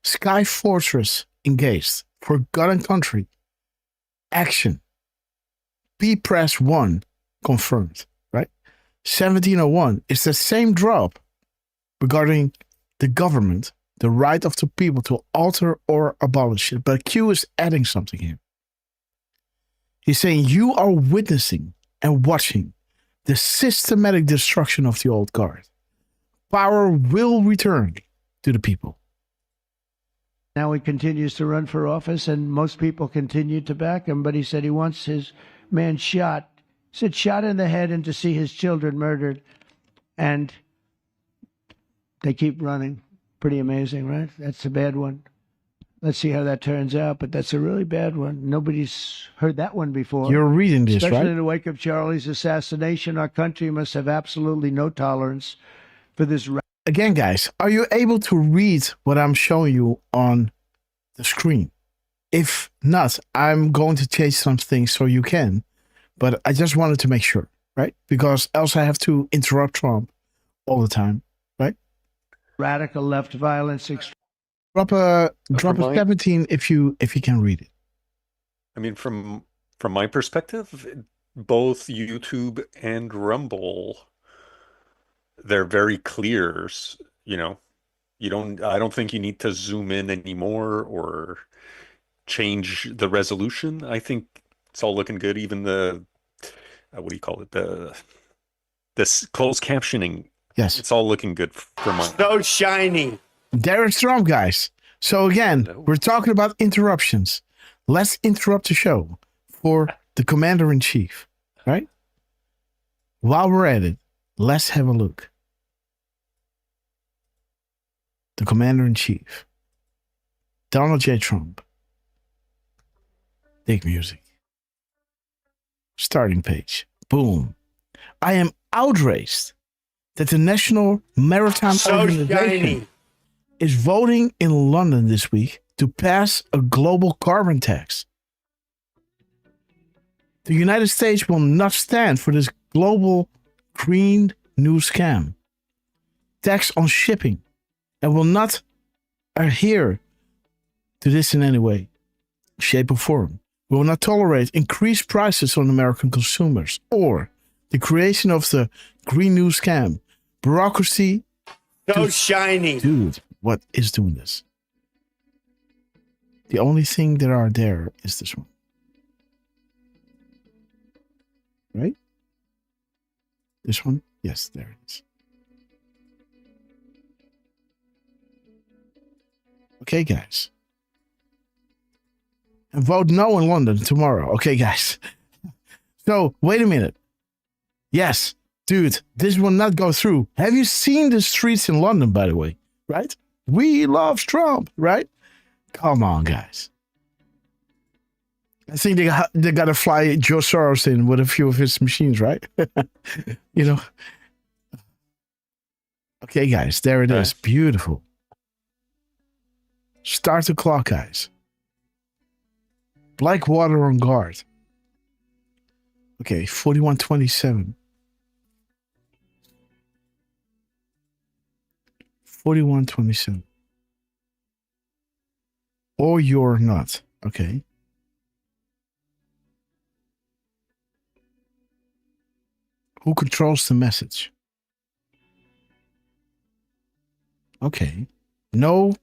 Speaker 11: Sky Fortress engaged. Forgotten country. Action. B press 1 confirmed, right? 1701 is the same drop regarding the government the right of the people to alter or abolish it. But Q is adding something here. He's saying you are witnessing and watching the systematic destruction of the old guard. Power will return to the people.
Speaker 2: Now he continues to run for office, and most people continue to back him, but he said he wants his man shot. He said shot in the head and to see his children murdered. And they keep running. Pretty amazing, right? That's a bad one. Let's see how that turns out, but that's a really bad one. Nobody's heard that one before.
Speaker 11: You're reading this,
Speaker 2: Especially
Speaker 11: right?
Speaker 2: in the wake of Charlie's assassination, our country must have absolutely no tolerance for this.
Speaker 11: Again, guys, are you able to read what I'm showing you on the screen? If not, I'm going to change some things so you can. But I just wanted to make sure, right? Because else I have to interrupt Trump all the time, right?
Speaker 2: Radical left violence.
Speaker 11: Drop a 17 if you can read it.
Speaker 5: I mean, from my perspective, both YouTube and Rumble, they're very clear. You know, I don't think you need to zoom in anymore or change the resolution. I think it's all looking good. Even the what do you call it? This closed captioning.
Speaker 11: Yes,
Speaker 5: it's all looking good for mine.
Speaker 6: So shiny.
Speaker 11: There's Trump, guys. So again, we're talking about interruptions. Let's interrupt the show for the commander-in-chief, right? While we're at it, let's have a look. The commander-in-chief, Donald J. Trump. Big music. Starting page. Boom. I am outraged that the National Maritime Organization is voting in London this week to pass a global carbon tax. The United States will not stand for this global green new scam. Tax on shipping, and will not adhere to this in any way, shape, or form. We will not tolerate increased prices on American consumers or the creation of the green new scam. Bureaucracy.
Speaker 6: So shiny.
Speaker 11: Dude, what is doing this? The only thing that are there is this one. Right? This one? Yes, there it is. Okay, guys. And vote no in London tomorrow. Okay, guys. So, wait a minute. Yes, dude, this will not go through. Have you seen the streets in London, by the way? Right? We love Trump, right? Come on, guys. I think they got to fly Joe Soros in with a few of his machines, right? You know? Okay, guys, there it is. Beautiful. Start the clock, guys. Blackwater on guard. Okay, 4127. 4127. Or you're not. Okay. Who controls the message? Okay. No.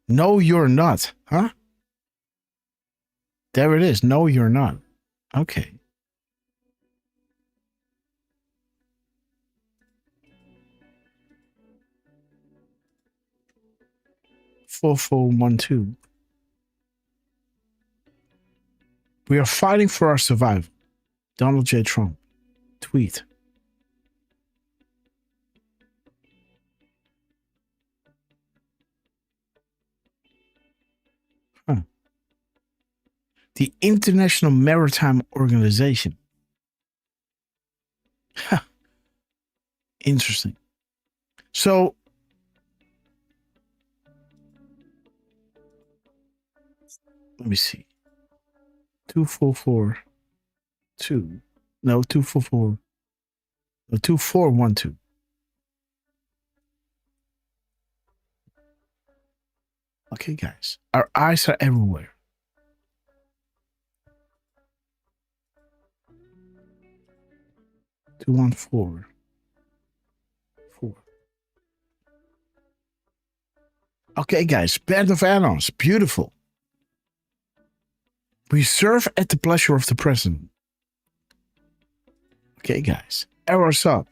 Speaker 11: No, you're not. Huh? There it is. No, you're not. Okay. Four, 1, 2. We are fighting for our survival. Donald J. Trump. Tweet. Huh. The International Maritime Organization. Huh. Interesting. So, let me see. 2442. No, 244. No, 2412. Okay, guys. Our eyes are everywhere. Two, 1, 4. 4. Okay, guys, Band of Add-ons, beautiful. We serve at the pleasure of the president. Okay, guys, arrows up.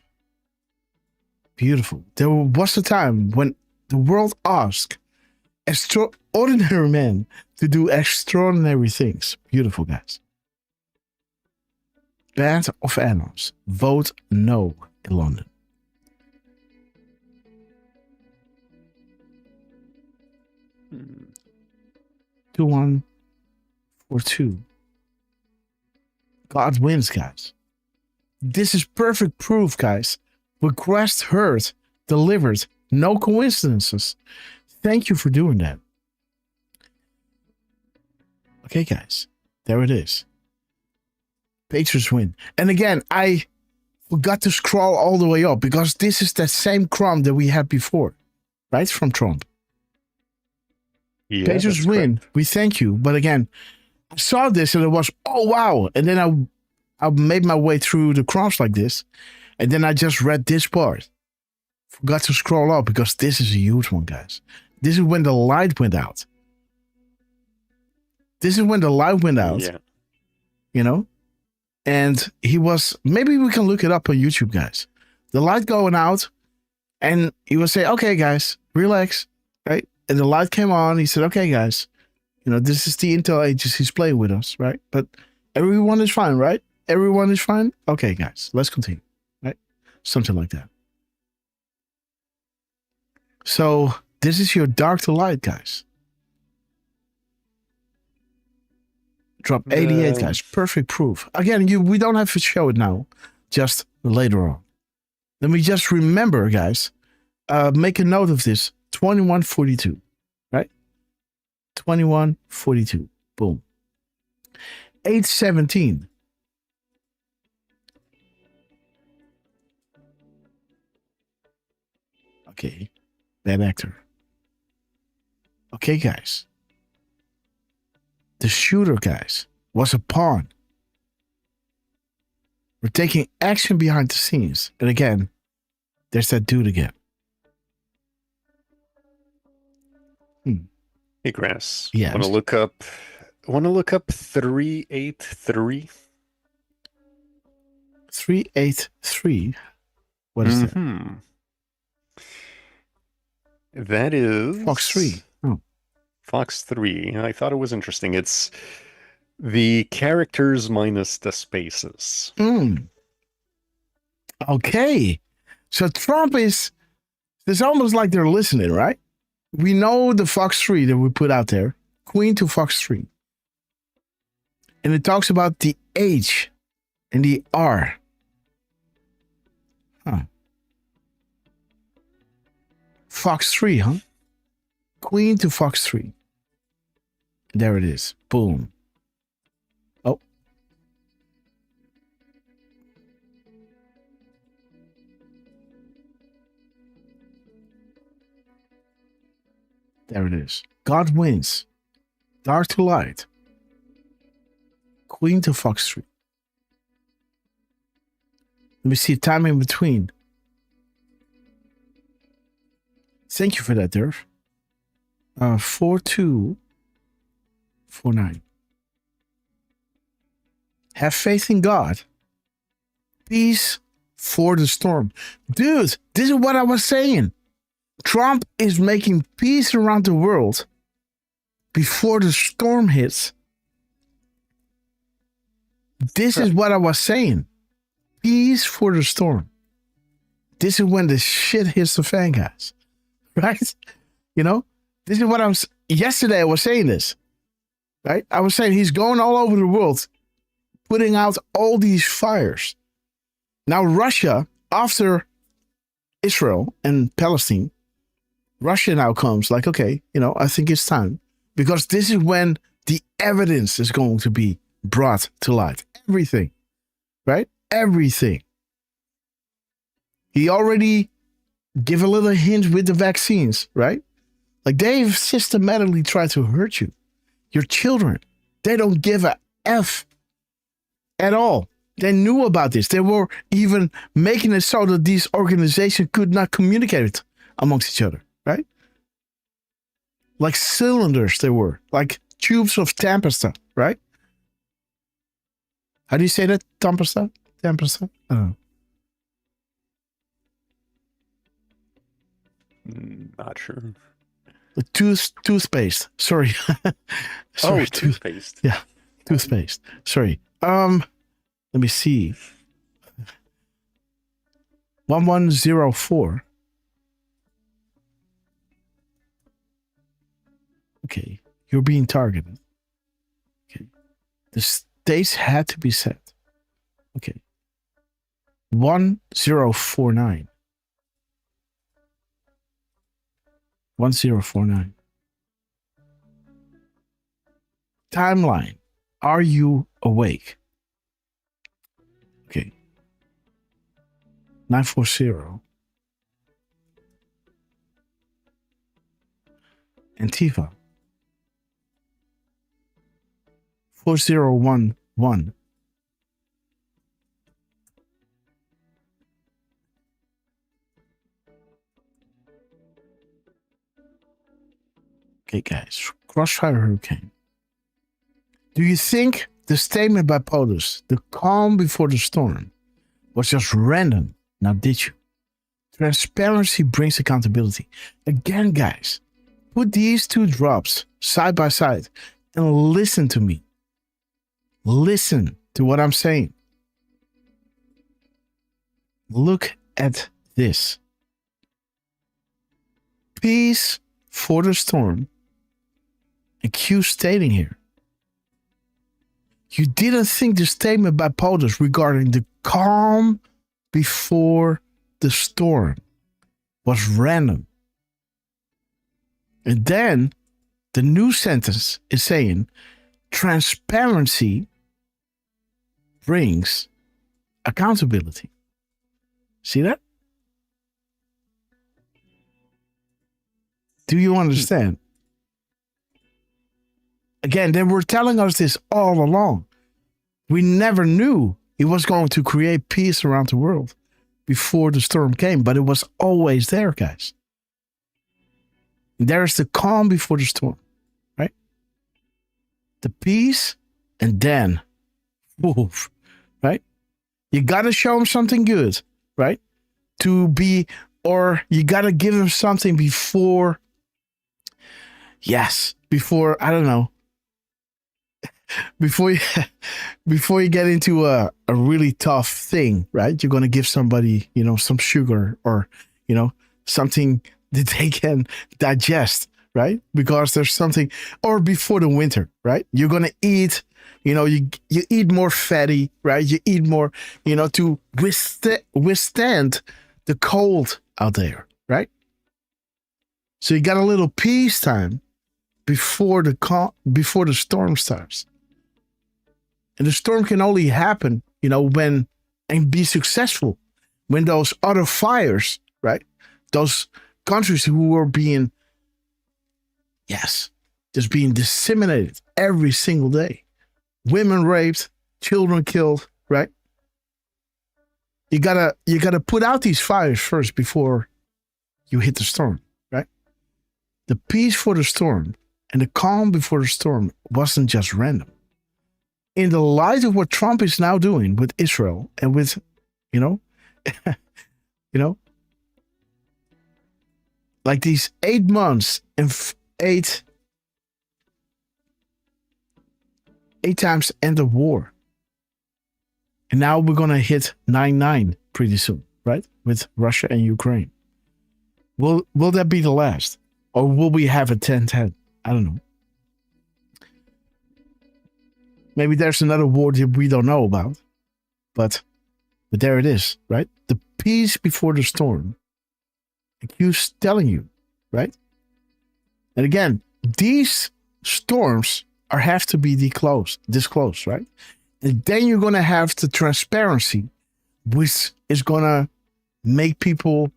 Speaker 11: Beautiful. There was a time when the world asked extraordinary men to do extraordinary things. Beautiful, guys. Band of Add-ons, vote no in London.
Speaker 5: Hmm.
Speaker 11: 2142. God wins, guys. This is perfect proof, guys. Request heard, delivered, no coincidences. Thank you for doing that. Okay, guys, there it is. Patriots win. And again, I forgot to scroll all the way up because this is that same crumb that we had before, right? From Trump.
Speaker 5: Yeah,
Speaker 11: Patriots win.
Speaker 5: correct.
Speaker 11: We thank you. But again, I saw this and it was, oh, wow. And then I made my way through the crumbs like this. And then I just read this part. Forgot to scroll up because this is a huge one, guys. This is when the light went out. This is when the light went out.
Speaker 5: Yeah.
Speaker 11: You know? And he was, maybe we can look it up on YouTube, guys. The light going out, and he would say, okay, guys, relax, right? And the light came on. He said, okay, guys, you know, this is the intel agencies playing with us, right? But everyone is fine, right? Everyone is fine? Okay, guys, let's continue, right? Something like that. So this is your dark to light, guys. Drop 88, guys. Perfect proof. Again, we don't have to show it now, just later on. Let me just remember, guys, make a note of this. 2142, right? 2142. Boom. 817. Okay. Bad actor. Okay, guys. The shooter, guys, was a pawn. We're taking action behind the scenes. And again, there's that dude again.
Speaker 5: Hey, Grass.
Speaker 11: Yes.
Speaker 5: Want to look up 383?
Speaker 11: 383. What is that?
Speaker 5: That is
Speaker 11: Fox 3. Oh.
Speaker 5: Fox 3. I thought it was interesting. It's the characters minus the spaces.
Speaker 11: Okay. So Trump is, it's almost like they're listening, right? We know the Fox 3 that we put out there, Queen to Fox 3. And it talks about the H and the R. Huh. Fox 3, huh? Queen to Fox 3. There it is. Boom. Oh. There it is. God wins. Dark to light. Queen to Fox 3. Let me see time in between. Thank you for that, Derf. 4249. Have faith in God. Peace for the storm. Dude, this is what I was saying. Trump is making peace around the world before the storm hits. This is what I was saying. Peace for the storm. This is when the shit hits the fan, guys. Right? You know, this is what I was, yesterday I was saying this, right? I was saying he's going all over the world, putting out all these fires. Now Russia, after Israel and Palestine, Russia now comes like, okay, you know, I think it's time. Because this is when the evidence is going to be brought to light. Everything, right? Everything. He already give a little hint with the vaccines, right? Like they've systematically tried to hurt you. Your children, they don't give a F at all. They knew about this. They were even making it so that these organizations could not communicate amongst each other, right? like cylinders they were, like tubes of Tempesta, right? How do you say that? Tempesta? Tempesta? I don't know.
Speaker 5: Not sure.
Speaker 11: Toothpaste. Sorry. Sorry.
Speaker 5: Toothpaste.
Speaker 11: Yeah. Toothpaste. Sorry. Let me see. 1104. Okay. You're being targeted. Okay. The states had to be set. Okay. 1049. 1049. Timeline. Are you awake? Okay. 940. Antifa. 4011. Okay, guys. Crossfire Hurricane. Do you think the statement by POTUS, the calm before the storm, was just random? Now, did you? Transparency brings accountability. Again, guys, put these two drops side by side and listen to me. Listen to what I'm saying. Look at this. Peace for the storm. And Q stating here. You didn't think the statement by POTUS regarding the calm before the storm was random. And then the new sentence is saying transparency brings accountability. See that? Do you understand? Again, they were telling us this all along. We never knew it was going to create peace around the world before the storm came, but it was always there, guys. There's the calm before the storm, right? The peace, and then, woof, right? You got to show him something good, right? Or you got to give him something before, before, I don't know, before you get into a really tough thing, right? You're going to give somebody, some sugar or, something that they can digest, right? Because there's something, or before the winter, right? You're going to eat, you eat more fatty, right? You eat more, to withstand the cold out there, right? So you got a little peace time before the storm starts. And the storm can only happen, when, and be successful when those other fires, right? Those countries who were being, just being disseminated every single day. Women raped, children killed, right? You gotta put out these fires first before you hit the storm, right? The peace for the storm and the calm before the storm wasn't just random. In the light of what Trump is now doing with Israel and with, like these 8 months and 8 times end of war. And now we're going to hit 9/9 pretty soon, right? With Russia and Ukraine. Will that be the last? Or will we have a 10-10? I don't know. Maybe there's another war that we don't know about. But there it is, right? The peace before the storm. And Q's telling you, right? And again, these storms have to be disclosed, right? And then you're going to have the transparency, which is going to make people.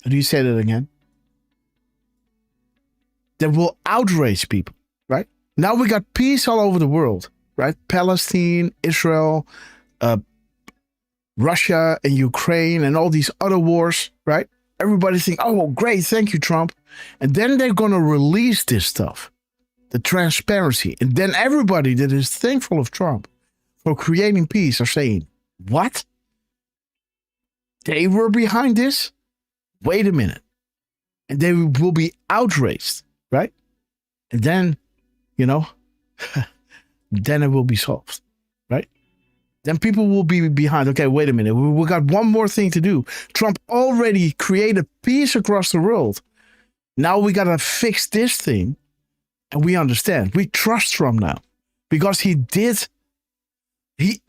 Speaker 11: How do you say that again? That will outrage people, right? Now we got peace all over the world, right? Palestine, Israel, Russia and Ukraine and all these other wars, right? Everybody think, oh, well, great, thank you, Trump. And then they're going to release this stuff, the transparency. And then everybody that is thankful of Trump for creating peace are saying, what? They were behind this? Wait a minute. And they will be outraged, right? And then, you know, then it will be solved, right? Then people will be behind. Okay, wait a minute. We got one more thing to do. Trump already created peace across the world. Now we got to fix this thing. And we understand. We trust Trump now. Because he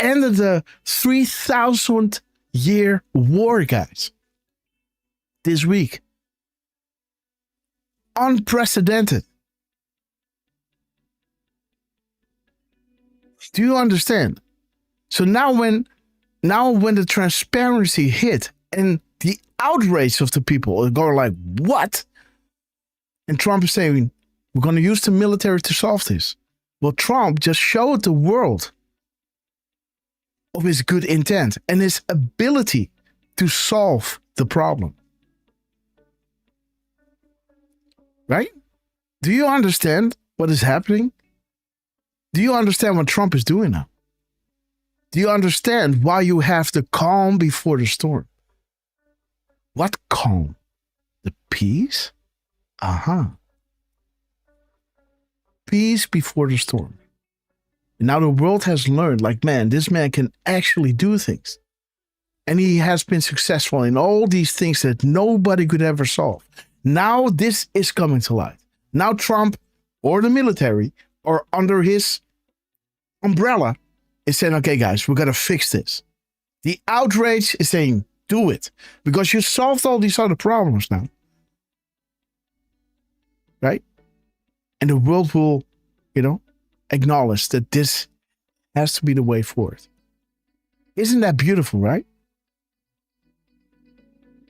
Speaker 11: ended the 3,000-year war, guys. This week. Unprecedented. Do you understand? So now when the transparency hit and the outrage of the people are going like, what? And Trump is saying, we're going to use the military to solve this. Well, Trump just showed the world of his good intent and his ability to solve the problem. Right? Do you understand what is happening? Do you understand what Trump is doing now? Do you understand why you have the calm before the storm? What calm? The peace? Peace before the storm. And now the world has learned, like, man, this man can actually do things. And he has been successful in all these things that nobody could ever solve. Now this is coming to light. Now Trump or the military or under his umbrella is saying, okay, guys, we got to fix this. The outrage is saying, do it. Because you solved all these other problems now. Right? And the world will, you know, acknowledge that this has to be the way forward. Isn't that beautiful, right?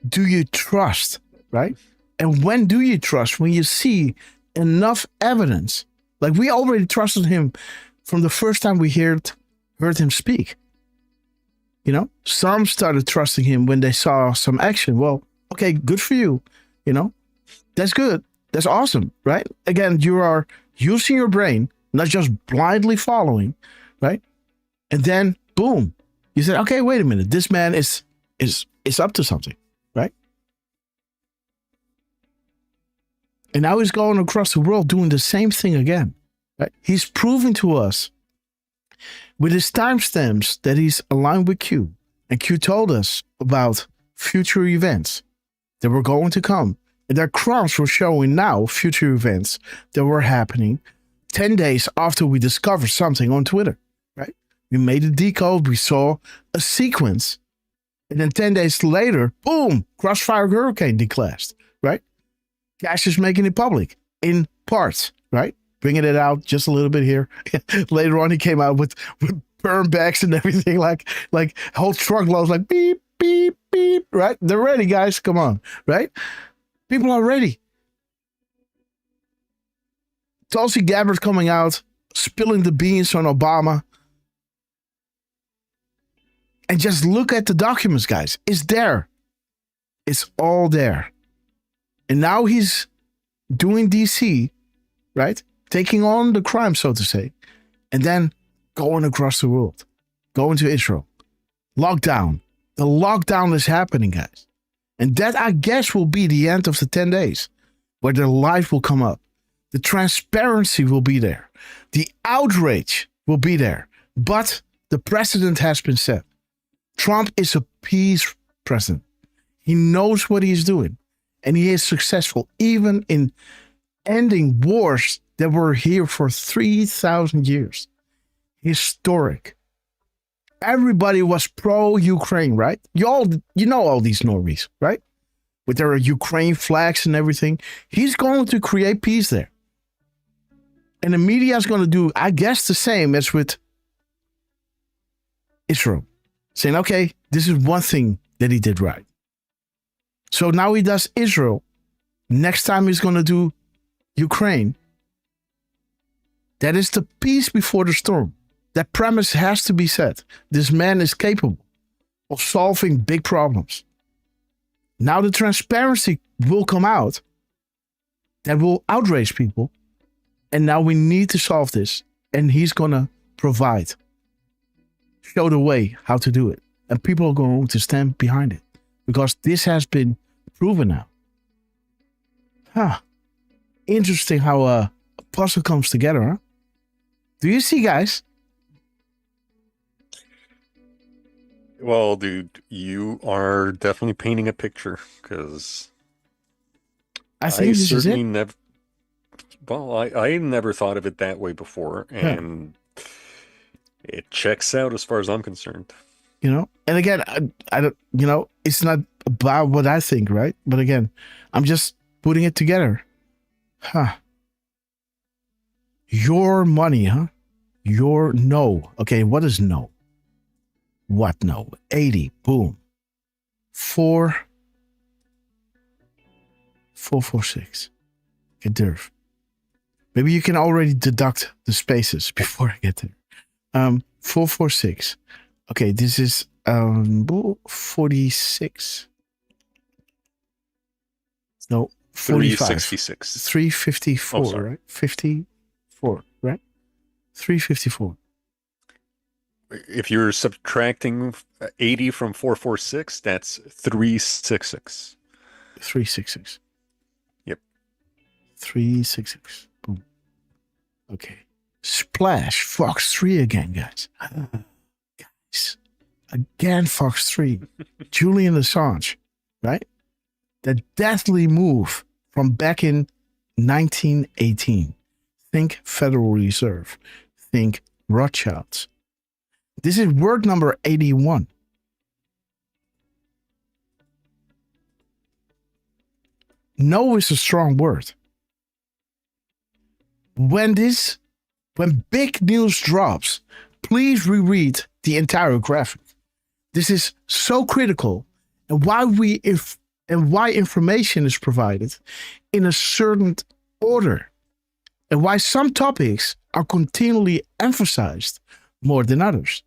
Speaker 11: Do you trust, right? And when do you trust? When you see enough evidence. Like we already trusted him from the first time we heard him speak. You know, some started trusting him when they saw some action. Well, okay, good for you. You know, that's good. That's awesome, right? Again, you are using your brain, not just blindly following, right? And then, boom, you said, okay, wait a minute. This man is up to something, right? And now he's going across the world doing the same thing again, right? He's proving to us with his timestamps that he's aligned with Q. And Q told us about future events that were going to come. And their crumbs were showing now future events that were happening 10 days after we discovered something on Twitter, right? We made a decode. We saw a sequence. And then 10 days later, boom, crossfire hurricane declared, right? Cash is making it public in parts, right? Bringing it out just a little bit here. Later on, he came out with burn bags and everything, like whole truckloads, like beep, beep, beep, right? They're ready, guys. Come on, right? People are ready. Tulsi Gabbard coming out, spilling the beans on Obama. And just look at the documents, guys. It's there. It's all there. And now he's doing DC, right? Taking on the crime, so to say. And then going across the world. Going to Israel. Lockdown. The lockdown is happening, guys. And that, I guess, will be the end of the 10 days. Where the light will come up. The transparency will be there. The outrage will be there. But the precedent has been set. Trump is a peace president. He knows what he's doing. And he is successful even in ending wars that were here for 3,000 years. Historic. Everybody was pro-Ukraine, right? You know all these Norries, right? With their Ukraine flags and everything. He's going to create peace there. And the media is going to do, I guess, the same as with Israel. Saying, okay, this is one thing that he did right. So now he does Israel. Next time he's going to do Ukraine. That is the peace before the storm. That premise has to be set. This man is capable of solving big problems. Now the transparency will come out. That will outrage people. And now we need to solve this. And he's going to provide. Show the way how to do it. And people are going to stand behind it. Because this has been proven now. Huh. Interesting how a puzzle comes together, huh? Do you see, guys?
Speaker 5: Well, dude, you are definitely painting a picture, because
Speaker 11: I think this is it.
Speaker 5: never. Well, I never thought of it that way before, and it checks out as far as I'm concerned.
Speaker 11: You know, and again, I don't. You know, it's not about what I think, right? But again, I'm just putting it together. Huh. Your money, huh? Your no. Okay, what is no? What no? 80. Boom. 446. Okay, Derf. Maybe you can already deduct the spaces before I get there. 446. Okay, this is 46. No, 45.
Speaker 5: 366.
Speaker 11: 354,
Speaker 5: Oh,
Speaker 11: right? 54, right? 354.
Speaker 5: If you're subtracting 80 from 446, that's 366.
Speaker 11: 366.
Speaker 5: Yep.
Speaker 11: 366. Boom. Okay. Splash. Fox 3 again, guys. Guys. Again, Fox 3. Julian Assange, right? The deathly move from back in 1918. Think Federal Reserve. Think Rothschilds. This is word number 81. No is a strong word. When big news drops, please reread the entire graphic. This is so critical, and why information is provided in a certain order, and why some topics are continually emphasized more than others,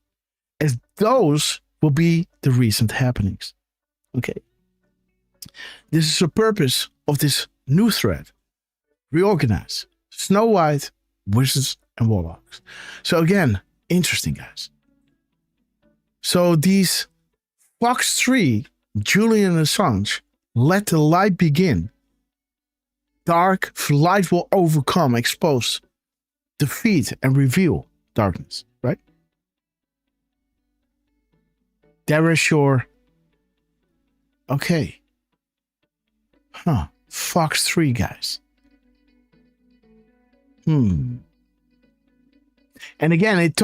Speaker 11: as those will be the recent happenings. Okay. This is the purpose of this new thread. Reorganize. Snow White, Wizards, and Warlocks. So again, interesting, guys. So these Fox 3, Julian Assange, let the light begin. Dark light will overcome, expose, defeat, and reveal darkness, right? There is your... Okay. Huh. Fox 3, guys. And again, it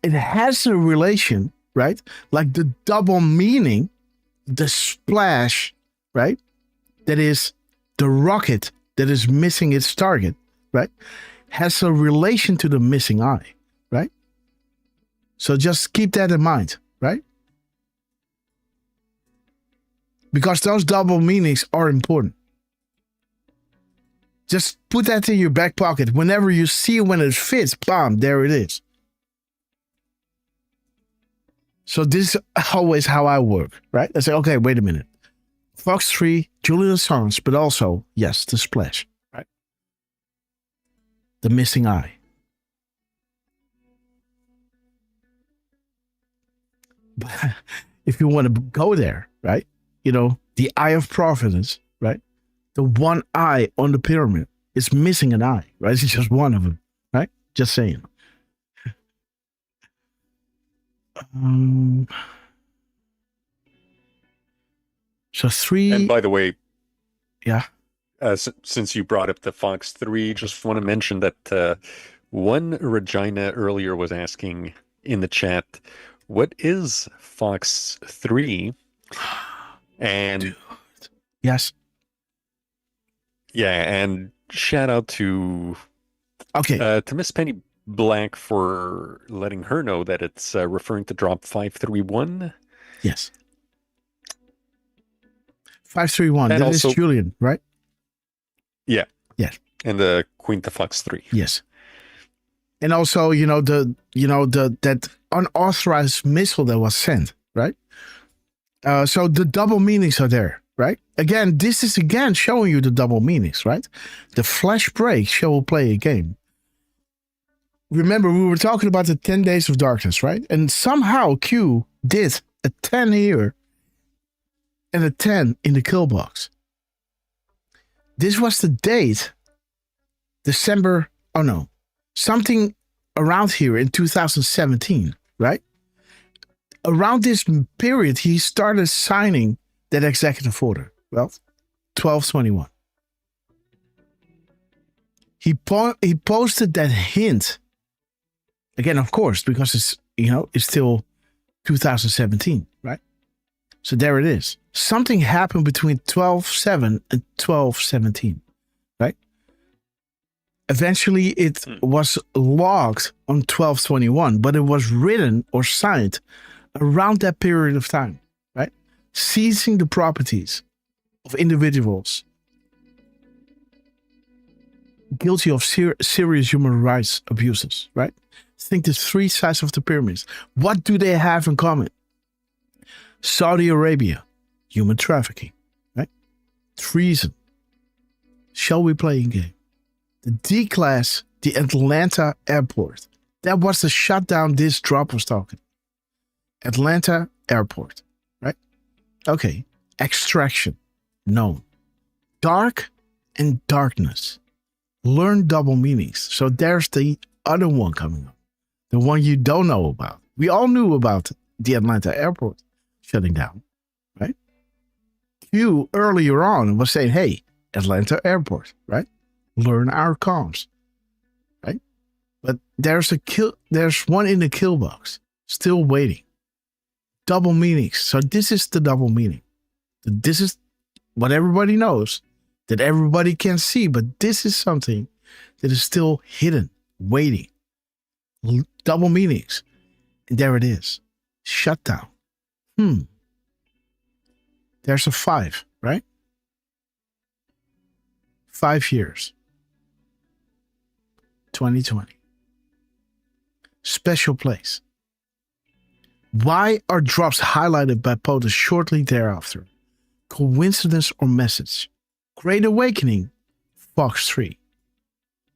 Speaker 11: has a relation, right? Like the double meaning, the splash, right? That is the rocket that is missing its target, right? Has a relation to the missing eye, right? So just keep that in mind, right? Because those double meanings are important. Just put that in your back pocket. Whenever you see when it fits, bam, there it is. So this is always how I work, right? I say, okay, wait a minute. Fox 3, Julian Assange, but also, yes, the splash, right? The missing eye. But if you want to go there, right? You know, the eye of providence, right? The one eye on the pyramid is missing an eye, right? It's just one of them, right? Just saying. So 3.
Speaker 5: And by the way,
Speaker 11: yeah.
Speaker 5: Since you brought up the Fox 3, just want to mention that one Regina earlier was asking in the chat, what is Fox 3? And
Speaker 11: dude. Yes.
Speaker 5: Yeah, and shout out to Miss Penny Black for letting her know that it's referring to drop 531.
Speaker 11: Yes. 531.
Speaker 5: And
Speaker 11: that
Speaker 5: also,
Speaker 11: is Julian, right?
Speaker 5: Yeah.
Speaker 11: Yes.
Speaker 5: And the Quinta Fox 3.
Speaker 11: Yes. And also, that unauthorized missile that was sent, right? So the double meanings are there, right? Again, this is again showing you the double meanings, right? The flash break shall play a game. Remember, we were talking about the 10 Days of Darkness, right? And somehow Q did a 10 here and a 10 in the kill box. This was the date, December, oh no, something around here in 2017, right? Around this period, he started signing that executive order. Well, 12/21. He posted that hint. Again, of course, because it's, it's still 2017, right? So there it is. Something happened between 12/7 and 12/17, right? Eventually, it was logged on 12/21, but it was written or signed around that period of time, right? Seizing the properties of individuals guilty of serious human rights abuses, right? Think the three sides of the pyramids. What do they have in common? Saudi Arabia, human trafficking, right? Treason. Shall we play a game? The D-class, the Atlanta airport. That was the shutdown this drop was talking. Atlanta airport, right? Okay. Extraction, known. Dark and darkness. Learn double meanings. So there's the other one coming up. The one you don't know about. We all knew about the Atlanta airport shutting down, right? Q earlier on was saying, hey, Atlanta airport, right? Learn our comms, right? But there's one in the kill box, still waiting. Double meanings. So this is the double meaning. This is what everybody knows, that everybody can see, but this is something that is still hidden, waiting. Double meanings. And there it is. Shutdown. There's a 5, right? 5 years. 2020. Special place. Why are drops highlighted by POTUS shortly thereafter? Coincidence or message? Great Awakening, Fox 3.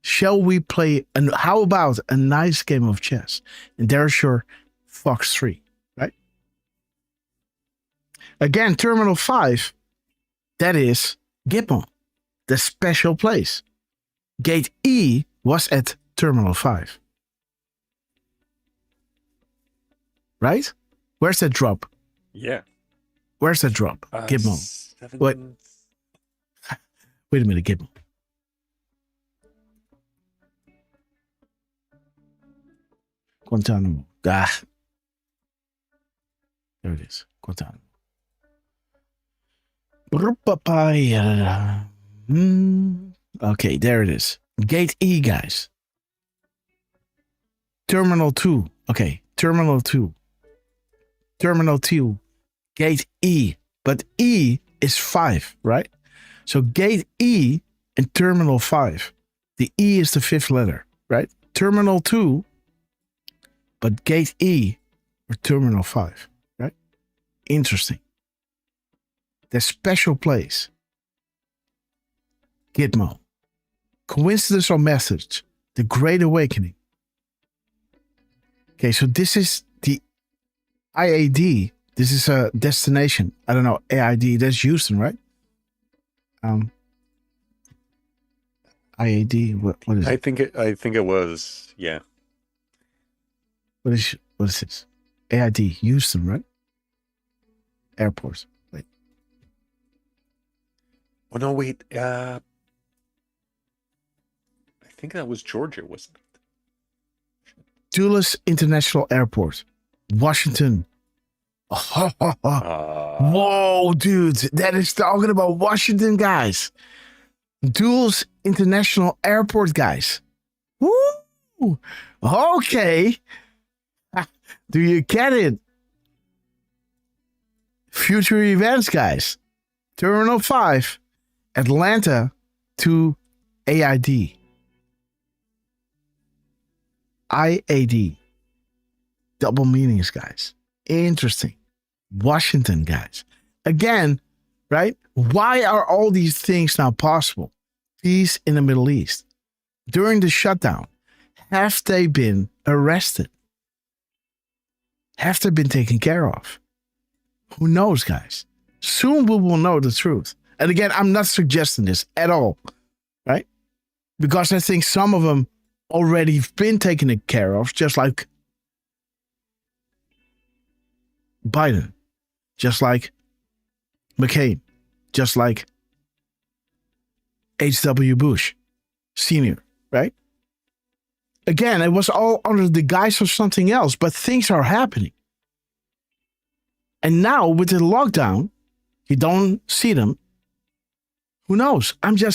Speaker 11: Shall we play, and how about a nice game of chess? And there's your Fox 3, right? Again, Terminal 5, that is Gitmo, the special place. Gate E was at Terminal 5. Right? Where's that drop?
Speaker 5: Yeah.
Speaker 11: Where's that drop? Gitmo. Wait a minute, Gitmo. Guantanamo. There it is. Guantanamo. Okay, there it is. Gate E, guys. Terminal 2. Okay, Terminal 2. Terminal 2. Gate E. But E is 5, right? So Gate E and Terminal 5. The E is the 5th letter, right? Terminal 2. But Gate E or Terminal 5, right? Interesting. The special place. Gitmo. Coincidence or message? The Great Awakening. Okay, so this is the IAD. This is a destination. I don't know, AID. That's Houston, right? IAD. What is it?
Speaker 5: I think it was, yeah.
Speaker 11: What is this? AID, Houston, right? Airport. Wait.
Speaker 5: Oh no, wait. I think that was Georgia, wasn't it?
Speaker 11: Dulles International Airport, Washington. Whoa, dude, that is talking about Washington, guys. Dulles International Airport, guys. Woo! Okay. Do you get it? Future events, guys. Terminal 5, Atlanta to AID. IAD. Double meanings, guys. Interesting. Washington, guys. Again, right? Why are all these things now possible? Peace in the Middle East. During the shutdown, have they been arrested? Have they been taken care of? Who knows, guys? Soon we will know the truth. And again, I'm not suggesting this at all, right? Because I think some of them already been taken care of, just like Biden, just like McCain, just like H.W. Bush Sr., right? Again, it was all under the guise of something else, but things are happening. And now with the lockdown, you don't see them. Who knows? I don't know.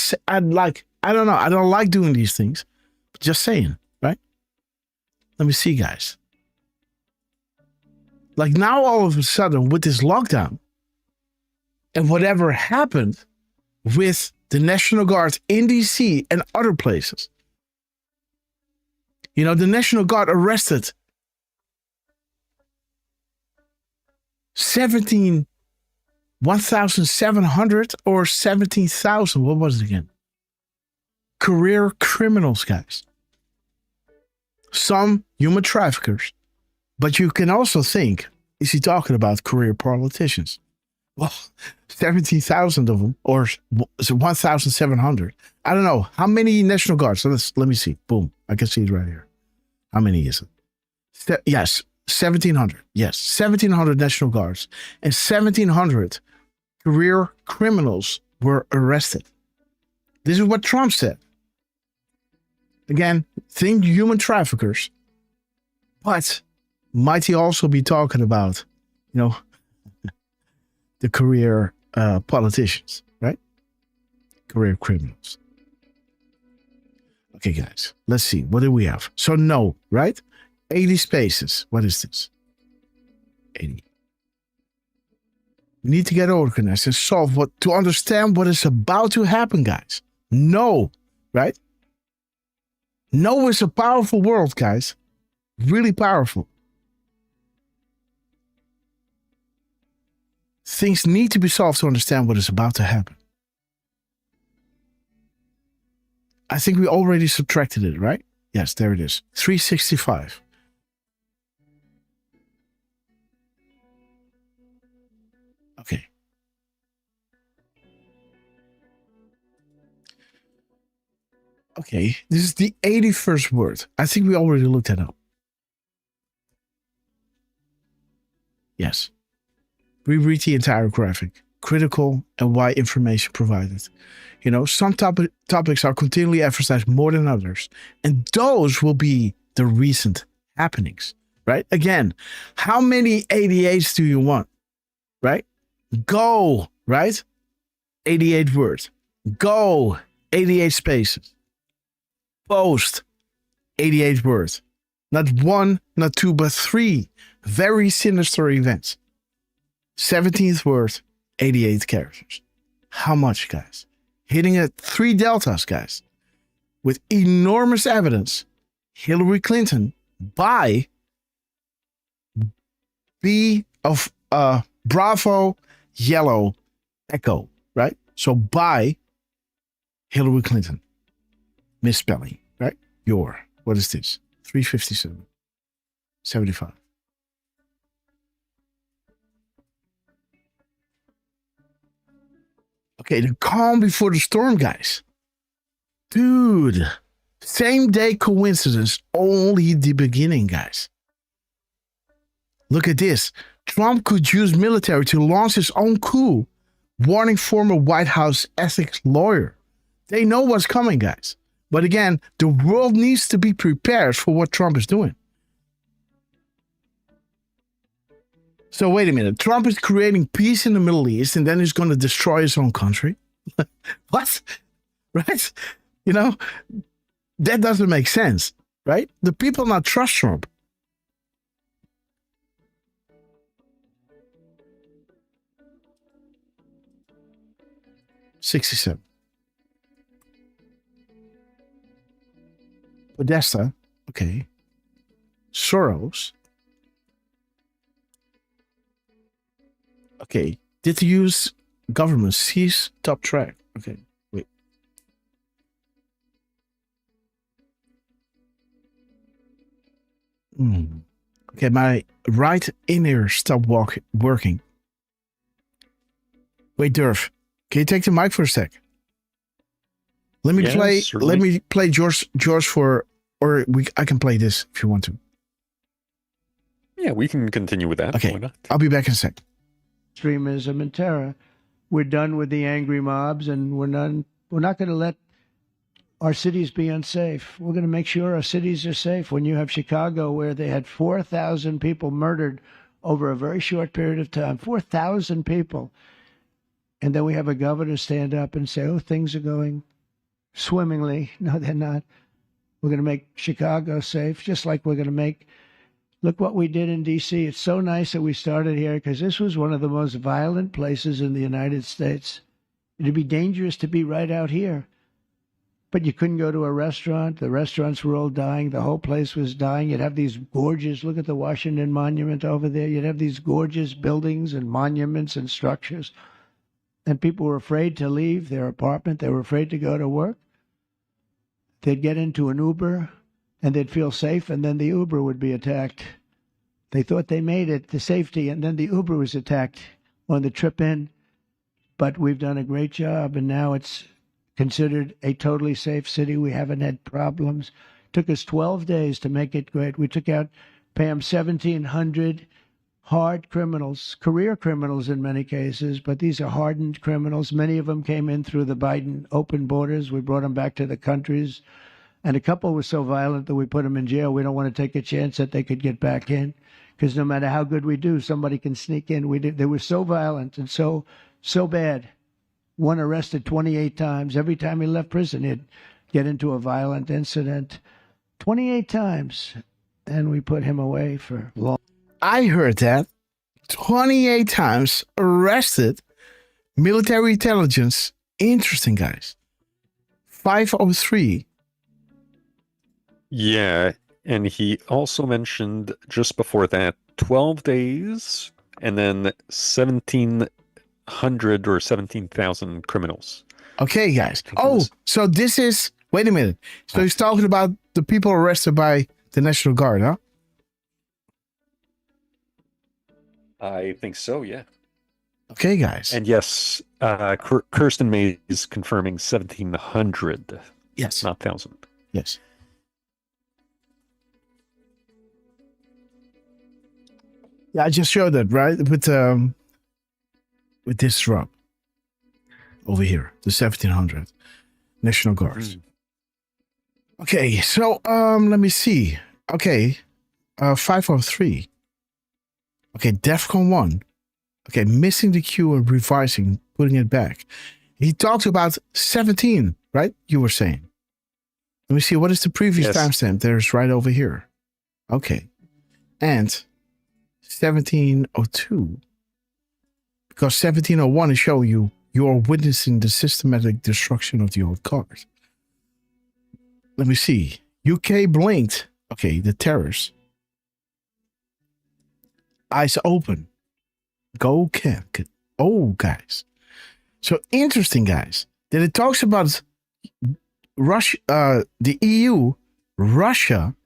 Speaker 11: I don't like doing these things. But just saying, right? Let me see, guys. Like now, all of a sudden, with this lockdown, and whatever happened with the National Guard in DC and other places, you know, the National Guard arrested 1,700 or 17,000. What was it again? Career criminals, guys. Some human traffickers. But you can also think, is he talking about career politicians? Well, 17,000 of them, or 1,700. I don't know. How many National Guards? So let me see. Boom. I can see it right here. How many is it? Yes, 1,700. Yes, 1,700 National Guards and 1,700 career criminals were arrested. This is what Trump said. Again, think human traffickers, but might he also be talking about, you know, the career politicians, right? Career criminals. Okay, guys, let's see. What do we have? So no, right? 80 spaces. What is this? 80. We need to get organized and solve to understand what is about to happen, guys. No, right? No is a powerful word, guys. Really powerful. Things need to be solved to understand what is about to happen. I think we already subtracted it, right? Yes, there it is. 365. Okay. Okay, this is the 81st word. I think we already looked that up. Yes. Reread the entire graphic. Critical and why information provided. You know, some topics are continually emphasized more than others. And those will be the recent happenings, right? Again, how many 88s do you want, right? Go, right? 88 words. Go, 88 spaces. Post, 88 words. Not one, not two, but three very sinister events. 17th word, 88 characters. How much, guys? Hitting at 3 deltas, guys. With enormous evidence. Hillary Clinton by B of Bravo, Yellow, Echo, right? So by Hillary Clinton. Misspelling, right? What is this? 357. 75. Okay, the calm before the storm, guys. Dude, same day coincidence, only the beginning, guys. Look at this. Trump could use military to launch his own coup, warning former White House ethics lawyer. They know what's coming, guys. But again, the world needs to be prepared for what Trump is doing. So wait a minute. Trump is creating peace in the Middle East and then he's going to destroy his own country? What? Right? You know, that doesn't make sense, right? The people not trust Trump. $67. Podesta, okay. Soros. Okay. Did the U.S. government seize top track? Okay. Wait. Okay, my right in-ear stopped working. Wait, Derf, can you take the mic for a sec? Let me play.
Speaker 5: certainly.
Speaker 11: Let me play George for, or I can play this if you want to.
Speaker 5: Yeah, we can continue with that.
Speaker 11: Okay,
Speaker 5: Why not?
Speaker 11: I'll be back in a sec.
Speaker 2: Extremism and terror. We're done with the angry mobs, and we're not going to let our cities be unsafe. We're going to make sure our cities are safe. When you have Chicago, where they had 4,000 people murdered over a very short period of time, 4,000 people, and then we have a governor stand up and say, "Oh, things are going swimmingly." No, they're not. We're going to make Chicago safe, just like we're going to make. Look what we did in D.C. It's so nice that we started here, because this was one of the most violent places in the United States. It'd be dangerous to be right out here. But you couldn't go to a restaurant. The restaurants were all dying. The whole place was dying. You'd have these gorgeous, look at the Washington Monument over there. You'd have these gorgeous buildings and monuments and structures. And people were afraid to leave their apartment. They were afraid to go to work. They'd get into an Uber and they'd feel safe, and then the Uber would be attacked. They thought they made it to safety, and then the Uber was attacked on the trip in. But we've done a great job, and now it's considered a totally safe city. We haven't had problems. Took us 12 days to make it great. We took out, Pam, 1,700 hard criminals, career criminals in many cases, but these are hardened criminals. Many of them came in through the Biden open borders. We brought them back to the countries. And a couple were so violent that we put them in jail. We don't want to take a chance that they could get back in, because no matter how good we do, somebody can sneak in. They were so violent and so bad. One arrested 28 times. Every time he left prison, he'd get into a violent incident. 28 times. And we put him away for long.
Speaker 11: I heard that 28 times arrested, military intelligence. Interesting, guys. 503.
Speaker 5: Yeah, and he also mentioned just before that 12 days and then 1,700 or 17,000 criminals.
Speaker 11: Okay, guys. Oh, so this is, wait a minute. So he's talking about the people arrested by the National Guard, huh?
Speaker 5: I think so, yeah.
Speaker 11: Okay, guys.
Speaker 5: And yes, Kirsten May is confirming 1,700.
Speaker 11: Yes.
Speaker 5: Not 1,000.
Speaker 11: Yes. Yeah, I just showed that, right? With this drop over here, the 1,700 National Guards. Okay, so let me see. Okay, 503. Okay, DEFCON 1. Okay, missing the queue and revising, putting it back. He talked about 17, right? You were saying. Let me see, what is the previous timestamp? There's right over here. Okay. And 1702. Because 1701 is showing you are witnessing the systematic destruction of the old cars. Let me see. UK blinked. Okay, the terrorists. Eyes open. Go Kirk. Oh, guys. So interesting, guys, that it talks about Russia, the EU, Russia,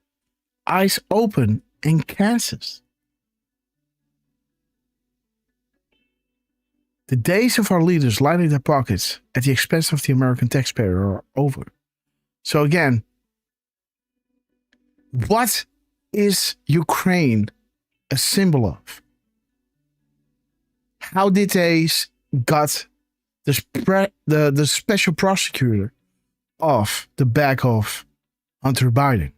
Speaker 11: eyes open, and Kansas. The days of our leaders lining their pockets at the expense of the American taxpayer are over. So again, what is Ukraine a symbol of? How did they got the special prosecutor off the back of Hunter Biden?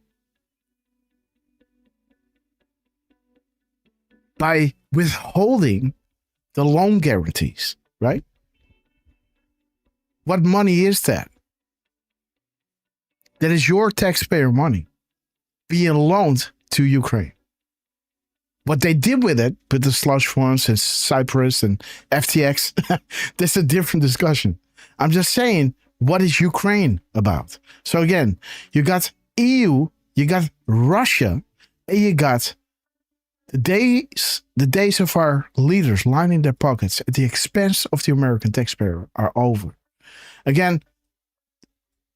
Speaker 11: By withholding the loan guarantees, right? What money is that? That is your taxpayer money being loaned to Ukraine. What they did with it, with the slush funds and Cyprus and FTX, that's a different discussion. I'm just saying, what is Ukraine about? So again, you got EU, you got Russia, and you got The days of our leaders lining their pockets at the expense of the American taxpayer are over. Again,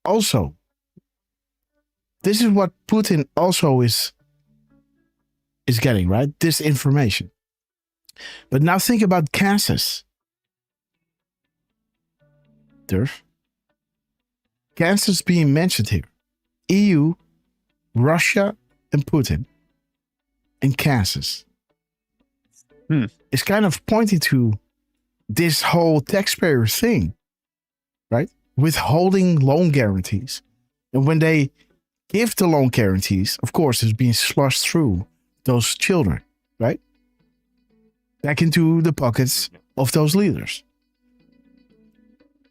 Speaker 11: also, this is what Putin also is getting, right? This information. But now think about Kansas. Derf. Kansas being mentioned here. EU, Russia, and Putin. And Kansas. It's kind of pointing to this whole taxpayer thing, right? Withholding loan guarantees. And when they give the loan guarantees, of course, it's being slushed through those children, right? Back into the pockets of those leaders.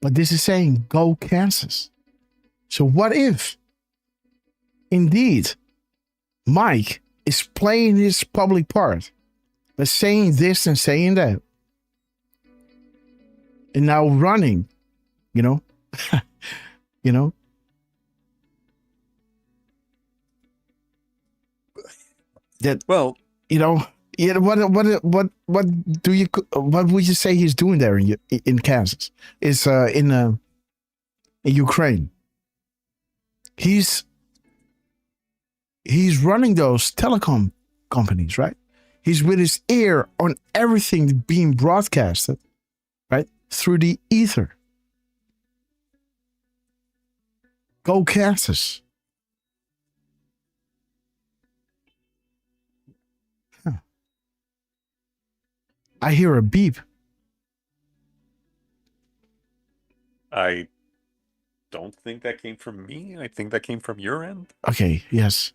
Speaker 11: But this is saying, go Kansas. So what if, indeed, Mike is playing his public part by saying this and saying that, and now running, you know, that, well, yeah, what would you say he's doing there in Kansas? Is in Ukraine. He's running those telecom companies, right? He's with his ear on everything being broadcasted, right? Through the ether. Go Kansas. Huh. I hear a beep.
Speaker 5: I don't think that came from me. I think that came from your end.
Speaker 11: Okay, yes.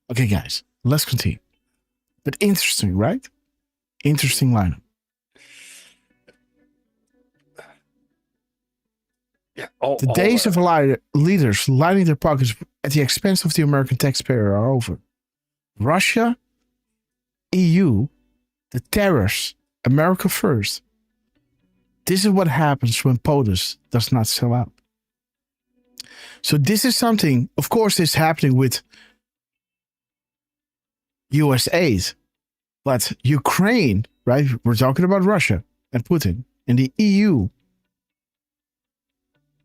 Speaker 11: Okay, guys, let's continue. But interesting, right? Interesting lineup.
Speaker 5: Yeah.
Speaker 11: The days of leaders lining their pockets at the expense of the American taxpayer are over. Russia, EU, the terrorists, America first. This is what happens when POTUS does not sell out. So this is something, of course, is happening with US aid, but Ukraine, right? We're talking about Russia and Putin and the EU.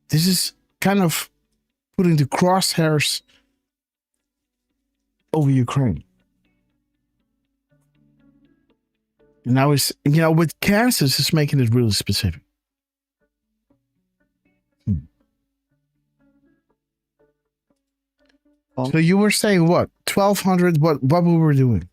Speaker 11: This is kind of putting the crosshairs over Ukraine. And now it's, with Kansas, it's making it really specific. So you were saying what? 1,200, what we were doing?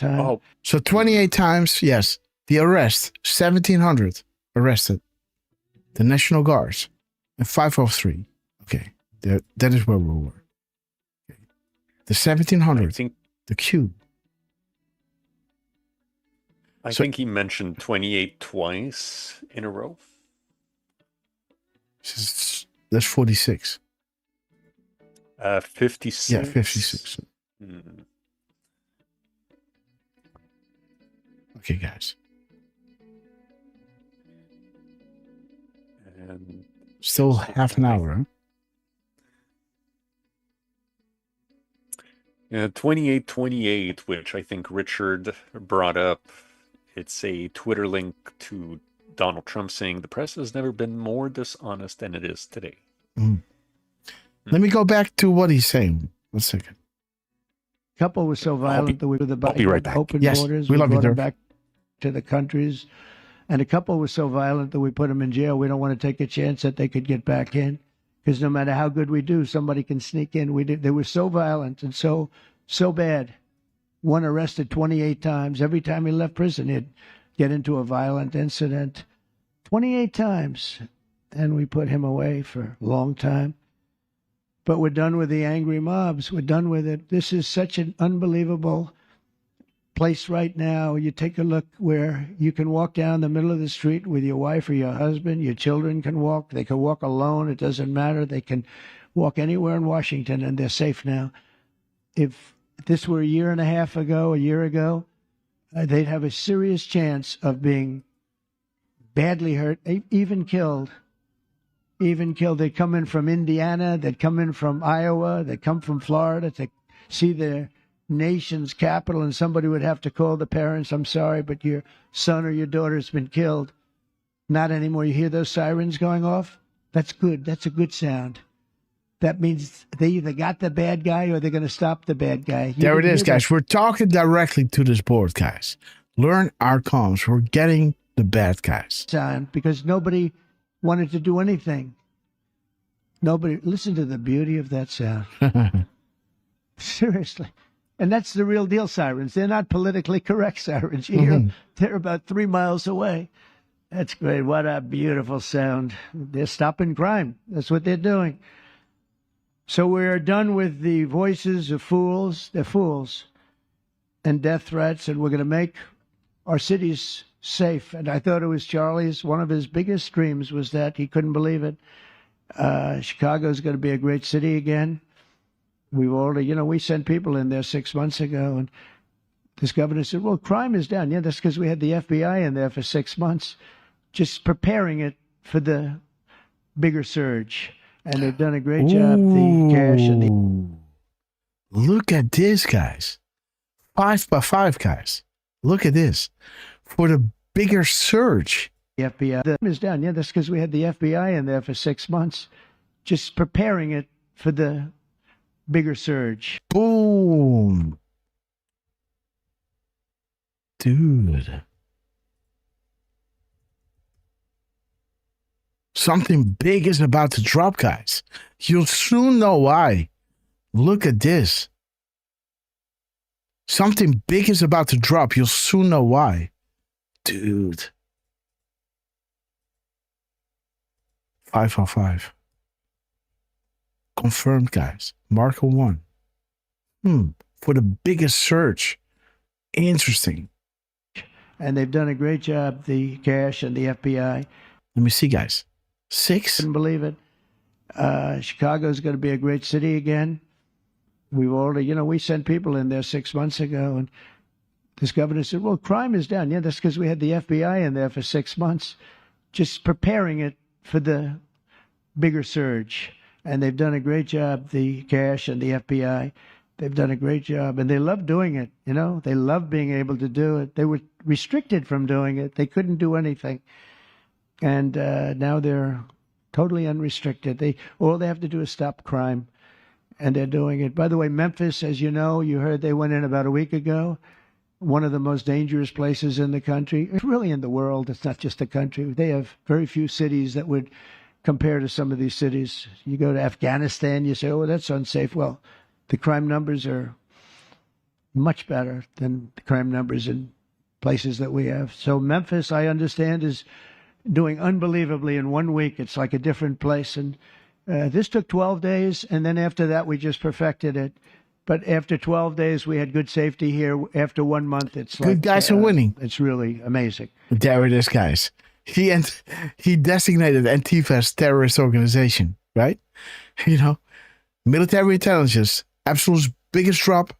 Speaker 2: Oh.
Speaker 11: So 28 times, yes. The arrest, 1,700 arrested. The National Guards, and 503. Okay, that is where we were. Okay. The 1,700, the cube.
Speaker 5: I think he mentioned 28 twice in a row.
Speaker 11: That's 46.
Speaker 5: 56.
Speaker 11: Yeah, 56. Okay, guys.
Speaker 5: And
Speaker 11: still half an hour, huh?
Speaker 5: Yeah, 2828, which I think Richard brought up. It's a Twitter link to Donald Trump saying the press has never been more dishonest than it is today.
Speaker 11: Let me go back to what he's saying. 1 second.
Speaker 2: Couple was so violent that we were
Speaker 11: I'll be right back.
Speaker 2: open
Speaker 11: Yes,
Speaker 2: borders.
Speaker 11: we love you,
Speaker 2: brought them
Speaker 11: Derf.
Speaker 2: back to the countries. And a couple was so violent that we put them in jail. We don't want to take a chance that they could get back in, because no matter how good we do, somebody can sneak in. They were so violent and so bad. One arrested 28 times. Every time he left prison, he'd get into a violent incident. 28 times. And we put him away for a long time. But we're done with the angry mobs. We're done with it. This is such an unbelievable place right now. You take a look where you can walk down the middle of the street with your wife or your husband. Your children can walk. They can walk alone. It doesn't matter. They can walk anywhere in Washington, and they're safe now. If this were a year ago, they'd have a serious chance of being badly hurt, even killed. Even killed. They come in from Indiana, they'd come in from Iowa, they come from Florida to see their nation's capital, and somebody would have to call the parents, I'm sorry, but your son or your daughter's been killed. Not anymore. You hear those sirens going off? That's good. That's a good sound. That means they either got the bad guy or they're going to stop the bad guy.
Speaker 11: There it is, guys. We're talking directly to this board, guys. Learn our comms. We're getting the bad guys.
Speaker 2: Sound, because nobody wanted to do anything. Nobody. Listen to the beauty of that sound. Seriously. And that's the real deal sirens. They're not politically correct sirens. You hear them, they're about 3 miles away. That's great. What a beautiful sound. They're stopping crime. That's what they're doing. So we're done with the voices of fools. They're fools. And death threats. And we're going to make our cities safe. And I thought it was Charlie's. One of his biggest dreams was that he couldn't believe it. Chicago's going to be a great city again. We've already, we sent people in there 6 months ago, and this governor said, well, crime is down. Yeah, that's because we had the FBI in there for 6 months, just preparing it for the bigger surge. And they've done a great job. The cash and the...
Speaker 11: Look at this, guys. 5x5, guys. Look at this. For the bigger surge.
Speaker 2: The FBI is down. Yeah, that's because we had the FBI in there for 6 months, just preparing it for the bigger surge.
Speaker 11: Boom. Dude. Something big is about to drop, guys. You'll soon know why. Look at this. Something big is about to drop. You'll soon know why. Dude. 505. Confirmed, guys. Marker 1. For the biggest surge. Interesting.
Speaker 2: And they've done a great job, the cash and the FBI.
Speaker 11: Let me see, guys. 6.
Speaker 2: Couldn't believe it. Chicago's going to be a great city again. We've already, we sent people in there 6 months ago, and this governor said, well, crime is down. Yeah, that's because we had the FBI in there for 6 months, just preparing it for the bigger surge. And they've done a great job, the cash and the FBI. They've done a great job, and they love doing it. They love being able to do it. They were restricted from doing it. They couldn't do anything. And now they're totally unrestricted. All they have to do is stop crime, and they're doing it. By the way, Memphis, as you know, you heard they went in about a week ago. One of the most dangerous places in the country. It's really in the world. It's not just the country. They have very few cities that would compare to some of these cities. You go to Afghanistan, you say, oh, that's unsafe. Well, the crime numbers are much better than the crime numbers in places that we have. So Memphis, I understand, is doing unbelievably in 1 week. It's like a different place. And this took 12 days. And then after that, we just perfected it. But after 12 days, we had good safety here. After 1 month, it's
Speaker 11: good guys are winning.
Speaker 2: It's really amazing.
Speaker 11: There it is, guys. He designated Antifa as terrorist organization, right? Military intelligence, absolute biggest drop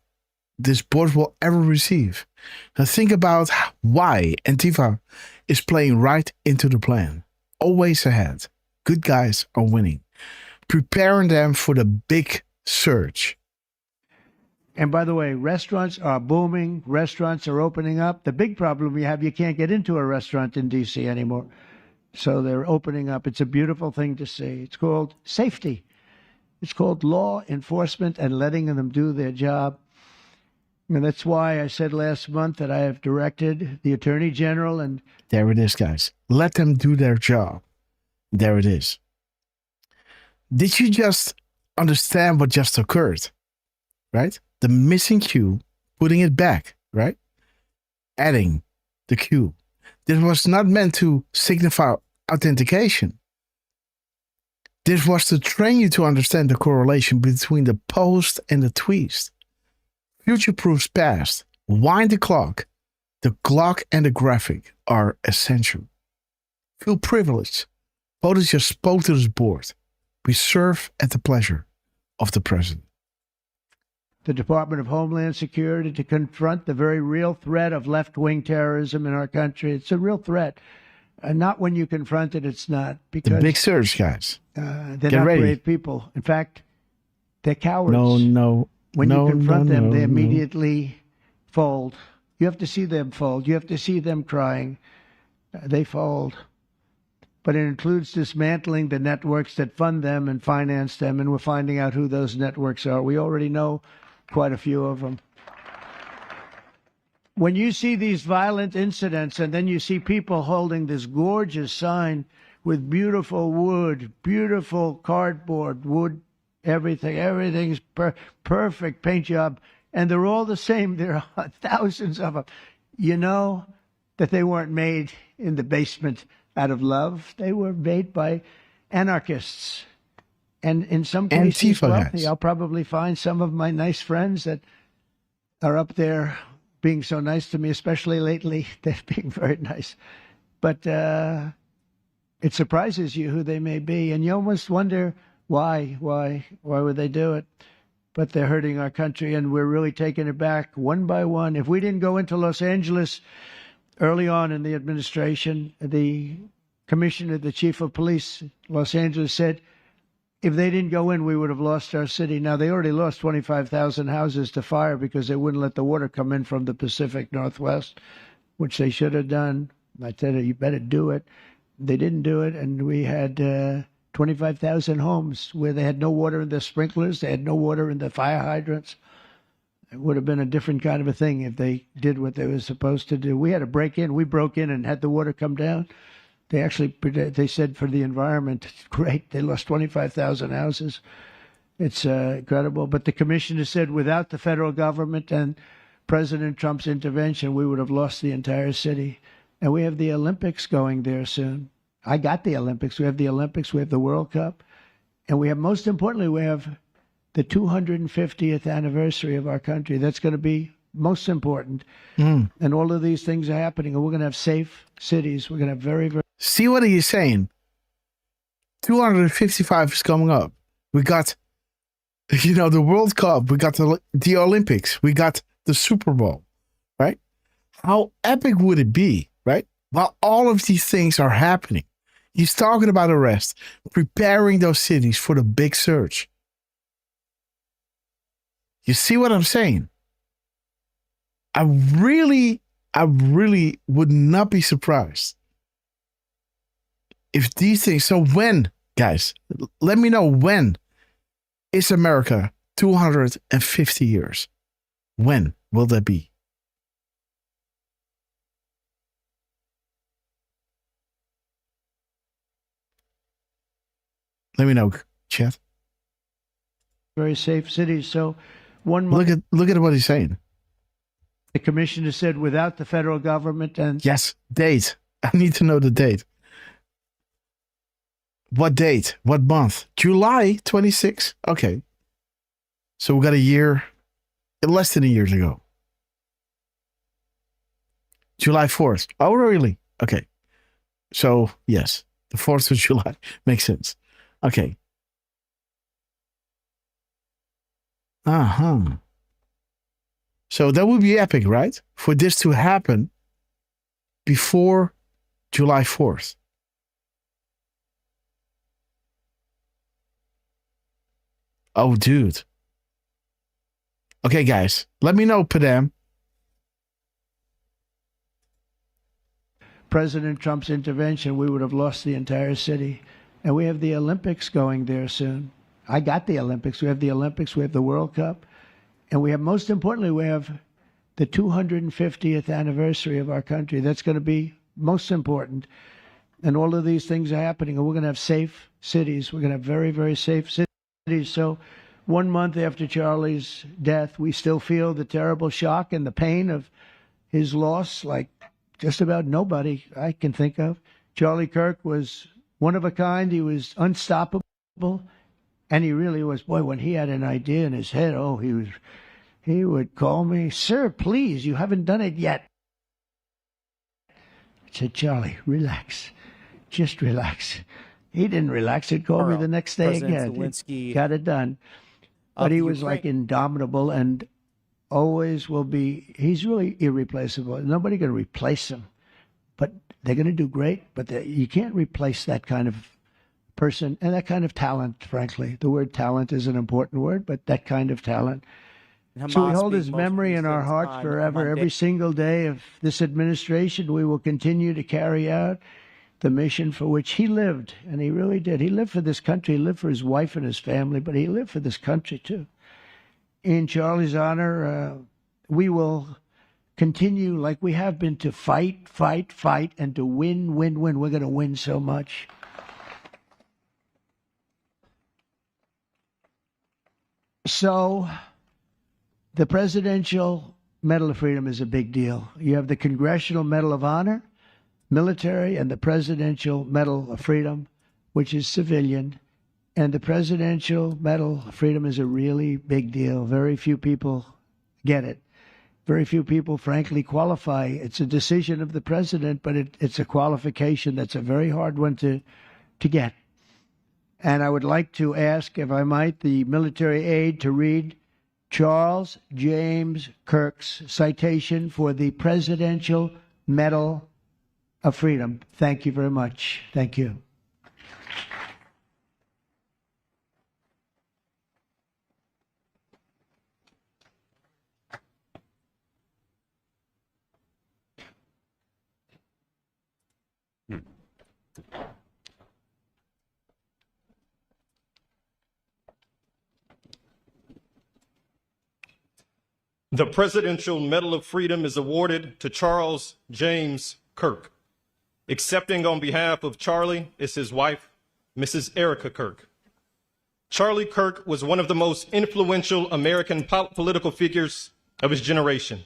Speaker 11: this board will ever receive. Now think about why Antifa is playing right into the plan. Always ahead. Good guys are winning. Preparing them for the big surge.
Speaker 2: And by the way, restaurants are booming. Restaurants are opening up. The big problem you can't get into a restaurant in D.C. anymore. So they're opening up. It's a beautiful thing to see. It's called safety. It's called law enforcement and letting them do their job. And that's why I said last month that I have directed the Attorney General and...
Speaker 11: There it is, guys. Let them do their job. There it is. Did you just understand what just occurred? Right? The missing Q, putting it back, right? Adding the Q. This was not meant to signify authentication. This was to train you to understand the correlation between the post and the tweet. Future proofs past. Wind the clock. The clock and the graphic are essential. Feel privileged. POTUS just spoke to this board. We serve at the pleasure of the president.
Speaker 2: The Department of Homeland Security to confront the very real threat of left-wing terrorism in our country. It's a real threat. Not when you confront it, it's not.
Speaker 11: The
Speaker 2: Because
Speaker 11: big surge, guys.
Speaker 2: they're
Speaker 11: Get
Speaker 2: not
Speaker 11: ready.
Speaker 2: brave people. In fact, they're cowards.
Speaker 11: No.
Speaker 2: When
Speaker 11: no,
Speaker 2: you confront
Speaker 11: no,
Speaker 2: them, they
Speaker 11: no.
Speaker 2: immediately fold. You have to see them fold. You have to see them crying. They fold. But it includes dismantling the networks that fund them and finance them, and we're finding out who those networks are. We already know quite a few of them. When you see these violent incidents and then you see people holding this gorgeous sign with beautiful wood, beautiful cardboard, wood, everything's perfect paint job, and they're all the same. There are thousands of them. You know that they weren't made in the basement out of love. They were made by anarchists. And in some cases,
Speaker 11: Antifa
Speaker 2: wealthy.
Speaker 11: guys.
Speaker 2: I'll probably find some of my nice friends that are up there being so nice to me, especially lately. They're being very nice. But it surprises you who they may be. And you almost wonder why would they do it? But they're hurting our country, and we're really taking it back one by one. If we didn't go into Los Angeles early on in the administration, the commissioner, the chief of police, Los Angeles, said if they didn't go in, we would have lost our city. Now, they already lost 25,000 houses to fire because they wouldn't let the water come in from the Pacific Northwest, which they should have done. I said, you better do it. They didn't do it, and we had 25,000 homes where they had no water in the sprinklers. They had no water in the fire hydrants. It would have been a different kind of a thing if they did what they were supposed to do. We had to break in. We broke in and had the water come down. They said for the environment, great. They lost 25,000 houses. It's incredible. But the commissioner said without the federal government and President Trump's intervention, we would have lost the entire city. And we have the Olympics going there soon. I got the Olympics. We have the Olympics. We have the World Cup. And we have, most importantly, we have the 250th anniversary of our country. That's going to be most important. And all of these things are happening. And we're going to have safe cities. We're going to have very, very...
Speaker 11: See what he's saying? 255 is coming up. We got, the World Cup. We got the Olympics. We got the Super Bowl, right? How epic would it be, right? While all of these things are happening, he's talking about arrest, preparing those cities for the big surge. You see what I'm saying? I really would not be surprised if these things. So when, guys, let me know, when is America 250 years? When will that be? Let me know, chat.
Speaker 2: very safe cities. So one month...
Speaker 11: Look at what he's saying.
Speaker 2: The commissioner said without the federal government and...
Speaker 11: Yes, date. I need to know the date. What date? What month? July 26? Okay. So we got a year, less than a year to go. July 4th. Oh, really? Okay. So, yes, the 4th of July. Makes sense. Okay. Uh-huh. So that would be epic, right? For this to happen before July 4th. Oh, dude. Okay, guys. Let me know, Padam.
Speaker 2: President Trump's intervention, we would have lost the entire city. And we have the Olympics going there soon. I got the Olympics. We have the Olympics. We have the World Cup. And we have, most importantly, we have the 250th anniversary of our country. That's going to be most important. And all of these things are happening. And we're going to have safe cities. We're going to have very, very safe cities. So 1 month after Charlie's death, we still feel the terrible shock and the pain of his loss, like just about nobody I can think of. Charlie Kirk was one of a kind. He was unstoppable. And he really was. Boy, when he had an idea in his head, he would call me, "Sir, please, you haven't done it yet." I said, "Charlie, relax. Just relax." He didn't relax. He'd call me the next day
Speaker 13: President
Speaker 2: again.
Speaker 13: Zelensky
Speaker 2: Got it done. But he was like indomitable and always will be. He's really irreplaceable. Nobody can replace him. but they're going to do great. But you can't replace that kind of person and that kind of talent, frankly. The word talent is an important word, but that kind of talent. So we hold his memory in our hearts forever. Every single day of this administration, we will continue to carry out the mission for which he lived, and he really did. He lived for this country. He lived for his wife and his family, but he lived for this country, too. In Charlie's honor, we will continue like we have been to fight, fight, fight, and to win, win, win. We're going to win so much. So the Presidential Medal of Freedom is a big deal. You have the Congressional Medal of Honor, military, and the Presidential Medal of Freedom, which is civilian. And the Presidential Medal of Freedom is a really big deal. Very few people get it. Very few people, frankly, qualify. It's a decision of the president, but it's a qualification that's a very hard one to get. And I would like to ask, if I might, the military aide to read Charles James Kirk's citation for the Presidential Medal of Freedom. Thank you very much. Thank you.
Speaker 13: The Presidential Medal of Freedom is awarded to Charles James Kirk. Accepting on behalf of Charlie is his wife, Mrs. Erica Kirk. Charlie Kirk was one of the most influential American political figures of his generation.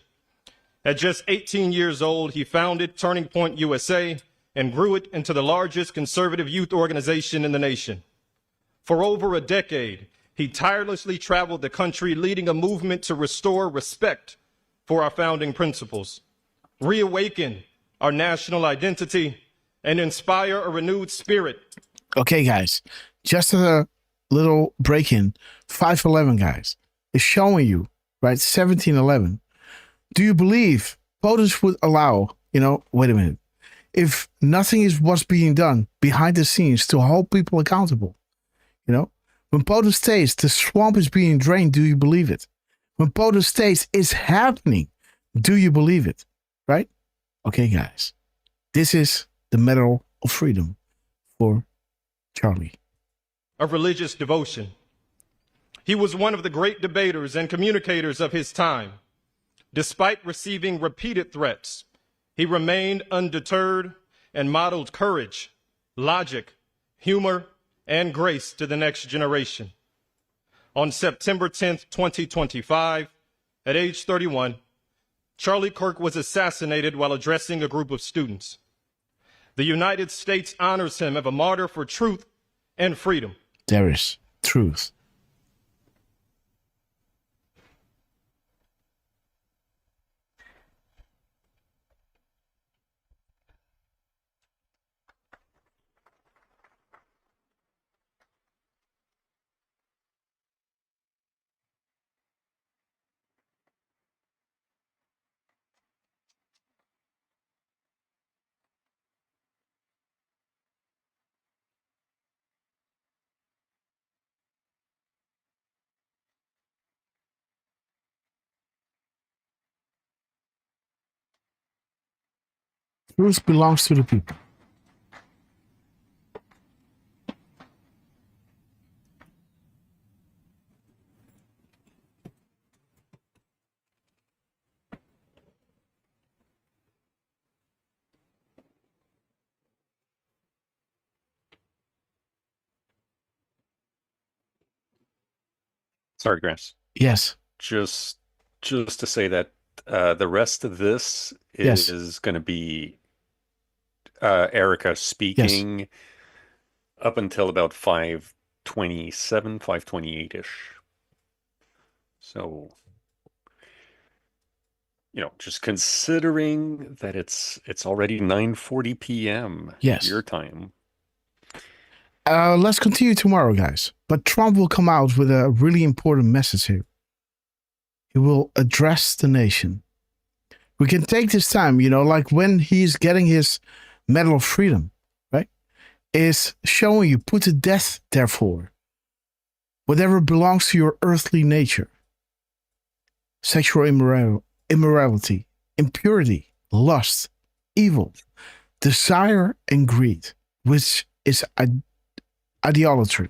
Speaker 13: At just 18 years old, he founded Turning Point USA and grew it into the largest conservative youth organization in the nation. For over a decade, he tirelessly traveled the country, leading a movement to restore respect for our founding principles, reawaken our national identity, and inspire a renewed spirit.
Speaker 11: Okay, guys, just a little break-in. 511, guys, is showing you, right, 1711. Do you believe POTUS would allow, wait a minute, if nothing is what's being done behind the scenes to hold people accountable, When POTUS states the swamp is being drained, do you believe it? When POTUS states it's happening, do you believe it? Right? Okay, guys. This is the Medal of Freedom for Charlie.
Speaker 13: Of religious devotion. He was one of the great debaters and communicators of his time. Despite receiving repeated threats, he remained undeterred and modeled courage, logic, humor, and grace to the next generation. On September 10th, 2025, at age 31, Charlie Kirk was assassinated while addressing a group of students. The United States honors him as a martyr for truth and freedom.
Speaker 11: There is truth. Truth belongs to the people.
Speaker 5: Sorry, Grass.
Speaker 11: Yes.
Speaker 5: Just to say that the rest of this is going to be Erica speaking up until about 5:27, 5:28-ish. So, just considering that it's already 9:40 p.m. your time.
Speaker 11: Let's continue tomorrow, guys. But Trump will come out with a really important message here. He will address the nation. We can take this time, like when he's getting his Medal of Freedom, right? Is showing you, put to death, therefore, whatever belongs to your earthly nature. Sexual immorality, impurity, lust, evil, desire, and greed, which is idolatry.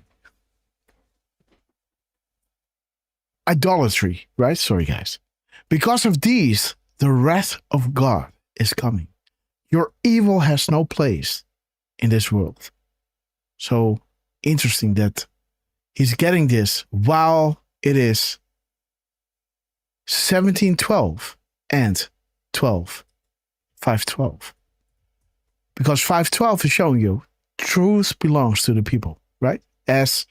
Speaker 11: Idolatry, right? Sorry, guys. Because of these, the wrath of God is coming. Your evil has no place in this world. So interesting that he's getting this while it is 1712 and 512. Because 512 is showing you truth belongs to the people, right? As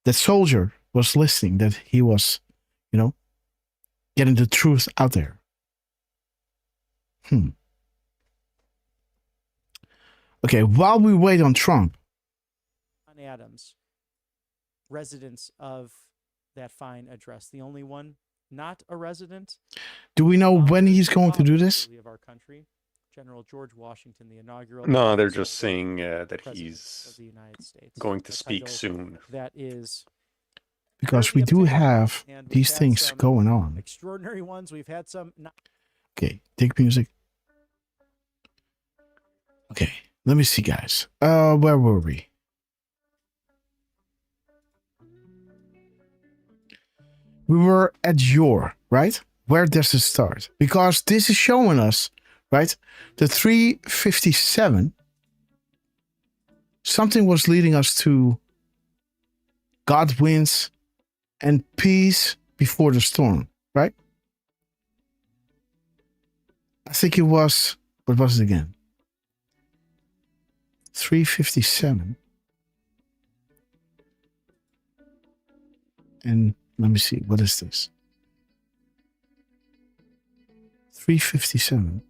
Speaker 11: the soldier was listening, that he was, getting the truth out there. Okay, while we wait on Trump.
Speaker 14: Adams, residents of that fine address, the only one not a resident.
Speaker 11: Do we know when he's going to do this?
Speaker 14: Of our country, General George Washington, the inaugural.
Speaker 5: No, they're just saying that he's going to speak soon.
Speaker 14: That is
Speaker 11: because we do have these things going on.
Speaker 14: Extraordinary ones. We've had some.
Speaker 11: Okay, take music. Okay, let me see, guys. Where were we? We were at your, right? Where does it start? Because this is showing us, right? The 357. Something was leading us to God wins and peace before the storm, right? I think it was, what was it again? 357. And let me see, what is this? 357.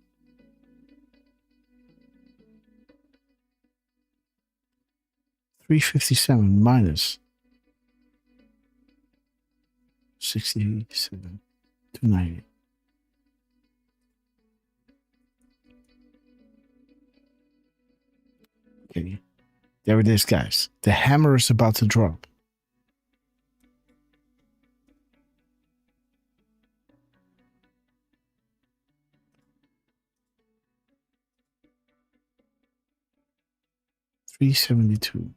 Speaker 11: minus 67, 290. Okay, there it is, guys. The hammer is about to drop. $372.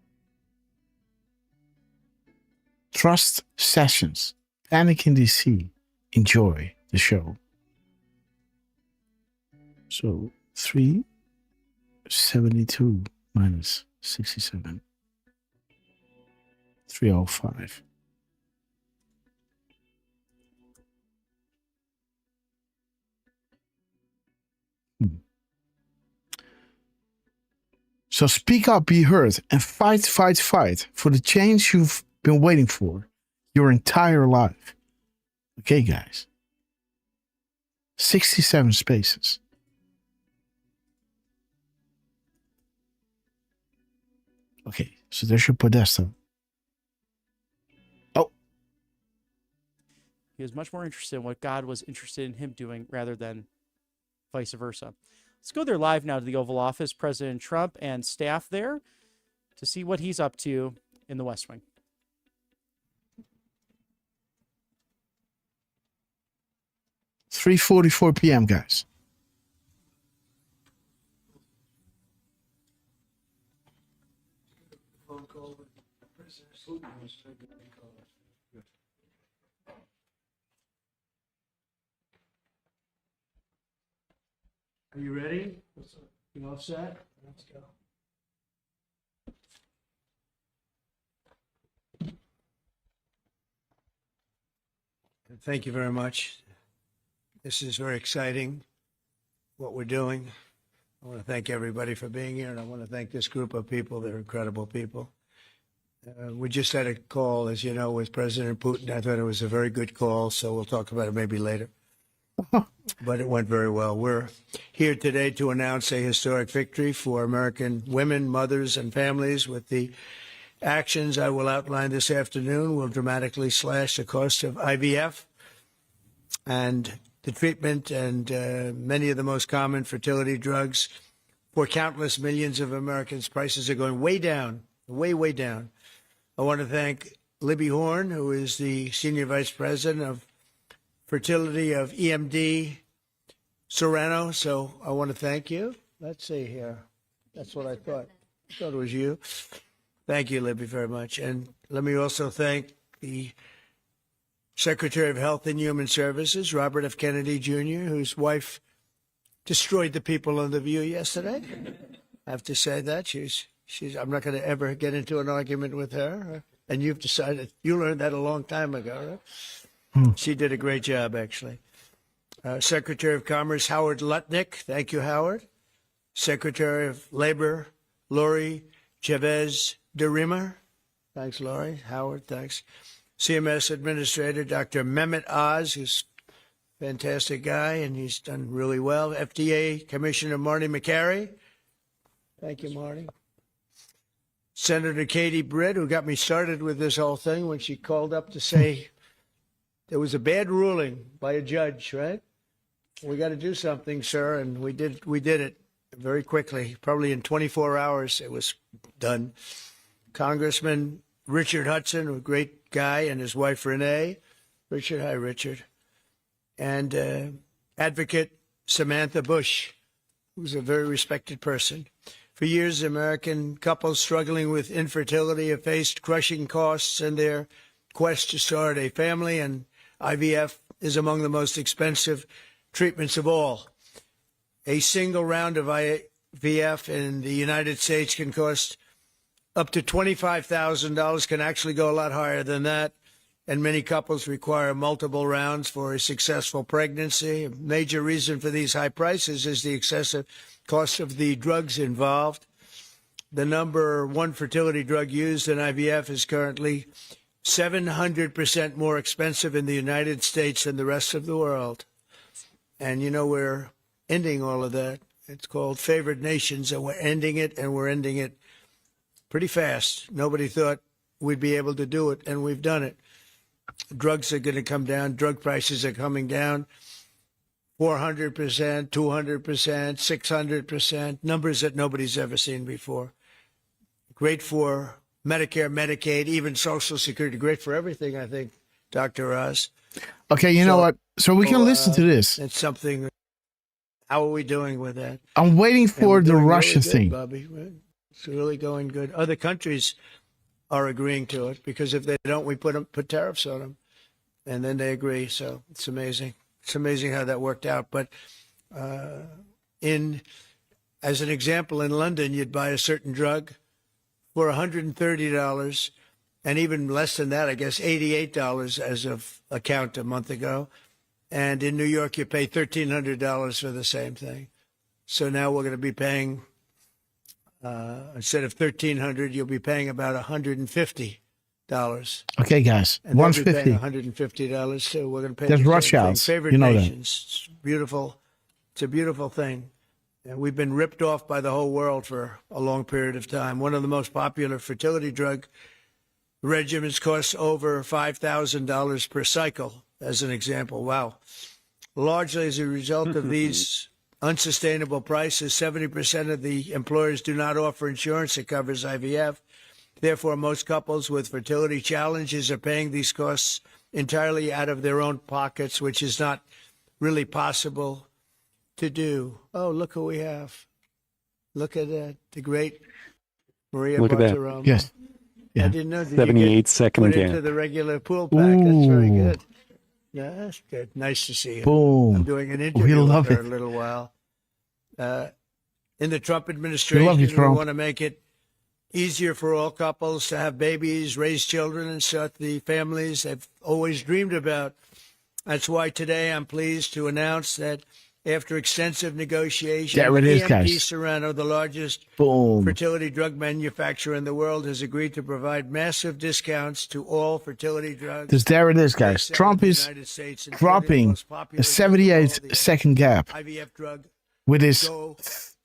Speaker 11: Trust Sessions. Panic in DC. Enjoy the show. So 372 minus 67. 305. So speak up, be heard, and fight, fight, fight for the change you've been waiting for your entire life. Okay, guys. 67 spaces. Okay, so there's your Podesta. Oh.
Speaker 14: He was much more interested in what God was interested in him doing rather than vice versa. Let's go there live now to the Oval Office, President Trump and staff there, to see what he's up to in the West Wing.
Speaker 11: $3:44 p.m., guys.
Speaker 3: Are you ready? You all set? Let's go. Thank you very much. This is very exciting, what we're doing. I want to thank everybody for being here, and I want to thank this group of people. They're incredible people. We just had a call, as you know, with President Putin. I thought it was a very good call, so we'll talk about it maybe later. But it went very well. We're here today to announce a historic victory for American women, mothers, and families. With the actions I will outline this afternoon, will dramatically slash the cost of IVF and
Speaker 12: the treatment and many of the most common fertility drugs for countless millions of Americans. Prices are going way down, way down. I want to thank Libby Horn, who is the Senior Vice President of Fertility of EMD Serrano. So I want to thank you. Let's see here. That's what I thought. I thought it was you. Thank you, Libby, very much. And let me also thank the Secretary of Health and Human Services, Robert F. Kennedy Jr., whose wife destroyed the people on The View yesterday. I have to say that. I'm not going to ever get into an argument with her. And you've decided, you learned that a long time ago, right? She did a great job, actually. Secretary of Commerce, Howard Lutnick. Thank you, Howard. Secretary of Labor, Lori Chavez de Rima. Thanks, Lori. Howard, thanks. CMS Administrator, Dr. Mehmet Oz, who's a fantastic guy, and he's done really well. FDA Commissioner Marty McCary. Thank you, Marty. Senator Katie Britt, who got me started with this whole thing when she called up to say there was a bad ruling by a judge, right? We got to do something, sir, and we did it very quickly. Probably in 24 hours it was done. Congressman Richard Hudson, a great guy, and his wife Renee. Richard, hi, Richard. And Advocate Samantha Bush, who's a very respected person. For years, American couples struggling with infertility have faced crushing costs in their quest to start a family, and IVF is among the most expensive treatments of all. A single round of IVF in the United States can cost up to $25,000, can actually go a lot higher than that, and many couples require multiple rounds for a successful pregnancy. A major reason for these high prices is the excessive cost of the drugs involved. The number one fertility drug used in IVF is currently 700% more expensive in the United States than the rest of the world. And, you know, we're ending all of that. It's called favored nations, and we're ending it, and we're ending it pretty fast. Nobody thought we'd be able to do it, and we've done it. Drugs are going to come down. Drug prices are coming down 400%, 200%, 600%, numbers that nobody's ever seen before. Great for Medicare, Medicaid, even Social Security. Great for everything, I think, Dr. Oz.
Speaker 11: Okay, you know what? So we can listen to this.
Speaker 12: It's something. How are we doing with that?
Speaker 11: I'm waiting for the Russia
Speaker 12: really good,
Speaker 11: thing.
Speaker 12: Bobby. It's really going good. Other countries are agreeing to it, because if they don't, we put tariffs on them, and then they agree. So it's amazing. It's amazing how that worked out. But as an example, in London, you'd buy a certain drug for $130, and even less than that, I guess $88 as of a count a month ago. And in New York, you pay $1,300 for the same thing. So now we're going to be paying, instead of $1,300, you'll be paying about $150.
Speaker 11: Okay, guys,
Speaker 12: And they'll be
Speaker 11: $150.
Speaker 12: paying $150 too. We're going to pay
Speaker 11: There's
Speaker 12: the same
Speaker 11: Rothschilds.
Speaker 12: thing. Favored
Speaker 11: You know that.
Speaker 12: nations. It's beautiful. It's a beautiful thing. And we've been ripped off by the whole world for a long period of time. One of the most popular fertility drug regimens costs over $5,000 per cycle, as an example. Wow. Largely as a result of these unsustainable prices, 70% of the employers do not offer insurance that covers IVF. Therefore, most couples with fertility challenges are paying these costs entirely out of their own pockets, which is not really possible to do. Oh, look who we have. Look at that. The great Maria
Speaker 5: Look at that.
Speaker 12: Bartiromo.
Speaker 11: Yes.
Speaker 12: I didn't know. Did you
Speaker 5: 78
Speaker 12: get
Speaker 5: second
Speaker 12: put
Speaker 5: gap.
Speaker 12: into the regular pool pack? That's very
Speaker 11: Ooh.
Speaker 12: good. Yeah, that's good. Nice to see you.
Speaker 11: Boom.
Speaker 12: I'm doing an
Speaker 11: We
Speaker 12: interview
Speaker 11: love
Speaker 12: with her
Speaker 11: it.
Speaker 12: in a little while. In the Trump
Speaker 11: We
Speaker 12: administration,
Speaker 11: love you,
Speaker 12: we
Speaker 11: Trump.
Speaker 12: want to make it easier for all couples to have babies, raise children, and start the families they've always dreamed about. That's why today I'm pleased to announce that after extensive negotiation,
Speaker 11: There it is,
Speaker 12: EMD
Speaker 11: guys.
Speaker 12: Serrano, the largest
Speaker 11: Boom.
Speaker 12: fertility drug manufacturer in the world, has agreed to provide massive discounts to all fertility drugs.
Speaker 11: Because there it is, guys. Trump is dropping a 78-second gap
Speaker 12: IVF drug
Speaker 11: with his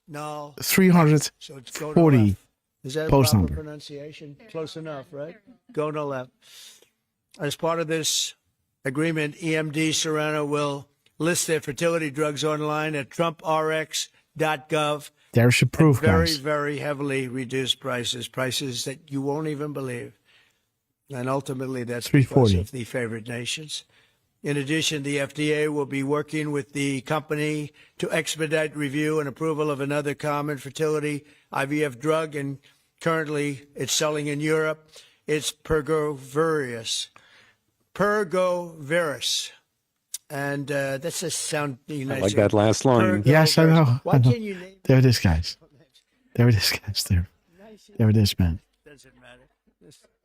Speaker 12: null.
Speaker 11: 340
Speaker 12: Is that a
Speaker 11: post
Speaker 12: proper
Speaker 11: number.
Speaker 12: pronunciation? Close enough, right? Go no left. As part of this agreement, EMD Serrano will list their fertility drugs online at trumprx.gov.
Speaker 11: There's your proof,
Speaker 12: Very,
Speaker 11: guys.
Speaker 12: very heavily reduced prices that you won't even believe. And ultimately, that's because
Speaker 11: 340.
Speaker 12: of the favored nations. In addition, the FDA will be working with the company to expedite review and approval of another common fertility IVF drug, and currently it's selling in Europe. It's Pergoveris. And that's just sound nice.
Speaker 5: I like that last line.
Speaker 11: Yes, I know.
Speaker 12: Why
Speaker 11: I know.
Speaker 12: can't you name
Speaker 11: There it is, guys. There it is, guys. There it is, man.
Speaker 12: Doesn't matter.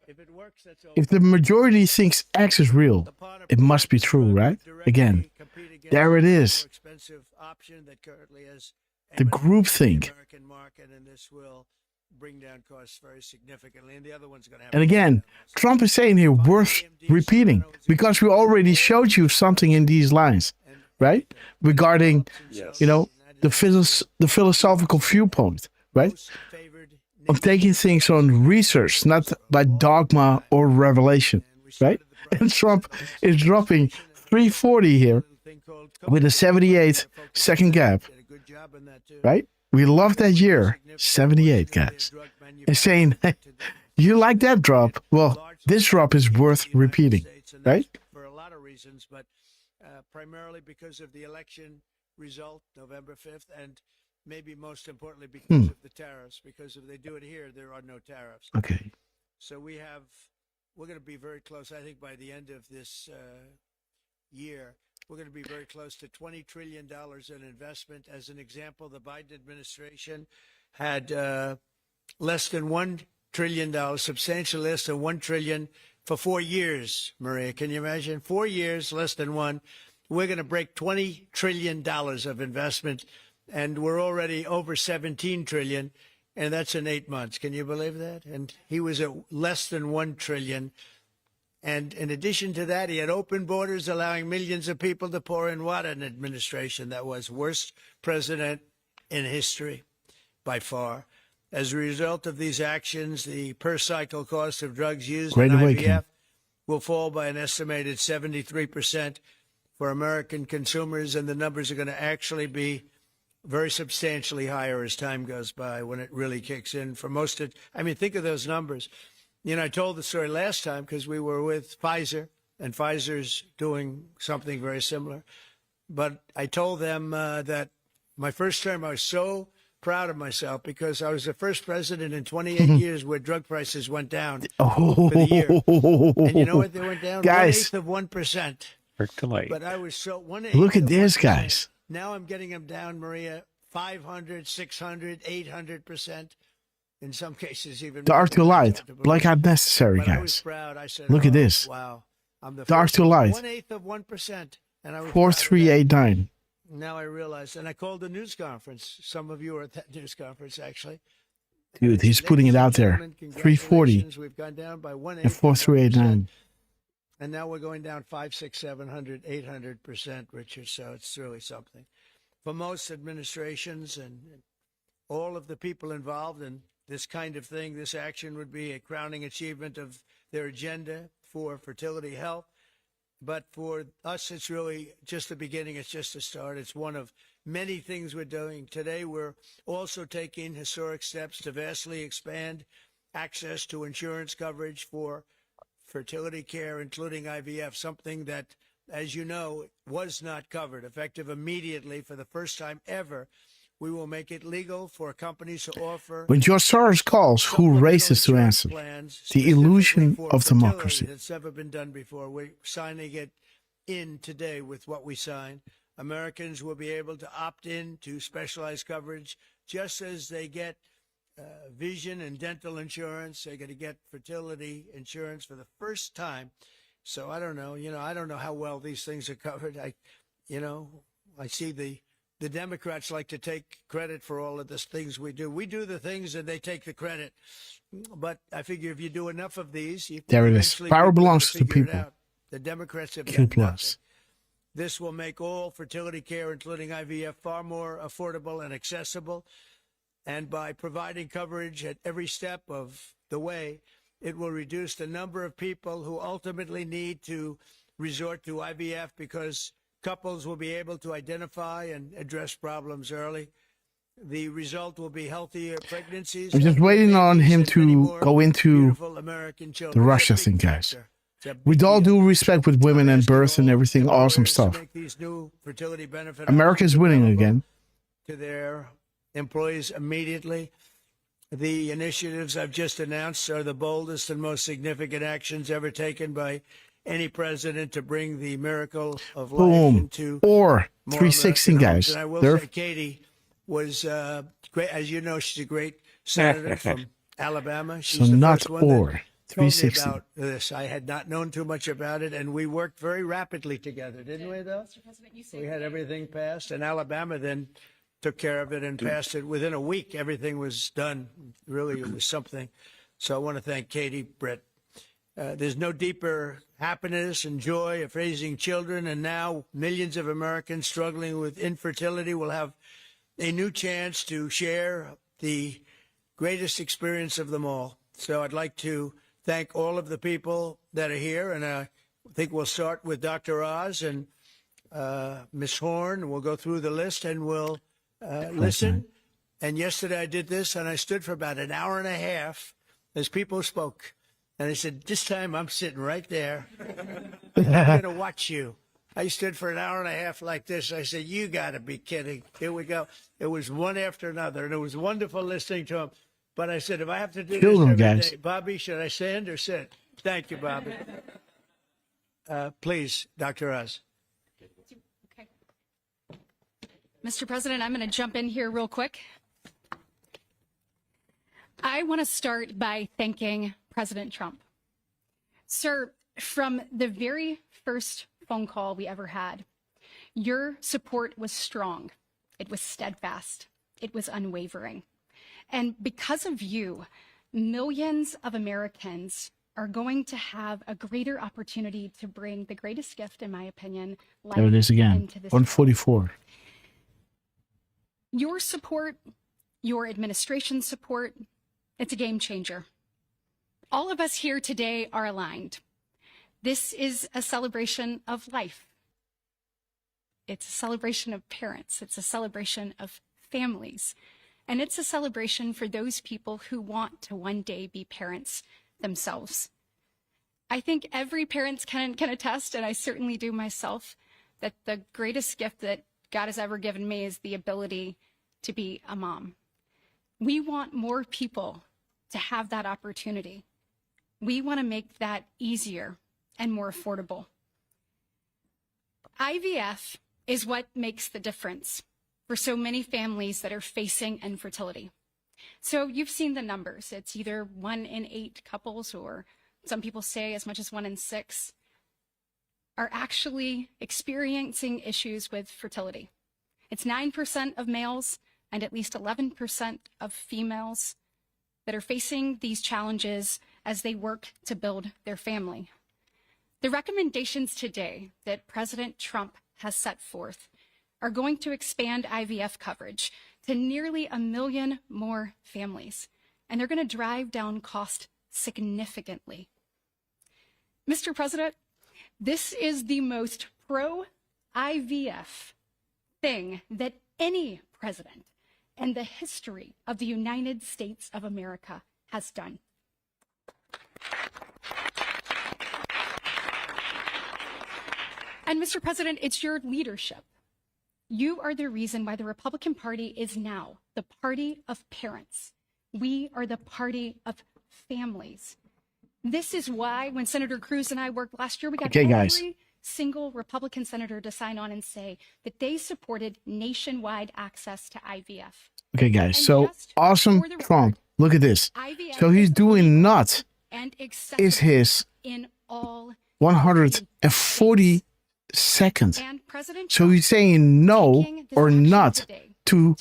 Speaker 12: If it works, that's all.
Speaker 11: If the majority thinks X is real, it must be true, right? Again, there it is.
Speaker 12: Expensive option that currently has
Speaker 11: The groupthink.
Speaker 12: American market, and this will bring down costs very significantly. And the other one's going to have.
Speaker 11: And again, Trump is saying here, worth repeating, because we already showed you something in these lines, right? Regarding, the philosophical viewpoint, right? Of taking things on research, not by dogma or revelation, right? And Trump is dropping 340 here with a 78 second gap, right? We love that year, 78, guys. And saying, hey, you like that drop? Well, this drop is worth repeating, right?
Speaker 12: For a lot of reasons, but primarily because of the election result, November 5th, and maybe most importantly because of the tariffs, because if they do it here, there are no tariffs.
Speaker 11: Okay.
Speaker 12: So we're going to be very close, I think, by the end of this year. We're going to be very close to $20 trillion in investment. As an example, the Biden administration had less than $1 trillion, substantially less than $1 trillion for 4 years, Maria. Can you imagine? 4 years, less than one. We're going to break $20 trillion of investment, and we're already over 17 trillion, and that's in 8 months. Can you believe that? And he was at less than 1 trillion. And in addition to that, he had open borders, allowing millions of people to pour in. What an administration that was. Worst president in history by far. As a result of these actions, the per cycle cost of drugs used in IVF will fall by an estimated 73% for American consumers, and the numbers are going to actually be very substantially higher as time goes by when it really kicks in. For most of, I mean, think of those numbers. I told the story last time because we were with Pfizer, and Pfizer's doing something very similar. But I told them that my first term, I was so proud of myself because I was the first president in 28 years where drug prices went down for the year. And you know what? They went down
Speaker 11: Guys.
Speaker 12: 1/8 of 1%.
Speaker 5: Kirk to light.
Speaker 12: But I was so 1/8.
Speaker 11: Look at
Speaker 12: of
Speaker 11: this,
Speaker 12: 1%.
Speaker 11: guys.
Speaker 12: Now I'm getting them down, Maria, 500, 600, 800%. In some cases, even
Speaker 11: Dark to light, blackout necessary,
Speaker 12: but I was
Speaker 11: guys.
Speaker 12: proud. I said,
Speaker 11: Look at this.
Speaker 12: Wow, I'm the
Speaker 11: Dark
Speaker 12: first
Speaker 11: to light.
Speaker 12: 1/8 of 1%, and I was
Speaker 11: 4389.
Speaker 12: Now I realize, and I called a news conference. Some of you were at that news conference, actually.
Speaker 11: Dude, he's putting it out there. 340
Speaker 12: We've gone down by 1/8
Speaker 11: and 4389.
Speaker 12: and now we're going down 500, 600, 700, 800%, Richard. So it's really something. For most administrations and all of the people involved in this kind of thing, this action would be a crowning achievement of their agenda for fertility health. But for us, it's really just the beginning. It's just a start. It's one of many things we're doing. Today, we're also taking historic steps to vastly expand access to insurance coverage for fertility care, including IVF, something that, as you know, was not covered. Effective immediately for the first time ever, we will make it legal for companies to offer.
Speaker 11: When George Soros calls, who races to answer? The illusion of democracy.
Speaker 12: It's never been done before. We're signing it in today with what we sign. Americans will be able to opt in to specialized coverage just as they get vision and dental insurance. They're going to get fertility insurance for the first time. So I don't know. I don't know how well these things are covered. I see the Democrats like to take credit for all of the things we do. We do the things and they take the credit. But I figure if you do enough of these, you
Speaker 11: there it is. Power belongs to the people.
Speaker 12: The Democrats have
Speaker 11: Q+.
Speaker 12: done nothing. This will make all fertility care, including IVF, far more affordable and accessible. And by providing coverage at every step of the way, it will reduce the number of people who ultimately need to resort to IVF because Couples will be able to identify and address problems early. The result will be healthier pregnancies.
Speaker 11: I'm just waiting on him to go into the Russia thing, guys. With all due respect with women and birth and everything, awesome stuff.
Speaker 12: These new fertility benefit
Speaker 11: America's winning again.
Speaker 12: to their employees immediately. The initiatives I've just announced are the boldest and most significant actions ever taken by any president to bring the miracle of life
Speaker 11: Boom.
Speaker 12: into
Speaker 11: Or
Speaker 12: more
Speaker 11: 316,
Speaker 12: American homes.
Speaker 11: guys.
Speaker 12: And I will
Speaker 11: Derf.
Speaker 12: say Katie was great. As you know, she's a great senator from Alabama. She's
Speaker 11: So
Speaker 12: the
Speaker 11: not
Speaker 12: first one
Speaker 11: or.
Speaker 12: that told me
Speaker 11: 360.
Speaker 12: about this. I had not known too much about it, and we worked very rapidly together, didn't we, though? We had everything passed, and Alabama then took care of it and passed it. Within a week, everything was done. Really, it was something. So I want to thank Katie, Brett. There's no deeper happiness and joy of raising children, and now millions of Americans struggling with infertility will have a new chance to share the greatest experience of them all. So I'd like to thank all of the people that are here, and I think we'll start with Dr. Oz and Ms. Horn. We'll go through the list and we'll listen. And yesterday I did this, and I stood for about an hour and a half as people spoke. And I said, this time I'm sitting right there. I'm going to watch you. I stood for an hour and a half like this. I said, you got to be kidding. Here we go. It was one after another, and it was wonderful listening to them. But I said, if I have to do
Speaker 11: Kill
Speaker 12: this
Speaker 11: them,
Speaker 12: every
Speaker 11: guys.
Speaker 12: day, Bobby, should I stand or sit? Thank you, Bobby. Please, Dr. Oz.
Speaker 15: Mr. President, I'm going to jump in here real quick. I want to start by thanking President Trump. Sir, from the very first phone call we ever had, your support was strong. It was steadfast. It was unwavering. And because of you, millions of Americans are going to have a greater opportunity to bring the greatest gift, in my opinion, life
Speaker 11: There it is again.
Speaker 15: into this
Speaker 11: 144.
Speaker 15: Your support, your administration's support, it's a game changer. All of us here today are aligned. This is a celebration of life. It's a celebration of parents. It's a celebration of families. And it's a celebration for those people who want to one day be parents themselves. I think every parent can attest, and I certainly do myself, that the greatest gift that God has ever given me is the ability to be a mom. We want more people to have that opportunity. We want to make that easier and more affordable. IVF is what makes the difference for so many families that are facing infertility. So you've seen the numbers. It's either 1 in 8 couples, or some people say as much as 1 in 6, are actually experiencing issues with fertility. It's 9% of males and at least 11% of females that are facing these challenges as they work to build their family. The recommendations today that President Trump has set forth are going to expand IVF coverage to nearly 1 million more families, and they're going to drive down cost significantly. Mr. President, this is the most pro-IVF thing that any president in the history of the United States of America has done. And Mr. President, it's your leadership. You are the reason why the Republican Party is now the party of parents. We are the party of families. This is why when Senator Cruz and I worked last year, we got every single Republican senator to sign on and say that they supported nationwide access to IVF.
Speaker 11: Okay, guys. So awesome Trump. Look at this. So he's doing not is his
Speaker 15: in all
Speaker 11: 140 seconds. So he's saying no or not to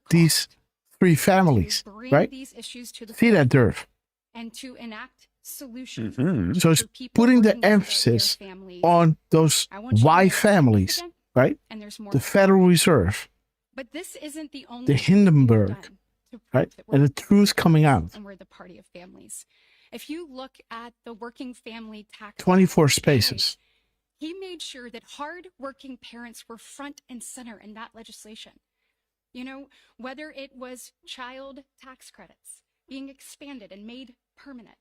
Speaker 11: these 3 families, right? See that, Derf?
Speaker 15: And to enact solutions.
Speaker 11: So it's putting the emphasis on those Y families, right? The Federal Reserve,
Speaker 15: But this isn't the only
Speaker 11: the Hindenburg, right? And the truth coming out.
Speaker 15: And we're the party of families. If you look at the working family tax
Speaker 11: 24 spaces.
Speaker 15: he made sure that hard-working parents were front and center in that legislation. You know, whether it was child tax credits being expanded and made permanent,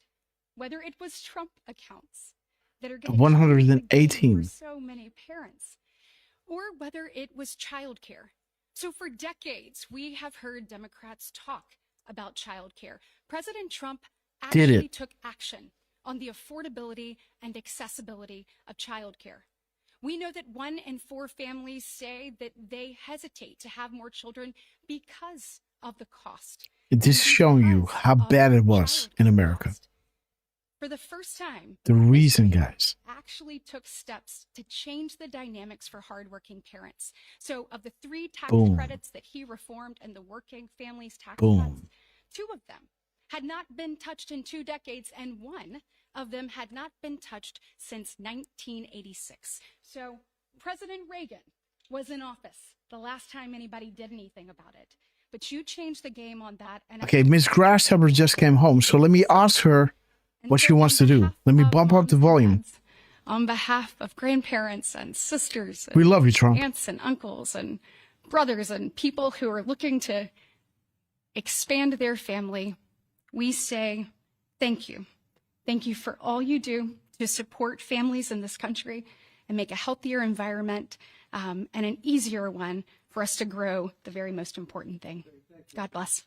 Speaker 15: whether it was Trump accounts that are going to
Speaker 11: 118.
Speaker 15: for so many parents, or whether it was childcare. So for decades, we have heard Democrats talk about childcare. President Trump
Speaker 11: Did
Speaker 15: actually
Speaker 11: it.
Speaker 15: took action on the affordability and accessibility of childcare. We know that 1 in 4 families say that they hesitate to have more children because of the cost.
Speaker 11: This is showing you how bad it was in America.
Speaker 15: For the first time,
Speaker 11: The reason, guys.
Speaker 15: actually took steps to change the dynamics for hardworking parents. So of the 3 tax
Speaker 11: Boom.
Speaker 15: credits that he reformed and the working families tax
Speaker 11: Boom.
Speaker 15: cuts, 2 of them had not been touched in 2 decades, and 1 of them had not been touched since 1986. So President Reagan was in office the last time anybody did anything about it. But you changed the game on that. And
Speaker 11: Okay, Miss Grasshopper just came home, so let me ask her what she wants to do. Let me bump up the volume.
Speaker 15: on behalf of grandparents and sisters,
Speaker 11: We
Speaker 15: and
Speaker 11: love you, Trump.
Speaker 15: aunts and uncles and brothers and people who are looking to expand their family, we say thank you. Thank you for all you do to support families in this country and make a healthier environment and an easier one for us to grow the very most important thing. God bless.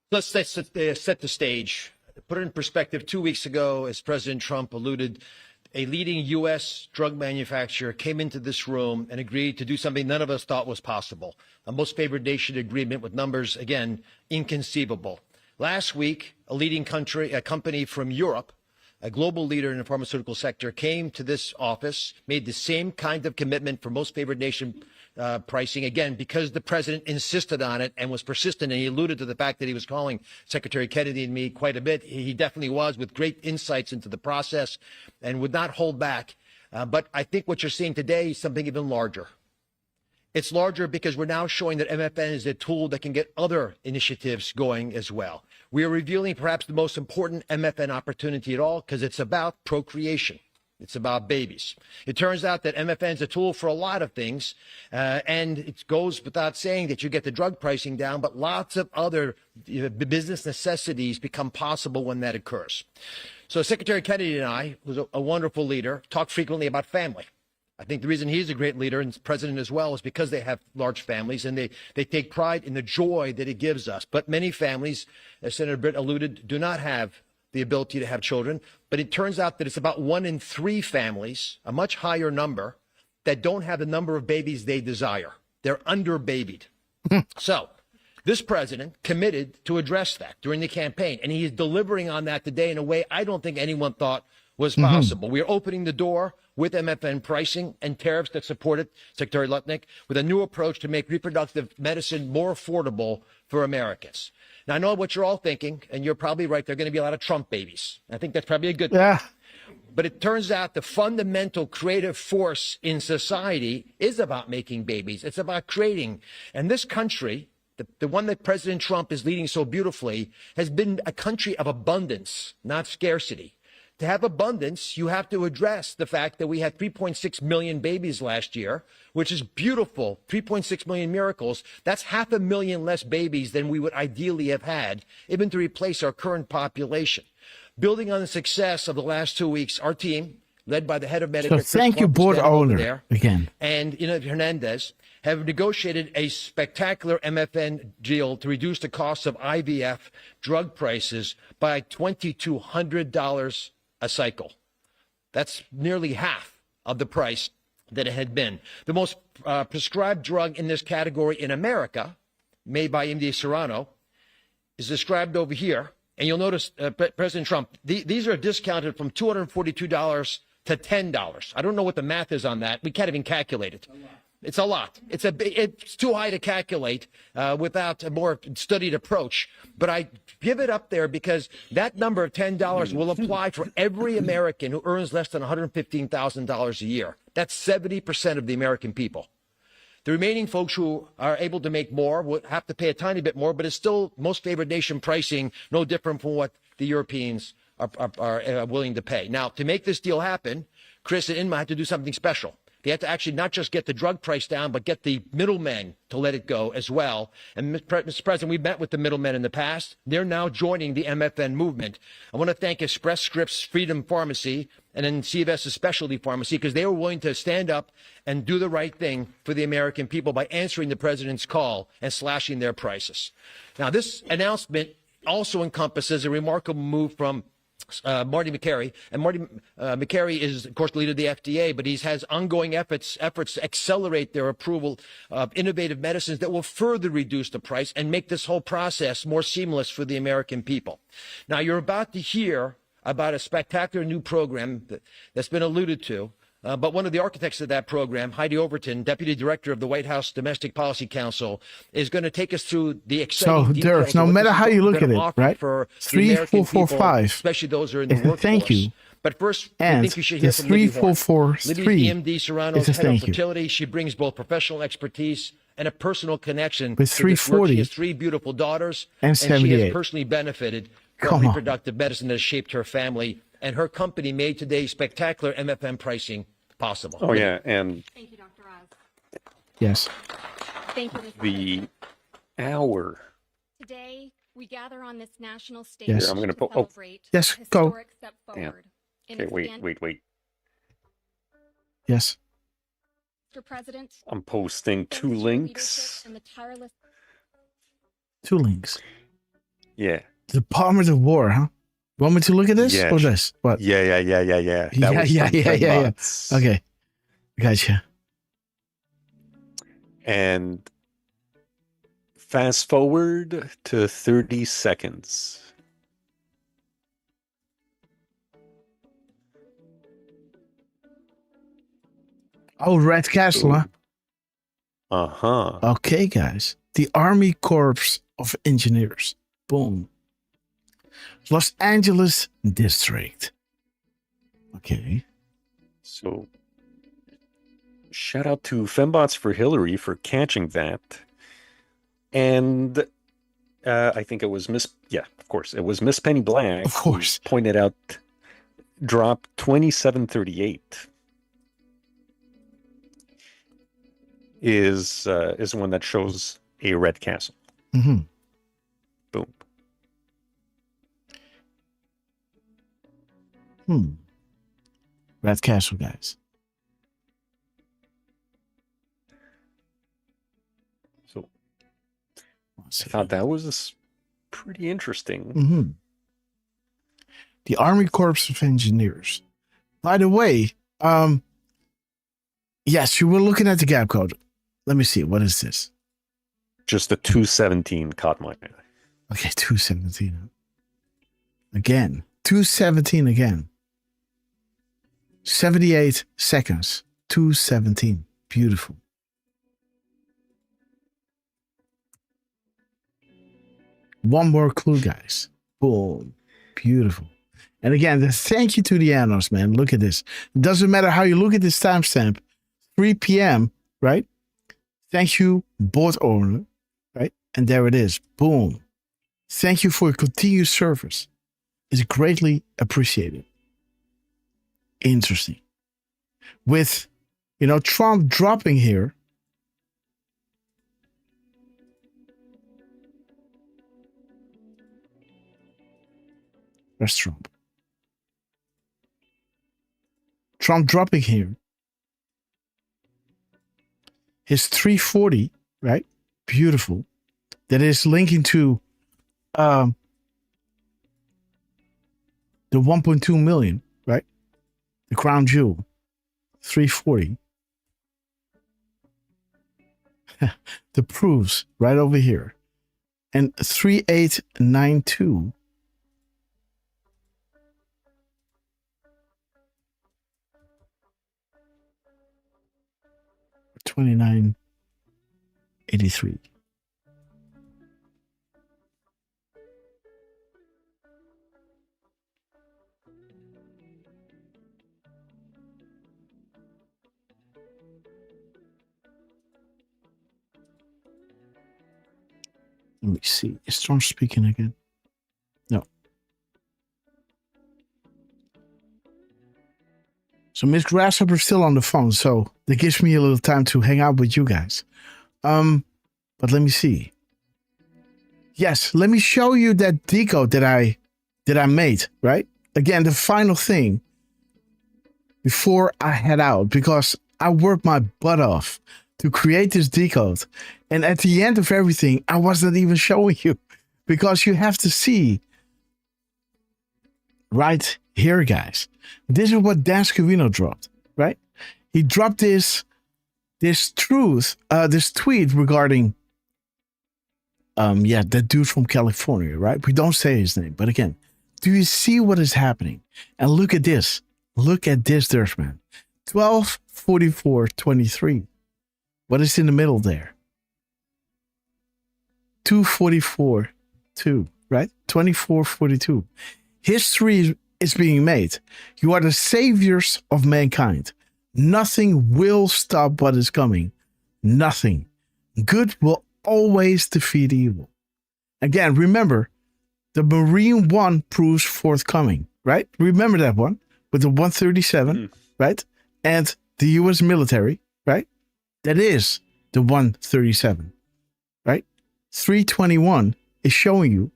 Speaker 17: Let's set the stage. Put it in perspective, 2 weeks ago, as President Trump alluded, a leading U.S. drug manufacturer came into this room and agreed to do something none of us thought was possible. A most favored nation agreement with numbers, again, inconceivable. Last week, a leading company from Europe, a global leader in the pharmaceutical sector, came to this office, made the same kind of commitment for most favored nation pricing, again, because the president insisted on it and was persistent, and he alluded to the fact that he was calling Secretary Kennedy and me quite a bit. He definitely was, with great insights into the process and would not hold back. But I think what you're seeing today is something even larger. It's larger because we're now showing that MFN is a tool that can get other initiatives going as well. We are revealing perhaps the most important MFN opportunity at all because it's about procreation. It's about babies. It turns out that MFN is a tool for a lot of things, and it goes without saying that you get the drug pricing down, but lots of other business necessities become possible when that occurs. So Secretary Kennedy and I, who's a wonderful leader, talk frequently about family. I think the reason he's a great leader and president as well is because they have large families and they take pride in the joy that it gives us. But many families, as Senator Britt alluded, do not have the ability to have children. But it turns out that it's about 1 in 3 families, a much higher number, that don't have the number of babies they desire. They're under-babied. So this president committed to address that during the campaign, and he is delivering on that today in a way I don't think anyone thought was possible. We are opening the door with MFN pricing and tariffs that support it, Secretary Lutnick, with a new approach to make reproductive medicine more affordable for Americans. Now, I know what you're all thinking, and you're probably right. There are going to be a lot of Trump babies. I think that's probably a good thing.
Speaker 11: Yeah.
Speaker 17: But it turns out the fundamental creative force in society is about making babies. It's about creating. And this country, the one that President Trump is leading so beautifully, has been a country of abundance, not scarcity. To have abundance, you have to address the fact that we had 3.6 million babies last year, which is beautiful. 3.6 million miracles. That's 500,000 less babies than we would ideally have had, even to replace our current population. Building on the success of the last 2 weeks, our team, led by the head of Medicare,
Speaker 11: So thank you, board owner, again.
Speaker 17: and Hernandez, have negotiated a spectacular MFN deal to reduce the cost of IVF drug prices by $2,200 a cycle. That's nearly half of the price that it had been. The most prescribed drug in this category in America, made by MD Serrano, is described over here. And you'll notice, President Trump, these are discounted from $242 to $10. I don't know what the math is on that. We can't even calculate it. It's a lot. It's too high to calculate without a more studied approach. But I give it up there because that number of $10 will apply for every American who earns less than $115,000 a year. That's 70% of the American people. The remaining folks who are able to make more will have to pay a tiny bit more, but it's still most favored nation pricing, no different from what the the Europeans are willing to pay. Now, to make this deal happen, Chris and Inma had to do something special. They had to actually not just get the drug price down, but get the middlemen to let it go as well. And Mr. President, we've met with the middlemen in the past. They're now joining the MFN movement. I want to thank Express Scripts Freedom Pharmacy and then CVS's Specialty Pharmacy, because they were willing to stand up and do the right thing for the American people by answering the president's call and slashing their prices. Now, this announcement also encompasses a remarkable move from Marty McCary. And Marty McCary is, of course, the leader of the FDA, but he has ongoing efforts to accelerate their approval of innovative medicines that will further reduce the price and make this whole process more seamless for the American people. Now, you're about to hear about a spectacular new program that's been alluded to. But one of the architects of that program, Heidi Overton, Deputy Director of the White House Domestic Policy Council, is going to take us through the exciting details.
Speaker 11: Derf, no matter how you look at it, right?
Speaker 17: For
Speaker 11: 3445,
Speaker 17: especially those who are in the workforce.
Speaker 11: Thank you.
Speaker 17: But first,
Speaker 11: And
Speaker 17: I think you should hear
Speaker 11: the
Speaker 17: from Libby Horn.
Speaker 11: 3443
Speaker 17: Libby is the MD Serrano's
Speaker 11: is a
Speaker 17: head of
Speaker 11: thank you.
Speaker 17: fertility. She brings both professional expertise and a personal connection
Speaker 11: With
Speaker 17: to this work.
Speaker 11: 340
Speaker 17: She has 3 beautiful daughters,
Speaker 11: and
Speaker 17: she
Speaker 11: 78.
Speaker 17: has personally benefited from
Speaker 11: Come on.
Speaker 17: reproductive medicine that has shaped her family. And her company made today's spectacular MFM pricing possible.
Speaker 5: Oh, yeah. And
Speaker 15: Thank you, Dr. Oz.
Speaker 11: Yes.
Speaker 15: Thank you, Mr.
Speaker 5: the hour.
Speaker 15: Today, we gather on this national stage
Speaker 11: Yes.
Speaker 5: Here, I'm going to
Speaker 15: to
Speaker 5: put. Oh,
Speaker 15: celebrate
Speaker 11: Yes,
Speaker 15: a
Speaker 11: go.
Speaker 15: historic step
Speaker 5: damn.
Speaker 15: forward in
Speaker 5: Okay,
Speaker 15: expanding-
Speaker 5: wait.
Speaker 11: Yes.
Speaker 15: Mr. President,
Speaker 5: I'm posting
Speaker 15: thanks
Speaker 5: 2
Speaker 15: to your
Speaker 5: links.
Speaker 15: leadership and the tireless
Speaker 11: 2 links.
Speaker 5: Yeah.
Speaker 11: The Department of War, huh? Want me to look at this
Speaker 5: Yeah.
Speaker 11: or this? What?
Speaker 5: Yeah. That
Speaker 11: Yeah,
Speaker 5: was
Speaker 11: yeah,
Speaker 5: from
Speaker 11: yeah, yeah.
Speaker 5: Bots.
Speaker 11: Okay. Gotcha.
Speaker 5: And fast forward to 30 seconds.
Speaker 11: Oh, Red Castle, huh?
Speaker 5: Uh-huh.
Speaker 11: Okay, guys. The Army Corps of Engineers. Boom. Los Angeles District. Okay.
Speaker 5: So, shout out to Fembots for Hillary for catching that. And I think it was of course, it was Miss Penny Black.
Speaker 11: Of course.
Speaker 5: Who pointed out drop 2738 is one that shows a red castle.
Speaker 11: Mm-hmm.
Speaker 5: Boom.
Speaker 11: Red Castle, guys.
Speaker 5: So I thought that was pretty interesting.
Speaker 11: Mm-hmm. The Army Corps of Engineers. By the way, yes, you were looking at the gap code. Let me see. What is this?
Speaker 5: Just the 217 caught my eye.
Speaker 11: Okay, 217. Again. 217 again. 78 seconds. 217. Beautiful. One more clue, guys. Boom. Beautiful. And again, the thank you to the analysts, man. Look at this. It doesn't matter how you look at this timestamp. 3 p.m., right? Thank you, board owner, right? And there it is. Boom. Thank you for your continued service. It's greatly appreciated. Interesting. With, Trump dropping here. Where's Trump? Trump dropping here. His 340, right? Beautiful. That is linking to the 1.2 million, right? The crown jewel. 340. The proofs right over here. And 3892. 2983. Let me see. Is Trump speaking again? No. So Miss Grasshopper is still on the phone, so that gives me a little time to hang out with you guys. But let me see. Yes, let me show you that decode that I made, right? Again, the final thing before I head out, because I worked my butt off to create this decode. And at the end of everything, I wasn't even showing you because you have to see right here, guys. This is what Dan Scavino dropped, right? He dropped this tweet regarding that dude from California, right? We don't say his name, but again, do you see what is happening? And look at this. Look at this, Derf man. 12:44:23. What is in the middle there? 2:44:2, right? 24:42. History is being made. You are the saviors of mankind. Nothing will stop what is coming. Nothing. Good will always defeat evil. Again, remember, the Marine One proves forthcoming, right? Remember that one with the 137, right? And the U.S. military, right? That is the 137, right? 321 is showing you,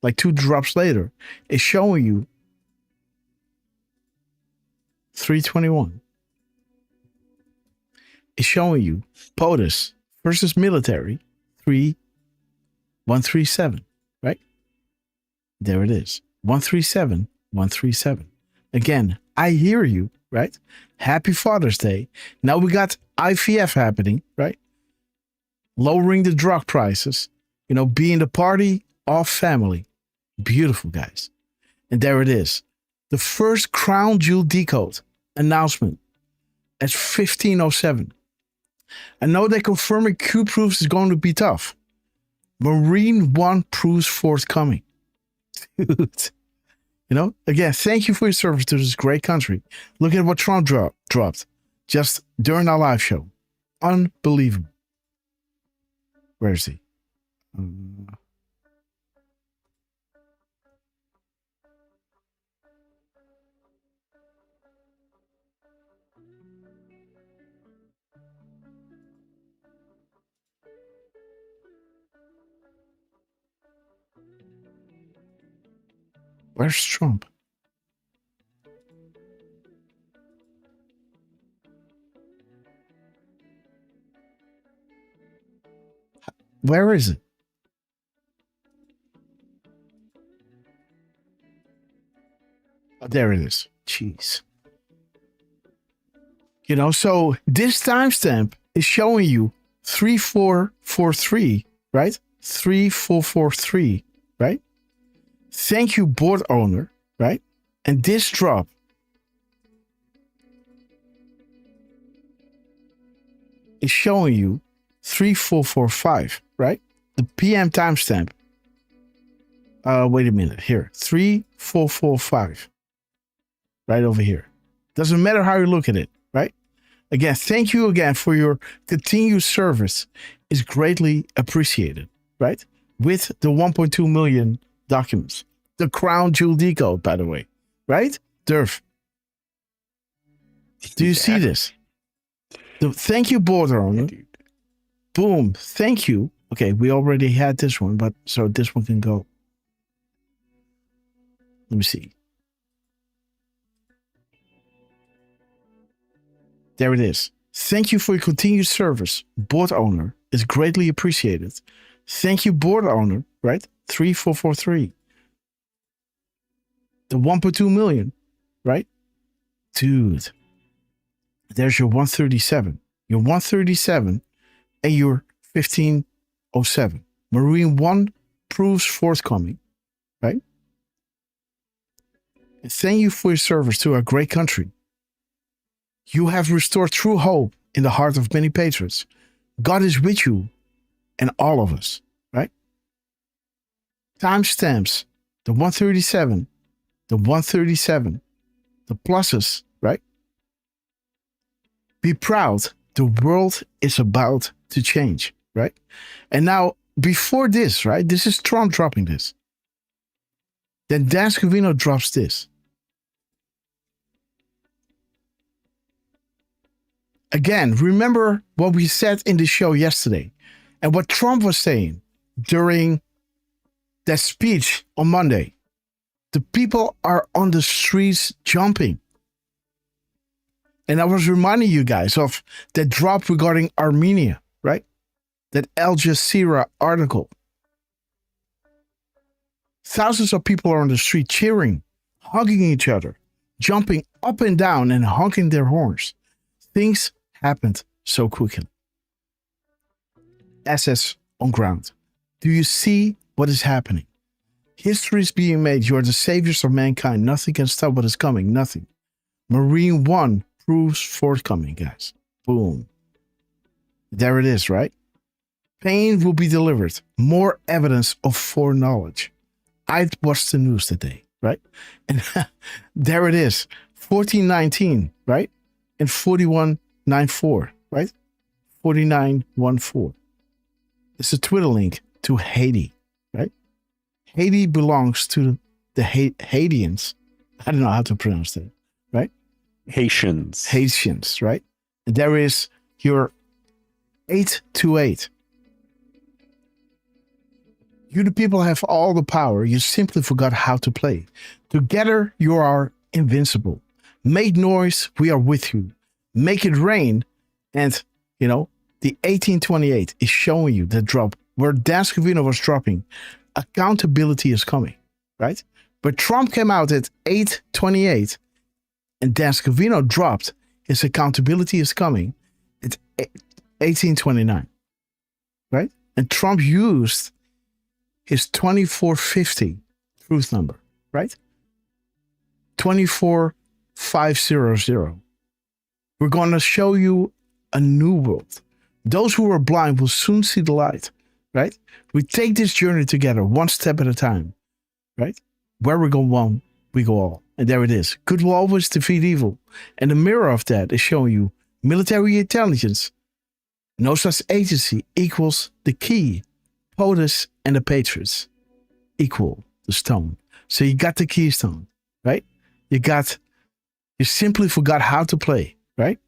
Speaker 11: like 2 drops later, is showing you 321 is showing you POTUS versus military 3137, right? There it is. 137, 137. Again, I hear you, right? Happy Father's Day. Now we got IVF happening, right? Lowering the drug prices, being the party of family. Beautiful, guys. And there it is. The first crown jewel decode announcement at 15:07. I know that confirming Q proofs is going to be tough. Marine One proves forthcoming. Dude. Again, thank you for your service to this great country. Look at what Trump dropped just during our live show. Unbelievable. Where is he? Where's Trump? Where is it? Oh, there it is. Jeez. So this timestamp is showing you 3443, right? 3443, right? Thank you, board owner, right? And this drop is showing you 3445, right? The PM timestamp. Wait a minute. Here, 3445. Right over here. Doesn't matter how you look at it, right? Again, thank you again for your continued service. It's greatly appreciated, right? With the 1.2 million documents. The crown jewel decode, by the way. Right? Derf. Do you see this? Thank you, board owner. Boom. Thank you. Okay, we already had this one, but so this one can go. Let me see. There it is. Thank you for your continued service. Board owner is greatly appreciated. Thank you, board owner, right? 3443. The 1.2 million, right? Dude. There's your 137. Your 137 and your 1507. Marine One proves forthcoming, right? And thank you for your service to our great country. You have restored true hope in the heart of many patriots. God is with you and all of us, right? Timestamps, the 137, the 137, the pluses, right? Be proud. The world is about to change, right? And now, before this, right? This is Trump dropping this. Then Dan Scavino drops this. Again, remember what we said in the show yesterday and what Trump was saying during that speech on Monday. The people are on the streets jumping. And I was reminding you guys of that drop regarding Armenia, right? That Al Jazeera article. Thousands of people are on the street cheering, hugging each other, jumping up and down and honking their horns. Things happened so quickly. SS on ground. Do you see what is happening? History is being made. You are the saviors of mankind. Nothing can stop what is coming. Nothing. Marine One proves forthcoming, guys. Boom. There it is, right? Pain will be delivered. More evidence of foreknowledge. I watched the news today, right? And there it is. 1419, right? And 4194, right? 4914. It's a Twitter link to Haiti, right? Haiti belongs to the Haitians. I don't know how to pronounce that, right?
Speaker 5: Haitians.
Speaker 11: Haitians, right? And there is your 828. You, the people, have all the power. You simply forgot how to play. Together, you are invincible. Make noise. We are with you. Make it rain. And, you know, the 1828 is showing you the drop where Dan Scavino was dropping. Accountability is coming, right? But Trump came out at 828 and Dan Scavino dropped his accountability is coming at 1829, right? And Trump used his 2450 truth number, right? 24500. We're going to show you a new world. Those who are blind will soon see the light, right? We take this journey together, one step at a time, right? Where we go one, we go all. And there it is. Good will always defeat evil. And the mirror of that is showing you military intelligence. No such agency equals the key. POTUS and the Patriots equal the stone. So you got the keystone, right? You simply forgot how to play, right?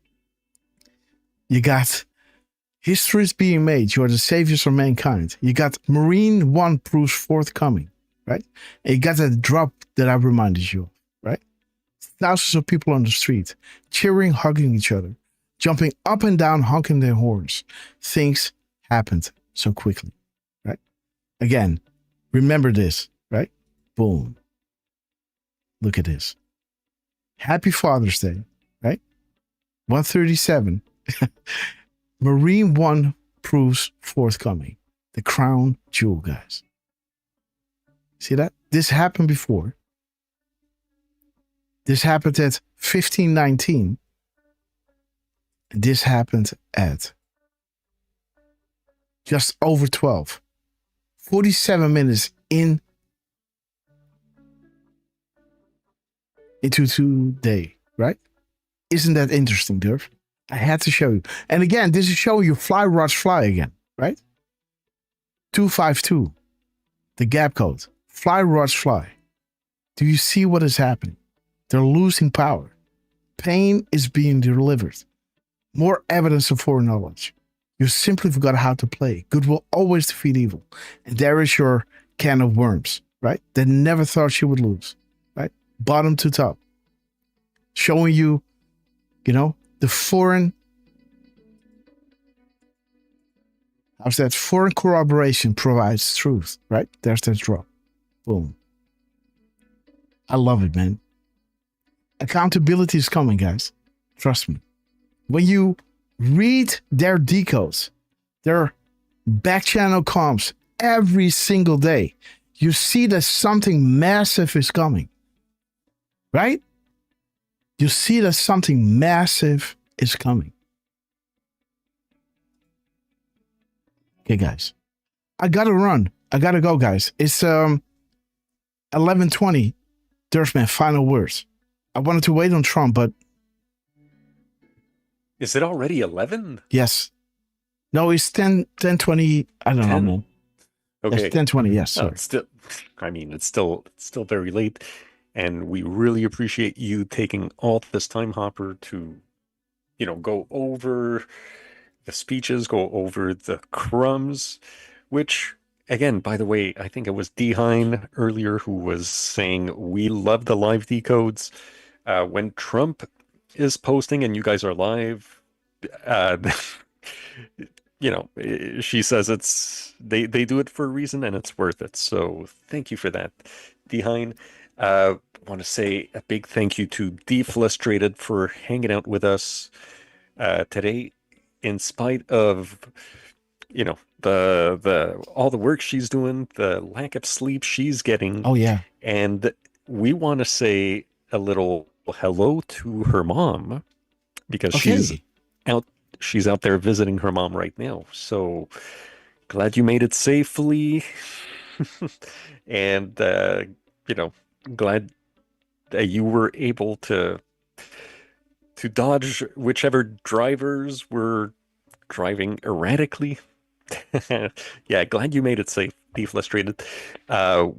Speaker 11: You got history is being made. You are the saviors of mankind. You got Marine One proofs forthcoming, right? And you got that drop that I reminded you of, right? Thousands of people on the street, cheering, hugging each other, jumping up and down, honking their horns. Things happened so quickly, right? Again, remember this, right? Boom. Look at this. Happy Father's Day, right? 137. Marine One proves forthcoming. The crown jewel, guys. See that? This happened before. This happened at 1519. This happened at just over 12. 47 minutes into today, right? Isn't that interesting, Derf? I had to show you. And again, this is showing you fly rods fly again, right? 252, the gap code. Fly rods fly. Do you see what is happening? They're losing power. Pain is being delivered. More evidence of foreknowledge. You simply forgot how to play. Good will always defeat evil. And there is your can of worms, right? That never thought she would lose, right? Bottom to top. Showing you, you know, the foreign, how's that? Foreign corroboration provides truth, right? There's that drop. Boom. I love it, man. Accountability is coming, guys. Trust me. When you read their decodes, their back channel comms every single day, you see that something massive is coming, right? You see that something massive is coming. Okay, guys. I gotta run. I gotta go, guys. It's 11:20. Derfman, final words. I wanted to wait on Trump, but
Speaker 5: is it already 11?
Speaker 11: Yes. No, it's 10:20. I don't know, man.
Speaker 5: Okay.
Speaker 11: It's 10:20. Yes.
Speaker 5: No,
Speaker 11: Sorry.
Speaker 5: it's still, I mean, it's still very late, and we really appreciate you taking all this time, Hopper, to go over the speeches, go over the crumbs, which, again, by the way, I think it was Deheim earlier who was saying we love the live decodes. When Trump is posting and you guys are live, she says they do it for a reason and it's worth it. So thank you for that, Deheim. Want to say a big thank you to Deflustrated for hanging out with us today, in spite of the all the work she's doing, the lack of sleep she's getting.
Speaker 11: Oh yeah.
Speaker 5: And we want to say a little hello to her mom because she's out there visiting her mom right now. So glad you made it safely. And glad that you were able to dodge whichever drivers were driving erratically. Yeah, glad you made it safe, Deflustrated.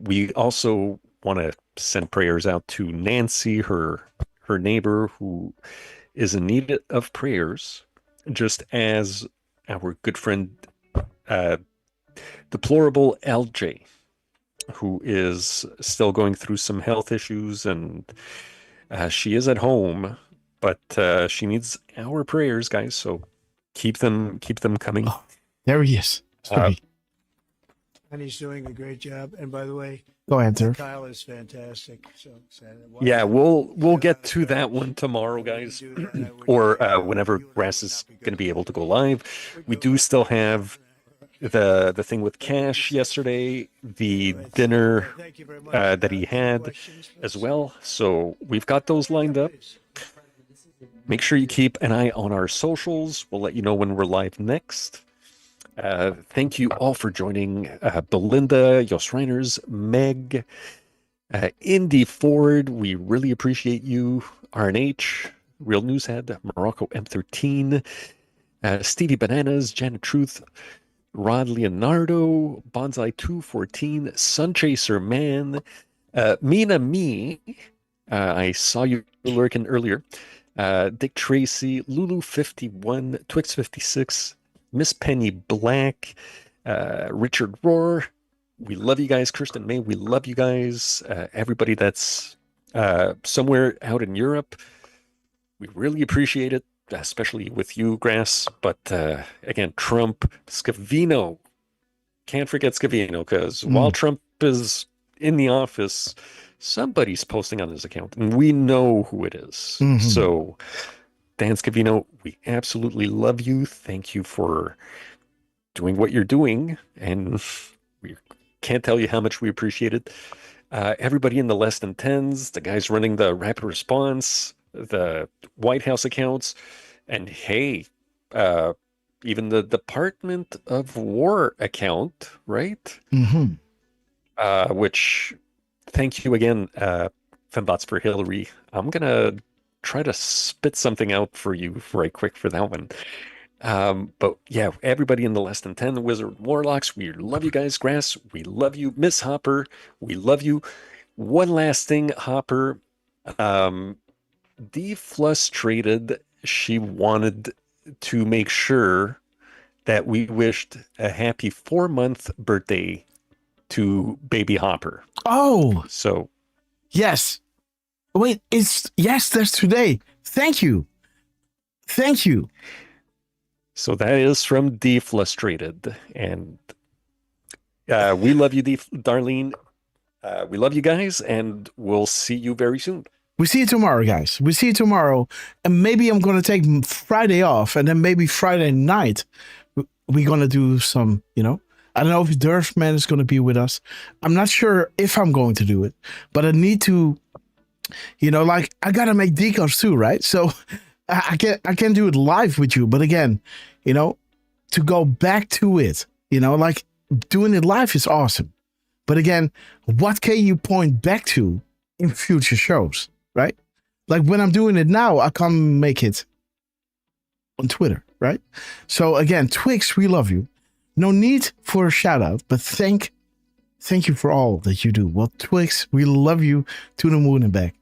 Speaker 5: We also want to send prayers out to Nancy, her neighbor, who is in need of prayers, just as our good friend Deplorable LJ, who is still going through some health issues, and she is at home, but she needs our prayers, guys. So keep them coming.
Speaker 11: Oh, there he is. Sorry.
Speaker 3: And he's doing a great job. And by the way,
Speaker 11: go ahead, Derf.
Speaker 3: Kyle is fantastic. So
Speaker 5: yeah, we'll get to that one tomorrow, guys, or whenever Grass is going to be able to go live. We do still have the thing with Cash yesterday, the dinner that he had as well. So we've got those lined up. Make sure you keep an eye on our socials. We'll let you know when we're live next. Thank you all for joining. Belinda, Jos Reiners, Meg, Indy Ford, we really appreciate you. RNH, Real Newshead, Morocco M13, Stevie Bananas, Janet Truth, Rod Leonardo, Bonsai 214, Sunchaser Man, Mina Me, I saw you lurking earlier, Dick Tracy, Lulu 51, Twix 56, Miss Penny Black, Richard Rohr, we love you guys. Kirsten May, we love you guys. Everybody that's somewhere out in Europe, we really appreciate it, especially with you, Grass. But again, Trump, Scavino, can't forget Scavino, because while Trump is in the office, somebody's posting on his account, and we know who it is. So, Dan Scavino, we absolutely love you. Thank you for doing what you're doing, and we can't tell you how much we appreciate it. Everybody in the less than tens, the guys running the rapid response, the White House accounts, and hey, even the Department of War account, right? Which, thank you again, Fembots for Hillary. I'm going to try to spit something out for you right quick for that one. But yeah, everybody in the less than 10, the Wizard Warlocks, we love you guys. Grass, we love you. Miss Hopper, we love you. One last thing, Hopper, Deflustrated, she wanted to make sure that we wished a happy 4-month birthday to baby Hopper.
Speaker 11: Oh,
Speaker 5: so
Speaker 11: yes. Wait, that's today. Thank you.
Speaker 5: So that is from Deflustrated, and we love you, Darlene. We love you guys, and we'll see you very soon.
Speaker 11: We see you tomorrow, guys. We see you tomorrow, and maybe I'm going to take Friday off, and then maybe Friday night we're going to do some, I don't know if Derf Man is going to be with us. I'm not sure if I'm going to do it, but I need to, I got to make decodes too, right? So I can do it live with you, but again, to go back to it, doing it live is awesome. But again, what can you point back to in future shows, right? Like when I'm doing it now, I can't make it on Twitter, right? So again, Twix, we love you. No need for a shout out, but thank you for all that you do. Well, Twix, we love you to the moon and back.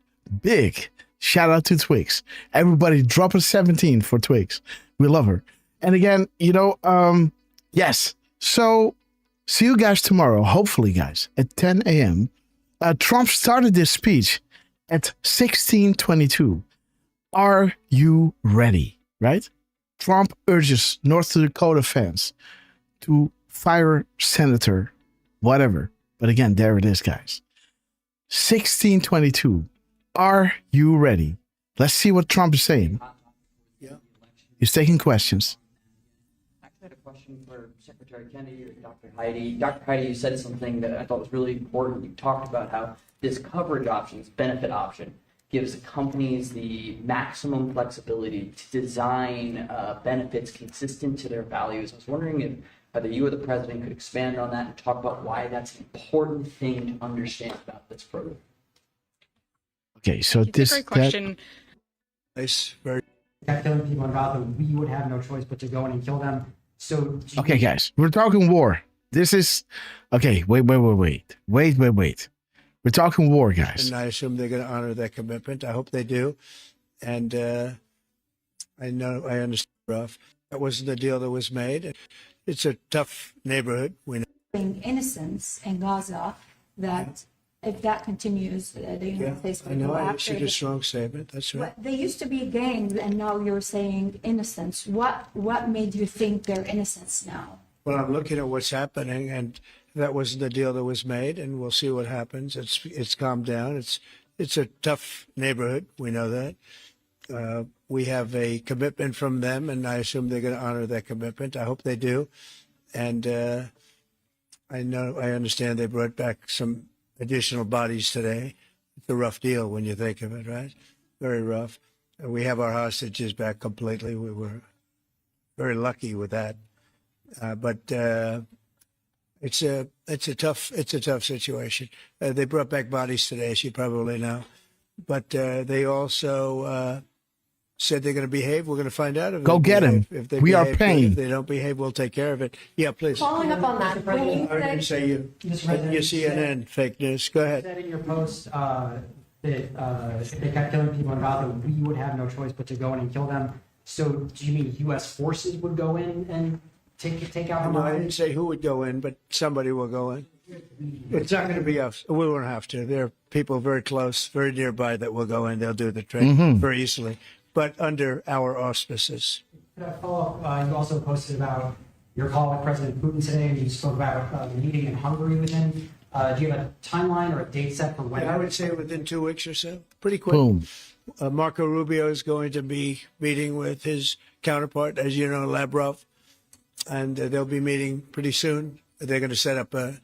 Speaker 11: Big Shout out to Twix. Everybody drop a 17 for Twix. We love her. And again, yes. So see you guys tomorrow, hopefully, guys, at 10 a.m. Trump started this speech at 16:22. Are you ready? Right? Trump urges North Dakota fans to fire Senator whatever. But again, there it is, guys. 16:22. Are you ready? Let's see what Trump is saying.
Speaker 18: Yeah.
Speaker 11: He's taking questions.
Speaker 18: I had a question for Secretary Kennedy or Dr. Heidi. Dr. Heidi, you said something that I thought was really important. You talked about how this coverage option, this benefit option, gives companies the maximum flexibility to design benefits consistent to their values. I was wondering if either you or the president could expand on that and talk about why that's an important thing to understand about this program.
Speaker 11: Okay, so this
Speaker 18: great question.
Speaker 3: Nice, very.
Speaker 19: Killing people in Gaza, we would have no choice but to go in and kill them. So
Speaker 11: Okay, guys, we're talking war. This is okay. Wait. We're talking war, guys.
Speaker 3: And I assume they're going to honor that commitment. I hope they do. And I understand, rough. That wasn't the deal that was made. It's a tough neighborhood. We know.
Speaker 20: Innocence in Gaza, that if that continues, the United States will
Speaker 3: I know.
Speaker 20: go
Speaker 3: I
Speaker 20: after
Speaker 3: issued a strong statement. That's right.
Speaker 20: They used to be gangs, and now you're saying innocence. What made you think they're innocents now?
Speaker 3: Well, I'm looking at what's happening, and that wasn't the deal that was made, and we'll see what happens. It's calmed down. It's a tough neighborhood. We know that. We have a commitment from them, and I assume they're going to honor that commitment. I hope they do. And I understand they brought back some additional bodies today. It's a rough deal when you think of it, right? Very rough. We have our hostages back completely. We were very lucky with that. But it's a tough situation. They brought back bodies today, as you probably know. But they also said they're going to behave. We're going to find out.
Speaker 11: Go get him.
Speaker 3: If they
Speaker 11: We are
Speaker 3: behave,
Speaker 11: paying.
Speaker 3: If they don't behave, we'll take care of it. Yeah, please.
Speaker 20: Following up on that, when you
Speaker 3: I didn't say you.
Speaker 19: Mr. President,
Speaker 3: You CNN fake news. Go
Speaker 19: you
Speaker 3: ahead.
Speaker 19: said in your post that if they kept killing people in Gaza, we would have no choice but to go in and kill them. So do you mean U.S. forces would go in and take out
Speaker 3: No, I
Speaker 19: Hamas?
Speaker 3: didn't say who would go in, but somebody will go in. It's not going to be us. We won't have to. There are people very close, very nearby that will go in. They'll do the training very easily, but under our auspices.
Speaker 19: Could I follow up? You also posted about your call with President Putin today, and you spoke about the meeting in Hungary with him. Do you have a timeline or a date set for when?
Speaker 3: I would say within 2 weeks or so. Pretty quick.
Speaker 11: Boom.
Speaker 3: Marco Rubio is going to be meeting with his counterpart, as you know, Lavrov, and they'll be meeting pretty soon. They're going to set up a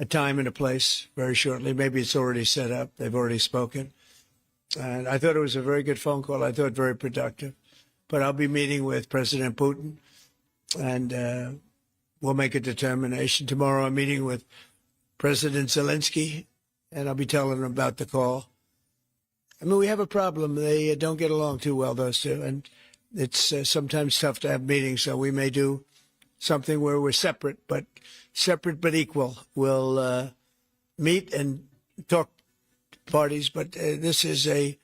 Speaker 3: time and a place very shortly. Maybe it's already set up. They've already spoken. And I thought it was a very good phone call. I thought very productive. But I'll be meeting with President Putin, and we'll make a determination. Tomorrow I'm meeting with President Zelensky, and I'll be telling him about the call. I mean, we have a problem. They don't get along too well, those two, and it's sometimes tough to have meetings, so we may do something where we're separate but equal. We'll meet and talk to parties, but this is a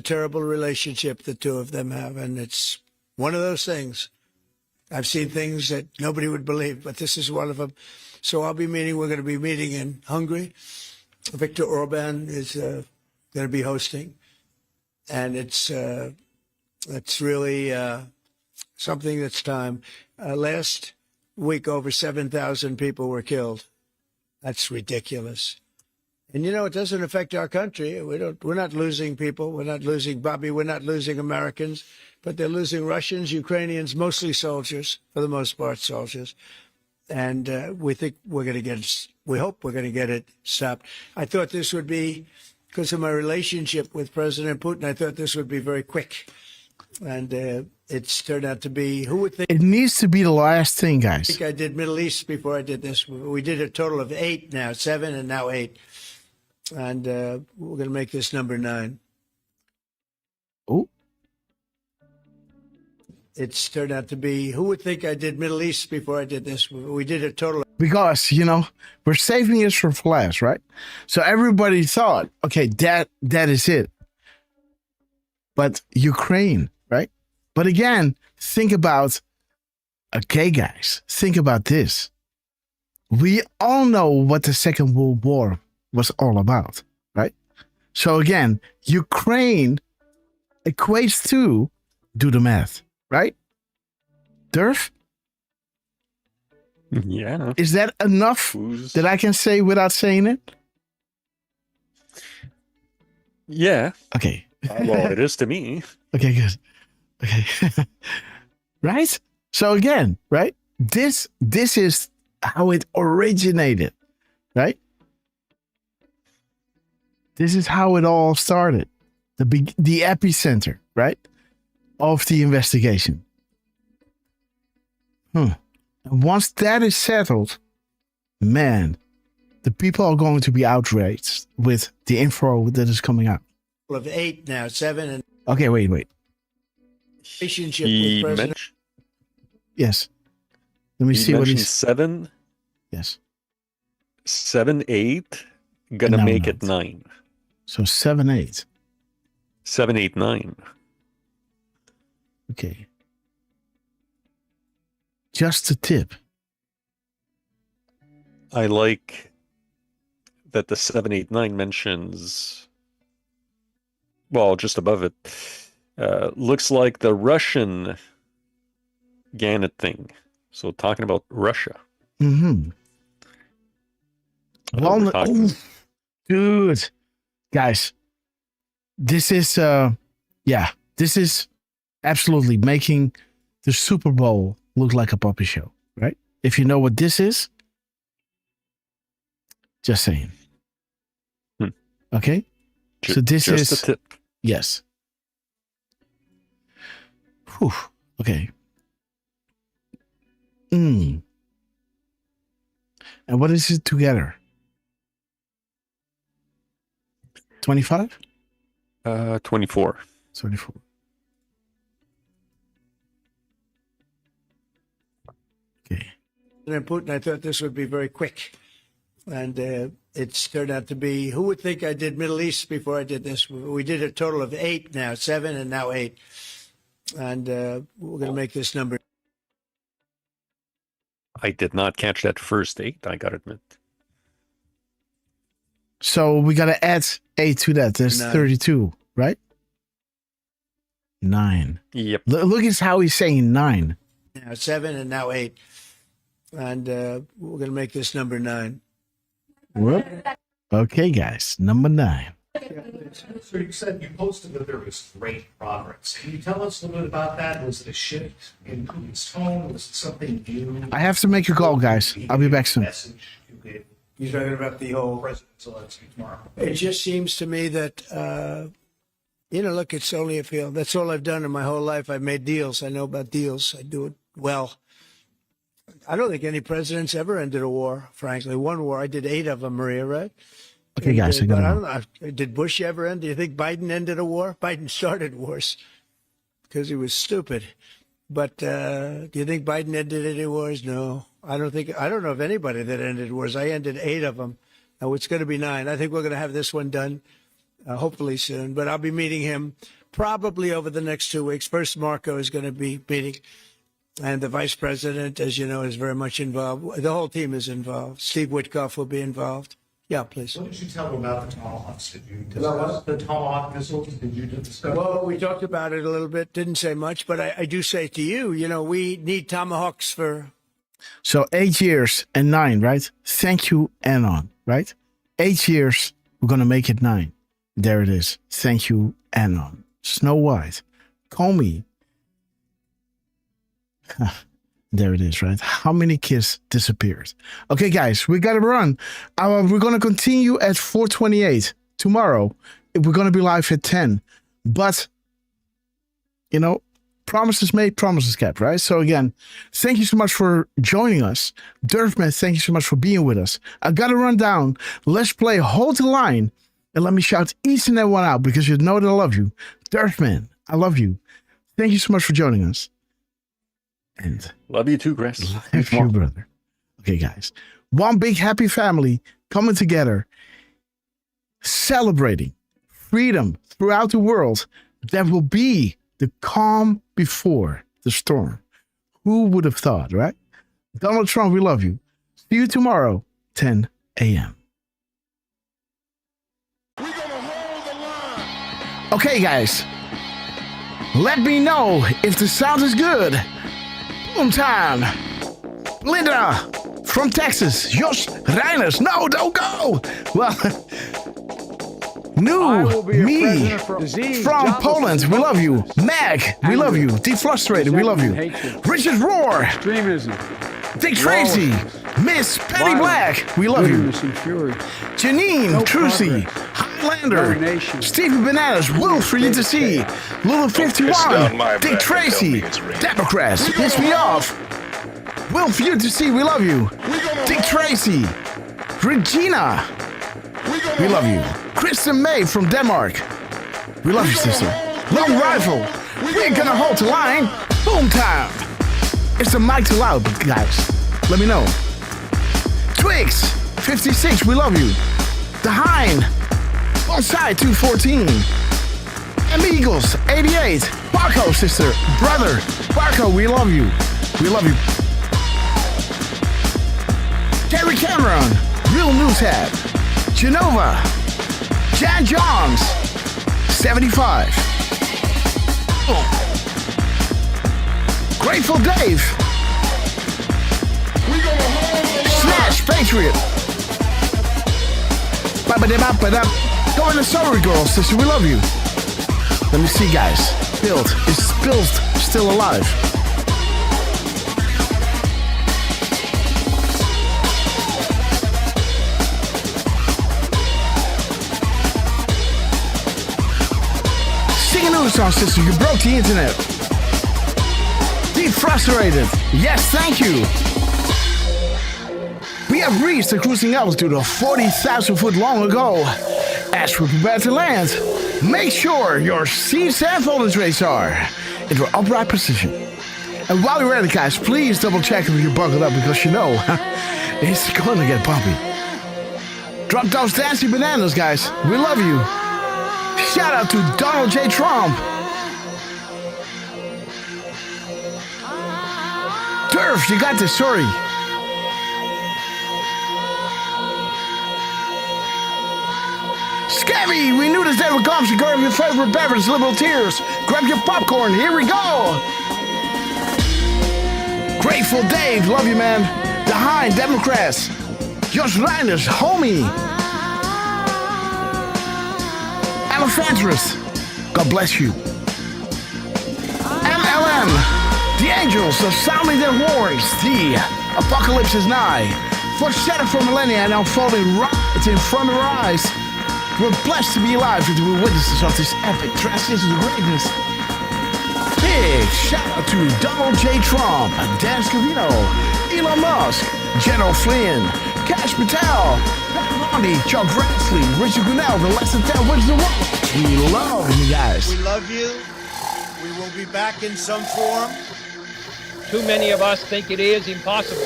Speaker 3: terrible relationship the two of them have, and it's one of those things. I've seen things that nobody would believe, but this is one of them. So we're going to be meeting in Hungary. Viktor Orban is going to be hosting, and it's really something that's time. Last week, over 7,000 people were killed. That's ridiculous. And it doesn't affect our country. We're not losing people. We're not losing Bobby. We're not losing Americans, but they're losing Russians, Ukrainians, mostly soldiers, for the most part, soldiers. And we hope we're going to get it stopped. I thought this would be, because of my relationship with President Putin, I thought this would be very quick. And it's turned out to be, who would think?
Speaker 11: It needs to be the last thing,
Speaker 3: I
Speaker 11: guys.
Speaker 3: think I did Middle East before I did this. We did a total of 8 now, 7 and now 8. And we're going to make this number 9.
Speaker 11: Oh.
Speaker 3: It's turned out to be, who would think I did Middle East before I did this? We did a total of
Speaker 11: Because, we're saving it for last, right? So everybody thought, okay, that is it. but Ukraine, right? But again, think about, okay, guys, think about this. We all know what the Second World War was all about, right? So again, Ukraine equates to, do the math, right? Derf?
Speaker 5: Yeah.
Speaker 11: Is that enough that I can say without saying it?
Speaker 5: Yeah.
Speaker 11: Okay.
Speaker 5: Well, it is to me.
Speaker 11: Okay, good. Okay. Right? So again, right? This is how it originated, right? This is how it all started. The epicenter, right? Of the investigation. And once that is settled, man, the people are going to be outraged with the info that is coming out.
Speaker 3: Of 8 now, 7 and
Speaker 11: Okay, wait.
Speaker 3: relationship with President.
Speaker 11: Yes. Let me see what
Speaker 5: mentioned
Speaker 11: he's.
Speaker 5: 7.
Speaker 11: Yes.
Speaker 5: 7, 8. Gonna
Speaker 11: No,
Speaker 5: make
Speaker 11: not.
Speaker 5: it 9.
Speaker 11: So 7, 8.
Speaker 5: 7, 8, 9.
Speaker 11: Okay. Just a tip.
Speaker 5: I like that the 7, 8, 9 mentions, well, just above it, looks like the Russian Gannett thing. So talking about Russia.
Speaker 11: Mm-hmm.
Speaker 5: We're talking-
Speaker 11: Dude. Guys, this is, this is absolutely making the Super Bowl look like a puppy show, right? If you know what this is, just saying. Okay? So this
Speaker 5: just
Speaker 11: is
Speaker 5: a tip.
Speaker 11: Yes. Whew. Okay. And what is it together? 25?
Speaker 5: 24.
Speaker 11: 24.
Speaker 3: President Putin, I thought this would be very quick. And it's turned out to be, who would think I did Middle East before I did this? We did a total of 8 now, 7 and now 8. And we're going to make this number.
Speaker 5: I did not catch that first 8, I gotta admit.
Speaker 11: So we got to add 8 to that. There's
Speaker 3: 9.
Speaker 11: 32, right? 9.
Speaker 5: Yep.
Speaker 11: Look at how he's saying 9.
Speaker 3: Now 7 and now 8. And we're going to make this number 9.
Speaker 11: Whoop. Okay, guys. Number 9.
Speaker 4: So you said you posted that there was great progress. Can you tell us a little bit about that? Was it a shift in Putin's tone? Was it something new?
Speaker 11: I have to make a call, guys. I'll be back soon.
Speaker 4: Message you gave
Speaker 3: You're talking about the whole
Speaker 4: president's election tomorrow.
Speaker 3: It just seems to me that, look, it's only a field. That's all I've done in my whole life. I've made deals. I know about deals. I do it well. I don't think any president's ever ended a war, frankly. One war, I did 8 of them, Maria, right?
Speaker 11: Okay, guys, I
Speaker 3: But
Speaker 11: got
Speaker 3: I
Speaker 11: to
Speaker 3: don't know. Did Bush ever end? Do you think Biden ended a war? Biden started wars because he was stupid. But do you think Biden ended any wars? No. I don't know of anybody that ended wars. I ended 8 of them. Now it's going to be 9. I think we're going to have this one done hopefully soon. But I'll be meeting him probably over the next 2 weeks. First, Marco is going to be meeting. And the vice president, as you know, is very much involved. The whole team is involved. Steve Witkoff will be involved. Yeah, please.
Speaker 4: What did you tell them about the Tomahawks? Did you discuss the Tomahawk missiles? Did you discuss?
Speaker 3: Well, we talked about it a little bit. Didn't say much, but I do say to you, we need Tomahawks for.
Speaker 11: So 8 years and 9, right? Thank you, Anon, right? 8 years, we're going to make it 9. There it is. Thank you, Anon. Snow White. Call me. There it is, right? How many kids disappeared? Okay, guys, we got to run. We're going to continue at 4:28 tomorrow. We're going to be live at 10. But, promises made, promises kept, right? So again, thank you so much for joining us. Derfman, thank you so much for being with us. I got to run down. Let's play Hold the Line. And let me shout each and every one out because you know that I love you. Derfman, I love you. Thank you so much for joining us. And
Speaker 5: love you too, Chris.
Speaker 11: Love you, brother. Okay, guys. One big happy family coming together, celebrating freedom throughout the world. There will be the calm before the storm. Who would have thought, right? Donald Trump, we love you. See you tomorrow, 10 a.m. Okay, guys. Let me know if the sound is good. Boom time. Linda from Texas. Josh Reiners. No, don't go. Well, New me from Poland. We love you. Mag, we love you. Deflustrated, we love you. Richard Roar.
Speaker 7: Extremism.
Speaker 11: Dick Tracy. Miss Penny Black, we love you. Janine Trucy. Highlander. Stephen Bananas. Will for you to see. Lulu 51. Dick Tracy. Democrats. Piss me off. Will for you to see. We love you. Dick Tracy. Regina. We love you. Kristen May from Denmark. We love you, sister. Long Rifle. We're gonna hold the line. Boom time. It's the mic too loud, guys. Let me know. Twigs 56. We love you. The Hind. On side 214. Amigos 88. Barco, sister. Brother. Barco, we love you. We love you. Terry Cameron. Real News Hat. Genova. Jan Johns, 75. Oh. Grateful Dave. Slash Patriot. Go in the sorry girls, sister, we love you. Let me see, guys. Build. Is Build still alive? Song, sister, you broke the internet. Deep frustrated. Yes, thank you. We have reached the cruising altitude of 40,000 foot long ago. As we prepare to land, make sure your seats and folding trays are in their upright position. And while you're ready, guys, please double check if you're buckled up because you know it's going to get bumpy. Drop those dancing bananas, guys. We love you. Shout out to Donald J. Trump. Derf, you got this, sorry. Scabby, we knew this day would come. So grab your favorite beverage, Liberal Tears. Grab your popcorn, here we go. Grateful Dave, love you, man. The Hind, Democrats. Josh Reiners, homie. Elephantress, God bless you. MLM, the angels are sounding their horns. The apocalypse is nigh. Foreshadow for millennia and unfolding right in front of our eyes. We're blessed to be alive to be witnesses of this epic transition to greatness. Big shout out to Donald J. Trump, Dan Scavino, Elon Musk, General Flynn, Cash Patel, Bondi, Chuck Grassley, Richard Gunnell, the Less Than 10 Wins the World. We love you guys.
Speaker 12: We love you. We will be back in some form.
Speaker 8: Too many of us think it is impossible.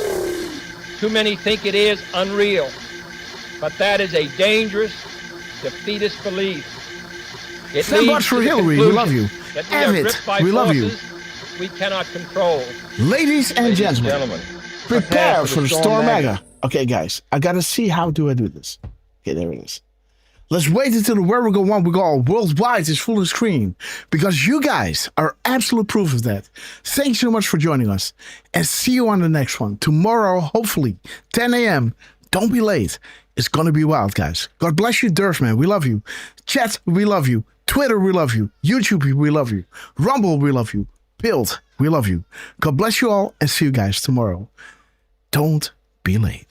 Speaker 8: Too many think it is unreal. But that is a dangerous, defeatist belief. It
Speaker 11: Stand
Speaker 8: leads
Speaker 11: much for
Speaker 8: to the
Speaker 11: Hillary, we love you.
Speaker 8: that we are
Speaker 11: Evitt,
Speaker 8: gripped by
Speaker 11: we love you.
Speaker 8: forces we cannot control.
Speaker 11: Ladies and gentlemen, prepare for the Storm Mega. Okay, guys, I gotta see how do I do this. Okay, there it is. Let's wait until the Where We Go One We Go Worldwide is full screen because you guys are absolute proof of that. Thanks so much for joining us and see you on the next one. Tomorrow, hopefully, 10 a.m. Don't be late. It's gonna be wild, guys. God bless you, Derf, man. We love you. Chat, we love you. Twitter, we love you. YouTube, we love you. Rumble, we love you. Build, we love you. God bless you all and see you guys tomorrow. Don't be late.